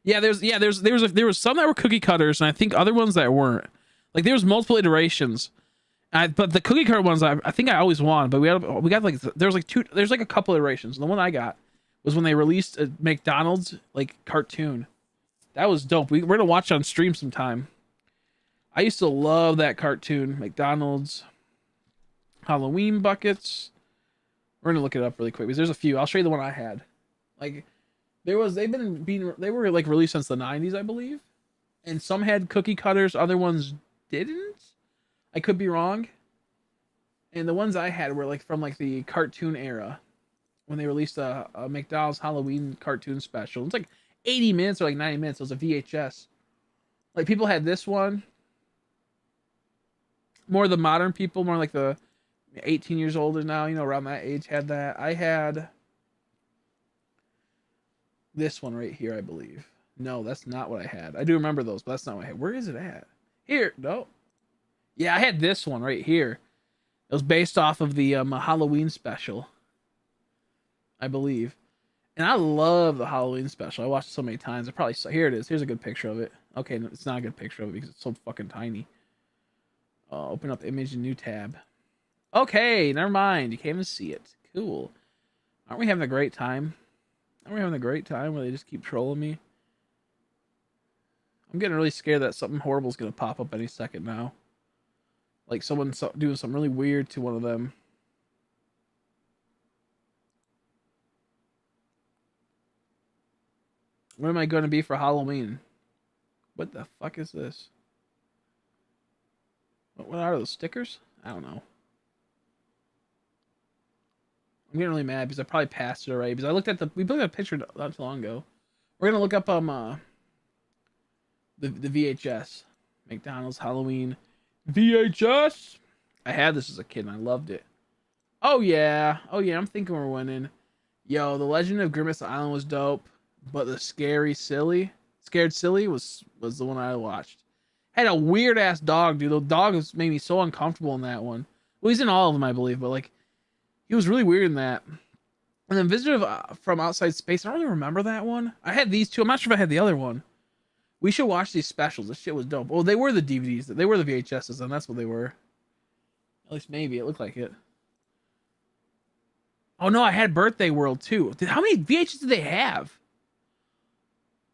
There was some that were cookie cutters, and I think other ones that weren't. Like there was multiple iterations. But the cookie cutter ones, I think I always won. But we got like there's like a couple iterations. And the one I got was when they released a McDonald's like cartoon. That was dope. We're gonna watch it on stream sometime. I used to love that cartoon. McDonald's Halloween buckets. We're gonna look it up really quick because there's a few. I'll show you the one I had. Like they were like released since the 90s, I believe. And some had cookie cutters, other ones didn't. I could be wrong. And the ones I had were like from like the cartoon era when they released a McDonald's Halloween cartoon special. It's like 80 minutes or like 90 minutes. It was a VHS. Like people had this one. More the modern people, more like the 18 years older now, around that age had that. I had this one right here, I believe. No, that's not what I had. I do remember those, but that's not what I had. Where is it at? Here, no. Yeah, I had this one right here. It was based off of the Halloween special, I believe. And I love the Halloween special. I watched it so many times. I probably saw. Here it is. Here's a good picture of it. Okay, no, it's not a good picture of it because it's so fucking tiny. Open up image, new tab. Okay, never mind. You can't even see it. Cool. Aren't we having a great time? Aren't we having a great time where they just keep trolling me? I'm getting really scared that something horrible is going to pop up any second now. Like someone doing something really weird to one of them. What am I going to be for Halloween? What the fuck is this? What are those stickers? I don't know. I'm getting really mad because I probably passed it already. Because I looked at we looked at a picture not too long ago. We're gonna look up the VHS, McDonald's Halloween VHS. I had this as a kid and I loved it. Oh yeah, I'm thinking we're winning. Yo, the Legend of Grimace Island was dope, but the Scared Silly was the one I watched. Had a weird ass dog, dude. The dog made me so uncomfortable in that one. Well, he's in all of them, I believe, but like. He was really weird in that. And then Visitor from Outside Space. I don't really remember that one. I had these two. I'm not sure if I had the other one. We should watch these specials. This shit was dope. Well, they were the DVDs. They were the VHSs, and that's what they were. At least maybe it looked like it. Oh no, I had Birthday World too. How many VHS did they have?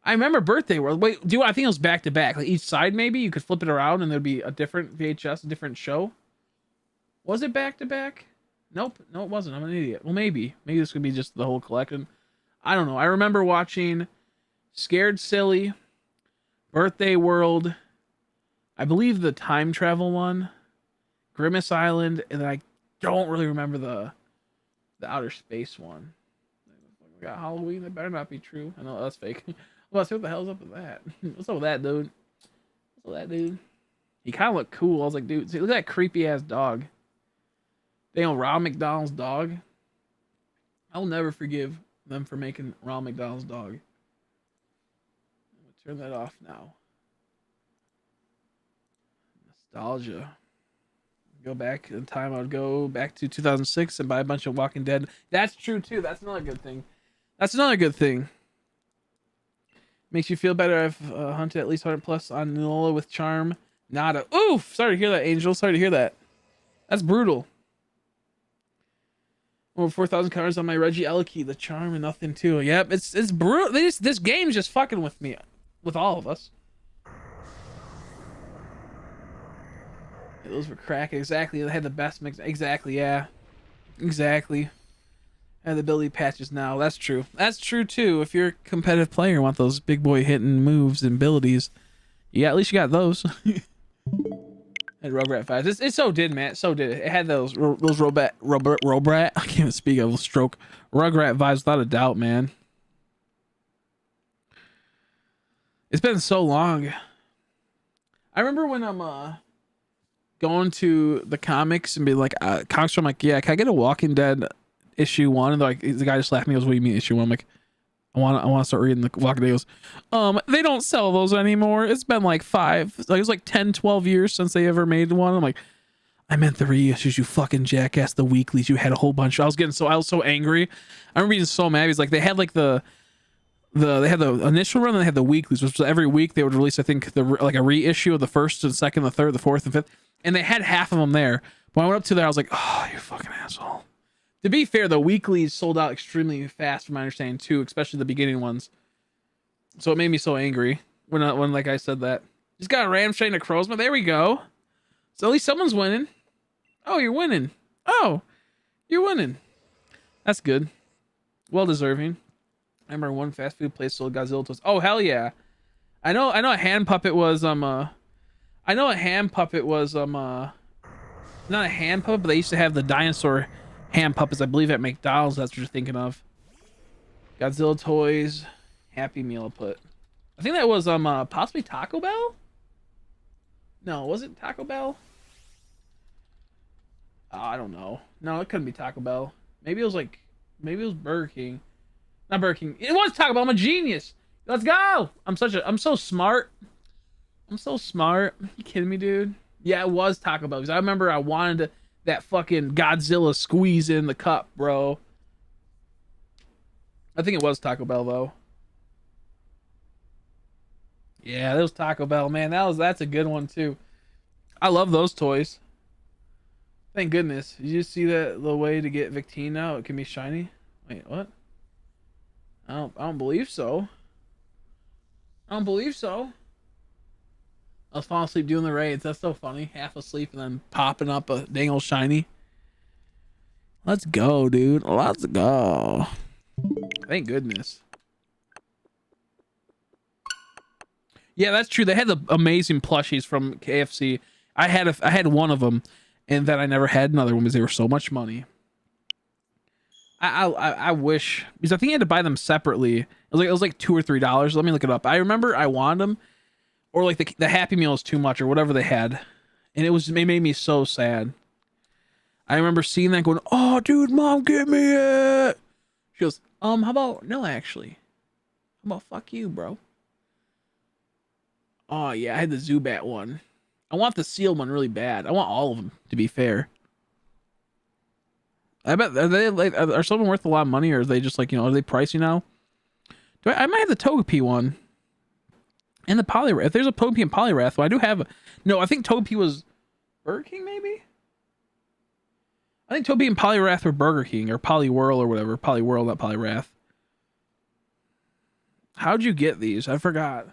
I remember Birthday World. Wait, I think it was back to back. Like each side, maybe you could flip it around, and there'd be a different VHS, a different show. Was it back to back? Nope. No, it wasn't. I'm an idiot. Well, maybe. Maybe this could be just the whole collection. I don't know. I remember watching Scared Silly, Birthday World, I believe the time travel one, Grimace Island, and then I don't really remember the outer space one. We got Halloween. That better not be true. I know that's fake. Well, what the hell's up with that? What's up with that, dude? What's up with that, dude? He kind of looked cool. I was like, dude, see, look at that creepy ass dog. Damn, Ronald McDonald's dog. I'll never forgive them for making Ronald McDonald's dog. I'm gonna turn that off now. Nostalgia. Go back in time. I would go back to 2006 and buy a bunch of Walking Dead. That's true too. That's another good thing. That's another good thing. Makes you feel better. I've hunted at least 100 plus on Nola with charm. Nada. Oof. Sorry to hear that, Angel. Sorry to hear that. That's brutal. Over 4,000 counters on my Regice, the charm and nothing too. Yep, it's brutal. This game's just fucking with me, with all of us. Yeah, those were crack. Exactly. They had the best mix. Exactly. Yeah. Exactly. And the ability patches now. That's true. That's true too. If you're a competitive player and want those big boy hitting moves and abilities, yeah, at least you got those. And Rugrat vibes. It so did, man. It so did. It had those Robrat. I can't even speak of a stroke. Rugrat vibes without a doubt, man. It's been so long. I remember when I'm going to the comics and be like, comics. I'm like, yeah, can I get a Walking Dead issue 1? And like the guy just laughed at me. He goes, what do you mean issue 1? I'm like, I want to start reading the Walking Dead. He goes, they don't sell those anymore. It's been like 5, like it's like 10, 12 years since they ever made one. I'm like, I meant the reissues, you fucking jackass. The weeklies, you had a whole bunch. I was so angry. I remember being so mad. He's like, they had like they had the initial run, and they had the weeklies, which was every week they would release, I think, like a reissue of the first and second, the third, the fourth, and fifth, and they had half of them there. When I went up to there, I was like, oh, you fucking asshole. To be fair, the weeklies sold out extremely fast, from my understanding too, especially the beginning ones. So it made me so angry when like I said that. Just got a Ramshay and a Crowsman. There we go. So at least someone's winning. Oh, you're winning. Oh, you're winning. That's good. Well deserving. I remember one fast food place sold Godzilla toys. Oh hell yeah. I know a hand puppet was not a hand puppet, but they used to have the dinosaur hand puppets, I believe, at McDonald's. That's what you're thinking of. Godzilla toys, Happy Meal put. I think that was possibly Taco Bell. No, was it Taco Bell? I don't know. No, it couldn't be Taco Bell. Maybe it was Burger King. Not Burger King. It was Taco Bell. I'm a genius. Let's go. I'm so smart. I'm so smart. Are you kidding me, dude? Yeah, it was Taco Bell because I remember I wanted that fucking Godzilla squeeze in the cup, bro. I think it was Taco Bell though. Yeah, that was Taco Bell, man. That's a good one too. I love those toys. Thank goodness. Did you see that the way to get Victine now? It can be shiny. Wait, what? I don't believe so. I don't believe so. I was falling asleep doing the raids. That's so funny. Half asleep and then popping up a dang old shiny. Let's go, dude. Let's go. Thank goodness. Yeah, that's true. They had the amazing plushies from KFC. I had one of them, and then I never had another one because they were so much money. I wish, because I think you had to buy them separately. It was like $2 or $3. Let me look it up. I remember I wanted them, or like the Happy Meal is too much, or whatever they had, and it made me so sad. I remember seeing that going, oh dude, mom, give me it. She goes, how about no, actually, how about fuck you, bro? Oh yeah, I had the Zubat one. I want the sealed one really bad. I want all of them, to be fair. I bet are they like are some of them worth a lot of money, or are they just like, you know, are they pricey now? I might have the Togepi one and the Poliwrath. If there's a Togepi and Poliwrath, well, I do have. No, I think Togepi was Burger King, maybe. I think Togepi and Poliwrath were Burger King or Poliwhirl or whatever. Poliwhirl, not Poliwrath. How'd you get these? I forgot.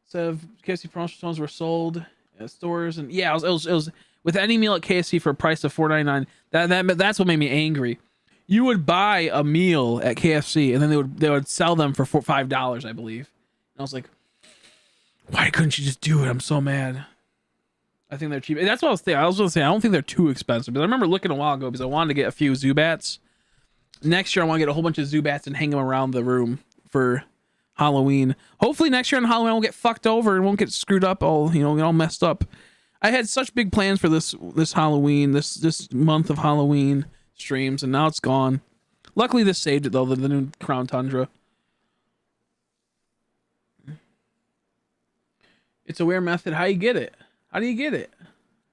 So KFC promotional ones were sold at stores, and yeah, it was with any meal at KFC for a price of $4.99. That's what made me angry. You would buy a meal at KFC, and then they would sell them for $5, I believe. And I was like, why couldn't you just do it? I'm so mad. I think they're cheap. That's what I was thinking. I was going to say I don't think they're too expensive, but I remember looking a while ago because I wanted to get a few Zubats. Next year, I want to get a whole bunch of Zubats and hang them around the room for Halloween. Hopefully next year on Halloween I won't get fucked over and won't get screwed up all messed up. I had such big plans for this Halloween, this month of Halloween streams, and now it's gone. Luckily this saved it though, the new Crown Tundra. It's a weird method. How you get it? How do you get it?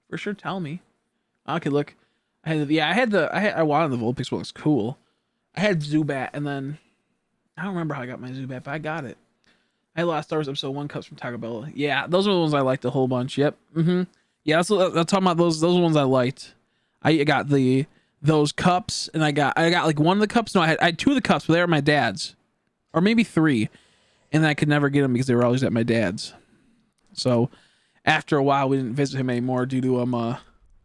For sure tell me. Okay, look. I wanted the Vulpix one. It's cool. I had Zubat, and then I don't remember how I got my Zubat, but I got it. I had Lost Stars episode 1 cups from Taco Bell. Yeah, those are the ones I liked a whole bunch. Yep. Yeah, that's talking about those ones I liked. I got those cups, and I got like one of the cups. No, I had 2 of the cups, but they were my dad's, or maybe 3, and then I could never get them because they were always at my dad's. So after a while, we didn't visit him anymore due to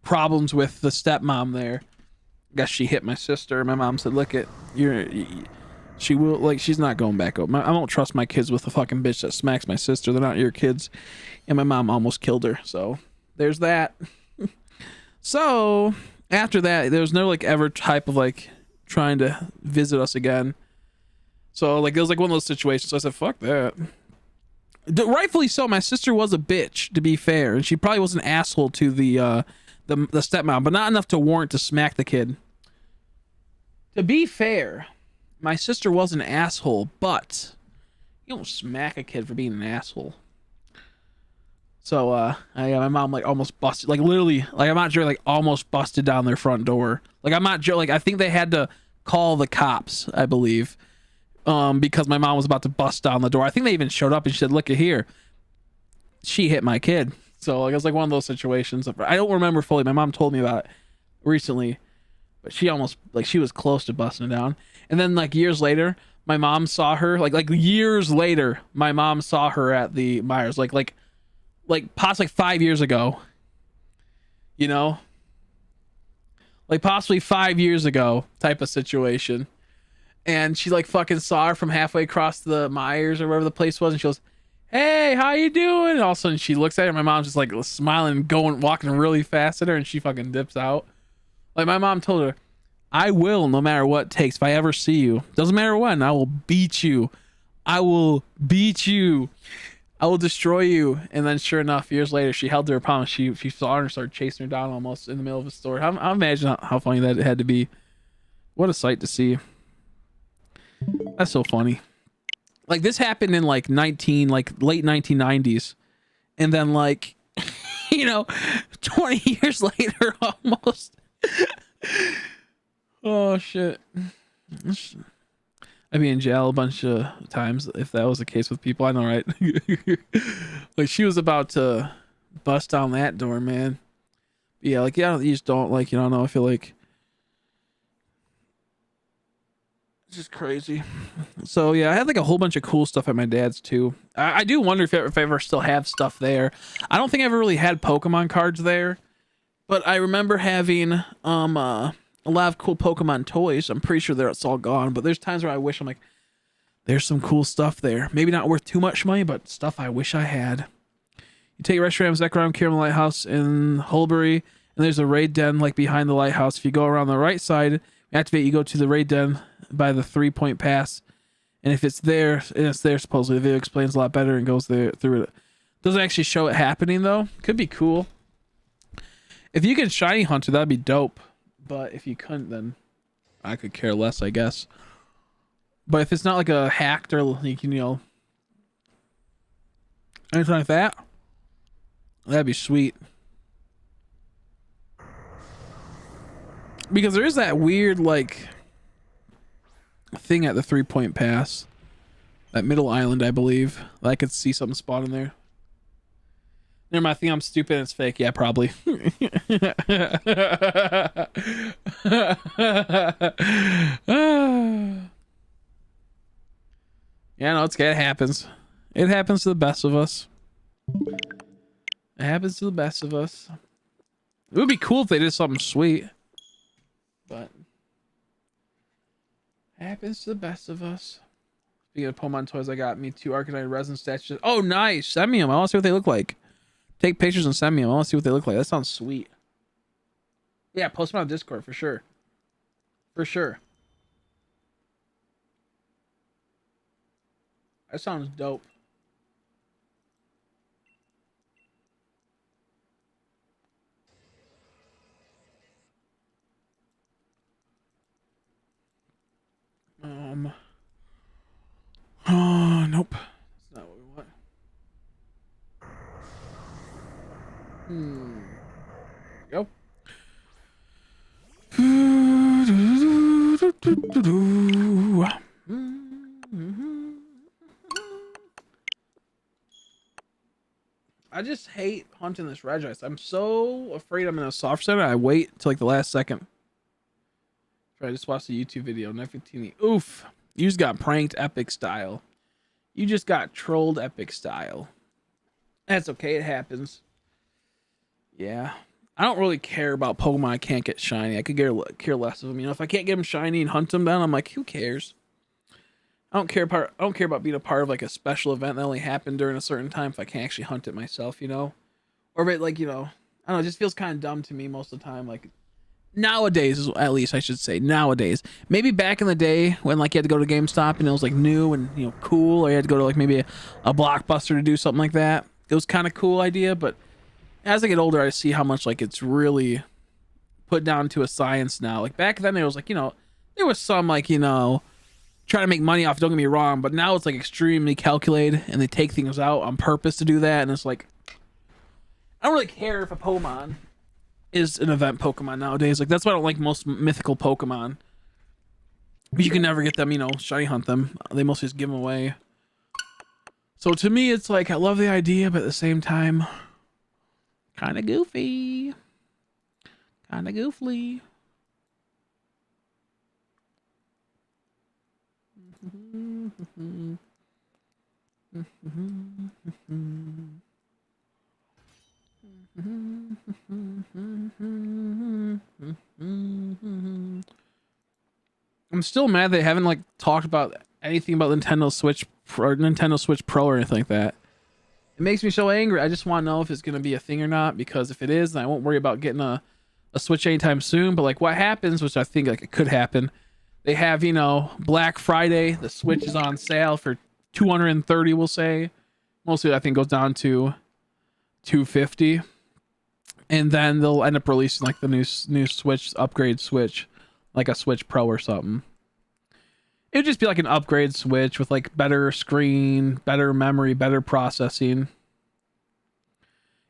problems with the stepmom there. I guess she hit my sister. My mom said, "Look at she will, like, she's not going back up. I don't trust my kids with a fucking bitch that smacks my sister. They're not your kids." And my mom almost killed her. So there's that. So after that, there was no like ever type of like trying to visit us again. So like it was like one of those situations. So I said, fuck that. Rightfully so. My sister was a bitch, to be fair, and she probably was an asshole to the stepmom, but not enough to warrant to smack the kid. To be fair, my sister was an asshole, but you don't smack a kid for being an asshole. So my mom like almost busted, like literally, like I'm not sure, like almost busted down their front door. Like I'm not sure, like I think they had to call the cops, I believe. Because my mom was about to bust down the door. I think they even showed up and she said, "Look at here. She hit my kid." So like, it was like one of those situations. I don't remember fully. My mom told me about it recently, but she almost, like, she was close to busting it down. And then like years later, my mom saw her, like years later, my mom saw her at the Myers, like possibly 5 years ago, you know, like possibly 5 years ago type of situation. And she like fucking saw her from halfway across the Myers or wherever the place was, and she goes, "Hey, how you doing?" And all of a sudden she looks at her. My mom's just like smiling, walking really fast at her, and she fucking dips out. Like my mom told her, "I will, no matter what it takes. If I ever see you, doesn't matter when, I will beat you. I will beat you. I will destroy you." And then sure enough, years later, she held to her promise. She saw her and started chasing her down almost in the middle of a store. I imagine how funny that it had to be. What a sight to see. That's so funny. Like this happened in like late 1990s, and then like 20 years later almost. Oh shit. I'd be in jail a bunch of times if that was the case with people. I know, right? Like she was about to bust down that door, man. Yeah, like you just don't like, you don't know. I feel like just crazy. So yeah, I had like a whole bunch of cool stuff at my dad's too. I do wonder if I ever still have stuff there. I don't think I ever really had Pokemon cards there, but I remember having a lot of cool Pokemon toys. I'm pretty sure it's all gone, but there's times where I wish, I'm like, there's some cool stuff there. Maybe not worth too much money, but stuff I wish I had. You take restaurants back around Caramel Lighthouse in Holbury, and there's a raid den like behind the lighthouse. If you go around the right side, activate, you go to the raid den by the 3-point pass, and if it's there, and it's there supposedly, the video explains a lot better and goes there through it. Doesn't actually show it happening though. Could be cool. If you can shiny hunter, that'd be dope. But if you couldn't, then I could care less, I guess. But if it's not like a hacked or like, anything like that, that'd be sweet. Because there is that weird like thing at the 3-point pass, that middle island, I believe. I could see something spawn in there. Never mind, I think I'm stupid and it's fake. Yeah, probably. Yeah, no, it's okay. It happens. It happens to the best of us. It happens to the best of us. It would be cool if they did something sweet, but it happens to the best of us. Speaking of Pokemon toys, I got me 2 Arcanine resin statues. Oh, nice! Send me them. I want to see what they look like. Take pictures and send me them. I want to see what they look like. That sounds sweet. Yeah, post them on Discord for sure. For sure. That sounds dope. Oh, nope. That's not what we want. Go. I just hate hunting this Regice. I'm so afraid I'm in a soft center. I wait till like the last second. I just watched a YouTube video. Nefertiti. Oof. You just got pranked epic style. You just got trolled epic style. That's okay. It happens. Yeah. I don't really care about Pokemon I can't get shiny. I could care less of them. You know, if I can't get them shiny and hunt them down, I'm like, who cares? I don't care about being a part of like a special event that only happened during a certain time if I can't actually hunt it myself, you know? Or if it like, you know, I don't know, it just feels kind of dumb to me most of the time. Like nowadays, at least I should say nowadays. Maybe back in the day when like you had to go to GameStop and it was like new and, you know, cool, or you had to go to like maybe a Blockbuster to do something like that. It was kind of cool idea, but as I get older, I see how much like it's really put down to a science now. Like back then, there was like, you know, there was some like, you know, trying to make money off. Don't get me wrong, but now it's like extremely calculated, and they take things out on purpose to do that. And it's like, I don't really care if a Pokemon is an event Pokemon nowadays. Like that's why I don't like most mythical Pokemon. But you can never get them, you know, shiny hunt them. They mostly just give them away. So to me, it's like I love the idea, but at the same time, kind of goofy. Kind of goofy. I'm still mad they haven't like talked about anything about Nintendo Switch or Nintendo Switch Pro or anything like that. It makes me so angry. I just want to know if it's going to be a thing or not, because if it is, then I won't worry about getting a Switch anytime soon. But like what happens, which I think like it could happen, they have, you know, Black Friday, the Switch is on sale for $230, we'll say. Mostly I think goes down to $250. And then they'll end up releasing like the new Switch, upgrade Switch, like a Switch Pro or something. It would just be like an upgrade Switch with like better screen, better memory, better processing.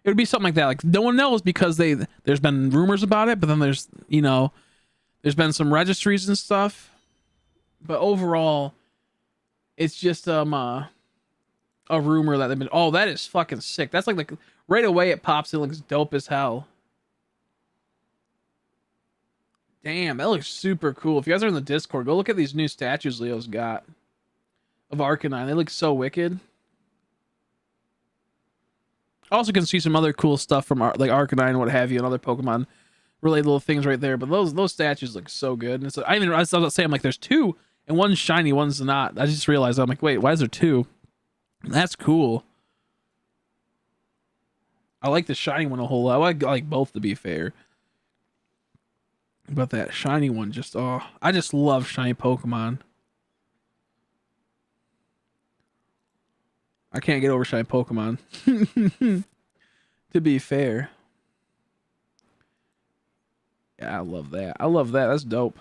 It would be something like that. Like no one knows because there's been rumors about it, but then there's, you know, there's been some registries and stuff. But overall, it's just a rumor that they've been, oh, that is fucking sick. That's like right away it pops, it looks dope as hell. Damn, that looks super cool. If you guys are in the Discord, go look at these new statues Leo's got of Arcanine. They look so wicked. Also can see some other cool stuff from like Arcanine and what have you, and other Pokemon related little things right there. But those statues look so good. And it's like, I was saying, I'm like, there's 2 and one's shiny, one's not. I just realized, I'm like, wait, why is there 2? That's cool. I like the shiny one a whole lot. I like both, to be fair. But that shiny one just, oh, I just love shiny Pokemon. I can't get over shiny Pokemon. To be fair. Yeah, I love that. I love that. That's dope.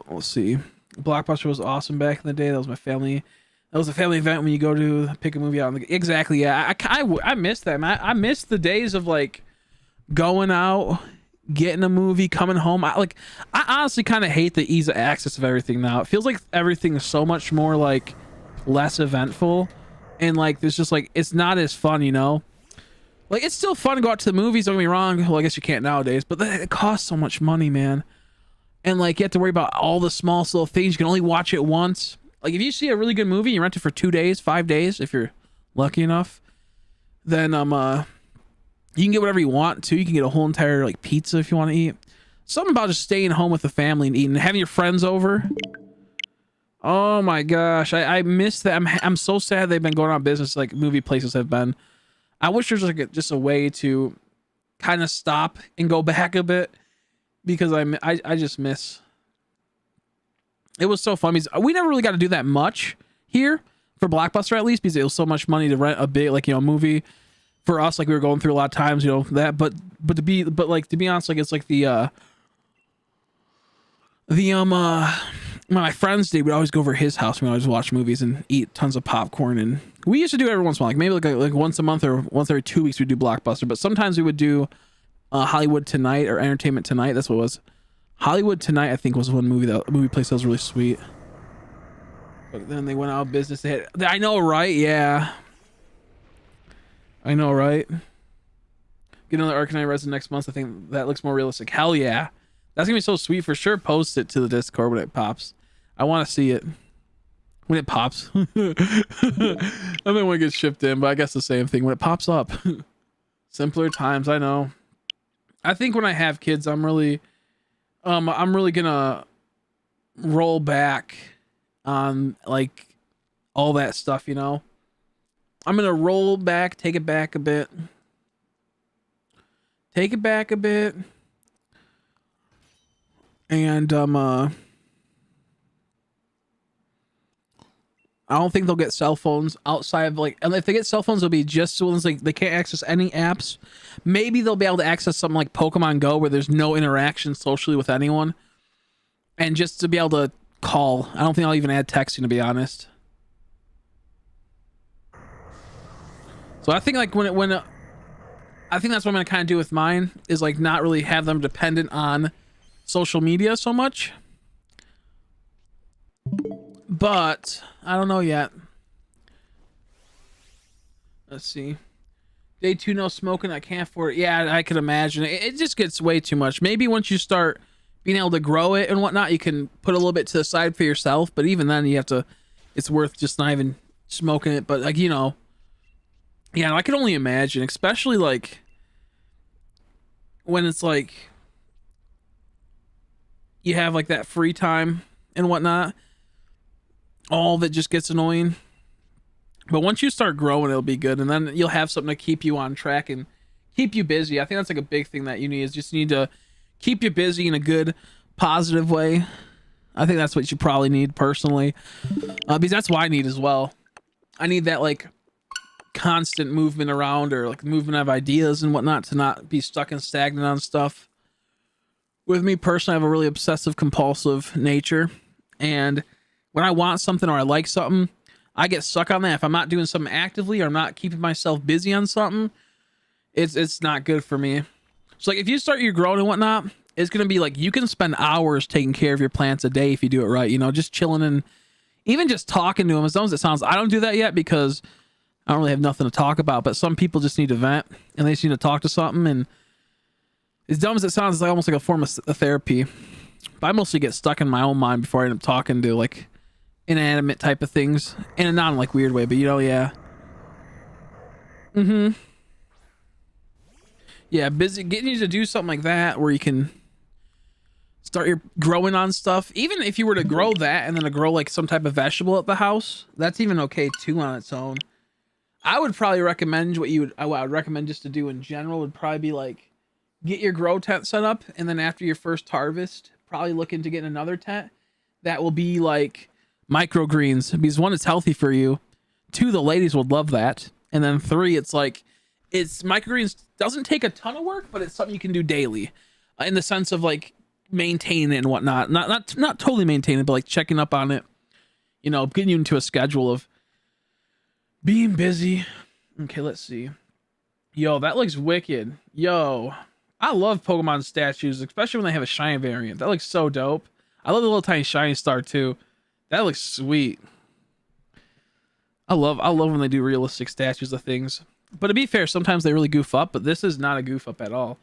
Let's see. Blockbuster was awesome back in the day. That was my family That was a family event when you go to pick a movie out. Exactly. Yeah. I miss that, man. I miss the days of like going out, getting a movie, coming home. I honestly kind of hate the ease of access of everything now. It feels like everything is so much more like less eventful, and like there's just like it's not as fun, you know. Like it's still fun to go out to the movies. Don't get me wrong. Well, I guess you can't nowadays, but it costs so much money, man. And like you have to worry about all the small little things. You can only watch it once. Like if you see a really good movie, you rent it for 2 days, 5 days, if you're lucky enough. Then you can get whatever you want too. You can get a whole entire like pizza if you want to eat. Something about just staying home with the family and eating, having your friends over. Oh my gosh, I miss that. I'm so sad they've been going out of business like movie places have been. I wish there's like just a way to kind of stop and go back a bit, because I just miss. It was so fun because we never really got to do that much here for Blockbuster, at least, because it was so much money to rent a big, like, you know, movie for us. Like we were going through a lot of times, you know, that, but to be honest, like it's like my friends did. We'd always go over to his house. We'd always watch movies and eat tons of popcorn. And we used to do it every once in a while, like maybe like once a month or once every 2 weeks we'd do Blockbuster. But sometimes we would do Hollywood Tonight or Entertainment Tonight. That's what it was. Hollywood Tonight, I think, was one movie place that was really sweet. But then they went out of business. I know, right? Yeah. I know, right? Get another Arcanine resin next month. I think that looks more realistic. Hell yeah. That's gonna be so sweet for sure. Post it to the Discord when it pops. I want to see it when it pops. I mean, when it gets shipped in, but I guess the same thing when it pops up. Simpler times, I know. I think when I have kids, I'm really gonna roll back on like all that stuff, you know. I'm gonna roll back, take it back a bit. And I don't think they'll get cell phones outside of like, and if they get cell phones, it'll be just so it's like they can't access any apps. Maybe they'll be able to access something like Pokemon Go where there's no interaction socially with anyone, and just to be able to call. I don't think I'll even add texting, to be honest. So I think like I think that's what I'm gonna kind of do with mine, is like not really have them dependent on social media so much. But I don't know yet. Let's see. Day 2, no smoking. I can't afford it. Yeah, I could imagine. It just gets way too much. Maybe once you start being able to grow it and whatnot, you can put a little bit to the side for yourself. But even then, you have to. It's worth just not even smoking it. But like, you know. Yeah, I can only imagine, especially like when it's like you have like that free time and whatnot. All of it just gets annoying. But once you start growing, it'll be good, and then you'll have something to keep you on track and keep you busy. I think that's like a big thing that you need, is just need to keep you busy in a good, positive way. I think that's what you probably need personally, because that's what I need as well. I need that like constant movement around, or like movement of ideas and whatnot, to not be stuck and stagnant on stuff. With me personally, I have a really obsessive compulsive nature, and when I want something or I like something, I get stuck on that. If I'm not doing something actively or I'm not keeping myself busy on something, it's not good for me. So like if you start your growing and whatnot, it's gonna be like you can spend hours taking care of your plants a day if you do it right, you know, just chilling and even just talking to them. As long as it sounds, I don't do that yet because I don't really have nothing to talk about, but some people just need to vent and they just need to talk to something. And as dumb as it sounds, it's like almost like a form of therapy. But I mostly get stuck in my own mind before I end up talking to like inanimate type of things in a non like weird way, but you know, yeah. Yeah, busy getting you to do something like that where you can start your growing on stuff. Even if you were to grow that and then to grow like some type of vegetable at the house, that's even okay too on its own. I would probably recommend what I would recommend just to do in general would probably be like get your grow tent set up, and then after your first harvest, probably look into getting another tent that will be like microgreens, because 1, it's healthy for you. 2, the ladies would love that. And then 3, it's like, it's microgreens doesn't take a ton of work, but it's something you can do daily, in the sense of like maintaining it and whatnot. Not totally maintaining it, but like checking up on it, you know, getting you into a schedule of Being busy. Okay, let's see. Yo, that looks wicked. Yo, I love Pokemon statues, especially when they have a shiny variant. That looks so dope. I love the little tiny shiny star too. That looks sweet. I love when they do realistic statues of things. But to be fair, sometimes they really goof up, but this is not a goof up at all.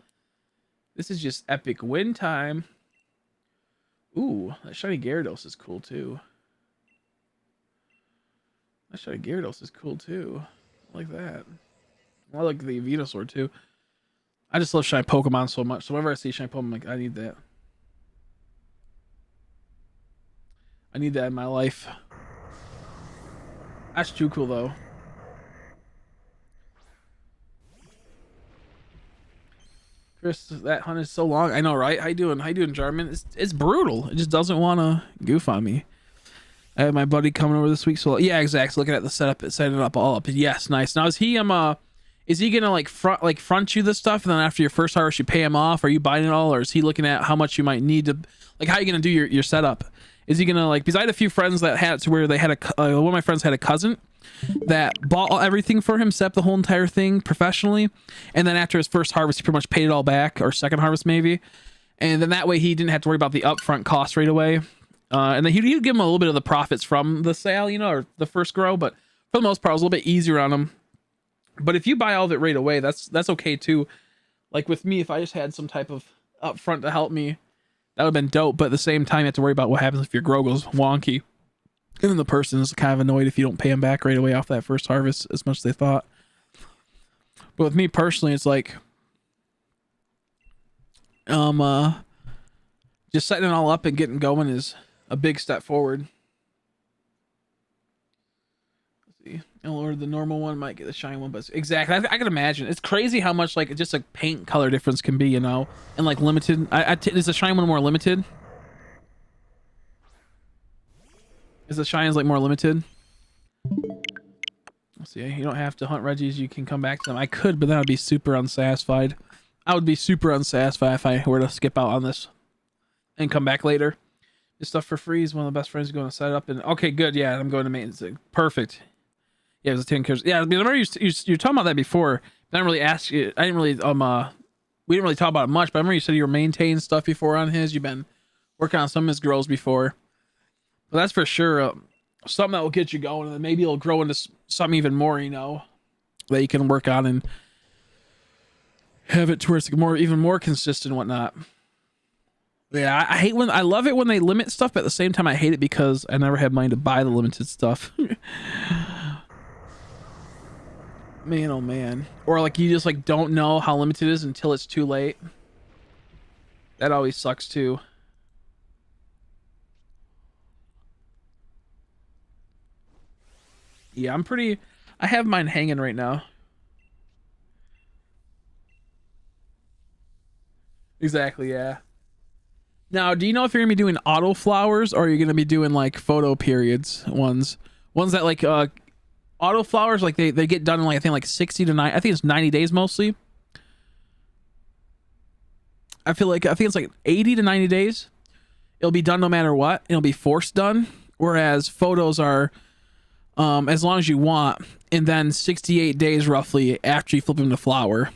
This is just epic win time. Ooh, that shiny Gyarados is cool too. That shiny Gyarados is cool too. I like that. I like the Venusaur too. I just love shiny Pokemon so much. So whenever I see shiny Pokemon, I'm like, I need that. I need that in my life. That's too cool though. Chris, that hunt is so long. I know, right? How you doing? How you doing, Jarman? It's brutal. It just doesn't want to goof on me. I have my buddy coming over this week, so yeah, exactly. Looking at the setup, setting it up all up. Yes, nice. Now is he gonna like front you this stuff, and then after your first harvest you pay him off? Are you buying it all, or is he looking at how much you might need to, like, how are you gonna do your setup? Is he gonna, like, because I had a few friends that had it to where they had one of my friends had a cousin that bought everything for him, set up the whole entire thing professionally, and then after his first harvest he pretty much paid it all back, or second harvest maybe, and then that way he didn't have to worry about the upfront cost right away. And then he'd give him a little bit of the profits from the sale, you know, or the first grow, but for the most part it was a little bit easier on him. But if you buy all of it right away, that's okay too. Like with me, if I just had some type of upfront to help me, that would have been dope. But at the same time, you have to worry about what happens if your grow goes wonky. And then the person is kind of annoyed if you don't pay them back right away off that first harvest as much as they thought. But with me personally, it's like, just setting it all up and getting going is a big step forward. Let's see. Or the normal one might get the shiny one, but exactly. I can imagine. It's crazy how much, like, just a paint color difference can be, you know, and like limited. Is the shiny one more limited? Is the shines like more limited? Let's see. You don't have to hunt Reggies. You can come back to them. I could, but that would be super unsatisfied. I would be super unsatisfied if I were to skip out on this and come back later. This stuff for free is one of the best friends going to set up. And okay, good. Yeah, I'm going to maintenance. Perfect. Yeah, it was a 10 cares. Yeah, I remember you were talking about that before. I didn't really ask you. I didn't really we didn't really talk about it much. But I remember you said you were maintaining stuff before on his. You've been working on some of his grows before. But that's for sure something that will get you going, and then maybe it'll grow into something even more, you know, that you can work on and have it to where it's even more consistent and whatnot. Yeah, I love it when they limit stuff, but at the same time I hate it because I never had money to buy the limited stuff. Man, oh man. Or like you just like don't know how limited it is until it's too late. That always sucks too. Yeah, I have mine hanging right now. Exactly, yeah. Now, do you know if you're gonna be doing auto flowers or are you gonna be doing like photo periods ones? Ones that like auto flowers, like they get done in like I think like 60 to 90, I think it's 90 days mostly. I think it's like 80 to 90 days. It'll be done no matter what. It'll be forced done. Whereas photos are as long as you want, and then 68 days roughly after you flip them to flower.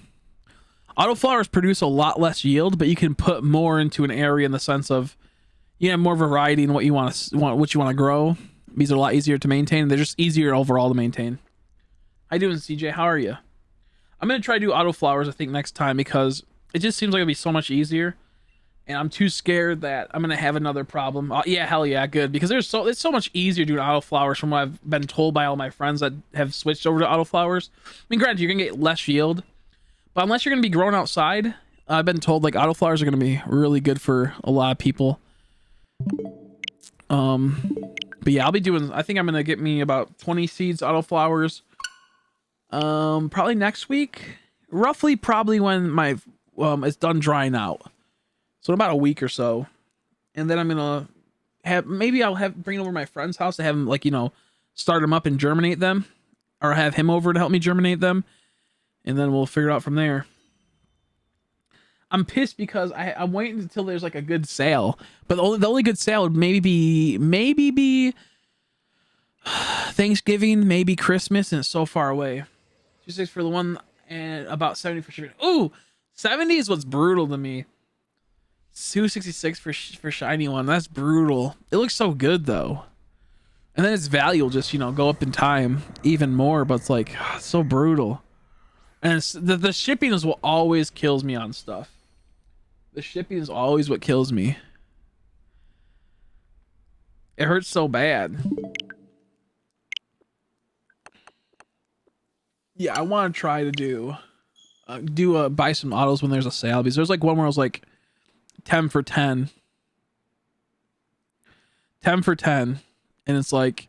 Auto flowers produce a lot less yield, but you can put more into an area in the sense of you have more variety in what you want to grow. These are a lot easier to maintain. They're just easier overall to maintain. How you doing, CJ? How are you? I'm gonna try to do auto flowers I think next time because it just seems like it'll be so much easier, and I'm too scared that I'm gonna have another problem. Yeah, hell yeah, good, because it's so much easier doing auto flowers from what I've been told by all my friends that have switched over to auto flowers. I mean, granted, you're gonna get less yield, but unless you're gonna be growing outside, I've been told like auto flowers are gonna be really good for a lot of people. But yeah, I'll be doing. I think I'm gonna get me about 20 seeds auto flowers. Probably next week, roughly, probably when my it's done drying out. So in about a week or so, and then I'm gonna bring it over to my friend's house to have him like start them up and germinate them, or have him over to help me germinate them, and then we'll figure it out from there. I'm pissed because I'm waiting until there's like a good sale, but the only good sale would maybe be Thanksgiving, maybe Christmas, and it's so far away. 260 for the one and about 70 for shipping. Ooh, 70 is what's brutal to me. 266 for shiny one. That's brutal. It looks so good though. And then its value will just, go up in time even more, but it's like it's so brutal. And it's, the shipping is what always kills me on stuff. The shipping is always what kills me. It hurts so bad. Yeah, I want to try to buy some autos when there's a sale, because there's like one where it was like 10 for 10. 10 for 10. And it's like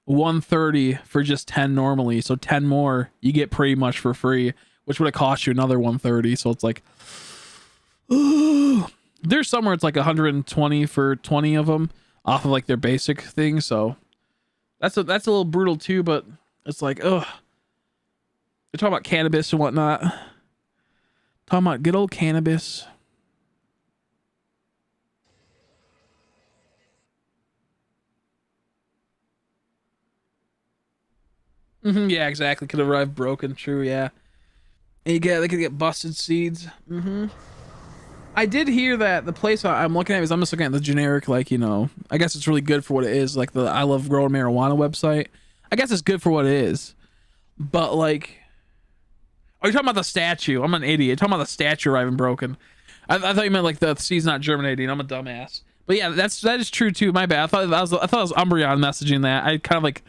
130 for just 10 normally. So 10 more, you get pretty much for free, which would have cost you another 130. So it's like, ooh. There's somewhere it's like 120 for 20 of them off of like their basic thing. So that's a little brutal too, but it's like, ugh. They're talking about cannabis and whatnot. Talking about good old cannabis. Yeah, exactly. Could have arrived broken. True, yeah. And they could get busted seeds. I did hear that the place I'm looking at is I'm just looking at the generic, like, I guess it's really good for what it is. Like the I Love Growing Marijuana website. I guess it's good for what it is. But like, are you talking about the statue? I'm an idiot. You're talking about the statue arriving broken. I thought you meant like the seed's not germinating. I'm a dumbass. But yeah, that is true too. My bad. I thought it was Umbreon messaging that. I kind of like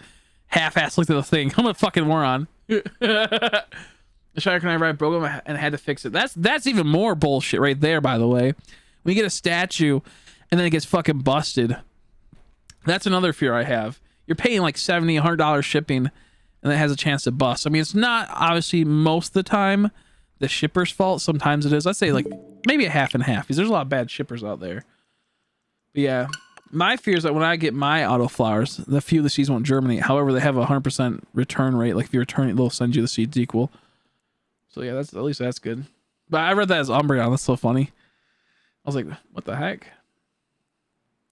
half-ass looked at the thing. I'm a fucking moron. The Shire can I arrive broken and I had to fix it. That's even more bullshit right there, by the way. When you get a statue and then it gets fucking busted. That's another fear I have. You're paying like $70, $100 shipping and it has a chance to bust. I mean, it's not obviously most of the time the shipper's fault. Sometimes it is. I'd say like maybe a half and half, because there's a lot of bad shippers out there. But yeah, my fear is that when I get my autoflowers, the few of the seeds won't germinate. However, they have a 100% return rate. Like if you return it, they'll send you the seeds equal. So yeah, at least that's good. But I read that as Umbreon. That's so funny. I was like, what the heck?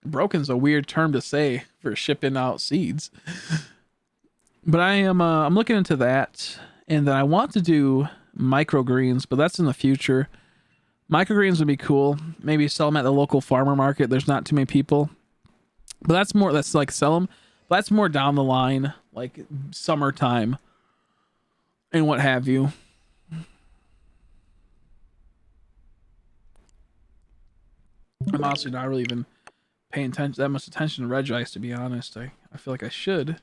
Broken's a weird term to say for shipping out seeds. But I'm looking into that, and then I want to do microgreens, but that's in the future. Microgreens would be cool. Maybe sell them at the local farmer market. There's not too many people, but that's like sell them. But that's more down the line, like summertime and what have you. I'm honestly not really even paying that much attention to Regice, to be honest. I feel like I should.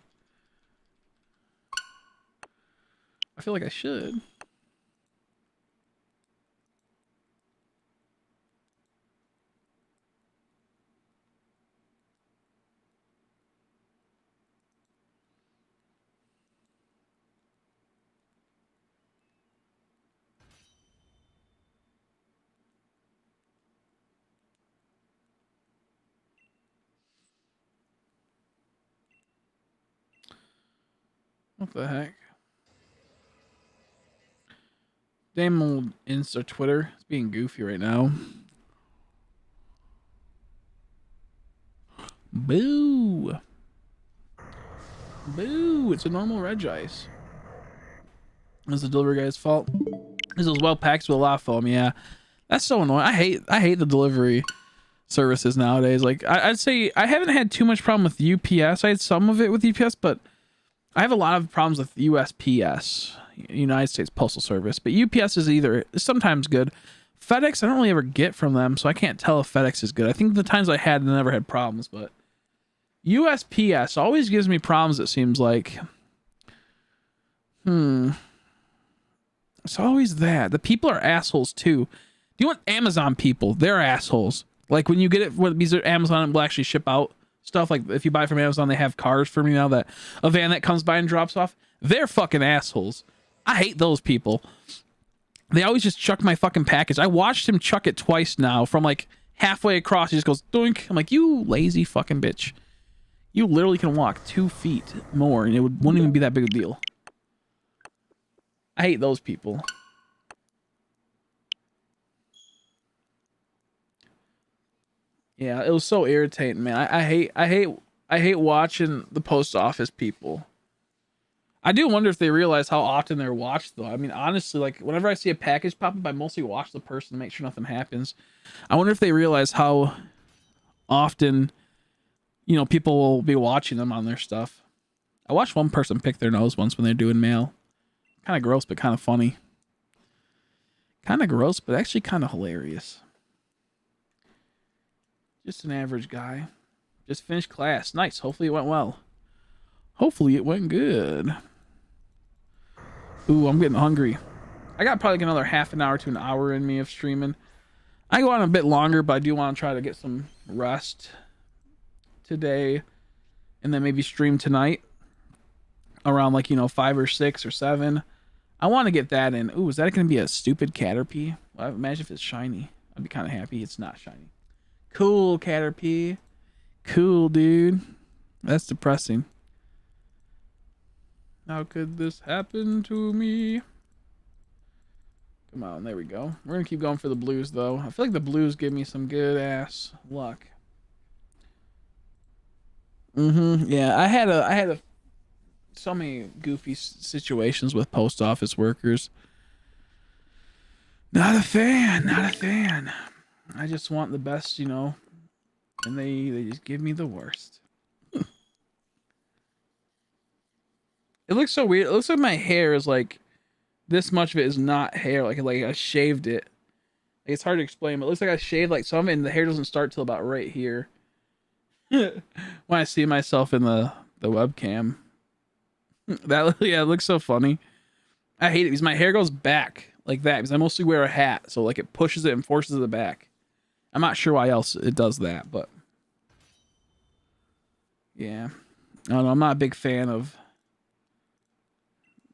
What the heck? Damn old Insta Twitter. It's being goofy right now. Boo. Boo. It's a normal Regice. It's the delivery guy's fault. This is well packed with a lot of foam. Yeah. That's so annoying. I hate the delivery services nowadays. Like I'd say I haven't had too much problem with UPS. I had some of it with UPS, but I have a lot of problems with USPS, United States Postal Service. But UPS is sometimes good. FedEx, I don't really ever get from them, so I can't tell if FedEx is good. I think the times I never had problems, but USPS always gives me problems, it seems like. It's always that. The people are assholes too. Do you want Amazon people? They're assholes. Like when you get it, these are Amazon will actually ship out stuff. Like if you buy from Amazon, they have cars for me now that a van that comes by and drops off. They're fucking assholes. I hate those people. They always just chuck my fucking package. I watched him chuck it twice now from like halfway across. He just goes doink. I'm like, you lazy fucking bitch. You literally can walk 2 feet more and wouldn't even be that big a deal. I hate those people. Yeah, it was so irritating, man. I hate I hate watching the post office people. I do wonder if they realize how often they're watched, though. I mean, honestly, like, whenever I see a package pop up, I mostly watch the person to make sure nothing happens. I wonder if they realize how often, you know, people will be watching them on their stuff. I watched one person pick their nose once when they're doing mail. Kind of gross, but kind of funny. Kind of gross, but actually kind of hilarious. Just an average guy. Just finished class. Nice. Hopefully it went well. Hopefully it went good. Ooh, I'm getting hungry. I got probably like another half an hour to an hour in me of streaming. I go on a bit longer, but I do want to try to get some rest today. And then maybe stream tonight. Around like, 5 or 6 or 7. I want to get that in. Ooh, is that going to be a stupid Caterpie? Well, imagine if it's shiny. I'd be kind of happy it's not shiny. Cool, Caterpie. Cool, dude. That's depressing. How could this happen to me? Come on, there we go. We're going to keep going for the blues, though. I feel like the blues give me some good-ass luck. Yeah, I had so many goofy situations with post office workers. Not a fan. I just want the best, and they just give me the worst. It looks so weird. It looks like my hair is like this much of it is not hair. Like I shaved it. Like, it's hard to explain, but it looks like I shaved like some of it, and the hair doesn't start till about right here. When I see myself in the webcam. It looks so funny. I hate it because my hair goes back like that because I mostly wear a hat, so like it pushes it and forces it back. I'm not sure why else it does that, but yeah. I don't know, I'm not a big fan of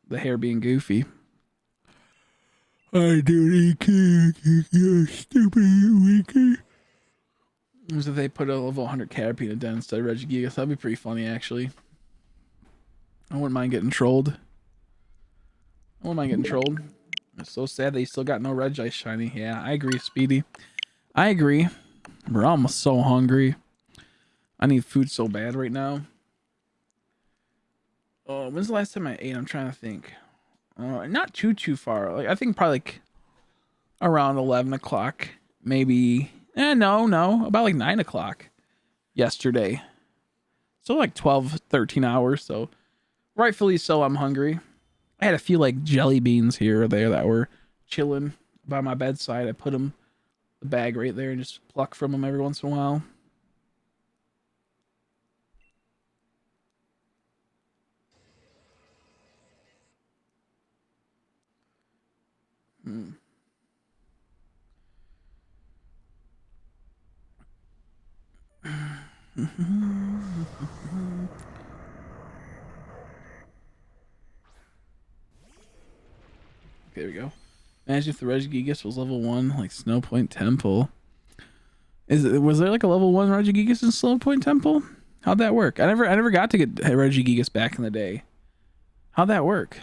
the hair being goofy. I don't care. You're stupid, Wiki. As if they put a level 100 Caterpie in a den instead of Regigigas. That'd be pretty funny, actually. I wouldn't mind getting trolled. It's so sad that you still got no Regice shiny. Yeah, I agree, Speedy. I agree. We're almost so hungry. I need food so bad right now. Oh, when's the last time I ate? I'm trying to think. Not too far. Like I think probably like around 11 o'clock. Maybe. No. About like 9 o'clock yesterday. So like 12, 13 hours. So rightfully so, I'm hungry. I had a few like jelly beans here or there that were chilling by my bedside. I put them the bag right there and just pluck from them every once in a while. There we go. Imagine if the Regigigas was level 1, like Snow Point Temple. Was there like a level 1 Regigigas in Snow Point Temple? How'd that work? I never got to get Regigigas back in the day. How'd that work?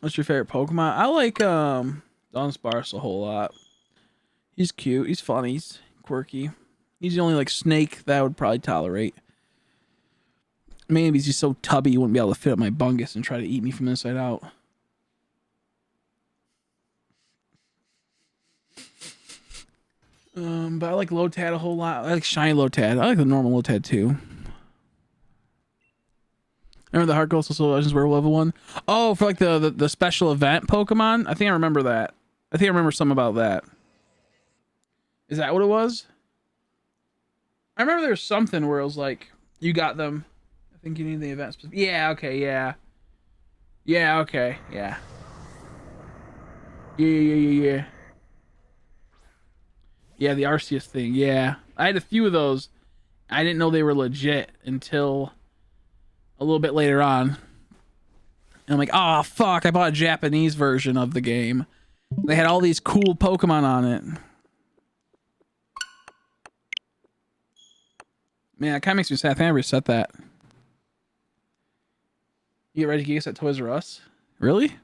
What's your favorite Pokemon? I like Dunsparce a whole lot. He's cute. He's funny. He's quirky. He's the only like snake that I would probably tolerate. Maybe he's just so tubby he wouldn't be able to fit up my bungus and try to eat me from the inside out. But I like Lotad a whole lot. I like shiny Lotad. I like the normal Lotad too. Remember the Heart Gold Soul Legends were level 1? Oh, for like the special event Pokemon? I think I remember that. I think I remember something about that. Is that what it was? I remember there was something where it was like, you got them. I think you need the event. Yeah, okay, yeah. Yeah, okay, yeah. Yeah. Yeah, the Arceus thing, yeah. I had a few of those. I didn't know they were legit until a little bit later on. And I'm like, oh, fuck, I bought a Japanese version of the game. They had all these cool Pokemon on it. Man, it kind of makes me sad. I think I reset that. You get Regigigas at Toys R Us? Really?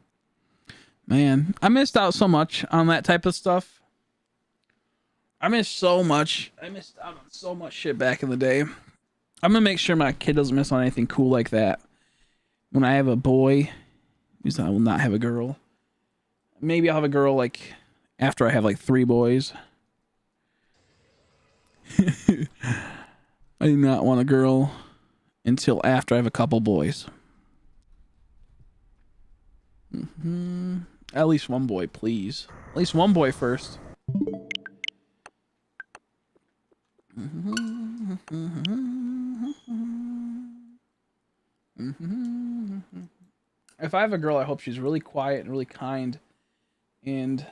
Man, I missed out so much on that type of stuff. I miss so much. I missed out on so much shit back in the day. I'm gonna make sure my kid doesn't miss on anything cool like that. When I have a boy, because I will not have a girl. Maybe I'll have a girl like after I have like 3 boys. I do not want a girl until after I have a couple boys. At least one boy, please. At least one boy first. If I have a girl, I hope she's really quiet and really kind and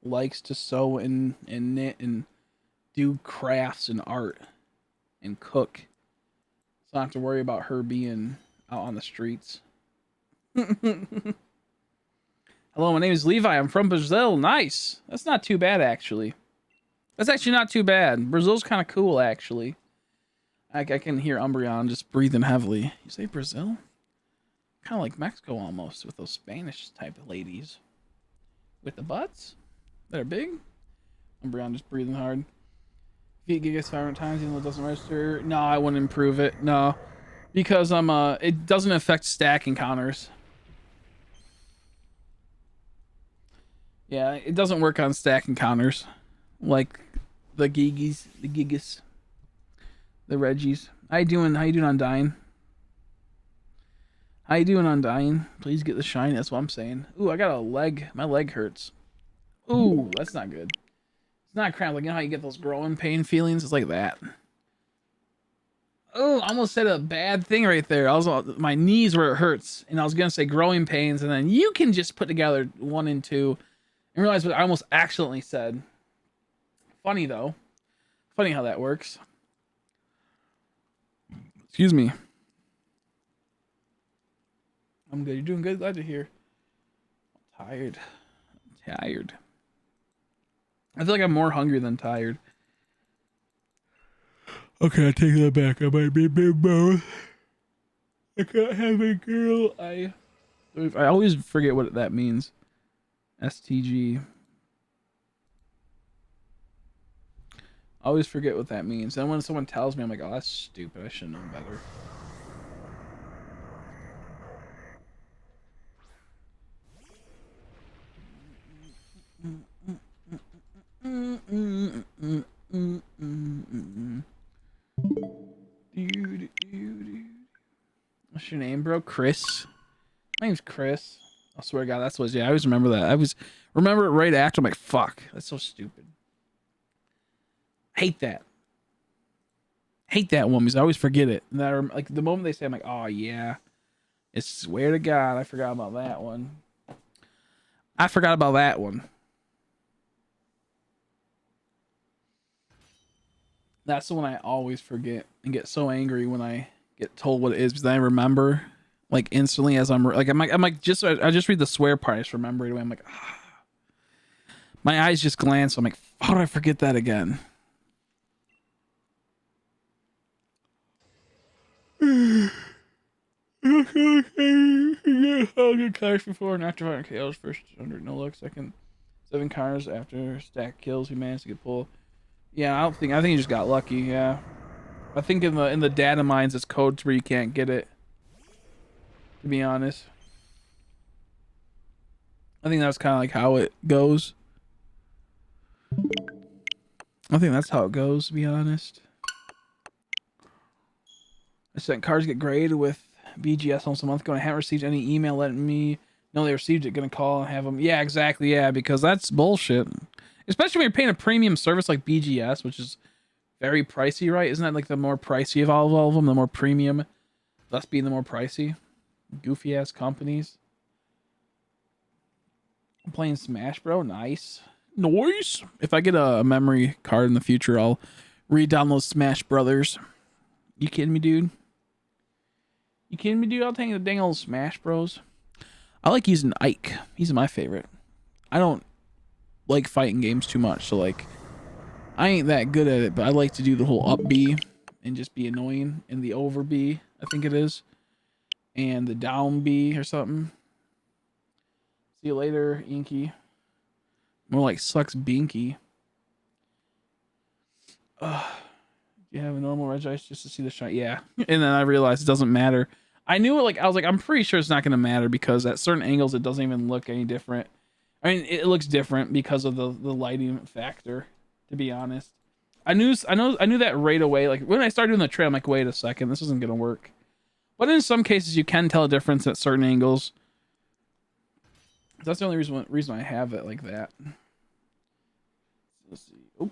likes to sew and knit and do crafts and art and cook. So I don't have to worry about her being out on the streets. Hello, my name is Levi. I'm from Brazil. Nice. That's not too bad, actually. That's actually not too bad. Brazil's kind of cool, actually. I can hear Umbreon just breathing heavily. You say Brazil? Kind of like Mexico almost, with those Spanish type of ladies. With the butts that are big. Umbreon just breathing hard. Regigigas 500 times, even though it doesn't register. No, I wouldn't improve it. No. Because it doesn't affect stack encounters. Yeah, it doesn't work on stack encounters. Like the Gigas, the Regis. How you doing Undying? How you doing Undying? Please get the shine, that's what I'm saying. Ooh, I got a leg. My leg hurts. Ooh, that's not good. It's not cramp. Like, you know how you get those growing pain feelings? It's like that. Oh, I almost said a bad thing right there. My knees where it hurts. And I was going to say growing pains. And then you can just put together 1 and 2 and realize what I almost accidentally said. Funny, though. Funny how that works. Excuse me. I'm good. You're doing good. Glad to hear. I'm tired. I feel like I'm more hungry than tired. Okay, I take that back. I might be both. I can't have a girl. I always forget what that means. STG. I always forget what that means. And when someone tells me, I'm like, oh, that's stupid. I should know better. What's your name, bro? Chris. My name's Chris. I swear to God, that's what. Yeah, I always remember that. Remember it right after. I'm like, fuck, that's so stupid. Hate that one because I always forget it. And like the moment they say, I'm like, oh yeah. I swear to God, I forgot about that one. That's the one I always forget and get so angry when I get told what it is because I remember like instantly as I'm like I just read the swear part. I just remember it away. I'm like, ah. My eyes just glance. So I'm like, how did I forget that again? Cars before and after 500 KOs, first 100 no luck, second 7 cars after stack kills. He managed to get pulled. Yeah, I think he just got lucky. Yeah, I think in the data mines it's codes where you can't get it. To be honest, I think that's kind of like how it goes. I think that's how it goes. To be honest, I sent cars get graded with BGS almost a month ago, and I haven't received any email letting me know they received it. Gonna call and have them. Yeah, exactly. Yeah, because that's bullshit. Especially when you're paying a premium service like BGS, which is very pricey, right? Isn't that like the more pricey of all of them? The more premium, thus being the more pricey. Goofy ass companies. I'm playing Smash, bro. Nice. If I get a memory card in the future, I'll re-download Smash Brothers. You kidding me, dude? I'll take the dang old Smash Bros. I like using Ike. He's my favorite. I don't like fighting games too much, so like I ain't that good at it, but I like to do the whole up B and just be annoying, and the over B, I think it is, and the down B or something. See you later, Inky. More like sucks Binky. You have a normal Regice just to see the shine. Yeah. And then I realized it doesn't matter. I knew it, like, I was like, I'm pretty sure it's not going to matter because at certain angles, it doesn't even look any different. I mean, it looks different because of the lighting factor, to be honest. I knew that right away. Like, when I started doing the trail, I'm like, wait a second, this isn't going to work. But in some cases, you can tell a difference at certain angles. That's the only reason I have it like that. Let's see. Oop.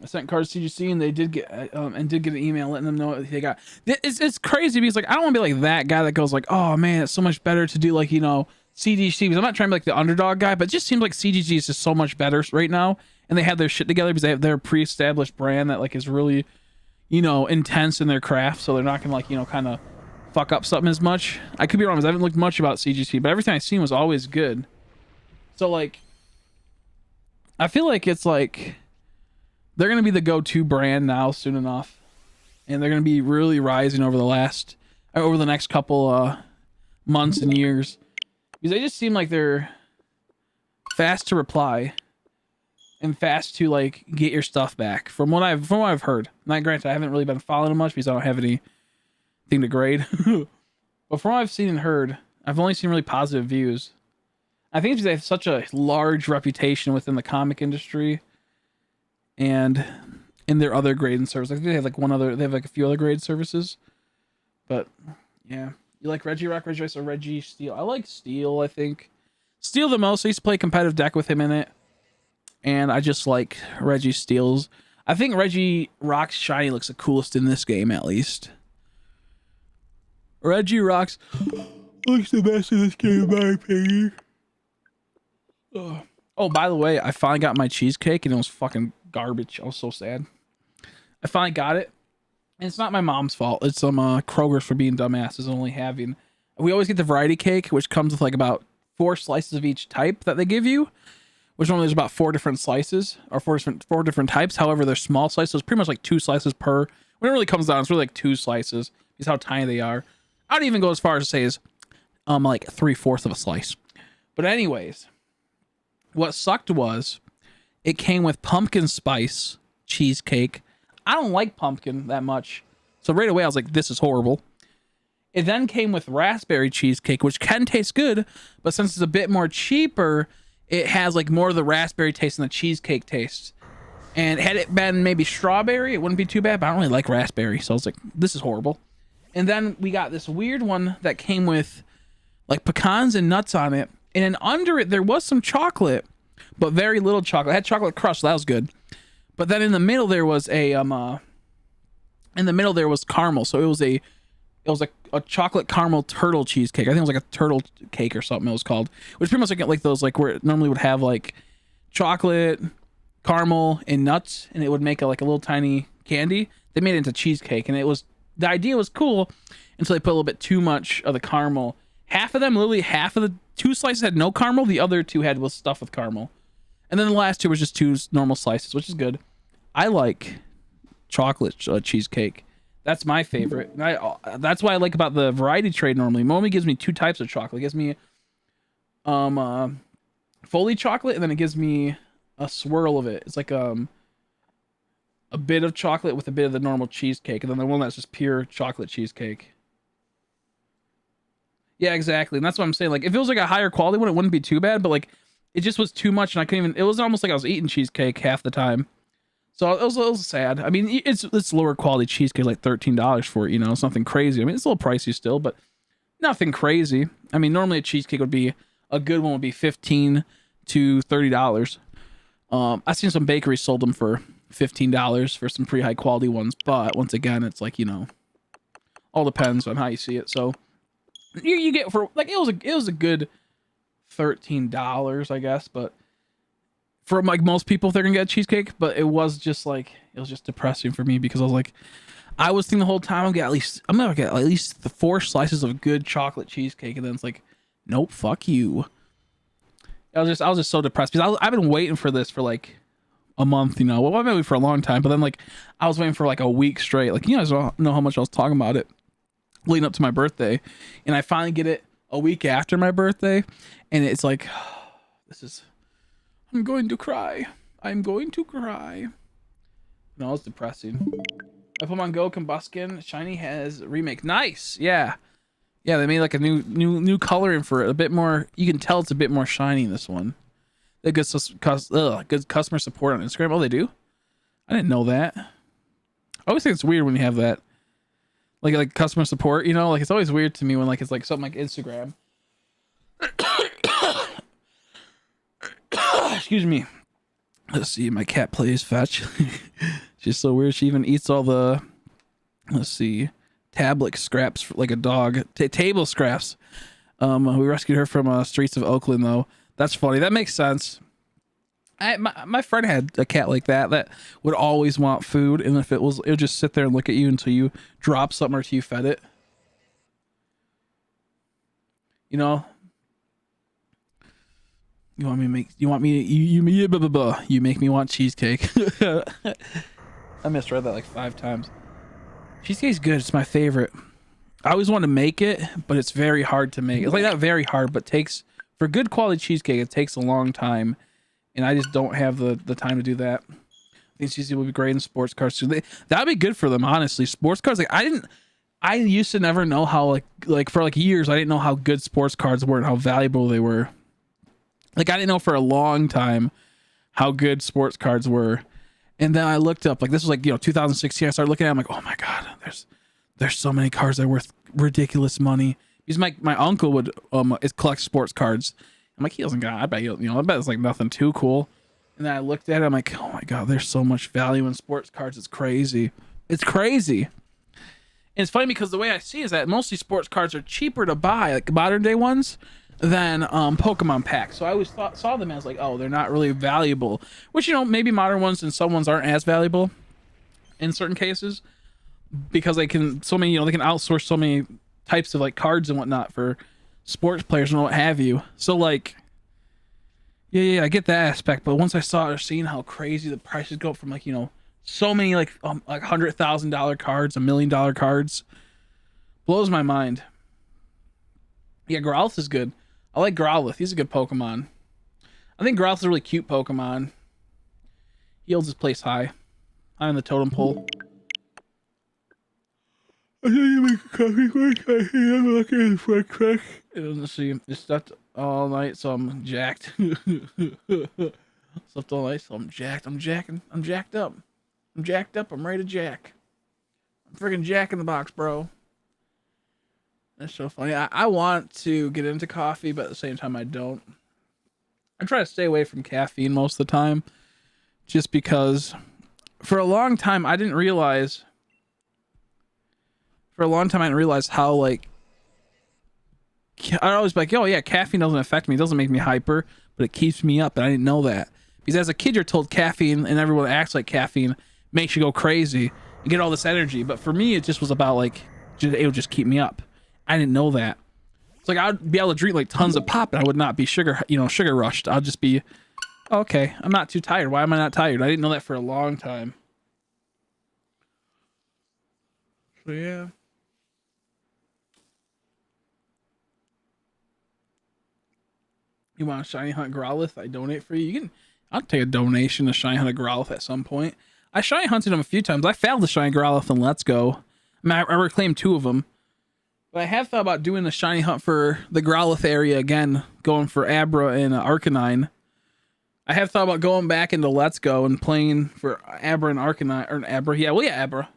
I sent cards to CGC and they did get an email letting them know what they got. It's crazy because like I don't want to be like that guy that goes like, oh man, it's so much better to do like, you know, CGC, because I'm not trying to be like the underdog guy, but it just seems like CGC is just so much better right now, and they have their shit together because they have their pre-established brand that like is really, you know, intense in their craft, so they're not gonna like, you know, kind of fuck up something as much. I could be wrong because I haven't looked much about CGC, but everything I've seen was always good. So like, I feel like it's like they're gonna be the go-to brand now soon enough, and they're gonna be really rising over the next couple months and years, because they just seem like they're fast to reply and fast to like get your stuff back. From what I've heard. Now, granted, I haven't really been following them much because I don't have anything to grade, but from what I've seen and heard, I've only seen really positive views. I think it's because they have such a large reputation within the comic industry and in their other grading service. I think they have like they have like a few other grade services, but yeah. You like Regirock, Regice, or Regi Steel? I like Steel, I think. Steel the most. I used to play a competitive deck with him in it, and I just like Regi Steel's. I think Regirock's shiny looks the coolest in this game, at least. Regirock's looks the best in this game, in my opinion. Oh, by the way, I finally got my cheesecake, and it was fucking garbage. I was so sad. I finally got it, and it's not my mom's fault. It's some Kroger's for being dumbasses and only having. We always get the variety cake, which comes with like about 4 slices of each type that they give you, which normally there's about 4 different slices or 4 different types. However, they're small slices, pretty much like 2 slices per. When it really comes down, it's really like 2 slices. Is how tiny they are. I don't even go as far as to say is like 3/4 of a slice. But anyways, what sucked was it came with pumpkin spice cheesecake. I don't like pumpkin that much, so right away I was like, this is horrible. It then came with raspberry cheesecake, which can taste good, but since it's a bit more cheaper, it has like more of the raspberry taste than the cheesecake taste. And had it been maybe strawberry, it wouldn't be too bad, but I don't really like raspberry, so I was like, this is horrible. And then we got this weird one that came with like pecans and nuts on it, and then under it there was some chocolate, but very little chocolate. It had chocolate crust, so that was good. But then in the middle there was caramel, so it was a chocolate caramel turtle cheesecake. I think it was like a turtle cake or something it was called, which pretty much like those like where it normally would have like chocolate, caramel, and nuts, and it would make like a little tiny candy. They made it into cheesecake, and the idea was cool until they put a little bit too much of the caramel. Literally half of the 2 slices had no caramel, the other 2 was stuffed with caramel. And then the last 2 was just 2 normal slices, which is good. I like chocolate cheesecake. That's my favorite. And that's what I like about the variety trade normally. Normally gives me 2 types of chocolate. It gives me fully chocolate, and then it gives me a swirl of it. It's like a bit of chocolate with a bit of the normal cheesecake, and then the one that's just pure chocolate cheesecake. Yeah, exactly. And that's what I'm saying. Like, if it was like a higher quality one, it wouldn't be too bad, but like it just was too much, and I couldn't even. It was almost like I was eating cheesecake half the time. So it was sad. I mean, it's lower quality cheesecake, like $13 for it. You know, it's nothing crazy. I mean, it's a little pricey still, but nothing crazy. I mean, normally a cheesecake a good one would be $15 to $30. I've seen some bakeries sold them for $15 for some pretty high quality ones, but once again, it's like, you know, all depends on how you see it. So you get for like it was a good $13, I guess, but for like most people, they're gonna get a cheesecake. But it was just depressing for me because I was thinking the whole time I'm gonna get at least the 4 slices of good chocolate cheesecake, and then it's like, nope, fuck you. I was just so depressed because I've been waiting for this for like a month, you know. Well, I've been waiting for a long time, but then like I was waiting for like a week straight. Like, you guys don't know how much I was talking about it leading up to my birthday, and I finally get it a week after my birthday, and it's like, I'm going to cry. I'm going to cry. No, it's depressing. I Pokemon Go Combuskin Shiny has remake. Nice. Yeah. Yeah, they made like a new coloring for it. A bit more. You can tell it's a bit more shiny in this one. They good good customer support on Instagram. Oh, they do? I didn't know that. I always think it's weird when you have that. Like customer support, you know? Like it's always weird to me when like it's like something like Instagram. Excuse me. Let's see, my cat plays fetch. She's so weird. She even eats all the, let's see, tablet scraps like a dog. Table scraps. We rescued her from streets of Oakland though. That's funny. That makes sense. My friend had a cat like that would always want food, and if it would just sit there and look at you until you drop something or until you fed it. You know. You want me you make me want cheesecake. I misread that like 5 times. Cheesecake's good. It's my favorite. I always want to make it, but it's very hard to make. It's like not very hard, but for good quality cheesecake, it takes a long time, and I just don't have the time to do that. I think cheesecake would be great in sports cars too. That'd be good for them, honestly. Sports cars, like I used to never know how like for like years I didn't know how good sports cars were and how valuable they were. Like I didn't know for a long time how good sports cards were. And then I looked up, like this was like, 2016. I started looking at it, I'm like, oh my God, there's so many cards that are worth ridiculous money. Because my uncle would collect sports cards. I'm like, he doesn't got, I bet I bet it's like nothing too cool. And then I looked at it, I'm like, oh my God, there's so much value in sports cards. It's crazy. It's crazy. And it's funny because the way I see is that mostly sports cards are cheaper to buy, like modern day ones, than Pokemon packs. So I always saw them as like, oh, they're not really valuable, which maybe modern ones and some ones aren't as valuable in certain cases because they can they can outsource so many types of like cards and whatnot for sports players and what have you. So like yeah, I get that aspect, but once I started seeing how crazy the prices go up from like so many like $100,000 cards, $1 million cards, blows my mind. Yeah, Growlithe is good. I like Growlithe. He's a good Pokemon. I think Growlithe's a really cute Pokemon. He holds his place high on the totem pole. I think you make a coffee quick. I'm looking for a quick. Let's see. It's slept all night, so I'm jacked. Slept all night, so I'm jacked. I'm jacked up. I'm jacked up. I'm ready to jack. I'm freaking Jack in the Box, bro. That's so funny. I want to get into coffee, but at the same time, I don't. I try to stay away from caffeine most of the time, just because for a long time, I didn't realize how, like, I'd always be like, oh yeah, caffeine doesn't affect me. It doesn't make me hyper, but it keeps me up, and I didn't know that. Because as a kid, you're told caffeine, and everyone acts like caffeine makes you go crazy and get all this energy. But for me, it just was about, like, it would just keep me up. I didn't know that. It's like I'd be able to drink like tons of pop and I would not be sugar rushed. I'll just be, okay, I'm not too tired. Why am I not tired? I didn't know that for a long time. So yeah. You want a Shiny Hunt Growlithe? I donate for you. I'll take a donation to Shiny Hunt Growlithe at some point. I Shiny Hunted him a few times. I failed the Shiny Growlithe in Let's Go. I reclaimed 2 of them. But I have thought about doing the shiny hunt for the Growlithe area again, going for Abra and Arcanine. I have thought about going back into Let's Go and playing for Abra and Arcanine, or Abra, Abra.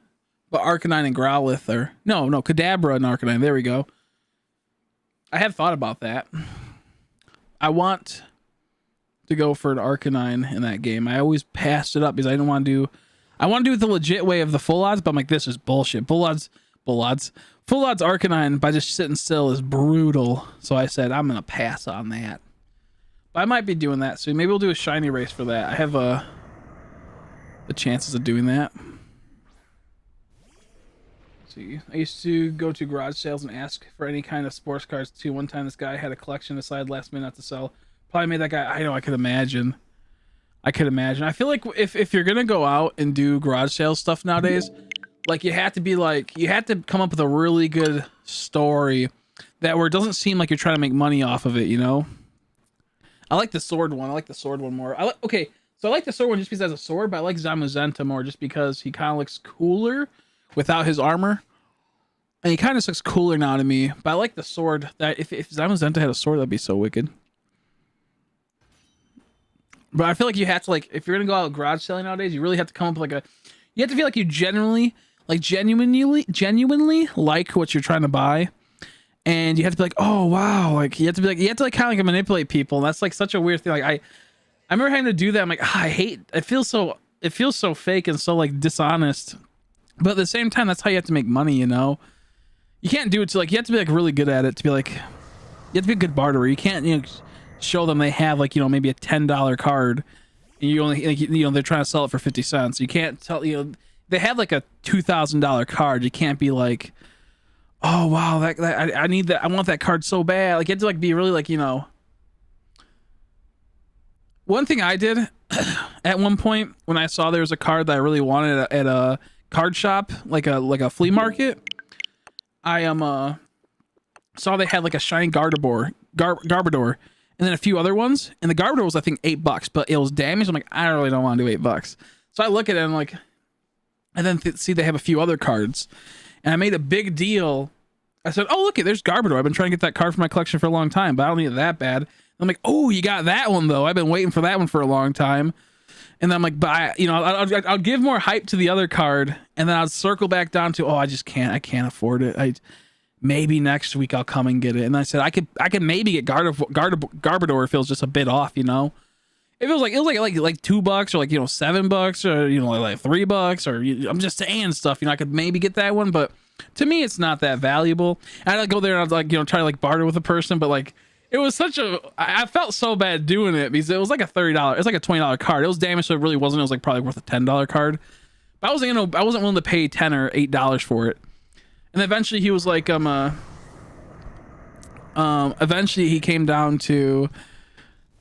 But Arcanine and Growlithe, or no, Kadabra and Arcanine, there we go. I have thought about that. I want to go for an Arcanine in that game. I always passed it up because I didn't want to do... I want to do it the legit way of the full odds, but I'm like, this is bullshit. Full odds Arcanine by just sitting still is brutal. So I said, I'm going to pass on that. But I might be doing that soon. Maybe we'll do a shiny race for that. I have the chances of doing that. Let's see. I used to go to garage sales and ask for any kind of sports cars too. One time this guy had a collection, decided last minute not to sell. Probably made that guy, I could imagine. I feel like if you're going to go out and do garage sales stuff nowadays, like you have to come up with a really good story that where it doesn't seem like you're trying to make money off of it, you know? I like the sword one. I like the sword one more. Okay, so I like the sword one just because it has a sword, but I like Zamuzenta more just because he kind of looks cooler without his armor. And he kind of looks cooler now to me. But I like the sword. That if Zamuzenta had a sword, that'd be so wicked. But I feel like you have to, like, if you're gonna go out garage selling nowadays, you really have to come up with like you have to feel like you genuinely like what you're trying to buy. And you have to be like, oh wow, like you have to like kind of like manipulate people. And that's like such a weird thing. Like I remember having to do that. I'm like, it feels so fake and so like dishonest. But at the same time, that's how you have to make money, you know? You can't do it to like, you have to be like really good at it to be like, you have to be a good barterer. You can't, you know, show them they have like, you know, maybe a $10 card and you only, like, you know, they're trying to sell it for 50 cents. You can't tell, you know, they have like a $2,000 card. You can't be like, oh wow, I need that. I want that card so bad. Like you have to like be really like, you know. One thing I did at one point when I saw there was a card that I really wanted at a card shop, like a flea market, I saw they had like a shiny Garbodor, and then a few other ones, and the Garbodor was I think $8, but it was damaged. I'm like, I really don't want to do $8. So I look at it and I'm like, and then see they have a few other cards. And I made a big deal. I said, oh, look, there's Garbodor. I've been trying to get that card for my collection for a long time, but I don't need it that bad. And I'm like, oh, you got that one, though. I've been waiting for that one for a long time. And then I'm like, but I'll give more hype to the other card. And then I'll circle back down to, I can't afford it. Maybe next week I'll come and get it. And I said, I could maybe get Garbodor if it was just a bit off, you know? If it was like $2 or like, you know, $7 or, you know, like $3 or I'm just saying stuff, you know, I could maybe get that one, but to me, it's not that valuable. And I'd like go there and I'd like, you know, try to like barter with a person, but like, it was I felt so bad doing it because it was like a $30, it's like a $20 card. It was damaged, so it really wasn't. It was like probably worth a $10 card, but I wasn't willing to pay $10 or $8 for it. And eventually he was like, eventually he came down to,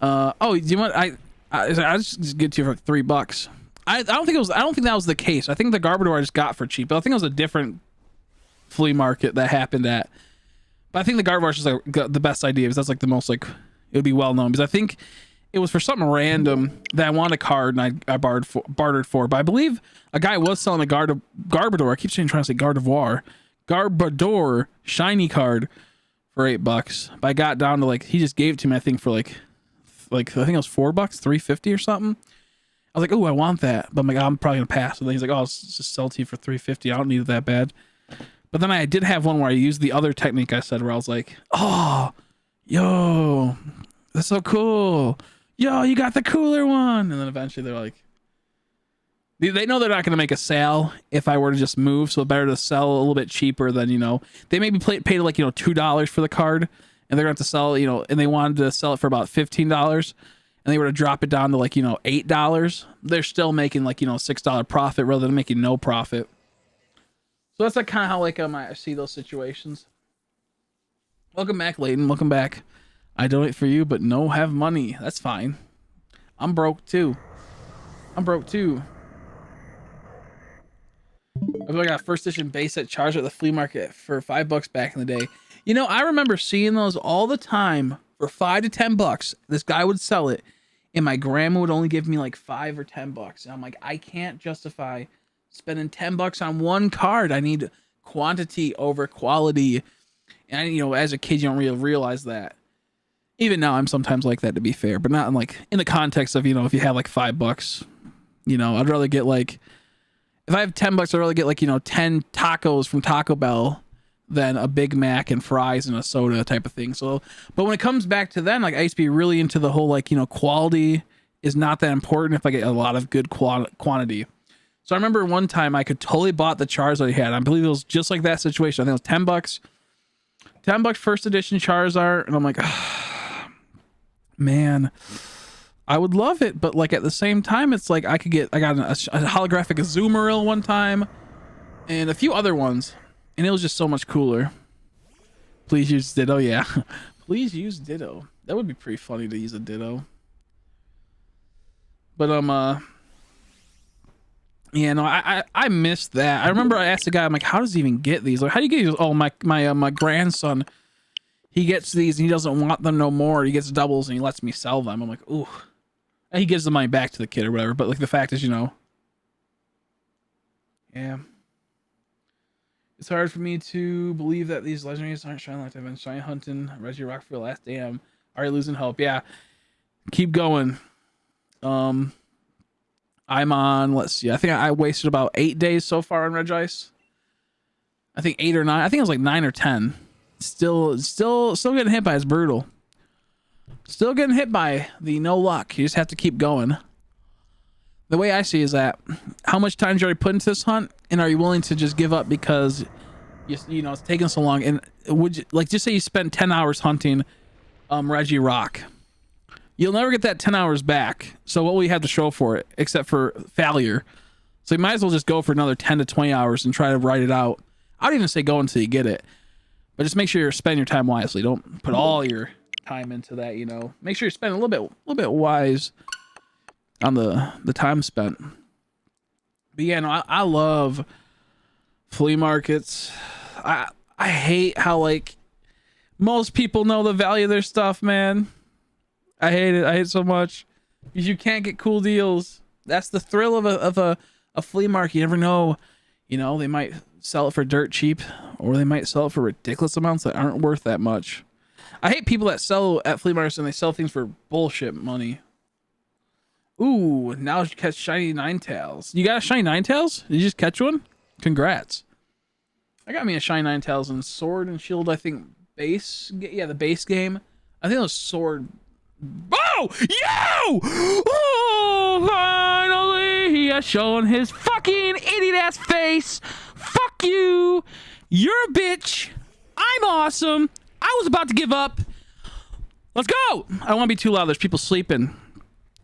do you want, I just get to you for $3. I don't think that was the case. I think the Garbodor I just got for cheap, but I think it was a different flea market that happened at. But I think the Garbodor is just like the best idea because that's like the most like it would be well known because I think it was for something random that I wanted a card and I bartered for. But I believe a guy was selling a Garbodor. I keep trying to say Garbodor shiny card for $8. But I got down to like he just gave it to me I think for like I think it was $4, $3.50 or something. I was like, oh, I want that, but I'm like, I'm probably gonna pass. And then he's like, oh, I'll just sell to you for $3.50. I don't need it that bad. But then I did have one where I used the other technique I said, where I was like, oh, yo, that's so cool. Yo, you got the cooler one. And then eventually they're like, they know they're not gonna make a sale if I were to just move, so better to sell a little bit cheaper than, you know, they maybe paid like, you know, $2 for the card. And they're going to have to sell, you know, and they wanted to sell it for about $15 and they were to drop it down to like, you know, $8. They're still making like, you know, $6 profit rather than making no profit. So that's like kind of how like I see those situations. Welcome back, Layton. Welcome back. I donate for you, but no have money. That's fine. I'm broke too. I got first edition base set charged at the flea market for $5 back in the day. You know, I remember seeing those all the time for $5 to $10. This guy would sell it, and my grandma would only give me like $5 or $10. And I'm like, I can't justify spending $10 on one card. I need quantity over quality. And you know, as a kid, you don't really realize that. Even now, I'm sometimes like that, to be fair, but not in the context of, you know, if you have like $5, you know, I'd rather get like, if I have $10, I'd rather get like, you know, 10 tacos from Taco Bell than a Big Mac and fries and a soda type of thing. So, but when it comes back to then, like I used to be really into the whole, like, you know, quality is not that important if I get a lot of good quantity. So I remember one time I could totally bought the Charizard I had. I believe it was just like that situation. I think it was $10 first edition Charizard. And I'm like, man, I would love it. But like at the same time, it's like I got a holographic Azumarill one time and a few other ones. And it was just so much cooler. Please use Ditto. Yeah. Please use Ditto. That would be pretty funny to use a Ditto. But, yeah, no, I missed that. I remember I asked the guy, I'm like, how does he even get these? Like, how do you get these? Oh, my grandson he gets these and he doesn't want them no more. He gets doubles and he lets me sell them. I'm like, ooh. And he gives the money back to the kid or whatever. But like the fact is, yeah. It's hard for me to believe that these legendaries aren't shining like I've been shiny hunting Regirock for the last damn. Already losing hope. Yeah. Keep going. I'm on, let's see. I think I wasted about 8 days so far on Regice. I think 8 or 9. I think it was like 9 or 10. Still getting hit by is brutal. Still getting hit by the no luck. You just have to keep going. The way I see is that how much time did you already put into this hunt, and are you willing to just give up because it's taking so long? And would you like just say you spend 10 hours hunting Regirock? You'll never get that 10 hours back. So what will you have to show for it except for failure? So you might as well just go for another 10 to 20 hours and try to write it out. I don't even say go until you get it, but just make sure you spend your time wisely. Don't put all your time into that. Make sure you spend a little bit wise on the time spent. But yeah, no, I love flea markets. I hate how like most people know the value of their stuff, man. I hate it. I hate it so much because you can't get cool deals. That's the thrill of a flea market. You never know. They might sell it for dirt cheap, or they might sell it for ridiculous amounts that aren't worth that much. I hate people that sell at flea markets and they sell things for bullshit money. Ooh, now you catch shiny Ninetales. You got a shiny Ninetales? Did you just catch one? Congrats. I got me a shiny Ninetales in Sword and Shield, I think, base. Yeah, the base game. I think it was Sword. Oh! Yo! Oh, finally! He has shown his fucking idiot-ass face. Fuck you. You're a bitch. I'm awesome. I was about to give up. Let's go! I don't want to be too loud. There's people sleeping.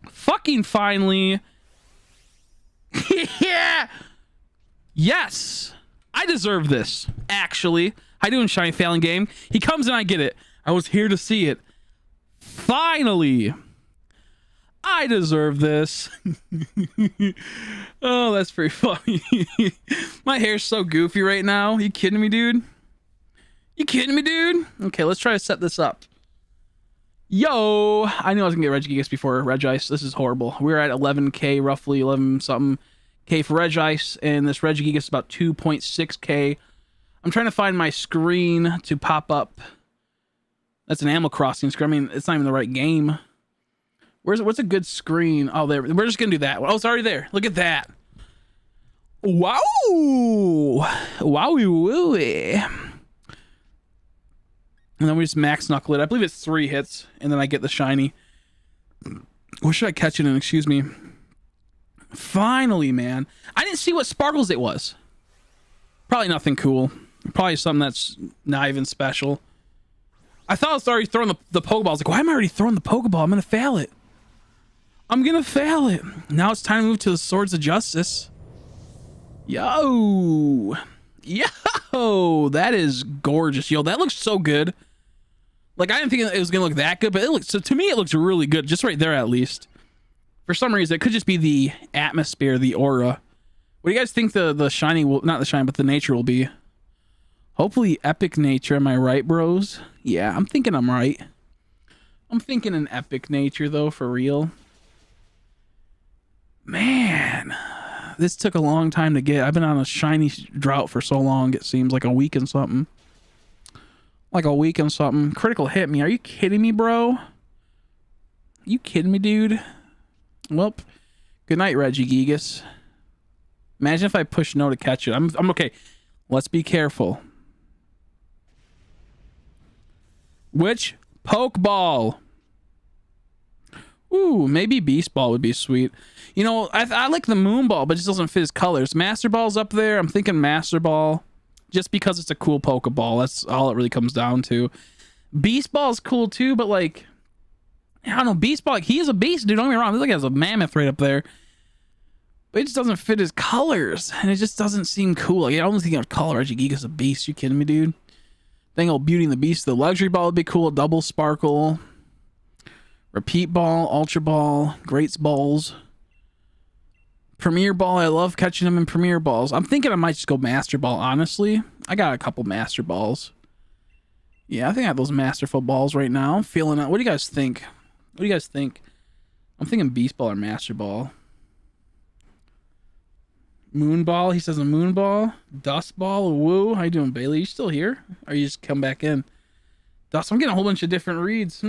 Fucking finally. Yeah. Yes. I deserve this, actually. How you doing, Shiny Failing Game? He comes and I get it. I was here to see it. Finally. I deserve this. Oh, that's pretty funny. My hair's so goofy right now. You kidding me, dude? You kidding me, dude? Okay, let's try to set this up. Yo, I knew I was gonna get Regigigas before Regice. This is horrible. We're at 11k, roughly 11 something k for Regice, and this Regigigas is about 2.6k. I'm trying to find my screen to pop up. That's an Animal Crossing screen. I mean, it's not even the right game. What's a good screen? Oh, there. We're just gonna do that. Oh, it's already there. Look at that. Wow! Wowie wooey. And then we just max knuckle it. I believe it's 3 hits, and then I get the shiny. What should I catch it in? Excuse me. Finally, man. I didn't see what sparkles it was. Probably nothing cool. Probably something that's not even special. I thought I was already throwing the Pokeball. I was like, why am I already throwing the Pokeball? I'm going to fail it. I'm going to fail it. Now it's time to move to the Swords of Justice. Yo. Yo. That is gorgeous. Yo, that looks so good. Like, I didn't think it was going to look that good, but it looks, so to me, it looks really good. Just right there, at least. For some reason, it could just be the atmosphere, the aura. What do you guys think the shiny will, not the shiny, but the nature will be? Hopefully epic nature. Am I right, bros? Yeah, I'm thinking I'm right. I'm thinking an epic nature, though, for real. Man, this took a long time to get. I've been on a shiny drought for so long, it seems like a week and something. Like a week and something. Critical hit me. Are you kidding me, bro? You kidding me, dude? Well, good night, Regigigas. Imagine if I push no to catch it. I'm okay. Let's be careful. Which Pokeball? Ooh, maybe Beast Ball would be sweet. You know, I like the Moon Ball, but it just doesn't fit his colors. Master Ball's up there. I'm thinking Master Ball. Just because it's a cool Pokeball. That's all it really comes down to. Beast Ball's cool too, but like, I don't know, Beast Ball, like, he is a beast, dude. Don't get me wrong. This guy has a mammoth right up there. But it just doesn't fit his colors. And it just doesn't seem cool. Like, I don't think I'd call Regigigas a beast. You kidding me, dude? Thing old Beauty and the Beast. The Luxury Ball would be cool. Double Sparkle. Repeat Ball. Ultra Ball. Greats Balls. Premier Ball. I love catching them in Premier Balls. I'm thinking I might just go Master Ball, honestly. I got a couple Master Balls. Yeah, I think I have those masterful balls right now. I'm feeling it. What do you guys think? What do you guys think? I'm thinking beast ball or master ball. Moon ball. He says a moon ball. Dust ball. Woo. How you doing, Bailey? You still here? Or you just come back in? Dust. I'm getting a whole bunch of different reads.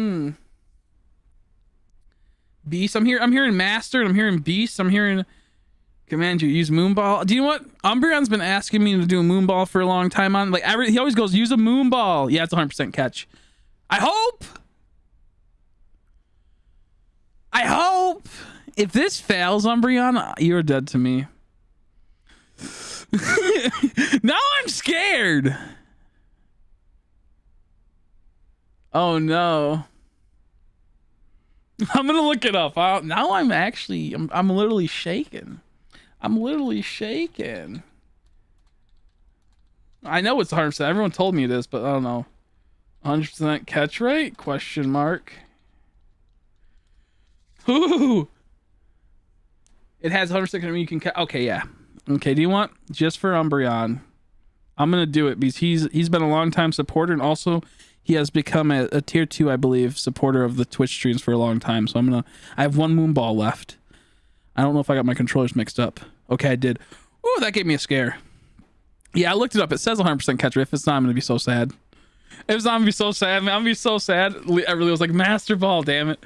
Beast. I'm hearing master. And I'm hearing beast. I'm hearing command you use moonball. Do you know what? Umbreon's been asking me to do a moonball for a long time on. Like he always goes, use a moonball. Yeah, it's 100% catch. I hope. If this fails, Umbreon, you're dead to me. Now I'm scared. Oh no. I'm gonna look it up. Now I'm literally shaking. I'm literally shaking. I know it's 100%. Everyone told me it is, but I don't know. 100% catch rate? Question mark. Ooh. It has 100% you can catch. Okay, yeah. Okay, do you want just for Umbreon? I'm gonna do it because he's been a long time supporter, and also he has become a tier 2, I believe, supporter of the Twitch streams for a long time. So I have one moonball left. I don't know if I got my controllers mixed up. Okay, I did. Ooh, that gave me a scare. Yeah, I looked it up. It says 100% catch rate. If it's not, I'm gonna be so sad. If it's not, I'm gonna be so sad, man. I'm gonna be so sad. I really was like, Master Ball, damn it.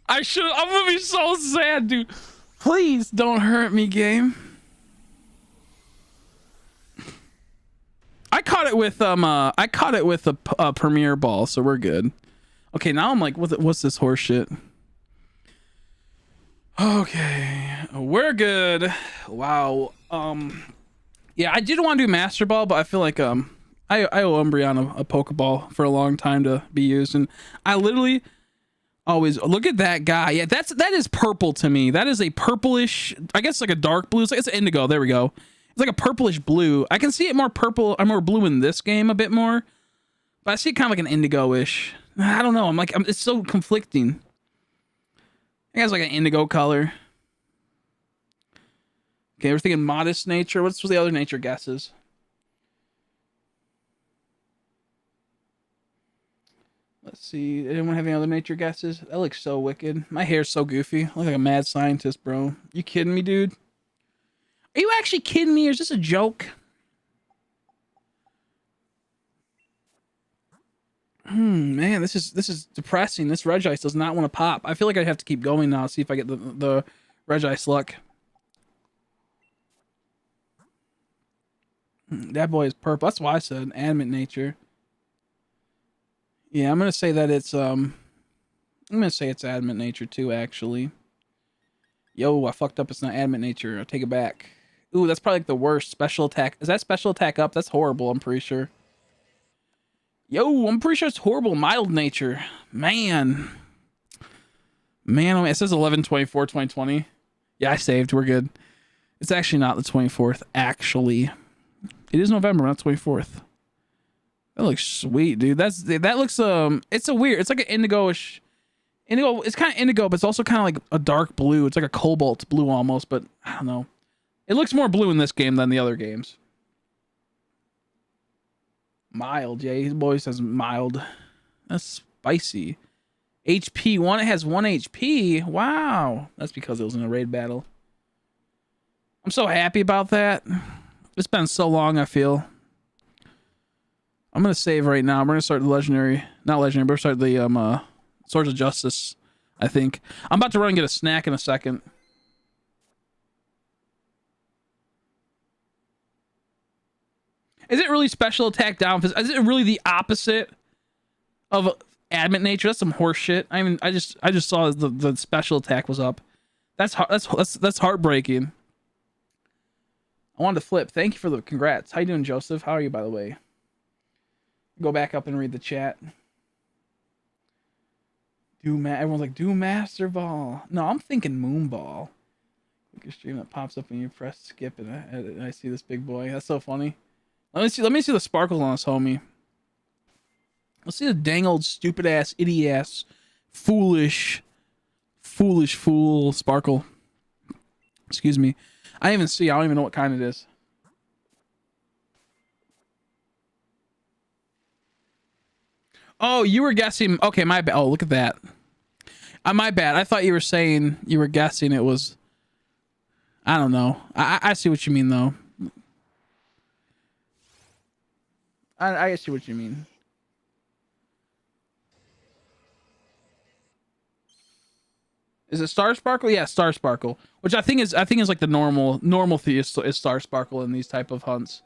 I'm gonna be so sad, dude. Please don't hurt me, game. I caught it with a Premier Ball, so we're good. Okay, now I'm like, what's this horse shit? Okay, we're good. Wow. Yeah, I did want to do Master Ball, but I feel like I owe Umbreon a Pokeball for a long time to be used, and I literally always look at that guy. Yeah, that is purple to me. That is a purplish, I guess like a dark blue. It's indigo. There we go. It's like a purplish blue. I can see it more purple or more blue in this game a bit more, but I see it kind of like an indigo-ish. I don't know. It's so conflicting. It has like an indigo color. Okay, we're thinking modest nature. What's the other nature guesses? Let's see. Anyone have any other nature guesses? That looks so wicked. My hair's so goofy. I look like a mad scientist, bro. You kidding me, dude? Are you actually kidding me, or is this a joke? Man, this is depressing. This Regice does not want to pop. I feel like I have to keep going now, see if I get the Regice luck. That boy is purple. That's why I said animate nature. Yeah, I'm gonna say that it's adamant nature too, actually. Yo, I fucked up. It's not adamant nature. I'll take it back. Ooh, that's probably like the worst. Special attack. Is that special attack up? That's horrible, I'm pretty sure. Yo, I'm pretty sure it's horrible. Mild nature. Man, it says 11/24/2020. Yeah, I saved. We're good. It's actually not the 24th. Actually, it is November, not 24th. That looks sweet, dude. That looks it's like an indigo-ish. Indigo, it's kind of indigo, but it's also kind of like a dark blue. It's like a cobalt blue almost, but I don't know. It looks more blue in this game than the other games. Mild, yeah. His boy says mild. That's spicy. HP 1. It has 1 HP. Wow. That's because it was in a raid battle. I'm so happy about that. It's been so long, I feel. I'm going to save right now. We're going to start the legendary. Not legendary, but we're start the Swords of Justice, I think. I'm about to run and get a snack in a second. Is it really special attack down? Is it really the opposite of adamant nature? That's some horse shit. I mean, I just saw the special attack was up. That's heartbreaking. I wanted to flip. Thank you for the congrats. How you doing, Joseph? How are you, by the way? Go back up and read the chat. Everyone's like, do Master Ball. No, I'm thinking Moonball. Like a stream that pops up and you press skip and I see this big boy. That's so funny. Let me see the sparkles on this homie. Let's see the dang old stupid ass, idiot ass, foolish fool sparkle. Excuse me. I don't even know what kind it is. Oh, you were guessing. Okay, my bad. Oh, look at that. My bad. I thought you were saying you were guessing it was. I don't know. I see what you mean though. I see what you mean. Is it Star Sparkle? Yeah, Star Sparkle. Which I think is like the normal thing is Star Sparkle in these type of hunts.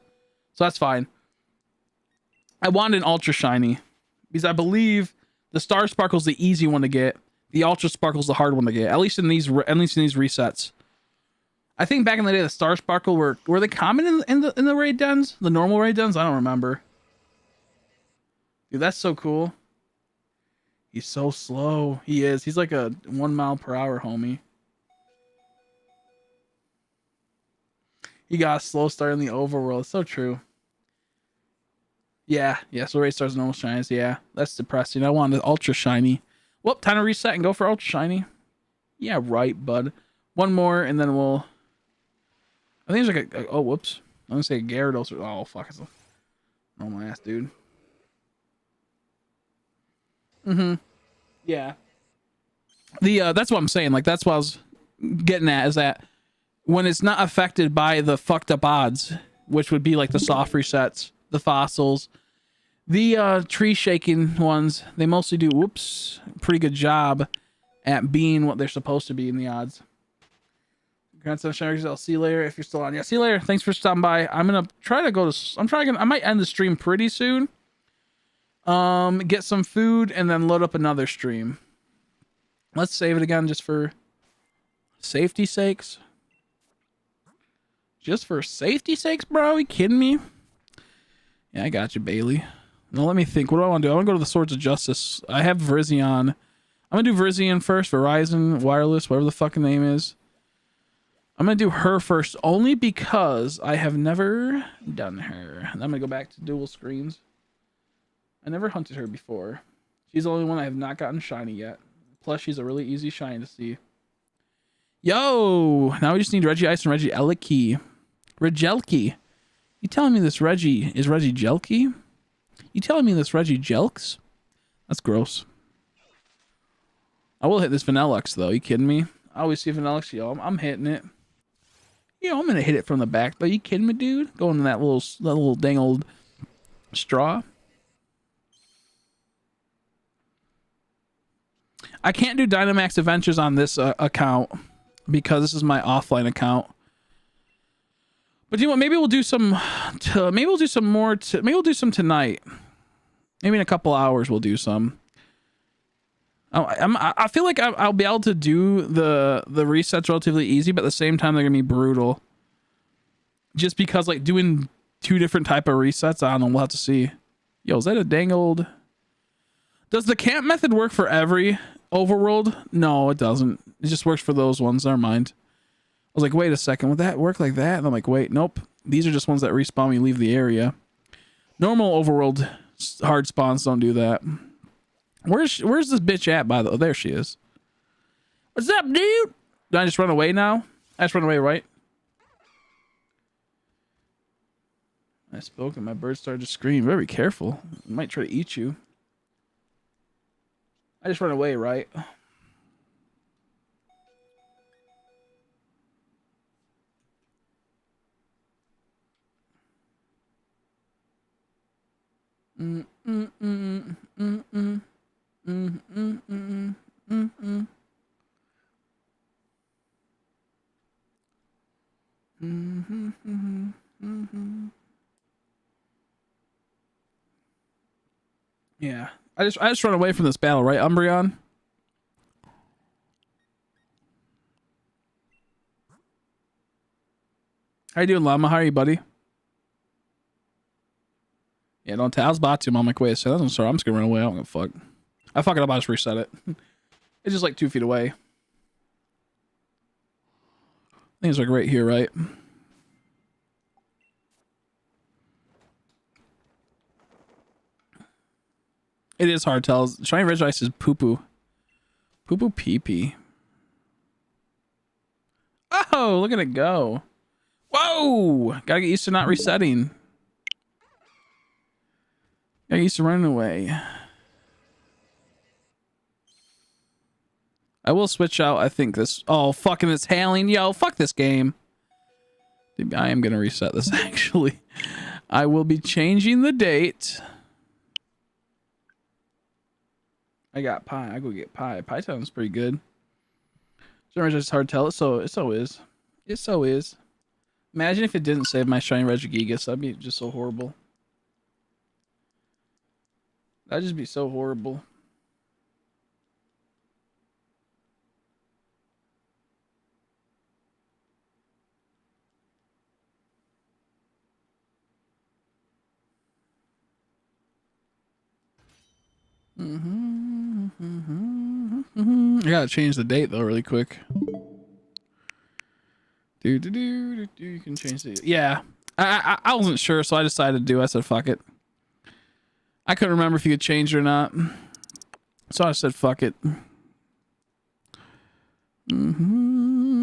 So that's fine. I want an Ultra Shiny because I believe the Star Sparkle's the easy one to get. The Ultra Sparkle's the hard one to get. At least in these resets. I think back in the day the Star Sparkle were they common in the raid dens? The normal raid dens? I don't remember. Dude, that's so cool. He's so slow. He is. He's like a 1 mile per hour homie. He got a slow start in the overworld. It's so true. Yeah. So raid stars normal shinies. Yeah, that's depressing. I wanted Ultra Shiny. Well, time to reset and go for Ultra Shiny. Yeah, right, bud. One more, and then we'll... I think there's like a... Oh, whoops. I'm gonna say a Gyarados. Oh, fuck. It's a normal ass, dude. Yeah. That's what I'm saying. Like, that's what I was getting at, is that when it's not affected by the fucked up odds, which would be like the soft resets, the fossils, the tree shaking ones, they mostly do, pretty good job at being what they're supposed to be in the odds. Grandson Sharks, I'll see you later if you're still on. Yeah, see you later. Thanks for stopping by. I'm gonna try to go to... I might end the stream pretty soon. Get some food and then load up another stream. Let's save it again just for safety sakes. Just for safety sakes, bro? You kidding me? Yeah, I got you, Bailey. Now let me think. What do I want to do? I want to go to the Swords of Justice. I have Virizion. I'm gonna do Virizion first. Verizon Wireless, whatever the fucking name is. I'm gonna do her first only because I have never done her. And I'm gonna go back to dual screens. I never hunted her before. She's the only one I have not gotten shiny yet. Plus, she's a really easy shiny to see. Yo! Now we just need Regice and Regieleki. Regieleki. You telling me this Reggie is Regieleki? You telling me this Regijelks? That's gross. I will hit this Vanillux though. You kidding me? I always see Vanillux. Yo, I'm hitting it. Yo, I'm gonna hit it from the back though. You kidding me, dude? Going to that little dang old straw. I can't do Dynamax Adventures on this account because this is my offline account. But you know what? Maybe we'll do some. Maybe we'll do some more. Maybe we'll do some tonight. Maybe in a couple hours we'll do some. I feel like I'll be able to do the resets relatively easy, but at the same time they're gonna be brutal. Just because like doing 2 different type of resets, I don't know. We'll have to see. Yo, is that a dang old? Does the camp method work for every overworld? No, it doesn't. It just works for those ones. Never mind. I was like, wait a second, would that work like that? And I'm like, wait, nope. These are just ones that respawn when you leave the area. Normal overworld hard spawns don't do that. Where's this bitch at, by the way? Oh, there she is. What's up, dude? Did I just run away now? I just run away, right? I spoke and my bird started to scream. Very careful. It might try to eat you. I just run away, right? Yeah. I just run away from this battle, right, Umbreon? How you doing, Llama? How are you, buddy? Yeah, don't tell. I was about to. I'm like, wait a second. Sorry, I'm just gonna run away. I don't give a fuck. I fuck it up. I just reset it. It's just like 2 feet away. I think it's like right here, right? It is hard to tell. Shiny Regice is poo-poo. Poo-poo pee-pee. Oh, look at it go. Whoa! Gotta get used to not resetting. Gotta get used to running away. I will switch out. I think this. Oh, fucking it's hailing. Yo, fuck this game. I am gonna reset this actually. I will be changing the date. I got pie. I go get pie. Pie sounds pretty good. It's just hard to tell. It so is. It so is. Imagine if it didn't save my shiny Regigigas. That'd be just so horrible. That'd just be so horrible. I gotta change the date though, really quick. You can change the. Yeah, I wasn't sure, so I decided to do. I said fuck it. I couldn't remember if you could change it or not, so I said fuck it. I'm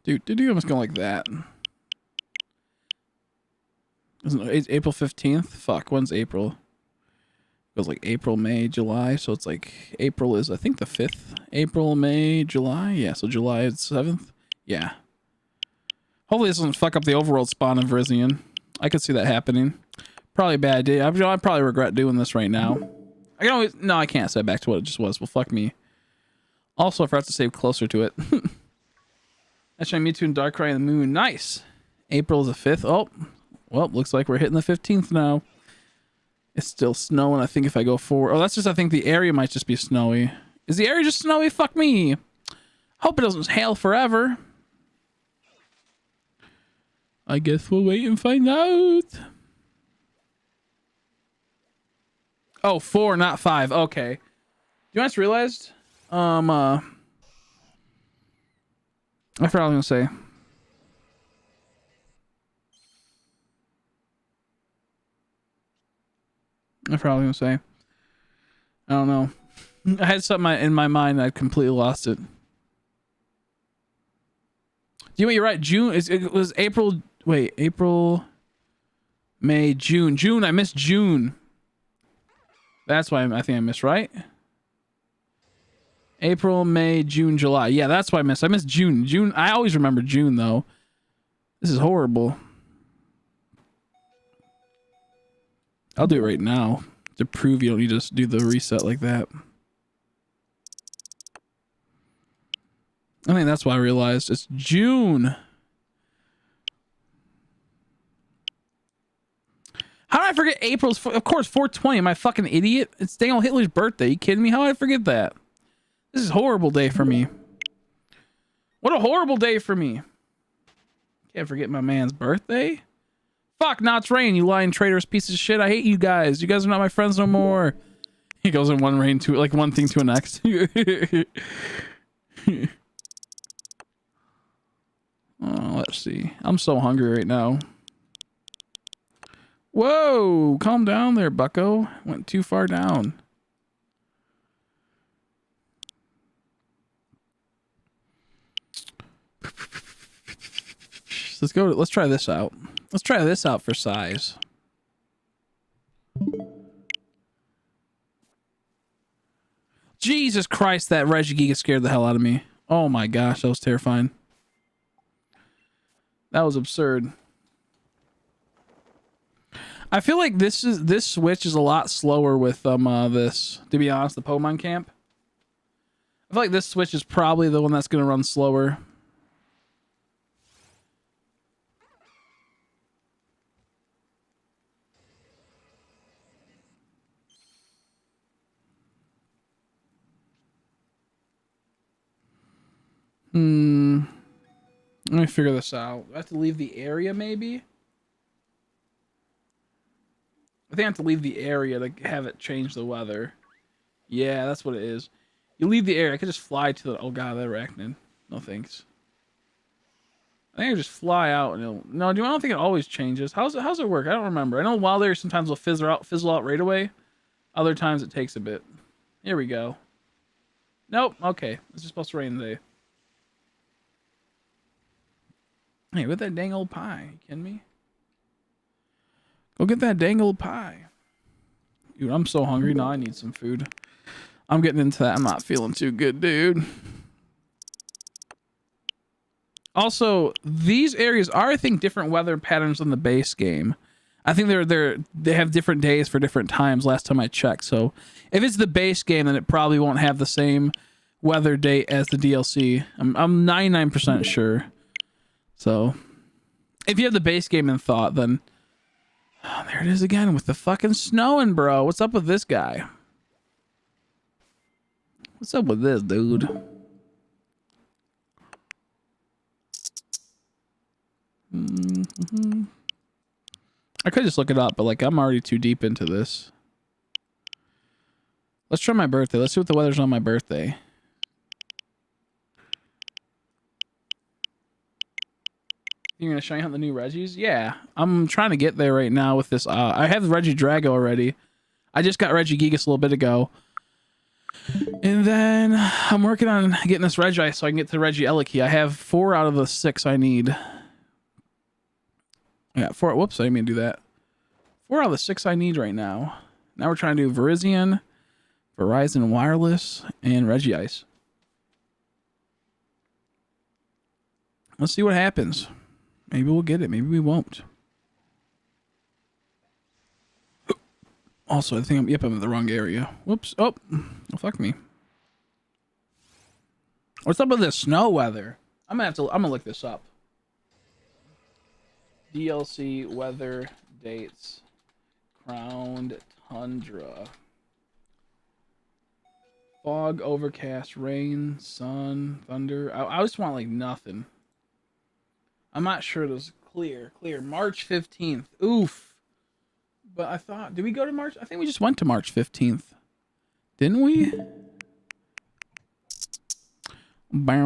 just going like that. Isn't it April 15th? Fuck, when's April? It goes like April, May, July. So it's like April is, I think, the 5th. April, May, July. Yeah, so July is 7th. Yeah. Hopefully this doesn't fuck up the overworld spawn of Virizion. I could see that happening. Probably a bad idea. I probably regret doing this right now. I can always... No, I can't set back to what it just was. Well, fuck me. Also, I forgot to save closer to it. That's my Mewtwo and Darkrai and the Moon. Nice. April is the 5th. Oh. Well, looks like we're hitting the 15th now. It's still snowing, I think, if I go forward. Oh, that's just, I think the area might just be snowy. Is the area just snowy? Fuck me. Hope it doesn't hail forever. I guess we'll wait and find out. Oh, 4, not 5. Okay. You just realized? I forgot what I was gonna say. I forgot what I was gonna say. I don't know. I had something in my mind. I completely lost it. You're right. June. It was April. Wait, April, May, June. June. I missed June. That's why I think I missed, right? April, May, June, July. Yeah, that's why I missed. I missed June. June. I always remember June though. This is horrible. I'll do it right now to prove you don't need to do the reset like that. I think that's why I realized it's June. How did I forget April's? Of course, 420. Am I a fucking idiot? It's Daniel Hitler's birthday. You kidding me? How did I forget that? This is a horrible day for me. What a horrible day for me. Can't forget my man's birthday. Fuck, Knott's Rain, you lying traitorous piece of shit. I hate you guys. You guys are not my friends no more. He goes in one rain to like one thing to the next. Oh, let's see. I'm so hungry right now. Whoa, calm down there, bucko. Went too far down. Let's go. Let's try this out. Let's try this out for size. Jesus Christ, that Regigigas scared the hell out of me. Oh my gosh, that was terrifying. That was absurd. I feel like this switch is a lot slower with this. To be honest, the Pokemon camp. I feel like this switch is probably the one that's gonna run slower. Let me figure this out. I have to leave the area, maybe? I think I have to leave the area to have it change the weather. Yeah, that's what it is. You leave the area. I could just fly to the... Oh, God, that arachnid. No, thanks. I think I just fly out and it'll... No, I don't think it always changes. How's it work? I don't remember. I know wild areas sometimes will fizzle out right away. Other times it takes a bit. Here we go. Nope. Okay. It's just supposed to rain today. Hey, with that dang old pie. You kidding me? Go get that dang old pie. Dude, I'm so hungry now. I need some food. I'm getting into that. I'm not feeling too good, dude. Also, these areas are, I think, different weather patterns than the base game. I think they have different days for different times last time I checked. So if it's the base game, then it probably won't have the same weather date as the DLC. I'm 99% sure. So if you have the base game in thought, then there it is again with the fucking snowing, bro. What's up with this guy? What's up with this, dude? I could just look it up, but like I'm already too deep into this. Let's try my birthday. Let's see what the weather's on my birthday. You're gonna shiny hunt the new Regis? Yeah, I'm trying to get there right now with this. I have the Regidrago already. I just got Regigigas a little bit ago. And then I'm working on getting this Regice so I can get to Regieleki. I have 4 out of the 6 I need. I got 4. Whoops, I didn't mean to do that. 4 out of the 6 I need right now. Now we're trying to do Verizon Wireless, and Regice. Let's see what happens. Maybe we'll get it. Maybe we won't. Also, I think I'm in the wrong area. Whoops. Oh, fuck me. What's up with this snow weather? I'm gonna look this up. DLC weather dates. Crowned Tundra. Fog, overcast, rain, sun, thunder. I just want like nothing. I'm not sure it was clear. March 15th. Oof. But I thought, did we go to March? I think we just went to March 15th. Didn't we? Whoops.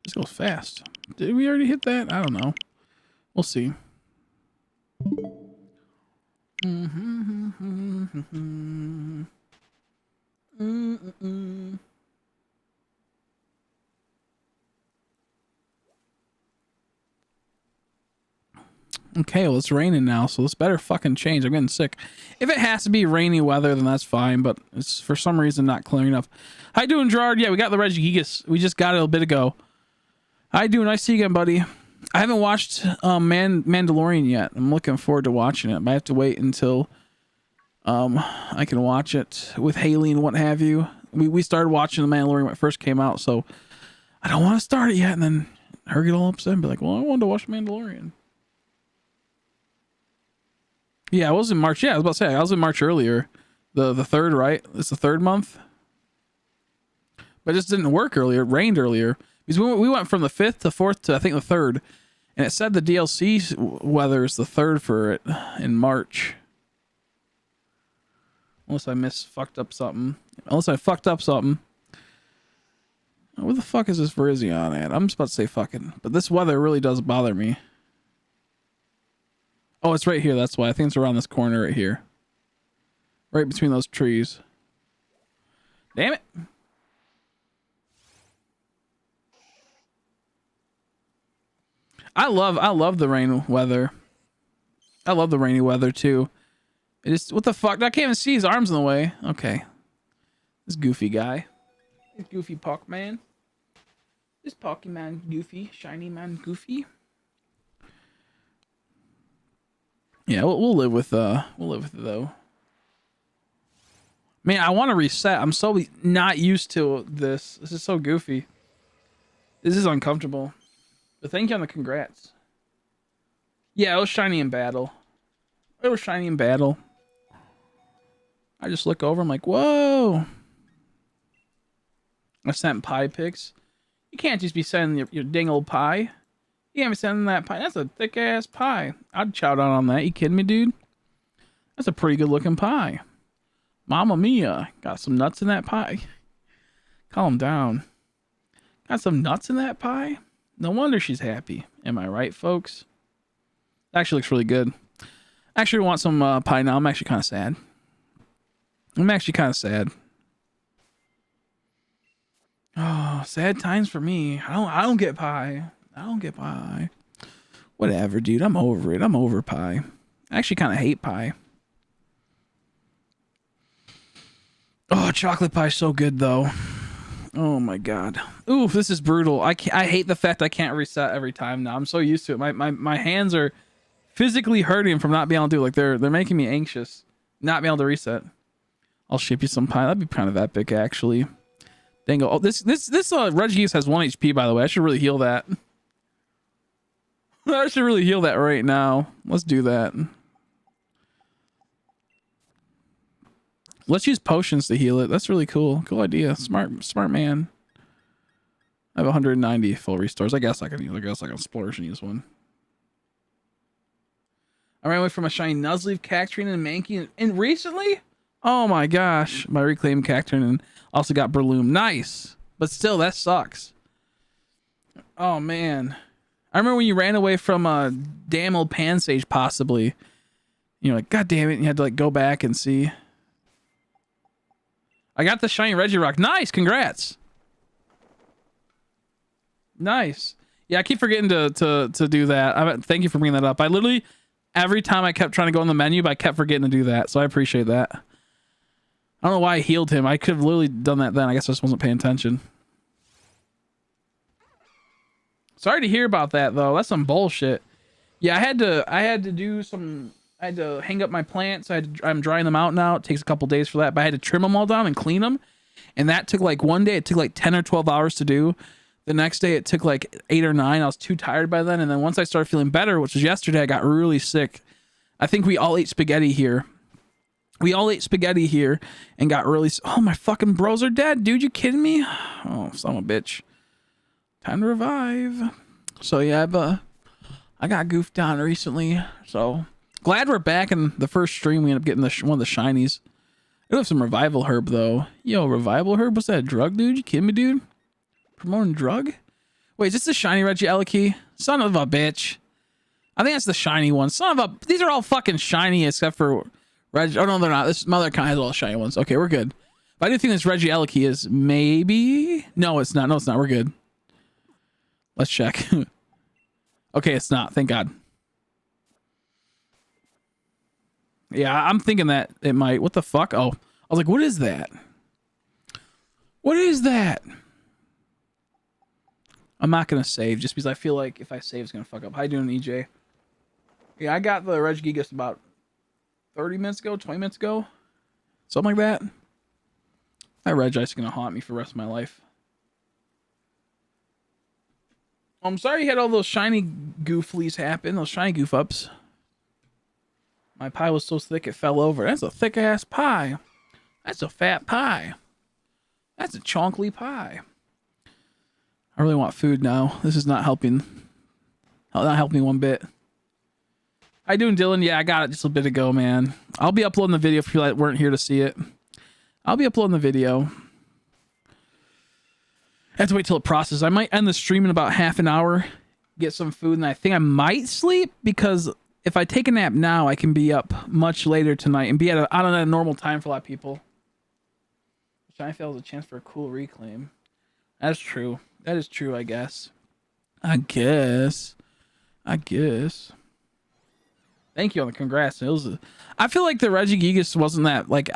This goes fast. Did we already hit that? I don't know. We'll see. Okay, well, it's raining now, so this better fucking change. I'm getting sick. If it has to be rainy weather, then that's fine, but it's for some reason not clearing up. How you doing, Gerard? Yeah, we got the Regigigas. We just got it a bit ago. How you doing? Nice to see you again, buddy. I haven't watched Mandalorian yet. I'm looking forward to watching it, but I have to wait until I can watch it with Haley and what have you. We started watching The Mandalorian when it first came out, so I don't want to start it yet, and then her get all upset and be like, well, I wanted to watch Mandalorian. Yeah, I was in March. Yeah, I was about to say, I was in March earlier. The 3rd, right? It's the 3rd month. But it just didn't work earlier. It rained earlier. Because we went from the 5th to 4th to, I think, the 3rd. And it said the DLC weather is the 3rd for it in March. Unless I fucked up something. Where the fuck is this Verizon at? I'm just about to say fucking. But this weather really does bother me. Oh, it's right here. That's why. I think it's around this corner right here. Right between those trees. Damn it. I love the rain weather. I love the rainy weather too. It is, what the fuck? I can't even see his arms in the way. Okay. This goofy guy. This goofy Pock man. This Pocky man goofy. Shiny man goofy. Yeah, we'll live with it though. Man, I want to reset. I'm so not used to this. This is so goofy. This is uncomfortable. But thank you on the congrats. Yeah, it was shiny in battle. I just look over. I'm like, whoa. I sent pie pics. You can't just be sending your ding old pie. You can't be sending that pie. That's a thick ass pie. I'd chow down on that. You kidding me, dude? That's a pretty good looking pie. Mamma mia. Got some nuts in that pie. Calm down. Got some nuts in that pie? No wonder she's happy. Am I right, folks? Actually looks really good. I actually want some pie now. I'm actually kind of sad. Oh, sad times for me. I don't get pie. I don't get pie. Whatever, dude. I'm over it. I'm over pie. I actually kind of hate pie. Oh, chocolate pie's so good though. Oh my god. Oof, this is brutal. I hate the fact I can't reset every time now. I'm so used to it. My hands are physically hurting from not being able to do it. Like they're making me anxious. Not being able to reset. I'll ship you some pie. That'd be kind of epic actually. Dango. Oh, this Regice has 1 HP by the way. I should really heal that. I should really heal that right now. Let's do that. Let's use potions to heal it. That's really cool. Cool idea. Smart man. I have 190 full restores. I guess I can splurge and use one. I ran away from a shiny Nuzleaf, Cacturine, and Mankey. And recently? Oh my gosh. My reclaimed Cacturine and also got Breloom. Nice. But still, that sucks. Oh man. I remember when you ran away from a damn old Pansage, possibly. You're like, God damn it. And you had to like go back and see. I got the shiny Regirock. Nice, congrats. Nice. Yeah, I keep forgetting to do that. Thank you for bringing that up. I literally, every time I kept trying to go on the menu, but I kept forgetting to do that. So I appreciate that. I don't know why I healed him. I could have literally done that then. I guess I just wasn't paying attention. Sorry to hear about that though. That's some bullshit. Yeah, I had to do some. I had to hang up my plants. I'm drying them out now. It takes a couple days for that, but I had to trim them all down and clean them. And that took like one day, it took like 10 or 12 hours to do. The next day it took like 8 or 9. I was too tired by then. And then once I started feeling better, which was yesterday, I got really sick. I think we all ate spaghetti here. We all ate spaghetti here and got really, oh, my fucking bros are dead. Dude, you kidding me? Oh, son of a bitch. Time to revive. So yeah, I got goofed on recently. So glad we're back in the first stream. We ended up getting one of the shinies. I do have some revival herb though. Yo, revival herb? What's that, a drug, dude? You kidding me, dude? Promoting drug? Wait, is this the shiny Regice? Son of a bitch. I think that's the shiny one. Son of a... These are all fucking shiny except for Reg... Oh, no, they're not. This mother kind has all the shiny ones. Okay, we're good. But I do think this Regice is maybe... No, it's not. No, it's not. We're good. Let's check. Okay, it's not. Thank God. Yeah, I'm thinking that it might. What the fuck? Oh, I was like, what is that? What is that? I'm not going to save just because I feel like if I save, it's going to fuck up. How you doing, EJ? Yeah, I got the Regigigas about 30 minutes ago, 20 minutes ago. Something like that. That Regice is going to haunt me for the rest of my life. I'm sorry you had all those shiny gooflies happen, those shiny goof ups. My pie was so thick it fell over. That's a thick ass pie. That's a fat pie. That's a chonkly pie. I really want food now. This is not helping. Not helping me one bit. How you doing, Dylan? Yeah, I got it just a bit ago, man. I'll be uploading the video for people that weren't here to see it. I'll be uploading the video. I have to wait till it processes. I might end the stream in about half an hour, get some food, and I think I might sleep because if I take a nap now, I can be up much later tonight and be at a normal time for a lot of people. Shiny fails a chance for a cool reclaim. That's true. That is true, I guess. I guess. Thank you on the congrats. I feel like the Regigigas wasn't that, like,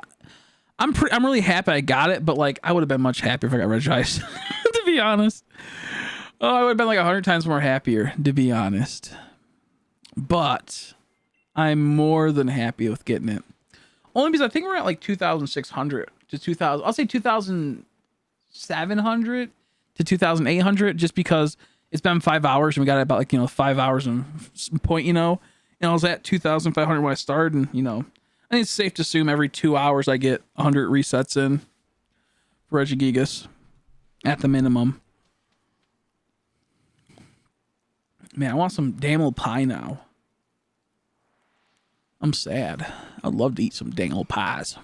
I'm really happy I got it, but like I would have been much happier if I got Regice, to be honest. Oh, I would have been like 100 times more happier, to be honest. But I'm more than happy with getting it. Only because I think we're at like 2,600 to 2,000. I'll say 2,700 to 2,800, just because it's been 5 hours and we got about like 5 hours and some point, and I was at 2,500 when I started, and I think it's safe to assume every 2 hours I get 100 resets in for Regigigas at the minimum. Man, I want some damn old pie now. I'm sad. I'd love to eat some dang old pies.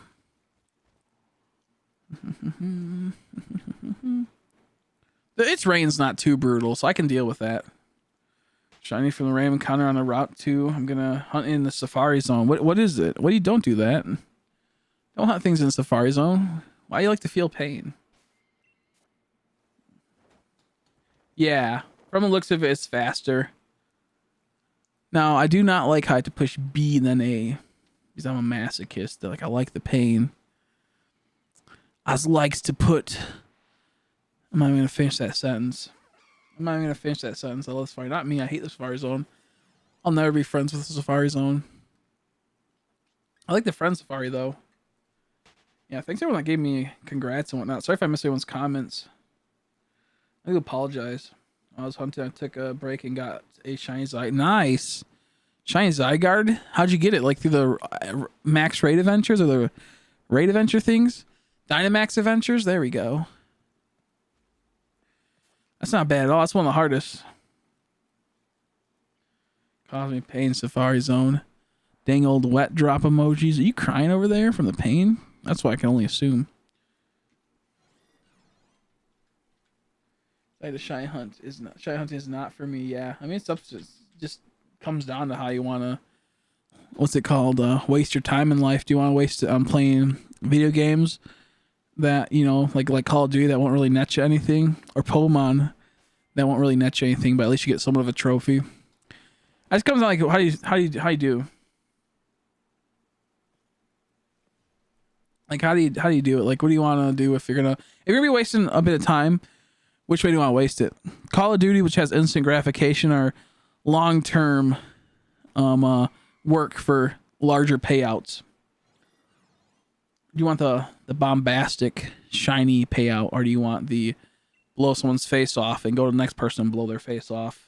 Its rain's not too brutal, so I can deal with that. Shiny from the random encounter on the route to. I'm gonna hunt in the Safari Zone. What is it? What do you don't do that? Don't hunt things in the Safari Zone. Why do you like to feel pain? Yeah, from the looks of it, it's faster. Now, I do not like how I have to push B and then A because I'm a masochist. Like, I like the pain. I likes to put. I'm not even gonna finish that sentence. I love Safari. Not me. I hate the Safari Zone. I'll never be friends with the Safari Zone. I like the friend Safari though. Yeah, thanks everyone that gave me congrats and whatnot. Sorry if I missed anyone's comments. I do apologize. I was hunting. I took a break and got a shiny Zy. Nice. Shiny Zygarde? How'd you get it? Like through the max raid adventures or the raid adventure things? Dynamax adventures? There we go. That's not bad at all. That's one of the hardest. Cause me pain, Safari Zone. Dang old wet drop emojis. Are you crying over there from the pain? That's what I can only assume. Like the shy hunt is not for me. Yeah, I mean stuff just comes down to how you want to. What's it called? Waste your time in life. Do you want to waste it on playing video games that like Call of Duty that won't really net you anything, or Pokemon that won't really net you anything, but at least you get somewhat of a trophy. It just comes down like how do you do? Like how do you do it? Like what do you want to do if you're gonna be wasting a bit of time? Which way do you want to waste it? Call of Duty, which has instant gratification, or long-term work for larger payouts? Do you want the bombastic, shiny payout, or do you want the blow someone's face off and go to the next person and blow their face off?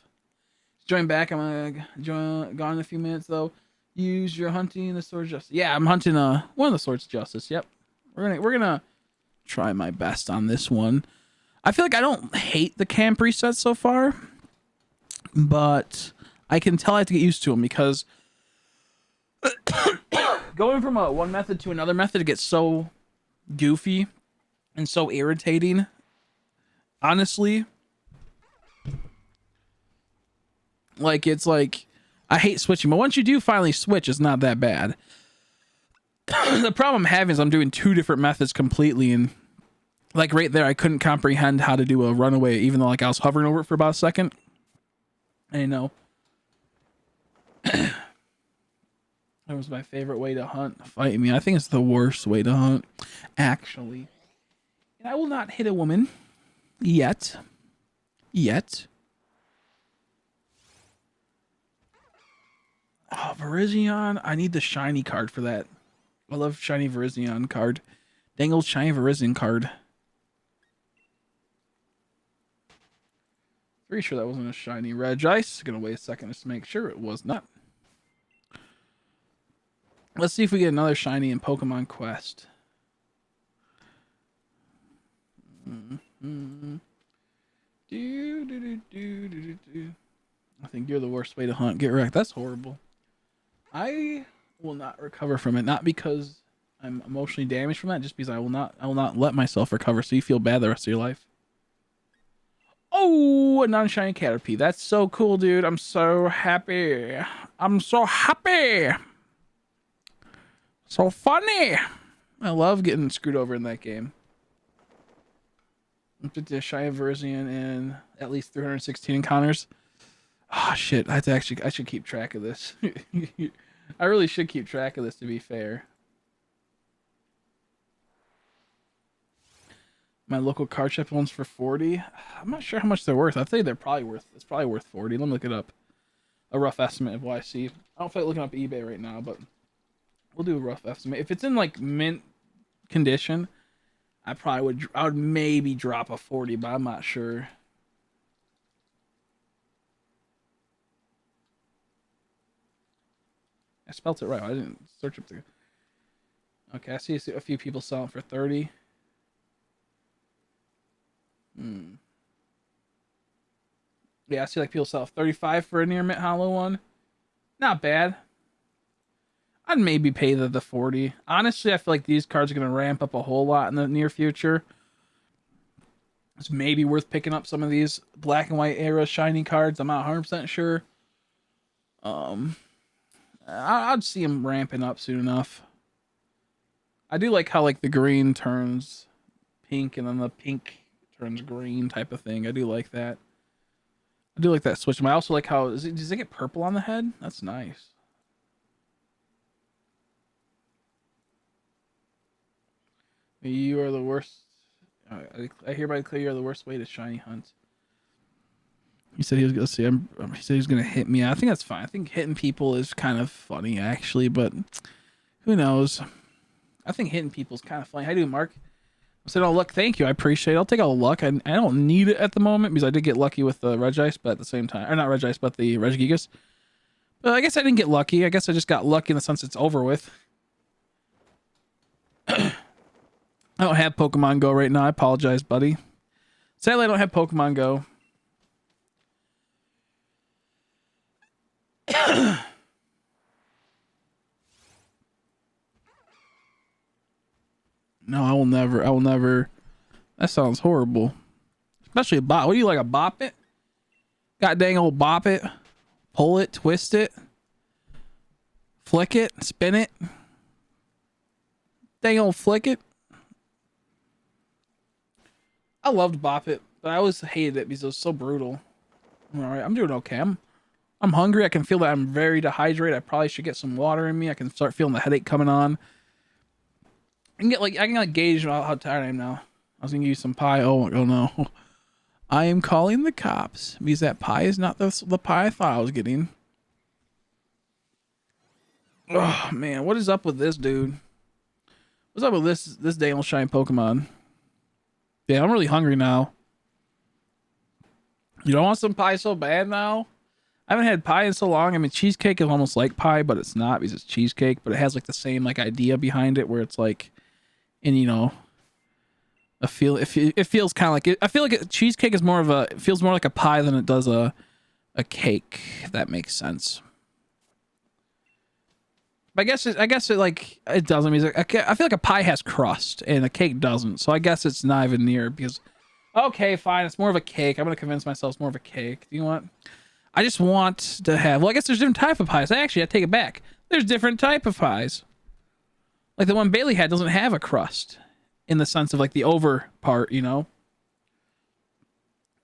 Join back. I'm gonna gone in a few minutes though. Use your hunting the Swords of Justice. Yeah, I'm hunting one of the Swords of Justice. Yep, we're gonna try my best on this one. I feel like I don't hate the camp resets so far, but I can tell I have to get used to them because going from one method to another method gets so goofy and so irritating. Honestly, like it's like I hate switching, but once you do finally switch, it's not that bad. The problem I'm having is I'm doing two different methods completely, and like right there, I couldn't comprehend how to do a runaway, even though like I was hovering over it for about a second. I know. That was my favorite way to hunt. Fight me. I think it's the worst way to hunt, actually. And I will not hit a woman yet. Oh, Virizion. I need the shiny card for that. I love shiny Virizion card. Dang old shiny Virizion card. Pretty sure that wasn't a shiny Regice. Gonna wait a second just to make sure it was not. Let's see if we get another shiny in Pokemon Quest. I think you're the worst way to hunt. Get wrecked. That's horrible. I will not recover from it. Not because I'm emotionally damaged from that, just because I will not let myself recover so you feel bad the rest of your life. Oh, a non-shiny Caterpie. That's so cool, dude. I'm so happy. So funny. I love getting screwed over in that game. I'm going to shiny Virizion in at least 316 encounters. Oh, shit. I should keep track of this. I really should keep track of this, to be fair. My local card shop ones for 40. I'm not sure how much they're worth. I think it's probably worth 40. Let me look it up. A rough estimate of what I see. I don't feel like looking up eBay right now, but we'll do a rough estimate. If it's in like mint condition, I would maybe drop a 40, but I'm not sure. I spelt it right. I didn't search up the. Okay, I see a few people selling for 30. Yeah, I see like people sell 35 for a near mint hollow one. Not bad. I'd maybe pay the 40. Honestly, I feel like these cards are going to ramp up a whole lot in the near future. It's maybe worth picking up some of these black and white era shiny cards. I'm not 100% sure. I'd see them ramping up soon enough. I do like how like the green turns pink and then the pink turns green type of thing. I do like that. I do like that switch. I also like how does it get purple on the head? That's nice. You are the worst. I hereby declare you are the worst way to shiny hunt. He said he was gonna see. He said he was gonna hit me. I think that's fine. I think hitting people is kind of funny actually, but who knows? I think hitting people is kind of funny. How do you, Mark? I said, "Oh, look, thank you. I appreciate it. I'll take a luck. I don't need it at the moment because I did get lucky with the Regice, but at the same time, or not Regice, but the Regigigas. But I guess I didn't get lucky. I guess I just got lucky in the sense it's over with. I don't have Pokemon Go right now. I apologize, buddy. Sadly, I don't have Pokemon Go. No, I will never. That sounds horrible. Especially a bop. What do you like, a bop it? God dang old bop it. Pull it, twist it. Flick it, spin it. Dang old flick it. I loved bop it, but I always hated it because it was so brutal. Alright, I'm doing okay. I'm hungry. I can feel that I'm very dehydrated. I probably should get some water in me. I can start feeling the headache coming on. I can gauge how tired I am now. I was gonna give you some pie. Oh no. I am calling the cops because that pie is not the pie I thought I was getting. Oh man, what is up with this dude? What's up with this Daniel Shine Pokemon? Yeah, I'm really hungry now. You don't want some pie so bad now? I haven't had pie in so long. I mean, cheesecake is almost like pie, but it's not because it's cheesecake. But it has like the same like idea behind it, where it's like, and you know, it feels kind of like it. I feel like cheesecake is it feels more like a pie than it does a cake. If that makes sense. But I guess it doesn't. Because I feel like a pie has crust and a cake doesn't. So I guess it's not even near because. Okay, fine. It's more of a cake. I'm gonna convince myself it's more of a cake. Do you want? I just want to have. Well, I guess there's different type of pies. Actually, I take it back. There's different type of pies. Like the one Bailey had doesn't have a crust, in the sense of like the over part, you know.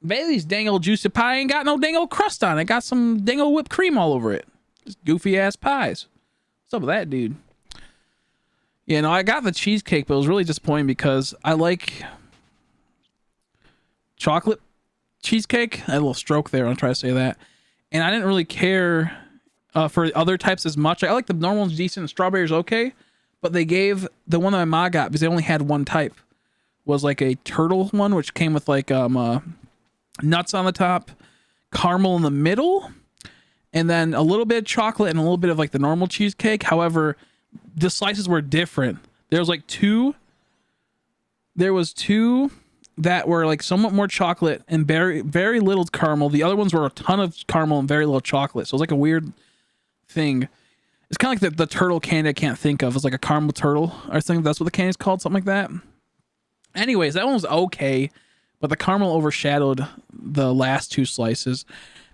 Bailey's dang old juicy pie ain't got no dang old crust on it. Got some dang old whipped cream all over it. Just goofy ass pies. What's up with that, dude? Yeah, no, I got the cheesecake, but it was really disappointing because I like chocolate cheesecake. I had a little stroke there. I'll try to say that. And I didn't really care for other types as much. I like the normal ones decent. Strawberry's okay. But they gave the one that my mom got because they only had one type. Was like a turtle one, which came with like nuts on the top, caramel in the middle, and then a little bit of chocolate and a little bit of like the normal cheesecake. However, the slices were different. There was two that were like somewhat more chocolate and very, very little caramel. The other ones were a ton of caramel and very little chocolate. So it was like a weird thing. It's kind of like the turtle candy I can't think of. It's like a caramel turtle. I think that's what the candy's called, something like that. Anyways, that one was okay, but the caramel overshadowed the last two slices.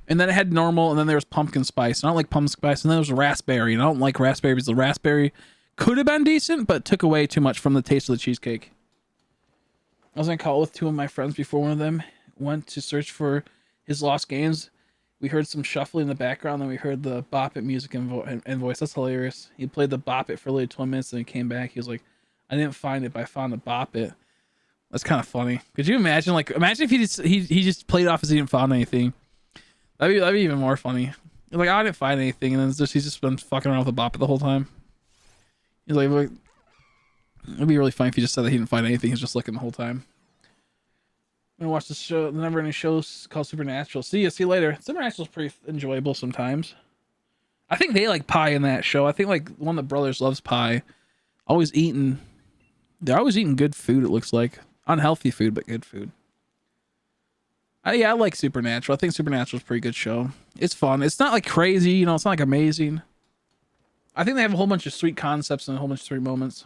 And then it had normal, and then there was pumpkin spice. And I don't like pumpkin spice. And then there was raspberry, and I don't like raspberry because the raspberry could have been decent, but took away too much from the taste of the cheesecake. I was on a call with two of my friends before one of them went to search for his lost games. We heard some shuffling in the background, and we heard the Bop It music and voice. That's hilarious. He played the Bop It for like 20 minutes, and he came back. He was like, I didn't find it, but I found the Bop It. That's kind of funny. Could you imagine? Like, imagine if he just played it off as he didn't find anything. That'd be even more funny. He's like, oh, I didn't find anything, and then he's just been fucking around with the Bop It the whole time. He's like, look, it'd be really funny if he just said that he didn't find anything. He's just looking the whole time. I'm gonna watch the show, the never ending shows called Supernatural. See you later. Supernatural's pretty enjoyable sometimes. I think they like pie in that show. I think like one of the brothers loves pie. They're always eating good food, it looks like. Unhealthy food, but good food. Yeah, I like Supernatural. I think Supernatural's a pretty good show. It's fun. It's not like crazy, you know, it's not like amazing. I think they have a whole bunch of sweet concepts and a whole bunch of sweet moments.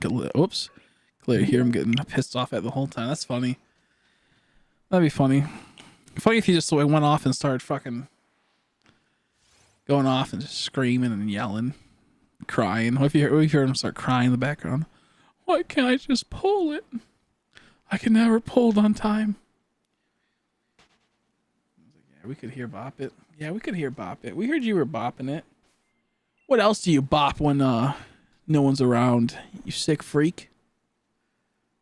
Whoops. Clearly hear him getting pissed off at the whole time. That's funny. That'd be funny. Funny if he just went off and started fucking going off and just screaming and yelling, crying. What if you heard him start crying in the background? Why can't I just pull it? I can never pull it on time. Yeah, we could hear bop it. Yeah, we could hear bop it. We heard you were bopping it. What else do you bop when no one's around? You sick freak.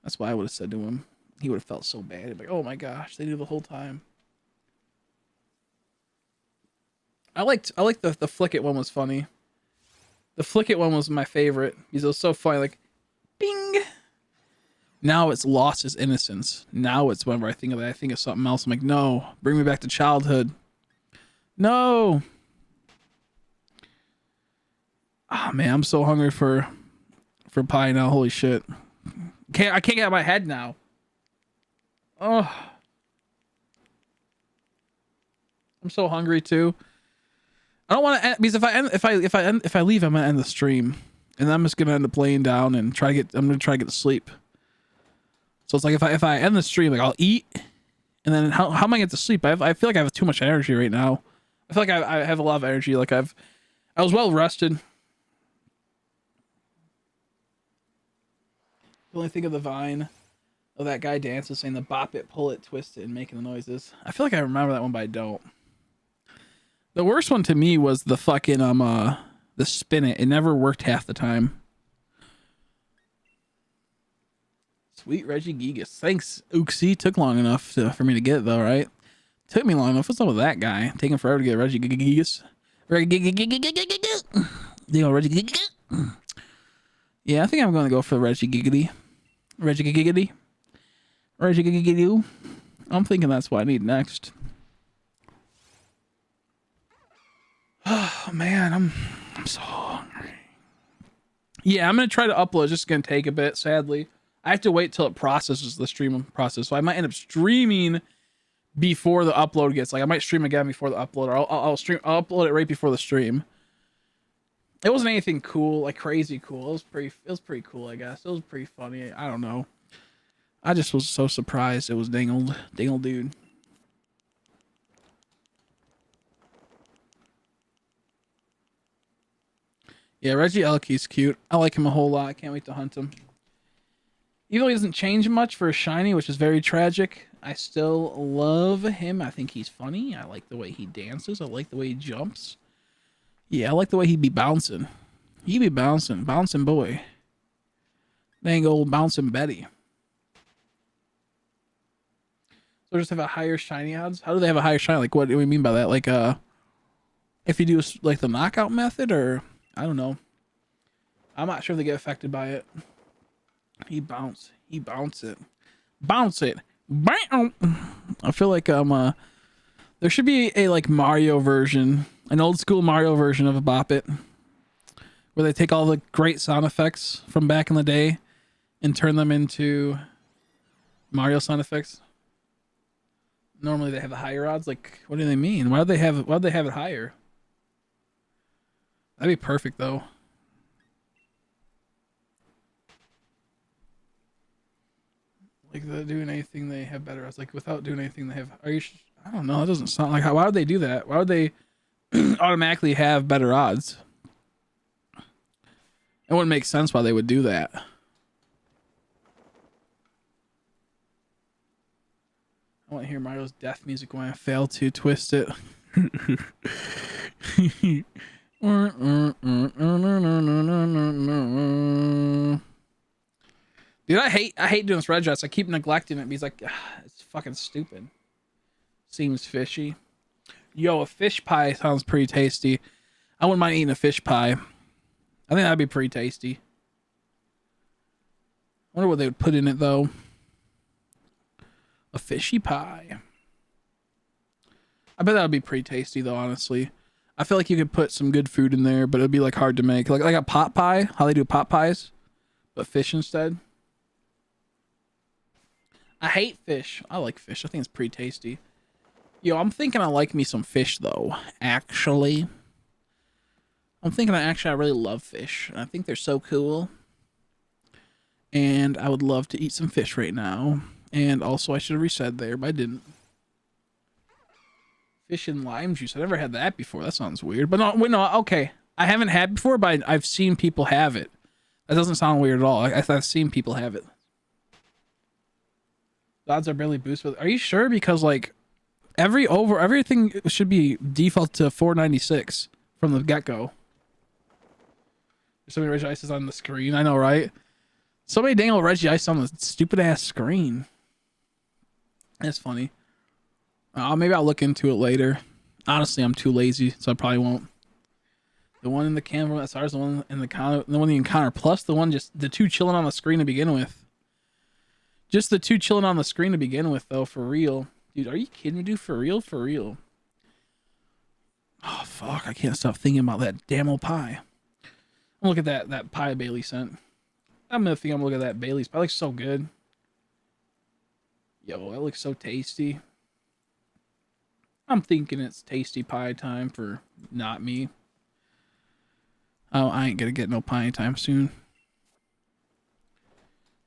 That's what I would have said to him. He would have felt so bad. He'd be like, oh my gosh, they knew the whole time. I liked the flick it one was funny. The flick it one was my favorite because it was so funny, like bing. Now it's lost its innocence. Now it's whenever I think of that, I think of something else. I'm like, no, bring me back to childhood. No. Ah, man, I'm so hungry for pie now. Holy shit. I can't get out of my head now. Oh. I'm so hungry too. I don't want to end, because if I leave, I'm gonna end the stream, and I'm just gonna end up laying down and I'm gonna try to get to sleep. So it's like if I end the stream, like I'll eat, and then how am I gonna get to sleep? I feel like I have too much energy right now. I feel like I have a lot of energy. Like I was well rested. The only thing of the Vine of that guy dancing saying the bop it, pull it, twist it, and making the noises. I feel like I remember that one, but I don't. The worst one to me was the fucking the spin it. It never worked half the time. Sweet Regigigas. Thanks, Uxie. Took long enough for me to get it though, right? Took me long enough. What's up with that guy? Taking forever to get Regigigas. Yeah, I think I'm gonna go for Regigiggity. Regigiggity. I'm thinking that's what I need next. Oh man, I'm so hungry. Yeah, I'm gonna try to upload. It's just gonna take a bit, sadly. I have to wait till it processes the stream process. So I might end up streaming before the upload gets. Like I might stream again before the upload, or I'll upload it right before the stream. It wasn't anything cool, like crazy cool. It was pretty cool, I guess. It was pretty funny. I don't know. I just was so surprised it was Dingle dude. Yeah, Reggie Elke's cute. I like him a whole lot. I can't wait to hunt him. Even though he doesn't change much for a shiny, which is very tragic, I still love him. I think he's funny. I like the way he dances. I like the way he jumps. Yeah, I like the way he be bouncing. He be bouncing. Bouncing boy. Dang old bouncing Betty. So just have a higher shiny odds? How do they have a higher shiny? Like, what do we mean by that? Like, if you do, like, the knockout method, or... I don't know. I'm not sure if they get affected by it. He bounce it. Bounce it. Bam! I feel like there should be a like Mario version, an old school Mario version of a Bop It, where they take all the great sound effects from back in the day and turn them into Mario sound effects. Normally they have the higher odds. Like, what do they mean? Why'd they have it higher? That'd be perfect, though. Like, without doing anything, they have better odds. Like, without doing anything, they have... I don't know. That doesn't sound like... Why would they do that? Why would they automatically have better odds? It wouldn't make sense why they would do that. I want to hear Mario's death music when I fail to twist it. Dude, I hate doing this Regice. I keep neglecting it because like it's fucking stupid. Seems fishy. Yo, a fish pie sounds pretty tasty. I wouldn't mind eating a fish pie. I think that'd be pretty tasty. I wonder what they would put in it though. A fishy pie. I bet that would be pretty tasty though, honestly. I feel like you could put some good food in there, but it'd be like hard to make. Like a pot pie, how they do pot pies, but fish instead. I hate fish. I like fish. I think it's pretty tasty. Yo, I'm thinking I like me some fish though. Actually, I'm thinking I really love fish. I think they're so cool. And I would love to eat some fish right now. And also, I should have resaid there, but I didn't. Fish and lime juice. I never had that before. That sounds weird. But no, wait, no, okay. I haven't had before, but I've seen people have it. That doesn't sound weird at all. I've seen people have it. The odds are barely boosted. Are you sure? Because, like, everything should be default to 496 from the get-go. There's so many Regices on the screen. I know, right? So many dang old Regice on the stupid ass screen. That's funny. Maybe I'll look into it later. Honestly, I'm too lazy, so I probably won't. The one in the camera, that's ours. The one in the counter, the one in the encounter, plus the two chilling on the screen to begin with. Just the two chilling on the screen to begin with, though, for real. Dude, are you kidding me, dude? For real? For real. Oh, fuck. I can't stop thinking about that damn old pie. Look at that pie Bailey sent. I'm gonna look at that Bailey's pie. It looks so good. Yo, that looks so tasty. I'm thinking it's tasty pie time for not me. Oh, I ain't gonna get no pie time soon.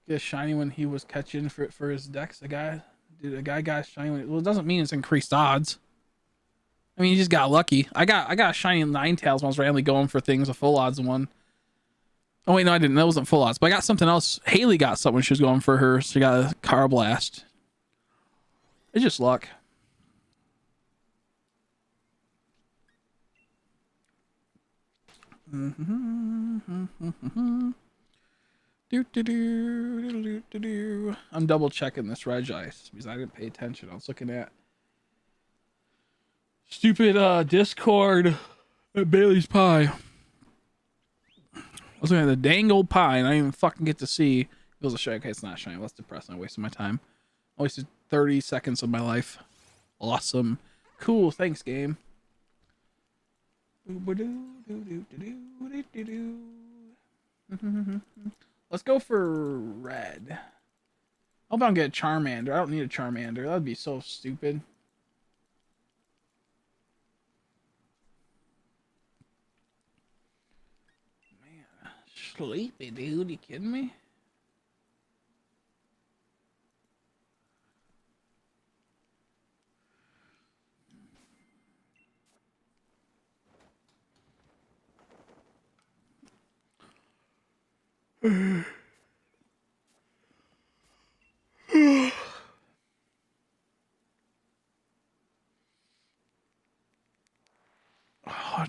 Get a shiny when he was catching for his decks. A guy got shiny when it doesn't mean it's increased odds. I mean, he just got lucky. I got a shiny Ninetales when I was randomly going for things, a full odds one. Oh wait, no, I didn't. That wasn't full odds, but I got something else. Haley got something when she was going for her. She got a Car Blast. It's just luck. I'm double checking this Regice because I didn't pay attention. I was looking at stupid Discord at Bailey's pie. I was looking at the dang old pie and I didn't even fucking get to see. It was a shiny. Okay, it's not shiny. That's depressing. I wasted my time. I wasted 30 seconds of my life. Awesome. Cool. Thanks, game. Let's go for red. I hope I don't get a Charmander. I don't need a Charmander. That would be so stupid. Man, sleepy, dude. You kidding me? Oh,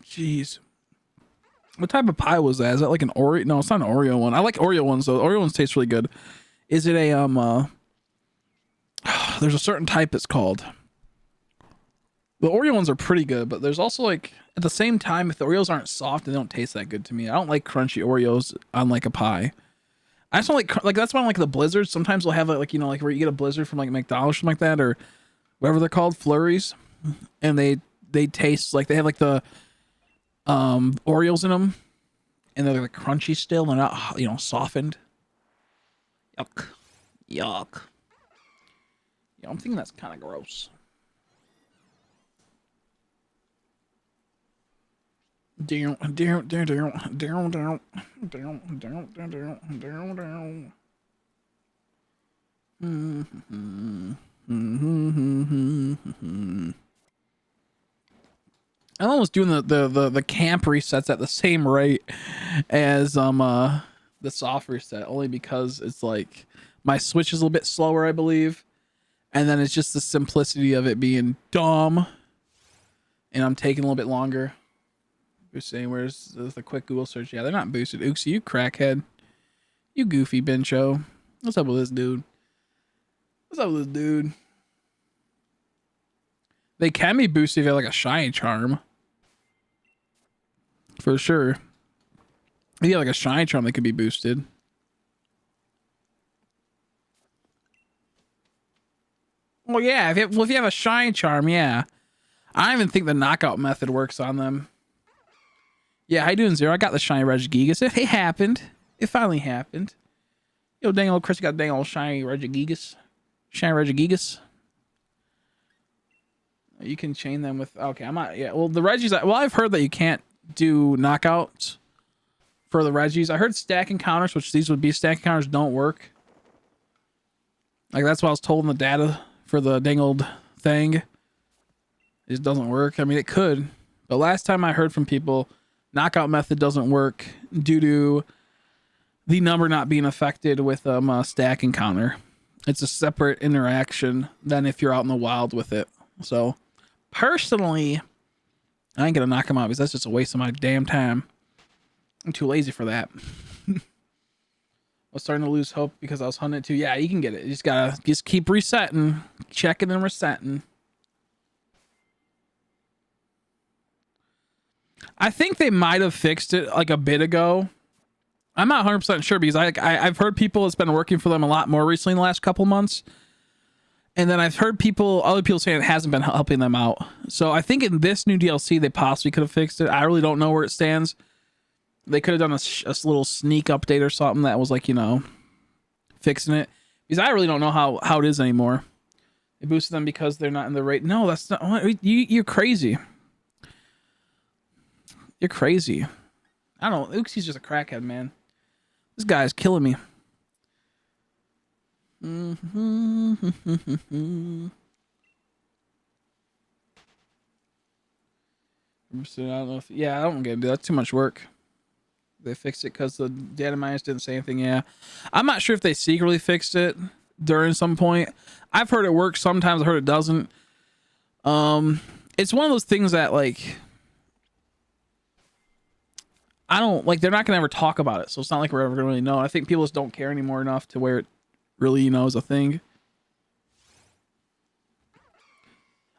jeez. What type of pie was that? Is that like an Oreo? No, it's not an Oreo one. I like Oreo ones though. Oreo ones taste really good. Is it a there's a certain type it's called. The Oreo ones are pretty good, but there's also like at the same time, if the Oreos aren't soft, they don't taste that good to me. I don't like crunchy Oreos on like a pie. I just don't like that's why I don't like the blizzards. Sometimes we'll have like, you know, like where you get a blizzard from like McDonald's or something like that, or whatever they're called, flurries, and they taste like they have like the Oreos in them, and they're like crunchy still. They're not, you know, softened. Yuck, yuck. Yeah, I'm thinking that's kind of gross. Down. I'm almost doing the camp resets at the same rate as the soft reset, only because it's like my switch is a little bit slower, I believe, and then it's just the simplicity of it being dumb, and I'm taking a little bit longer. You're saying where's the quick Google search? Yeah, they're not boosted. Ooksy, you crackhead, you goofy bencho. What's up with this dude? What's up with this dude? They can be boosted if you have like a shiny charm. For sure. If you have like a shiny charm, they could be boosted. Well, yeah. If you have a shiny charm, yeah. I don't even think the knockout method works on them. Yeah, how you doing, Zero? I got the shiny Regigigas. It happened. It finally happened. Yo, dang old Chris got dang old shiny Regigigas. Shiny Regigigas. You can chain them with... Okay, I'm not... Yeah, well, the Regis... Well, I've heard that you can't do knockouts for the Regis. I heard stack encounters, which these would be stack encounters, don't work. Like, that's what I was told in the data for the dang old thing. It doesn't work. I mean, it could. But last time I heard from people, knockout method doesn't work due to the number not being affected with a stack encounter. It's a separate interaction than if you're out in the wild with it. So personally, I ain't gonna knock them out because that's just a waste of my damn time. I'm too lazy for that. I was starting to lose hope because I was hunting it too. Yeah, you can get it. You just gotta keep resetting, checking and resetting. I think they might have fixed it like a bit ago. I'm not 100% sure because I've heard people it's been working for them a lot more recently in the last couple months. And then I've heard other people saying it hasn't been helping them out. So I think in this new DLC, they possibly could have fixed it. I really don't know where it stands. They could have done a little sneak update or something that was like, you know, fixing it. Because I really don't know how it is anymore. They boosted them because they're not in the rate. No, that's not. You're crazy. You're crazy. I don't know. He's just a crackhead, man. This guy's killing me. I don't know if... Yeah, I don't get it. That's too much work. They fixed it because the data miners didn't say anything. Yeah. I'm not sure if they secretly fixed it during some point. I've heard it works sometimes. I've heard it doesn't. It's one of those things that, like... I don't... Like, they're not going to ever talk about it, so it's not like we're ever going to really know. I think people just don't care anymore enough to where it really, you know, is a thing.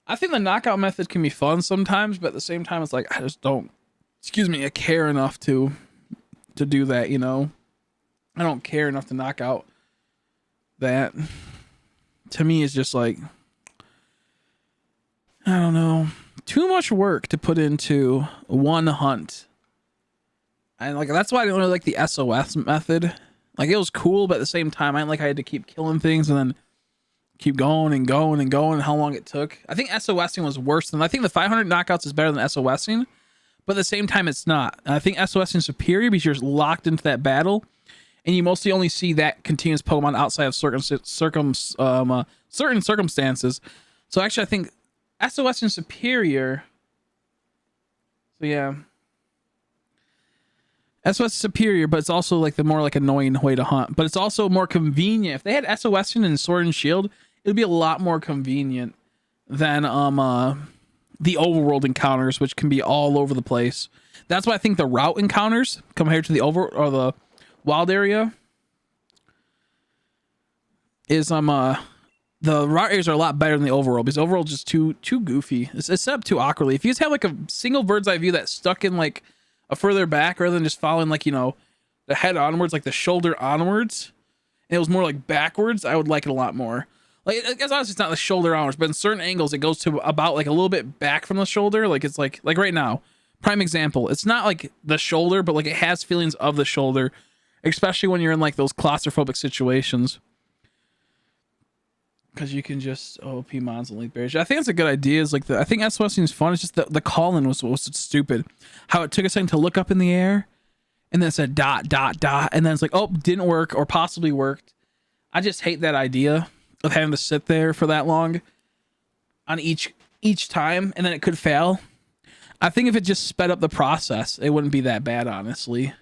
I think the knockout method can be fun sometimes, but at the same time, it's like, I just don't... I care enough to do that, you know? I don't care enough to knock out that. To me, it's just like... I don't know. Too much work to put into one hunt. And like that's why I don't really like the SOS method. Like it was cool, but at the same time, I didn't like I had to keep killing things and then keep going and going and going. And how long it took. I think SOSing was worse than. I think the 500 knockouts is better than SOSing, but at the same time, it's not. And I think SOSing is superior because you're locked into that battle, and you mostly only see that continuous Pokemon outside of certain circumstances. So actually, I think SOSing is superior. So yeah. SOS is superior, but it's also like the more like annoying way to hunt. But it's also more convenient. If they had SOSing and Sword and Shield, it would be a lot more convenient than the overworld encounters, which can be all over the place. That's why I think the route encounters compared to the the wild area is the route areas are a lot better than the overworld because overworld is just too goofy. It's set up too awkwardly. If you just have like a single bird's eye view that's stuck in like a further back rather than just following like, you know, the head onwards, like the shoulder onwards, and it was more like backwards, I would like it a lot more. Like, I guess honestly, it's not the shoulder onwards, but in certain angles, it goes to about like a little bit back from the shoulder. Like it's like right now, prime example. It's not like the shoulder, but like it has feelings of the shoulder, especially when you're in like those claustrophobic situations. Because you can just OP mons and leak barriers. I think that's a good idea. Is like I think SOS seems fun. It's just the call-in was stupid. How it took a second to look up in the air, and then it said ... and then it's like, oh, didn't work or possibly worked. I just hate that idea of having to sit there for that long on each time, and then it could fail. I think if it just sped up the process, it wouldn't be that bad, honestly.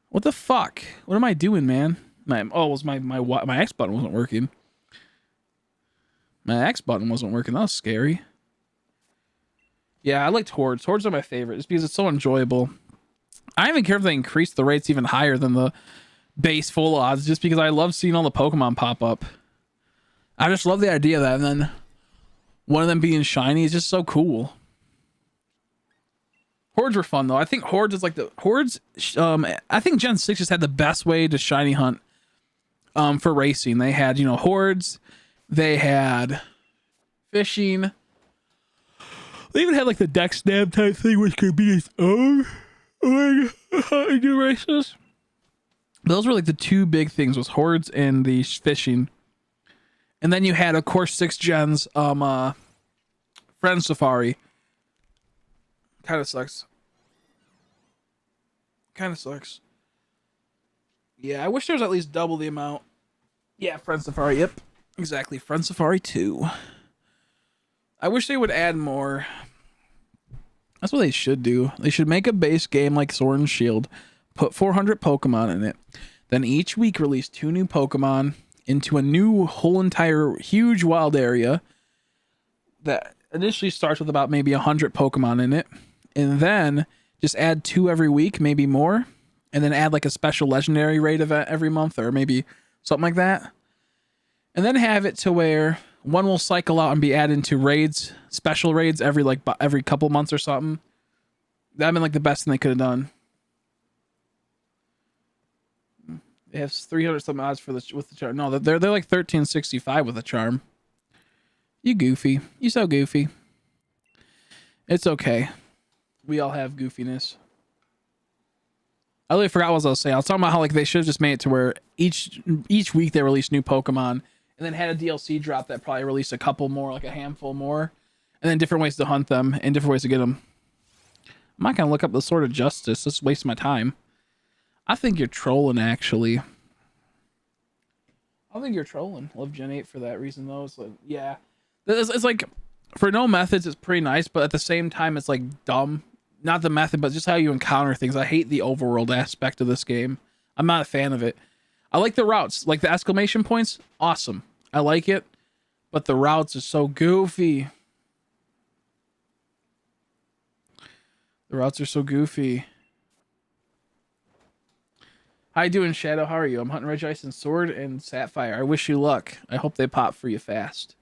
What the fuck? What am I doing, man? My X button wasn't working. My X button wasn't working. That was scary. Yeah, I liked Hordes. Hordes are my favorite just because it's so enjoyable. I don't even care if they increase the rates even higher than the base full odds just because I love seeing all the Pokemon pop up. I just love the idea of that, and then one of them being shiny is just so cool. Hordes were fun though. I think Hordes is like the Hordes. I think Gen 6 just had the best way to shiny hunt. For racing, they had, you know, Hordes, they had fishing, they even had like the deck snap type thing, which could be its own new races. Those were like the two big things, was Hordes and the fishing. And then you had, of course, 6 gens, Friend Safari. Kind of sucks. Yeah, I wish there was at least double the amount. Yeah, Friend Safari, yep. Exactly, Friend Safari 2. I wish they would add more. That's what they should do. They should make a base game like Sword and Shield, put 400 Pokemon in it, then each week release 2 new Pokemon into a new whole entire huge wild area, that initially starts with about maybe 100 Pokemon in it, and then just add 2 every week, maybe more, and then add like a special legendary raid event every month, or maybe something like that. And then have it to where one will cycle out and be added into raids, special raids every couple months or something. That'd been like the best thing they could have done. They have 300 some odds for with the charm. No, they're like 1365 with a charm. You goofy. You so goofy. It's okay. We all have goofiness. I really forgot what I was saying. I was talking about how like they should have just made it to where each week they release new Pokemon, and then had a DLC drop that probably released a couple more, like a handful more, and then different ways to hunt them and different ways to get them. I'm not gonna look up the Sword of Justice. Just waste my time. I think you're trolling, actually. I think you're trolling. Love Gen 8 for that reason, though. It's like, yeah. It's like, for no methods, it's pretty nice, but at the same time, it's like dumb. Not the method, but just how you encounter things. I hate the overworld aspect of this game. I'm not a fan of it. I like the routes. Like the exclamation points, awesome. I like it, but the routes are so goofy. The routes are so goofy. How you doing, Shadow? How are you? I'm hunting Regice and Sword and Sapphire. I wish you luck. I hope they pop for you fast.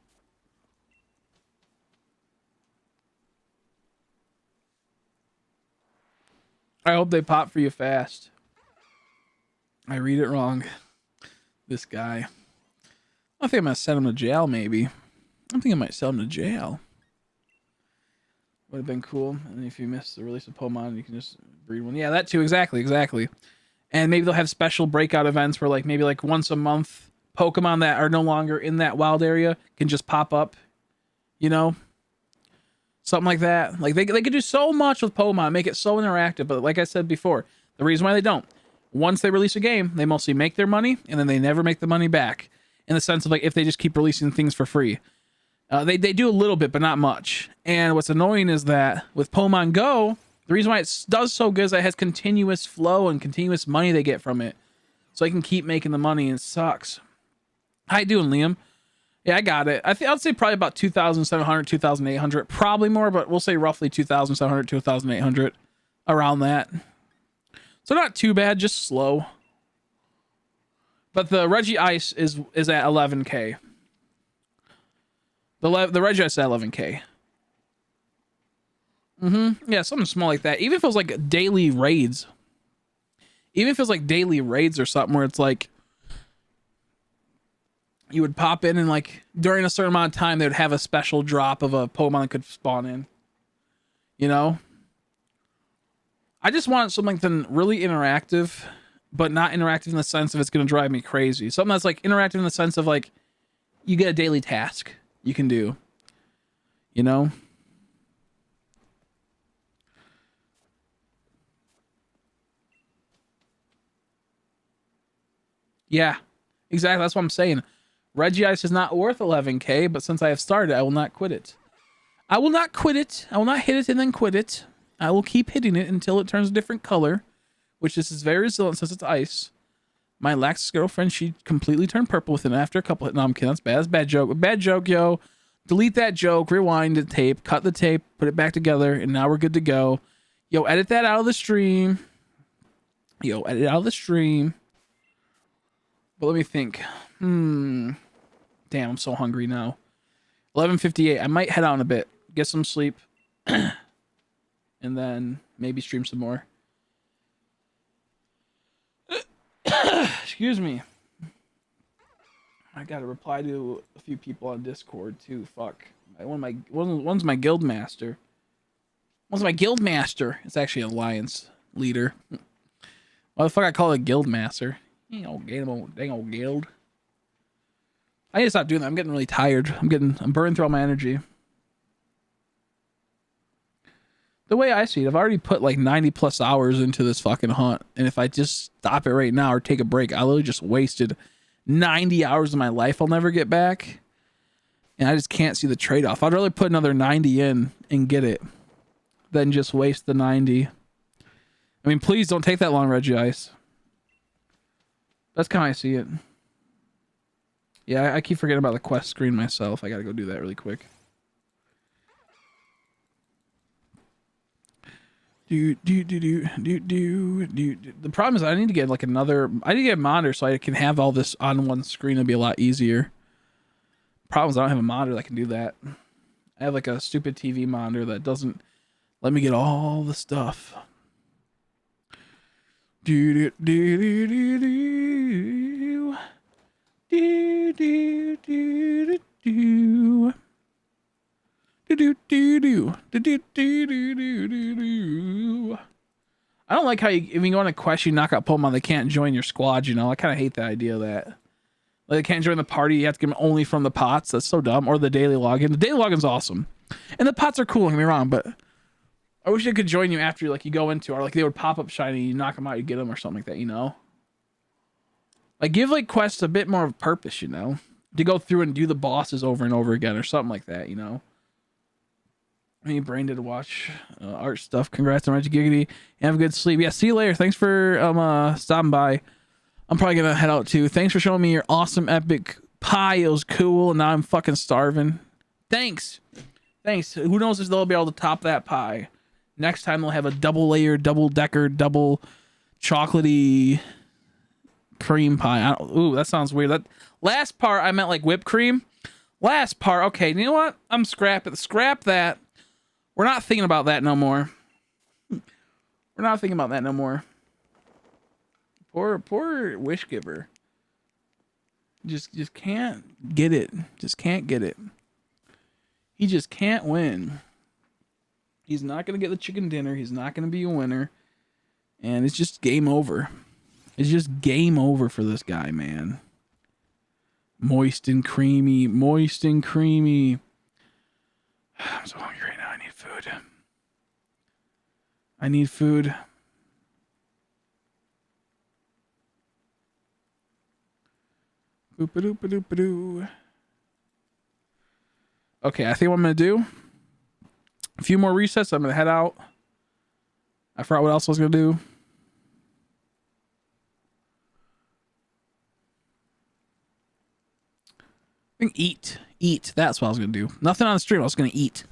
I hope they pop for you fast. I read it wrong. This guy. I think I'm going to send him to jail, maybe. I think I might send him to jail. Would have been cool. And if you miss the release of Pokemon, you can just breed one. Yeah, that too. Exactly. And maybe they'll have special breakout events where like maybe like once a month Pokemon that are no longer in that wild area can just pop up. You know? Something like that. Like they could do so much with Pokemon, make it so interactive. But like I said before, the reason why they don't, once they release a game, they mostly make their money and then they never make the money back. In the sense of like if they just keep releasing things for free. They do a little bit, but not much. And what's annoying is that with Pokemon Go, the reason why it does so good is that it has continuous flow and continuous money they get from it. So they can keep making the money, and it sucks. How you doing, Liam? Yeah, I got it. I'd say probably about 2,700, 2,800. Probably more, but we'll say roughly 2,700, 2,800. Around that. So not too bad, just slow. But the Regice is at 11k. The Regice is at 11k. Yeah, something small like that. Even if it was like daily raids. Even if it was like daily raids or something where it's like you would pop in and like during a certain amount of time they would have a special drop of a Pokemon that could spawn in. You know? I just want something really interactive, but not interactive in the sense of it's going to drive me crazy. Something that's like interactive in the sense of like you get a daily task you can do. You know? Yeah, exactly. That's what I'm saying. Regice is not worth 11k, but since I have started, I will not quit it. I will not quit it. I will not hit it and then quit it. I will keep hitting it until it turns a different color, which this is very resilient since it's ice. My lax girlfriend, she completely turned purple within after a couple hits. No, I'm kidding. That's bad. That's a bad joke. A bad joke, yo. Delete that joke. Rewind the tape. Cut the tape. Put it back together. And now we're good to go. Yo, edit that out of the stream. Yo, edit it out of the stream. But let me think. Damn, I'm so hungry now. 11:58. I might head out in a bit. Get some sleep. And then maybe stream some more. Excuse me. I gotta reply to a few people on Discord too. Fuck. One's my guild master. One's my guild master. It's actually an alliance leader. Why the fuck I call it a guild master? You know, dang old guild. I need to stop doing that. I'm getting really tired. I'm burning through all my energy. The way I see it, I've already put like 90 plus hours into this fucking hunt. And if I just stop it right now or take a break, I literally just wasted 90 hours of my life I'll never get back. And I just can't see the trade-off. I'd rather put another 90 in and get it than just waste the 90. I mean, please don't take that long, Regice. That's kind of how I see it. Yeah, I keep forgetting about the quest screen myself. I gotta go do that really quick. The problem is I need to get like I need to get a monitor so I can have all this on one screen. It'd be a lot easier. Problem is I don't have a monitor that can do that. I have like a stupid TV monitor that doesn't let me get all the stuff. Do do do do do do do do do do. I don't like how if you go on a quest, you knock out Pokemon, they can't join your squad, you know? I kind of hate the idea of that. Like, they can't join the party, you have to get them only from the pots. That's so dumb. Or the daily login. The daily login's awesome. And the pots are cool, don't get me wrong, but I wish they could join you after like you go into, or like they would pop up shiny, you knock them out, you get them or something like that, you know? Like, give like quests a bit more of a purpose, you know? To go through and do the bosses over and over again or something like that, you know? I need brain to watch art stuff. Congrats on Regigigas. Have a good sleep. Yeah, see you later. Thanks for stopping by. I'm probably gonna head out too. Thanks for showing me your awesome epic pie. It was cool, and now I'm fucking starving. Thanks. Who knows if they'll be able to top that pie. Next time they'll have a double layer, double decker, double chocolatey cream pie. Ooh, that sounds weird. That last part I meant like whipped cream. Last part, okay. You know what? I'm scrap that. We're not thinking about that no more. Poor wish giver. Just can't get it. He just can't win. He's not gonna get the chicken dinner. He's not gonna be a winner. And it's just game over. It's just game over for this guy, man. Moist and creamy. I'm so hungry right now. I need food. Boop-a-doop-a-doop-a-doo. Okay, I think what I'm gonna do, a few more resets, I'm gonna head out. I forgot what else I was gonna do. I think eat. That's what I was gonna do. Nothing on the stream. I was gonna eat.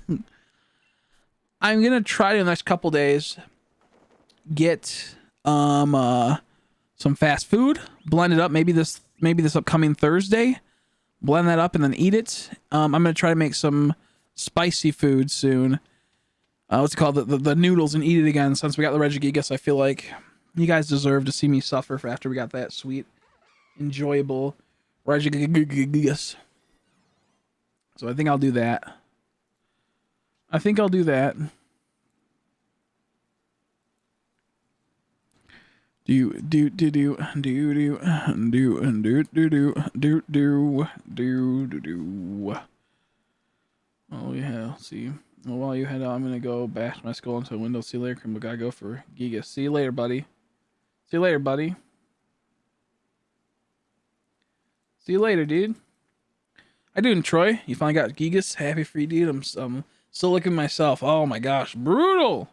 I'm gonna try to in the next couple days get some fast food, blend it up. Maybe this upcoming Thursday, blend that up and then eat it. I'm gonna try to make some spicy food soon. What's it called? The noodles, and eat it again. Since we got the Regigigas, I feel like you guys deserve to see me suffer for after we got that sweet, enjoyable Regigigas. So I think I'll do that. Oh yeah, see. Well, while you head out, I'm gonna go bash my skull into a window. See you later, we gotta go for Gigas. See you later, buddy. See you later, dude. How you doing, Troy? You finally got Gigas. Happy for you, dude. I'm still looking at myself. Oh my gosh, brutal.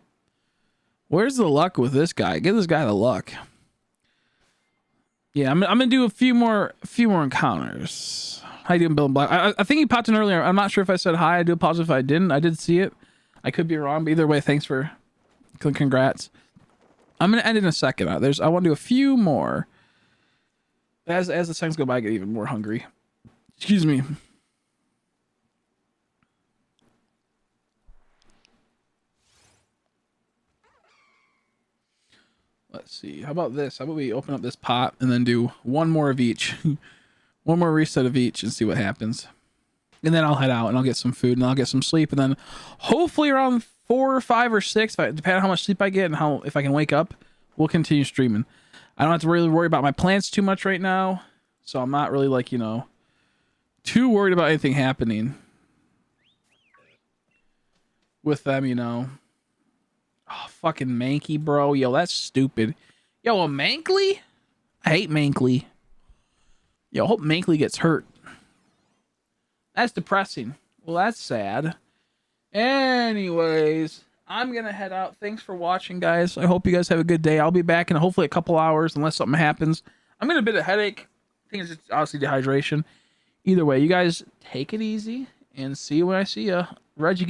Where's the luck with this guy? Give this guy the luck. Yeah, I'm gonna do a few more encounters. How you doing, Bill and Black? I think he popped in earlier. I'm not sure if I said hi. I do apologize if I didn't. I did see it. I could be wrong, but either way, thanks for congrats. I'm gonna end in a second. I want to do a few more. As the seconds go by, I get even more hungry. Excuse me. Let's see. How about this? How about we open up this pot and then do one more of each. One more reset of each and see what happens. And then I'll head out and I'll get some food and I'll get some sleep. And then hopefully around 4 or 5 or 6, depending on how much sleep I get and if I can wake up, we'll continue streaming. I don't have to really worry about my plants too much right now. So I'm not really like, too worried about anything happening with them, Oh, fucking Mankey, bro. Yo, that's stupid. Yo, a Mankley? I hate Mankley. Yo, I hope Mankley gets hurt. That's depressing. Well, that's sad. Anyways, I'm going to head out. Thanks for watching, guys. I hope you guys have a good day. I'll be back in hopefully a couple hours unless something happens. I'm getting a bit of headache. I think it's just obviously dehydration. Either way, you guys take it easy and see you when I see ya. Reggie.